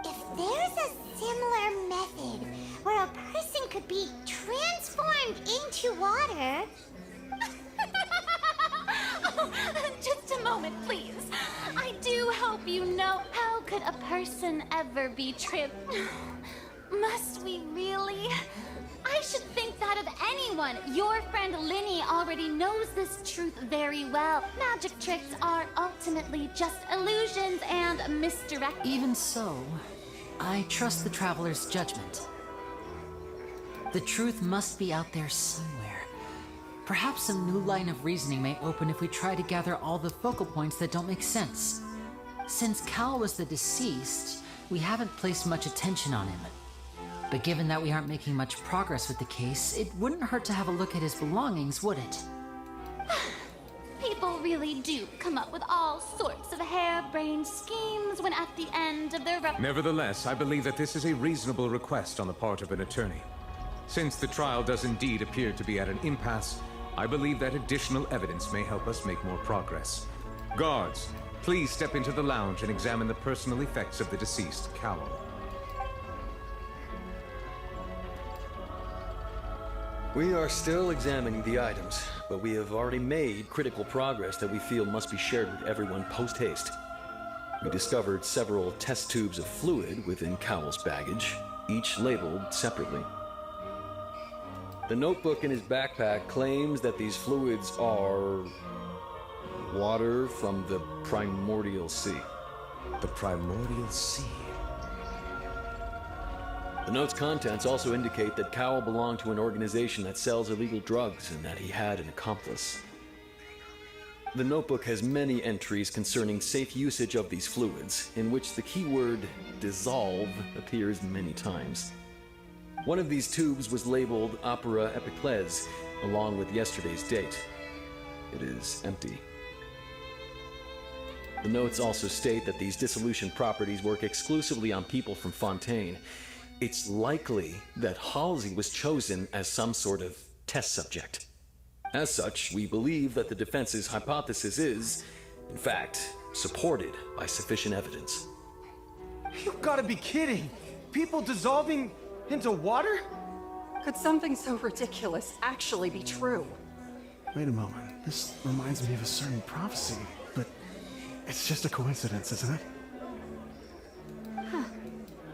[SPEAKER 2] If there's a similar method where a person could be transformed into water...
[SPEAKER 10] Oh, just a moment, please. I do hope you know, how could a person ever be Must we really? I should think that of anyone. Your friend Linny already knows this truth very well. Magic tricks are ultimately just illusions and misdirect.
[SPEAKER 8] Even so, I trust the traveler's judgment. The truth must be out there somewhere. Perhaps some new line of reasoning may open if we try to gather all the focal points that don't make sense. Since Cal was the deceased, we haven't placed much attention on him. But given that we aren't making much progress with the case, it wouldn't hurt to have a look at his belongings, would it?
[SPEAKER 10] People really do come up with all sorts of harebrained schemes when at the end of their
[SPEAKER 20] Nevertheless, I believe that this is a reasonable request on the part of an attorney. Since the trial does indeed appear to be at an impasse, I believe that additional evidence may help us make more progress. Guards, please step into the lounge and examine the personal effects of the deceased, Cowell.
[SPEAKER 3] We are still examining the items, but we have already made critical progress that we feel must be shared with everyone post-haste. We discovered several test tubes of fluid within Cowell's baggage, each labeled separately. The notebook in his backpack claims that these fluids are water from the primordial sea.
[SPEAKER 20] The primordial sea?
[SPEAKER 3] The note's contents also indicate that Cowell belonged to an organization that sells illegal drugs and that he had an accomplice. The notebook has many entries concerning safe usage of these fluids, in which the keyword dissolve appears many times. One of these tubes was labeled Opera Epiclese, along with yesterday's date. It is empty. The notes also state that these dissolution properties work exclusively on people from Fontaine. It's likely that Halsey was chosen as some sort of test subject. As such, we believe that the defense's hypothesis is, in fact, supported by sufficient evidence.
[SPEAKER 5] You've got to be kidding! People dissolving into water?
[SPEAKER 16] Could something so ridiculous actually be true?
[SPEAKER 9] Wait a moment. This reminds me of a certain prophecy, but it's just a coincidence, isn't it?
[SPEAKER 11] Huh.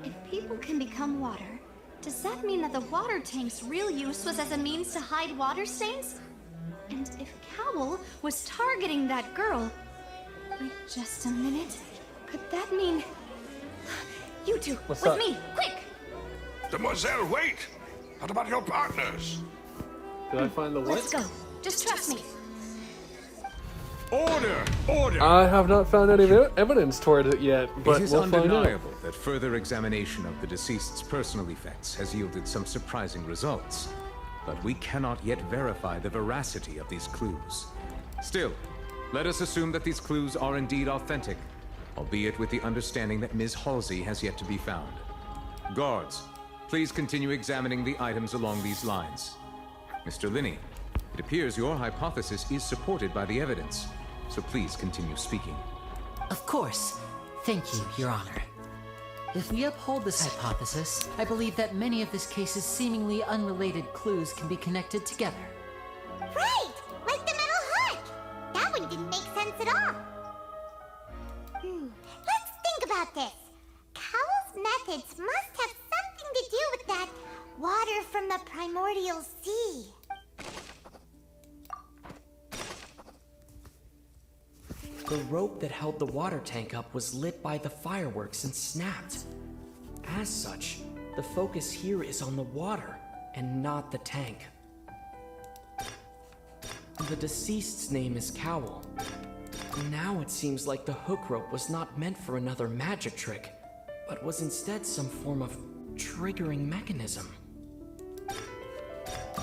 [SPEAKER 11] If people can become water, does that mean that the water tank's real use was as a means to hide water stains? And if Cowell was targeting that girl... Wait just a minute. Could that mean... You two,
[SPEAKER 1] What's
[SPEAKER 11] with
[SPEAKER 1] up?
[SPEAKER 11] me, quick!
[SPEAKER 22] Demoiselle, wait! What about your partners?
[SPEAKER 1] Did I find the what?
[SPEAKER 11] Let's go. Just trust me.
[SPEAKER 22] Order! Order!
[SPEAKER 1] I have not found any evidence toward it yet, but
[SPEAKER 20] It is
[SPEAKER 1] we'll find out.
[SPEAKER 20] undeniable that further examination of the deceased's personal effects has yielded some surprising results, but we cannot yet verify the veracity of these clues. Still, let us assume that these clues are indeed authentic, albeit with the understanding that Ms. Halsey has yet to be found. Guards, please continue examining the items along these lines. Mr. Linney, it appears your hypothesis is supported by the evidence, so please continue speaking.
[SPEAKER 8] Of course. Thank you, Your Honor. If we uphold this hypothesis, I believe that many of this case's seemingly unrelated clues can be connected together.
[SPEAKER 2] Right! Like the metal hook! That one didn't make sense at all. Let's think about this. Cowell's methods must have something to do with that water from the primordial sea.
[SPEAKER 18] The rope that held the water tank up was lit by the fireworks and snapped. As such, the focus here is on the water and not the tank. The deceased's name is Cowell. Now it seems like the hook rope was not meant for another magic trick, but was instead some form of triggering mechanism.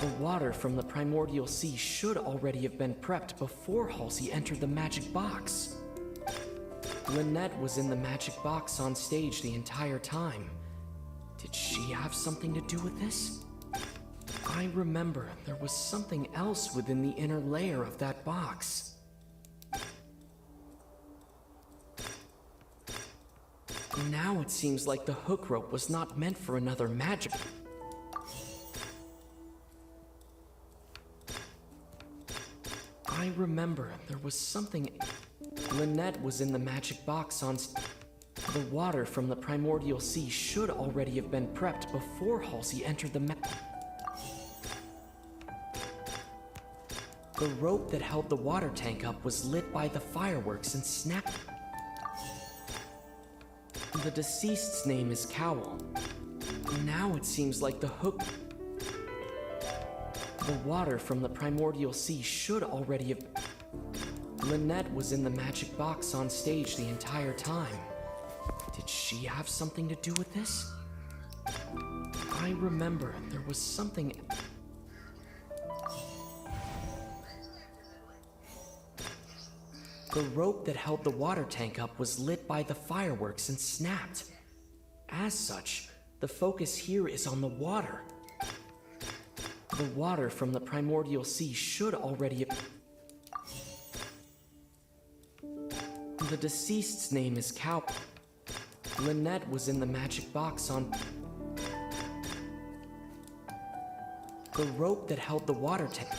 [SPEAKER 18] The water from the primordial sea should already have been prepped before Halsey entered the magic box. Lynette was in the magic box on stage the entire time. Did she have something to do with this? I remember there was something else within the inner layer of that box. Now it seems like the hook rope was not meant for another magic. I remember there was something. Lynette was in the magic box on. The water from the primordial sea should already have been prepped before Halsey entered the The rope that held the water tank up was lit by the fireworks and snapped. The deceased's name is Cowell. Now it seems like the hook. The water from the primordial sea should already have. Lynette was in the magic box on stage the entire time. Did she have something to do with this? I remember there was something. The rope that held the water tank up was lit by the fireworks and snapped. As such, the focus here is on the water. The water from the primordial sea should already have. The deceased's name is Cow. Lynette was in the magic box on. The rope that held the water tank.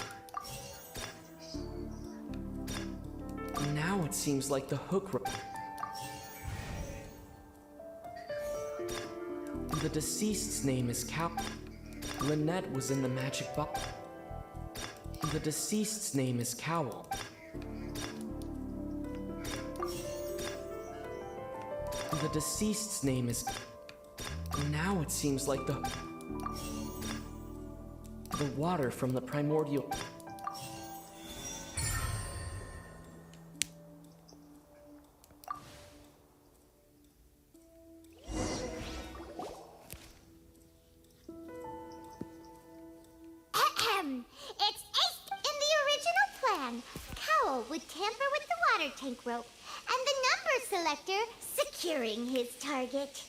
[SPEAKER 18] Now it seems like the hook rope. The deceased's name is Cow. Lynette was in the magic box. The deceased's name is Cowell. The deceased's name is. Now it seems like the water from the primordial.
[SPEAKER 2] It's aced in the original plan. Cowell would tamper with the water tank rope, and the number selector securing his target.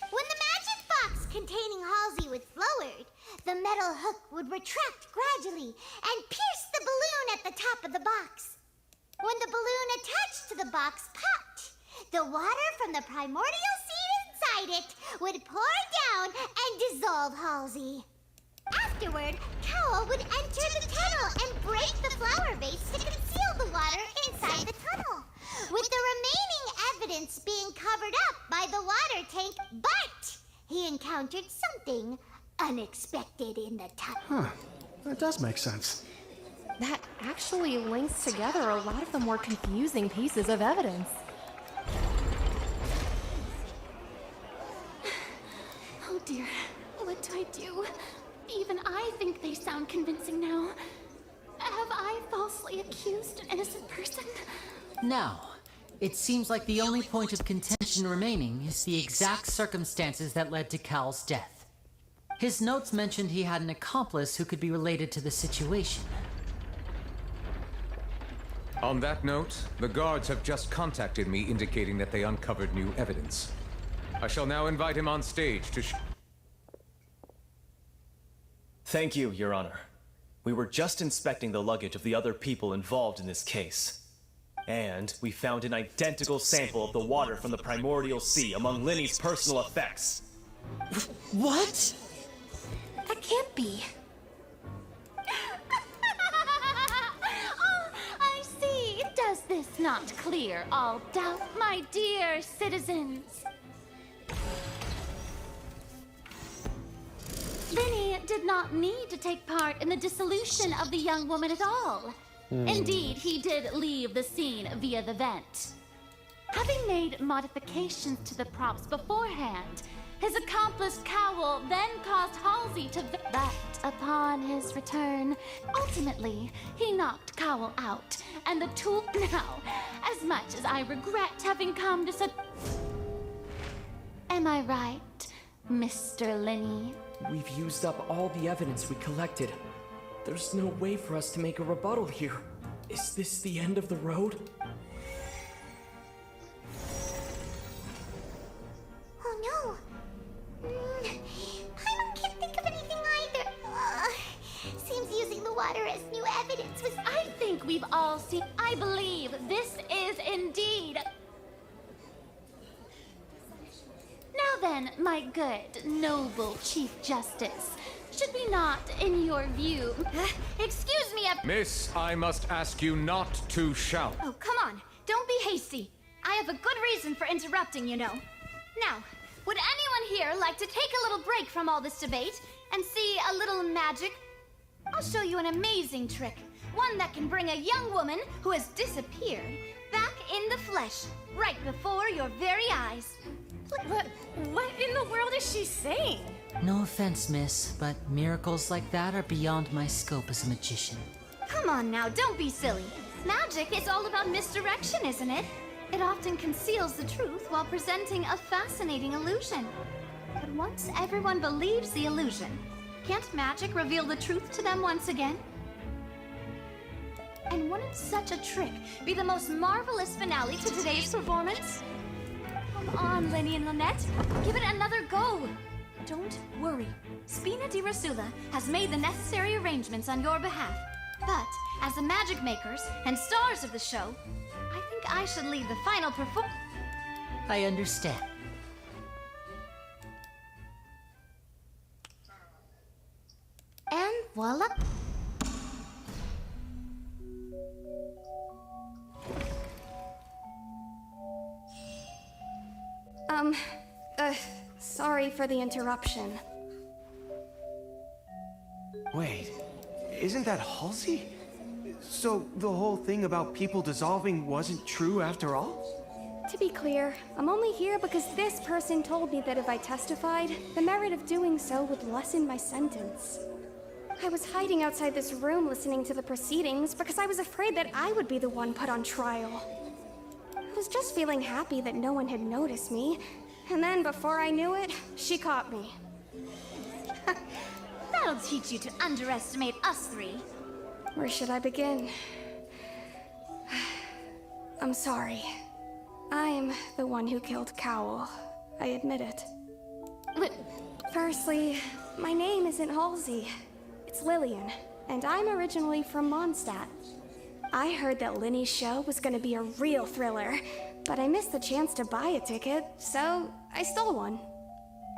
[SPEAKER 2] When the magic box containing Halsey was lowered, the metal hook would retract gradually and pierce the balloon at the top of the box. When the balloon attached to the box popped, the water from the primordial sea inside it would pour down and dissolve Halsey. Afterward, Cowell would enter the tunnel and break the flower vase to conceal the water inside the tunnel, with the remaining evidence being covered up by the water tank, but he encountered something unexpected in the tunnel.
[SPEAKER 9] Huh. That does make sense.
[SPEAKER 14] That actually links together a lot of the more confusing pieces of evidence.
[SPEAKER 10] Oh dear, what do I do? Even I think they sound convincing now. Have I falsely accused an innocent person?
[SPEAKER 8] Now, it seems like the only point of contention remaining is the exact circumstances that led to Cal's death. His notes mentioned he had an accomplice who could be related to the situation.
[SPEAKER 20] On that note, the guards have just contacted me indicating that they uncovered new evidence. I shall now invite him on stage to
[SPEAKER 4] Thank you, Your Honor. We were just inspecting the luggage of the other people involved in this case. And we found an identical sample of the water from the primordial sea among Linny's personal effects.
[SPEAKER 8] What?
[SPEAKER 7] That can't be.
[SPEAKER 10] Oh, I see. Does this not clear all doubt, my dear citizens? Linny did not need to take part in the dissolution of the young woman at all. Indeed, he did leave the scene via the vent. Having made modifications to the props beforehand, his accomplice Cowell then caused Halsey to that upon his return. Ultimately, he knocked Cowell out, and the two now, as much as I regret having come to such... Am I right, Mr. Linny?
[SPEAKER 18] We've used up all the evidence we collected. There's no way for us to make a rebuttal here. Is this the end of the road?
[SPEAKER 2] Oh no! I can't think of anything either. Seems using the water as new evidence was...
[SPEAKER 10] I think we've all seen... I believe this is indeed... Now then, my good, noble Chief Justice, should we not, in your view... Excuse me,
[SPEAKER 20] Miss, I must ask you not to shout.
[SPEAKER 11] Oh, come on. Don't be hasty. I have a good reason for interrupting, you know. Now, would anyone here like to take a little break from all this debate and see a little magic? I'll show you an amazing trick. One that can bring a young woman who has disappeared back in the flesh, right before your very eyes.
[SPEAKER 16] What in the world is she saying?
[SPEAKER 8] No offense, miss, but miracles like that are beyond my scope as a magician.
[SPEAKER 11] Come on now, don't be silly. Magic is all about misdirection, isn't it? It often conceals the truth while presenting a fascinating illusion. But once everyone believes the illusion, can't magic reveal the truth to them once again? And wouldn't such a trick be the most marvelous finale to today's performance? Come on, Lenny and Lynette. Give it another go. Don't worry. Spina di Rasula has made the necessary arrangements on your behalf. But, as the magic makers and stars of the show, I think I should lead the final performance.
[SPEAKER 8] I understand.
[SPEAKER 7] And voila.
[SPEAKER 14] Sorry for the interruption.
[SPEAKER 5] Wait, isn't that Halsey? So the whole thing about people dissolving wasn't true after all?
[SPEAKER 14] To be clear, I'm only here because this person told me that if I testified, the merit of doing so would lessen my sentence. I was hiding outside this room listening to the proceedings because I was afraid that I would be the one put on trial. I was just feeling happy that no one had noticed me, and then before I knew it, she caught me.
[SPEAKER 11] That'll teach you to underestimate us three.
[SPEAKER 14] Where should I begin? I'm sorry. I'm the one who killed Cowell. I admit it. Firstly, my name isn't Halsey. It's Lillian, and I'm originally from Mondstadt. I heard that Linny's show was gonna be a real thriller, but I missed the chance to buy a ticket, so I stole one.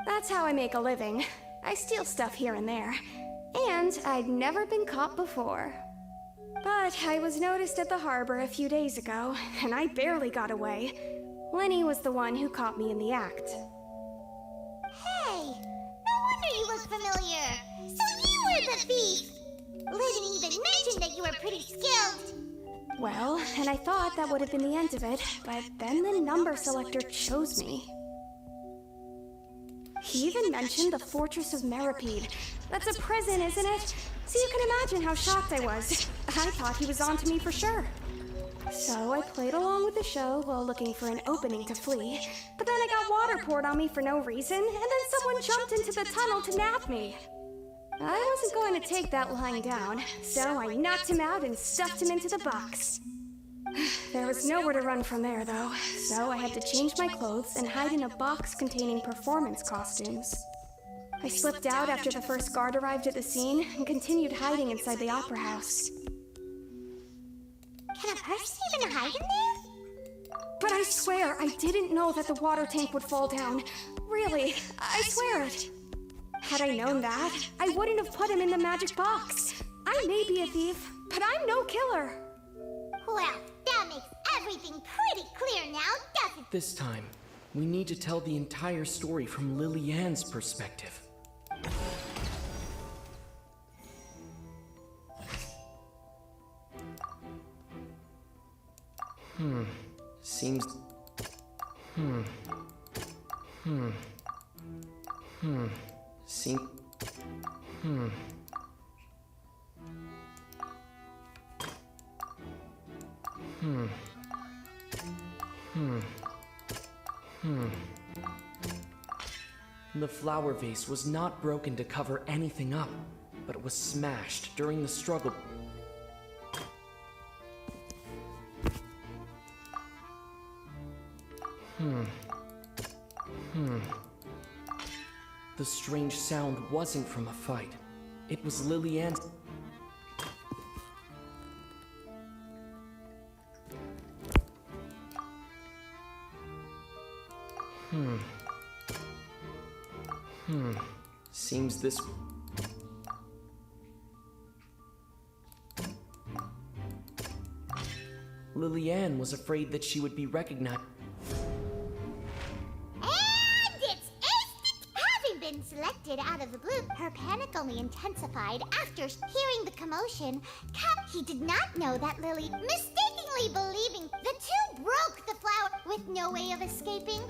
[SPEAKER 14] That's how I make a living. I steal stuff here and there. And I'd never been caught before. But I was noticed at the harbor a few days ago, and I barely got away. Linny was the one who caught me in the act.
[SPEAKER 2] Hey, no wonder you look familiar. So you were the thief. Lynn even mentioned that you were pretty skilled.
[SPEAKER 14] Well, and I thought that would have been the end of it, but then the number selector chose me. He even mentioned the Fortress of Meripede. That's a prison, isn't it? So you can imagine how shocked I was. I thought he was onto me for sure. So I played along with the show while looking for an opening to flee. But then I got water poured on me for no reason, and then someone jumped into the tunnel to nab me. I wasn't going to take that lying down, so I knocked him out and stuffed him into the box. There was nowhere to run from there, though, so I had to change my clothes and hide in a box containing performance costumes. I slipped out after the first guard arrived at the scene and continued hiding inside the opera house.
[SPEAKER 2] Can Can a person even hide in there?
[SPEAKER 14] But I swear, I didn't know that the water tank would fall down. Really, I swear it. Had I known that, I wouldn't have put him in the magic box. I may be a thief, but I'm no killer.
[SPEAKER 2] Well, that makes everything pretty clear now, doesn't it?
[SPEAKER 18] This time, we need to tell the entire story from Lily Ann's perspective. Seems... The flower vase was not broken to cover anything up, but it was smashed during the struggle. The strange sound wasn't from a fight. It was Lily Ann's... Seems this... Lily Ann was afraid that she would be recognized.
[SPEAKER 2] And it's instant! Having been selected out of the blue, her panic only intensified after hearing the commotion. He did not know that Lily, mistakenly believing the two broke the flower with no way of escaping.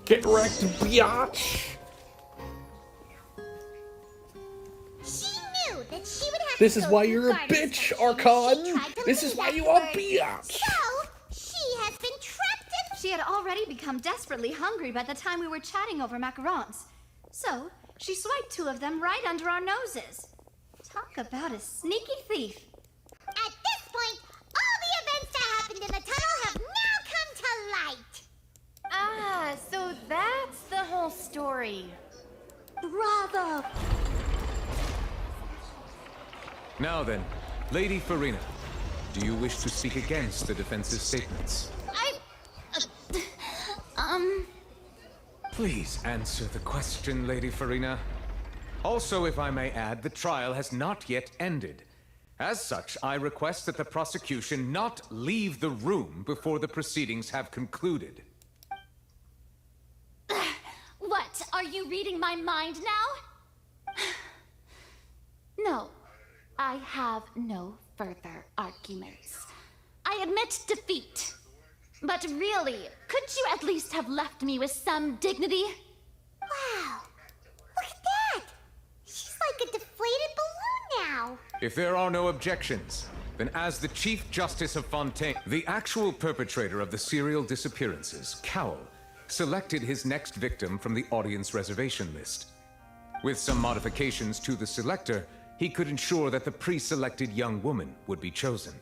[SPEAKER 1] Get wrecked, biatch!
[SPEAKER 2] She knew that she would have
[SPEAKER 1] This
[SPEAKER 2] to
[SPEAKER 1] is
[SPEAKER 2] go
[SPEAKER 1] why
[SPEAKER 2] through
[SPEAKER 1] you're a
[SPEAKER 2] Garden's
[SPEAKER 1] bitch,
[SPEAKER 2] custody.
[SPEAKER 1] Archon!
[SPEAKER 2] She tried to
[SPEAKER 1] This
[SPEAKER 2] leave
[SPEAKER 1] is why you are a
[SPEAKER 2] afterwards.
[SPEAKER 1] biatch!
[SPEAKER 2] So, she has been trapped in...
[SPEAKER 11] She had already become desperately hungry by the time we were chatting over macarons. So, she swiped 2 of them right under our noses. Talk about a sneaky thief.
[SPEAKER 2] At this point, all the events that happened in the tunnel have now come to light.
[SPEAKER 19] Ah, so that's the whole story.
[SPEAKER 2] Bravo!
[SPEAKER 20] Now then, Lady Farina, do you wish to speak against the defense's statements? Please answer the question, Lady Farina. Also, if I may add, the trial has not yet ended. As such, I request that the prosecution not leave the room before the proceedings have concluded.
[SPEAKER 10] What? Are you reading my mind now? No, I have no further arguments. I admit defeat. But really, couldn't you at least have left me with some dignity?
[SPEAKER 2] Wow! Look at that! She's like a deflated balloon now!
[SPEAKER 20] If there are no objections, then as the Chief Justice of Fontaine, the actual perpetrator of the serial disappearances, Cowell, selected his next victim from the audience reservation list. With some modifications to the selector, he could ensure that the pre-selected young woman would be chosen.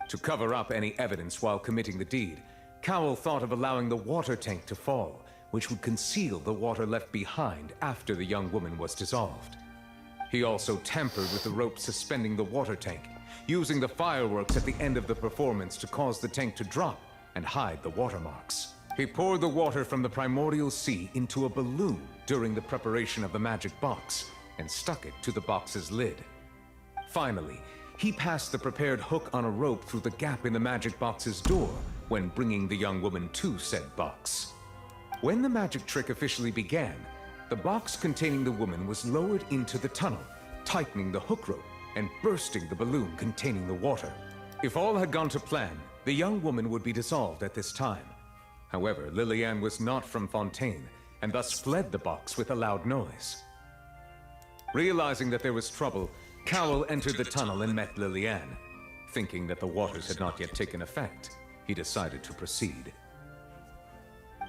[SPEAKER 20] To cover up any evidence while committing the deed, Cowell thought of allowing the water tank to fall, which would conceal the water left behind after the young woman was dissolved. He also tampered with the rope suspending the water tank, using the fireworks at the end of the performance to cause the tank to drop and hide the watermarks. He poured the water from the primordial sea into a balloon during the preparation of the magic box and stuck it to the box's lid. Finally, he passed the prepared hook on a rope through the gap in the magic box's door when bringing the young woman to said box. When the magic trick officially began, the box containing the woman was lowered into the tunnel, tightening the hook rope and bursting the balloon containing the water. If all had gone to plan, the young woman would be dissolved at this time. However, Lily Ann was not from Fontaine, and thus fled the box with a loud noise. Realizing that there was trouble, Cowell entered the tunnel and met Lily Ann. Thinking that the waters had not yet taken effect, he decided to proceed.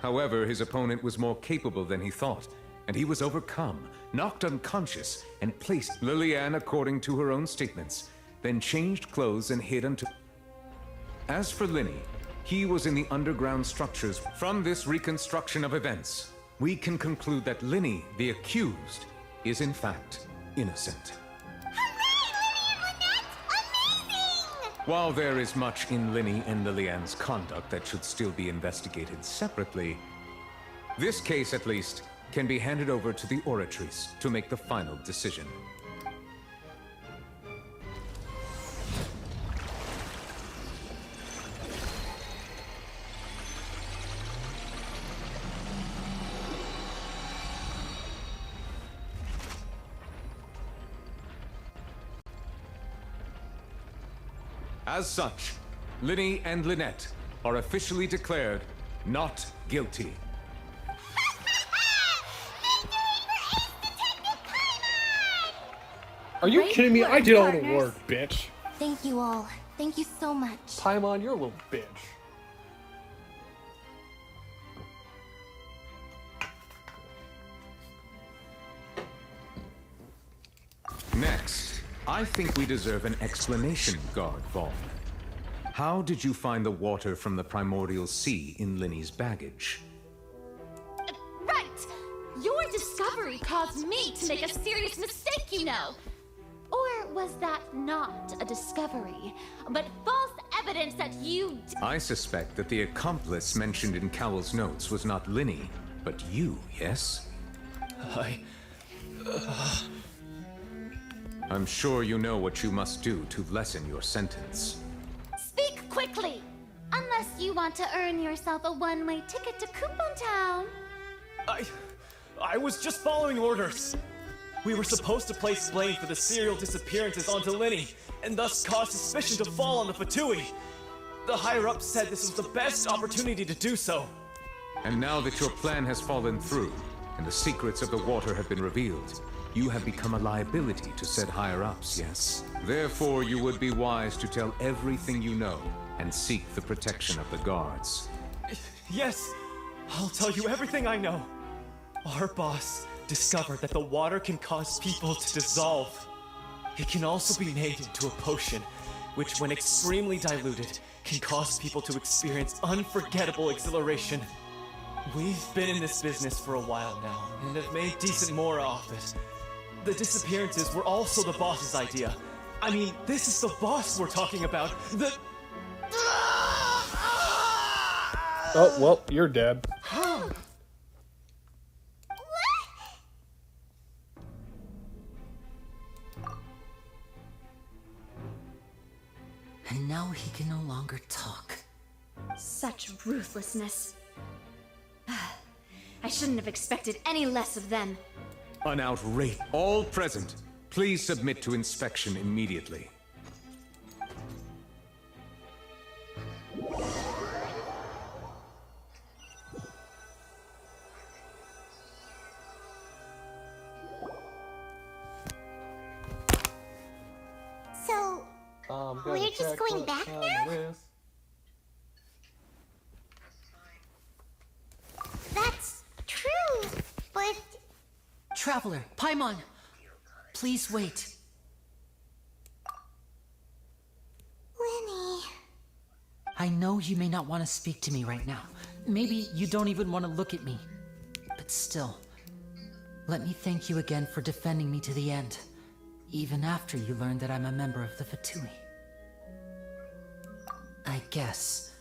[SPEAKER 20] However, his opponent was more capable than he thought, and he was overcome, knocked unconscious, and placed Lily Ann according to her own statements, then changed clothes and hid until... As for Linny, he was in the underground structures. From this reconstruction of events, we can conclude that Linny, the accused, is in fact innocent. While there is much in Linny and Lilianne's conduct that should still be investigated separately, this case, at least, can be handed over to the Oratrice to make the final decision. As such, Linny and Lynette are officially declared not guilty.
[SPEAKER 1] Are you
[SPEAKER 7] Great
[SPEAKER 1] kidding me?
[SPEAKER 7] work,
[SPEAKER 1] I did all the
[SPEAKER 7] partners.
[SPEAKER 1] work, bitch.
[SPEAKER 7] Thank you all. Thank you so much.
[SPEAKER 1] Paimon, you're a little bitch.
[SPEAKER 20] Next, I think we deserve an explanation, Guard Vaughn. How did you find the water from the primordial sea in Linny's baggage?
[SPEAKER 10] Right! Your discovery caused me to make a serious mistake, you know! Or was that not a discovery, but false evidence that you
[SPEAKER 20] I suspect that the accomplice mentioned in Cowell's notes was not Linny, but you, yes? I'm sure you know what you must do to lessen your sentence.
[SPEAKER 10] Speak quickly! Unless you want to earn yourself a one-way ticket to Coupon Town.
[SPEAKER 4] I was just following orders. We were supposed to place blame for the serial disappearances onto Linny, and thus cause suspicion to fall on the Fatui. The higher-ups said this was the best opportunity to do so.
[SPEAKER 20] And now that your plan has fallen through, and the secrets of the water have been revealed, you have become a liability to said higher-ups, yes? Therefore, you would be wise to tell everything you know, and seek the protection of the guards.
[SPEAKER 4] Yes, I'll tell you everything I know. Our boss discovered that the water can cause people to dissolve. It can also be made into a potion, which when extremely diluted, can cause people to experience unforgettable exhilaration. We've been in this business for a while now, and have made decent more off it. The disappearances were also the boss's idea. I mean, this is the boss we're talking about.
[SPEAKER 1] Oh, well, you're dead.
[SPEAKER 8] And now he can no longer talk.
[SPEAKER 11] Such ruthlessness. I shouldn't have expected any less of them.
[SPEAKER 20] An outrage. All present, please submit to inspection immediately.
[SPEAKER 2] So, we're just going back now? That's true, but...
[SPEAKER 8] Traveler, Paimon, please wait.
[SPEAKER 2] Linny...
[SPEAKER 8] I know you may not want to speak to me right now. Maybe you don't even want to look at me. But still, let me thank you again for defending me to the end, even after you learned that I'm a member of the Fatui. I guess.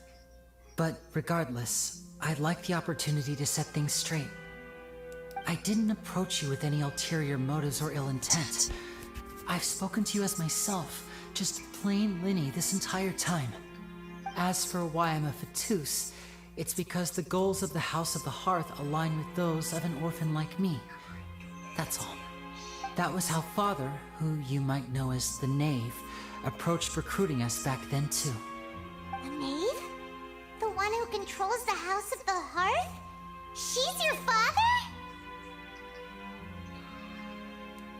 [SPEAKER 8] But regardless, I'd like the opportunity to set things straight. I didn't approach you with any ulterior motives or ill intent. I've spoken to you as myself, just plain Linny this entire time. As for why I'm a Fatus, it's because the goals of the House of the Hearth align with those of an orphan like me. That's all. That was how Father, who you might know as the Knave, approached recruiting us back then too.
[SPEAKER 2] The Knave? The one who controls the House of the Hearth? She's your father?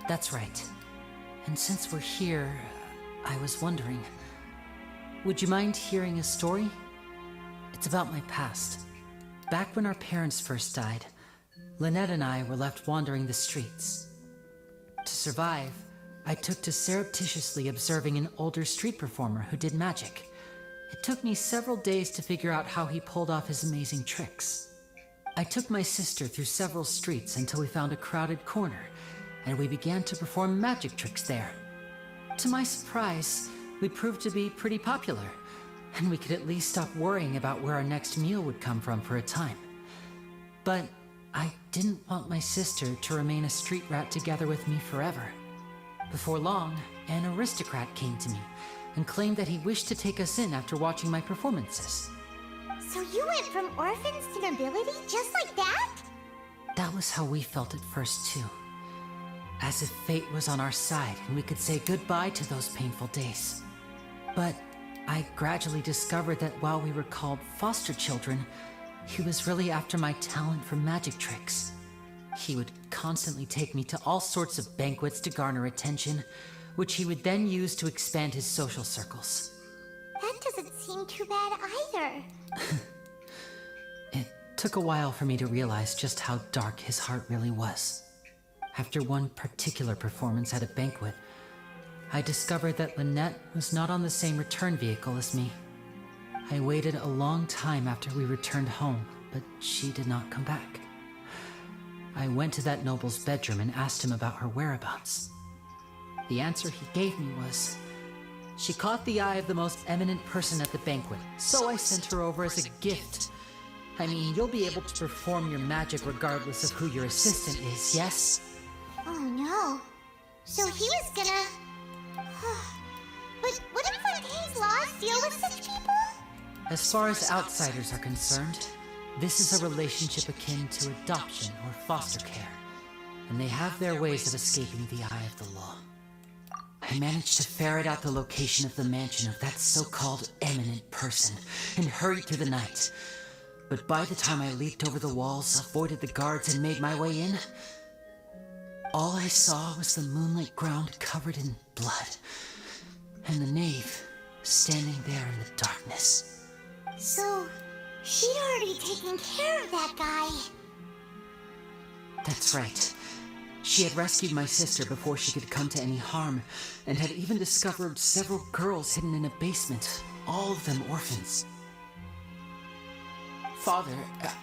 [SPEAKER 8] That's right. And since we're here, I was wondering, would you mind hearing a story? It's about my past. Back when our parents first died, Lynette and I were left wandering the streets. To survive, I took to surreptitiously observing an older street performer who did magic. It took me several days to figure out how he pulled off his amazing tricks. I took my sister through several streets until we found a crowded corner, and we began to perform magic tricks there. To my surprise, we proved to be pretty popular, and we could at least stop worrying about where our next meal would come from for a time. But I didn't want my sister to remain a street rat together with me forever. Before long, an aristocrat came to me and claimed that he wished to take us in after watching my performances.
[SPEAKER 2] So you went from orphans to nobility just like that?
[SPEAKER 8] That was how we felt at first, too. As if fate was on our side and we could say goodbye to those painful days. But I gradually discovered that while we were called foster children, he was really after my talent for magic tricks. He would constantly take me to all sorts of banquets to garner attention, which he would then use to expand his social circles.
[SPEAKER 2] That doesn't seem too bad either.
[SPEAKER 8] It took a while for me to realize just how dark his heart really was. After one particular performance at a banquet, I discovered that Lynette was not on the same return vehicle as me. I waited a long time after we returned home, but she did not come back. I went to that noble's bedroom and asked him about her whereabouts. The answer he gave me was, she caught the eye of the most eminent person at the banquet, so I sent her over as a gift. I mean, you'll be able to perform your magic regardless of who your assistant is, yes?
[SPEAKER 2] Oh no. So he was gonna... But wouldn't Fontaine's laws deal with such people?
[SPEAKER 8] As far as outsiders are concerned, this is a relationship akin to adoption or foster care, and they have their ways of escaping the eye of the law. I managed to ferret out the location of the mansion of that so-called eminent person and hurried through the night. But by the time I leaped over the walls, avoided the guards, and made my way in, all I saw was the moonlit ground covered in blood, and the knave standing there in the darkness.
[SPEAKER 2] So, she'd already taken care of that guy.
[SPEAKER 8] That's right. She had rescued my sister before she could come to any harm, and had even discovered several girls hidden in a basement, all of them orphans. Father,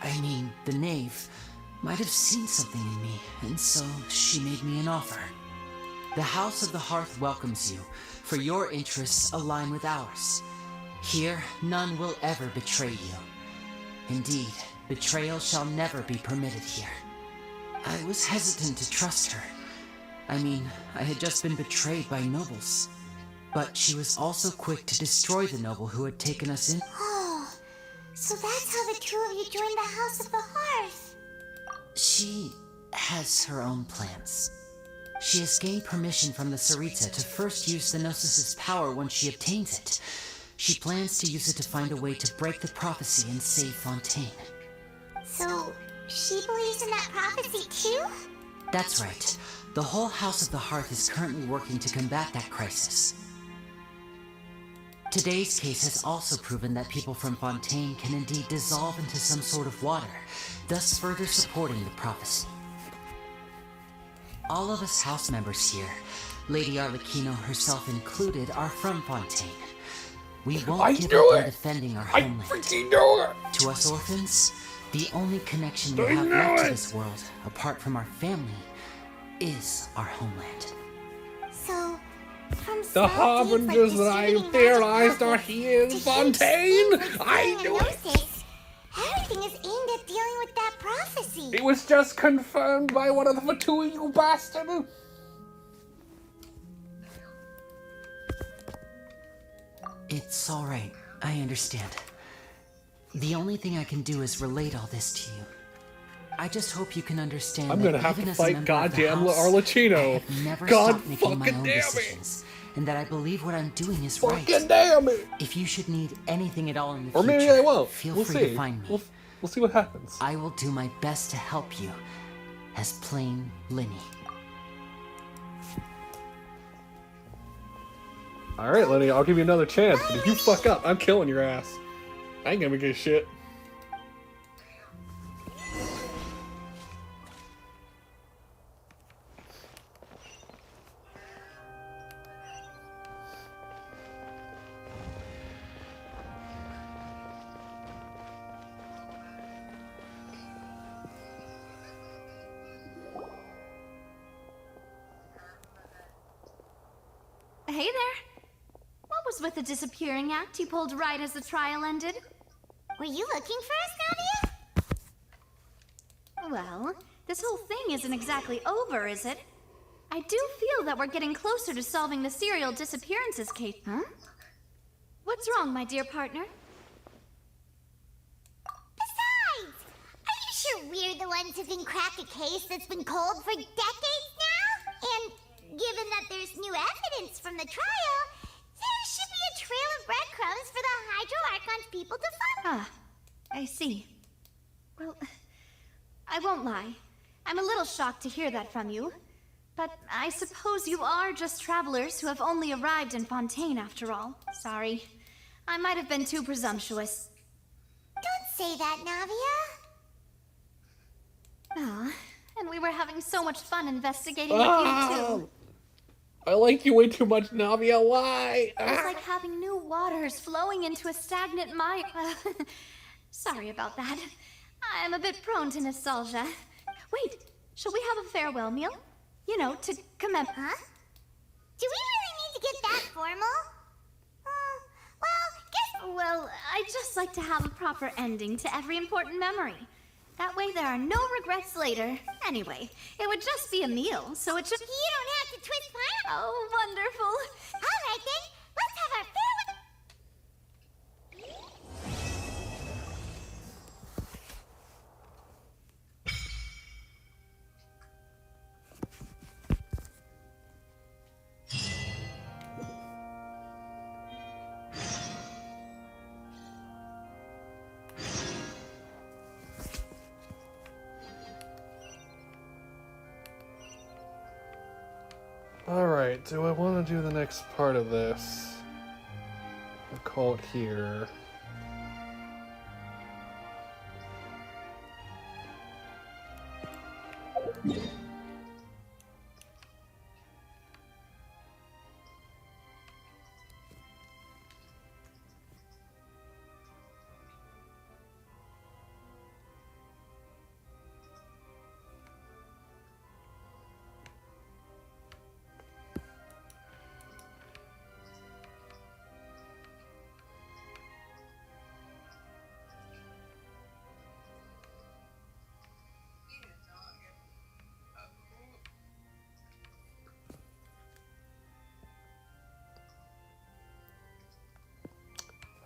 [SPEAKER 8] I mean, the knave, might have seen something in me, and so she made me an offer. The House of the Hearth welcomes you, for your interests align with ours. Here, none will ever betray you. Indeed, betrayal shall never be permitted here. I was hesitant to trust her. I mean, I had just been betrayed by nobles. But she was also quick to destroy the noble who had taken us in.
[SPEAKER 2] Oh, so that's how the two of you joined the House of the Hearth.
[SPEAKER 8] She has her own plans. She has gained permission from the Sarita to first use the Gnosis' power once she obtains it. She plans to use it to find a way to break the prophecy and save Fontaine.
[SPEAKER 2] So, she believes in that prophecy too?
[SPEAKER 8] That's right. The whole House of the Hearth is currently working to combat that crisis. Today's case has also proven that people from Fontaine can indeed dissolve into some sort of water, thus further supporting the prophecy. All of us house members here, Lady Arlecchino herself included, are from Fontaine. We won't give up on defending our homeland.
[SPEAKER 1] I freaking knew it!
[SPEAKER 8] To us orphans, the only connection we have left to this world, apart from our family, is our homeland.
[SPEAKER 2] So, from
[SPEAKER 1] the harbingers that I theorized are here in Fontaine! I knew it!
[SPEAKER 2] Everything is aimed at dealing with that prophecy.
[SPEAKER 1] It was just confirmed by one of the two of you bastards!
[SPEAKER 8] It's alright. I understand. The only thing I can do is relate all this to you. I just hope you can understand.
[SPEAKER 1] I'm gonna have to fight goddamn Arlecchino. God fucking damn it!
[SPEAKER 8] And that I believe what I'm doing is
[SPEAKER 1] fucking
[SPEAKER 8] right.
[SPEAKER 1] Damn it!
[SPEAKER 8] If you should need anything at all in the
[SPEAKER 1] or
[SPEAKER 8] future,
[SPEAKER 1] maybe I won't.
[SPEAKER 8] feel
[SPEAKER 1] We'll
[SPEAKER 8] free
[SPEAKER 1] see.
[SPEAKER 8] to find me.
[SPEAKER 1] We'll see what happens.
[SPEAKER 8] I will do my best to help you, as plain Linny.
[SPEAKER 1] Alright, Lenny, I'll give you another chance, but if you fuck up, I'm killing your ass. I ain't gonna give a shit.
[SPEAKER 10] hey there. What was with the disappearing act you pulled right as the trial ended?
[SPEAKER 2] Were you looking for us, Navia?
[SPEAKER 10] Well, this whole thing isn't exactly over, is it? I do feel that we're getting closer to solving the serial disappearances case. Huh? What's wrong, my dear partner?
[SPEAKER 2] Besides, are you sure we're the ones who can crack a case that's been cold for decades now? And given that there's new evidence from the trial, there should be a trail of breadcrumbs for the Hydro Archon's people to follow.
[SPEAKER 10] Ah, I see. Well, I won't lie. I'm a little shocked to hear that from you. But I suppose you are just travelers who have only arrived in Fontaine after all. Sorry. I might have been too presumptuous.
[SPEAKER 2] Don't say that, Navia.
[SPEAKER 10] Ah, and we were having so much fun investigating with you too.
[SPEAKER 1] I like you way too much, Navia. Why?
[SPEAKER 10] It was like having new waters flowing into a stagnant mire. Sorry about that. I'm a bit prone to nostalgia. Wait, shall we have a farewell meal? You know, to commemorate.
[SPEAKER 2] Huh? Do we really need to get that formal?
[SPEAKER 10] Well, I'd just like to have a proper ending to every important memory. That way there are no regrets later. Anyway, it would just be a meal, so it should...
[SPEAKER 2] You don't have to twist pineapple.
[SPEAKER 10] Oh, wonderful.
[SPEAKER 2] All right then, let's have our farewell.
[SPEAKER 1] Alright, do I want to do the next part of this? I'll call it here.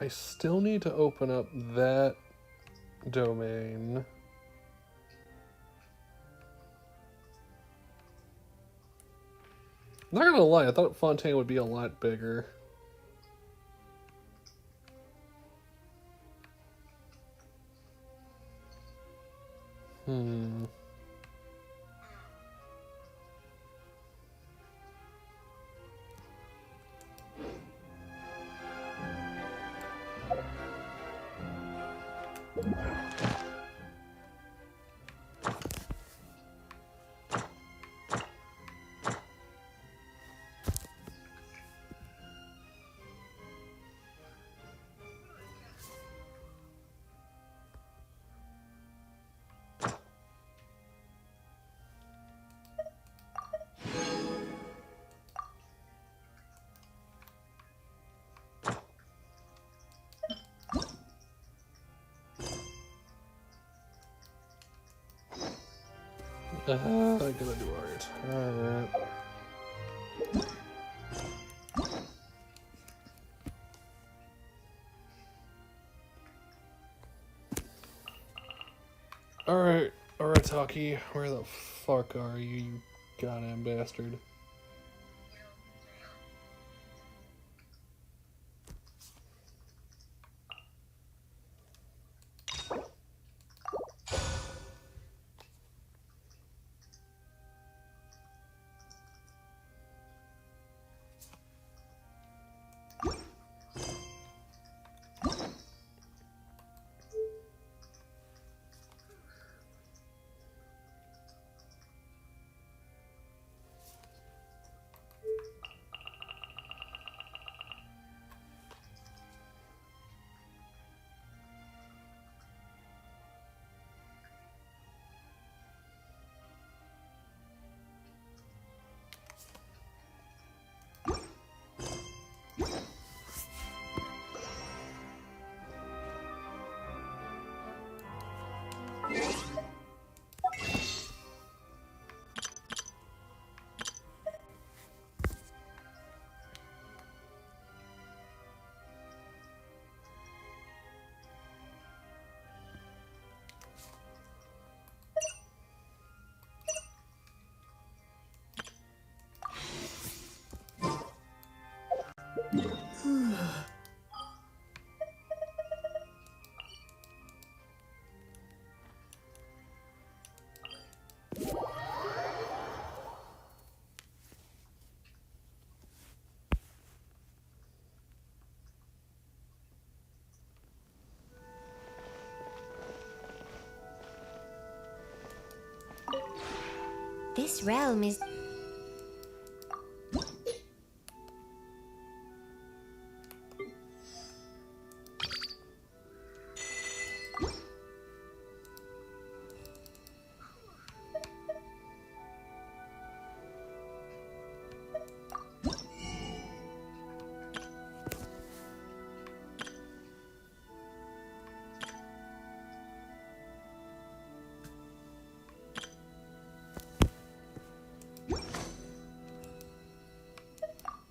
[SPEAKER 1] I still need to open up that domain. Not gonna lie, I thought Fontaine would be a lot bigger. I'm gonna do art. Alright. Alright, Arataki, where the fuck are you, you goddamn bastard?
[SPEAKER 2] This realm is...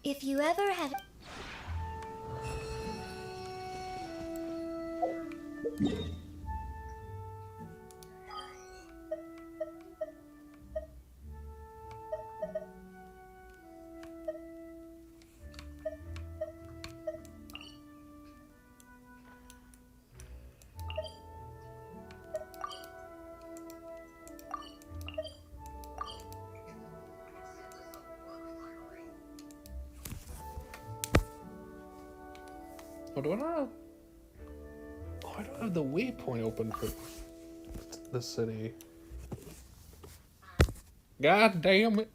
[SPEAKER 2] If you ever have...
[SPEAKER 1] Oh, do I not have... Oh, I don't have the waypoint open for the city. God damn it.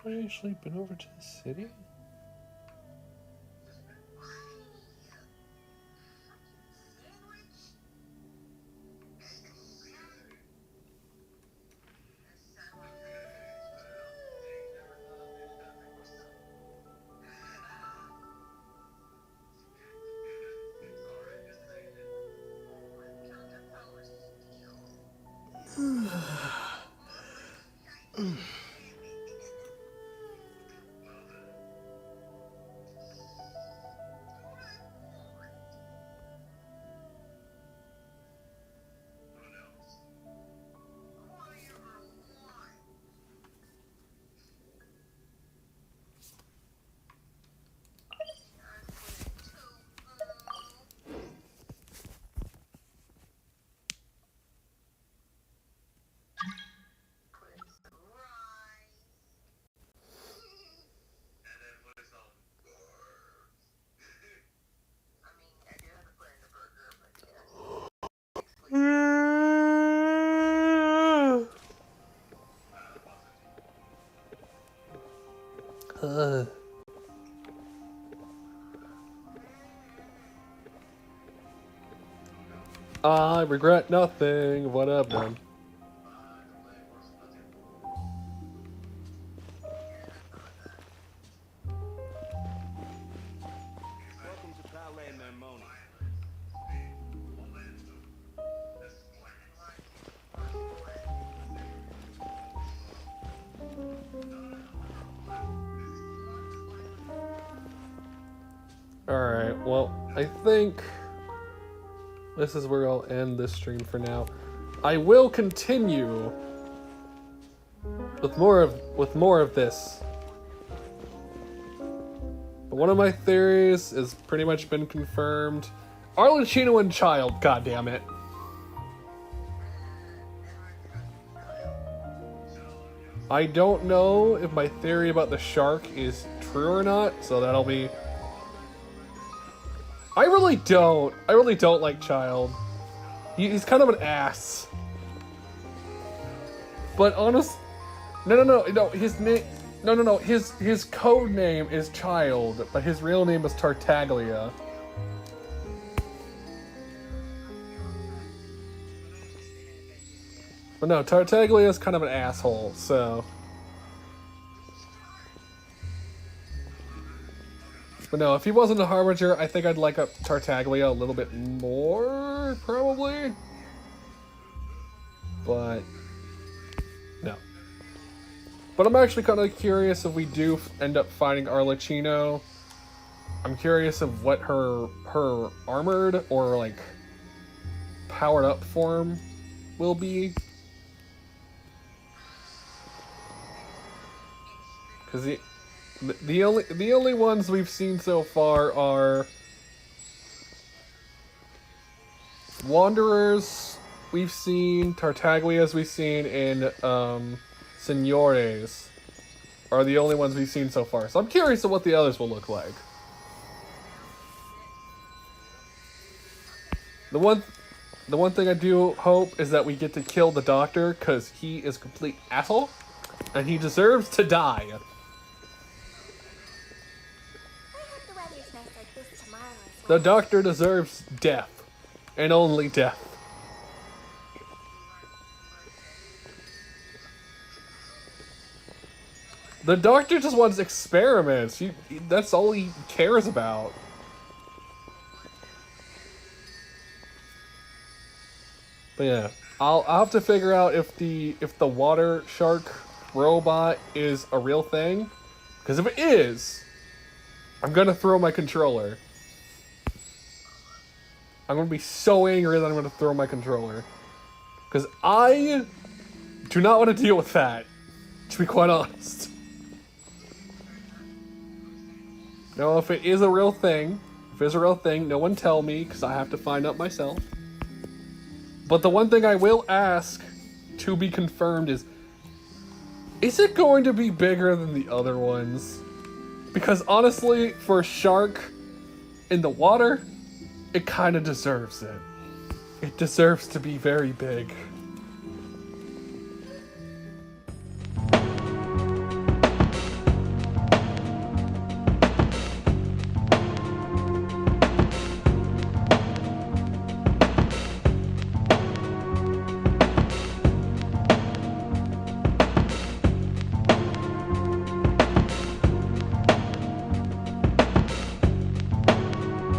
[SPEAKER 1] Have I actually been over to the city? I regret nothing of what I've done. Alright, well, I think this is where I'll end this stream for now. I will continue with more of this. But one of my theories has pretty much been confirmed. Arlecchino and Child, goddammit. I don't know if my theory about the shark is true or not, so that'll be... I really don't like Child. He's kind of an ass. But honest... No, his name... No, his code name is Child, but his real name is Tartaglia. But no, Tartaglia is kind of an asshole, so... But no, if he wasn't a Harbinger, I think I'd like a Tartaglia a little bit more, probably. But... no. But I'm actually kind of curious if we do end up finding Arlecchino. I'm curious of what her armored or, like, powered up form will be. Because the only ones we've seen so far are Wanderers we've seen, Tartaglias we've seen, and Senores are the only ones we've seen so far. So I'm curious of what the others will look like. The one thing I do hope is that we get to kill the Doctor, because he is a complete asshole, and he deserves to die. The Doctor deserves death, and only death. The Doctor just wants experiments. That's all he cares about. But yeah, I'll have to figure out if the water shark robot is a real thing, because if it is, I'm gonna throw my controller. I'm gonna be so angry that I'm gonna throw my controller, because I do not want to deal with that, to be quite honest. Now, if it is a real thing, no one tell me, because I have to find out myself. But the one thing I will ask to be confirmed is it going to be bigger than the other ones? Because honestly, for a shark in the water, it kind of deserves it. It deserves to be very big.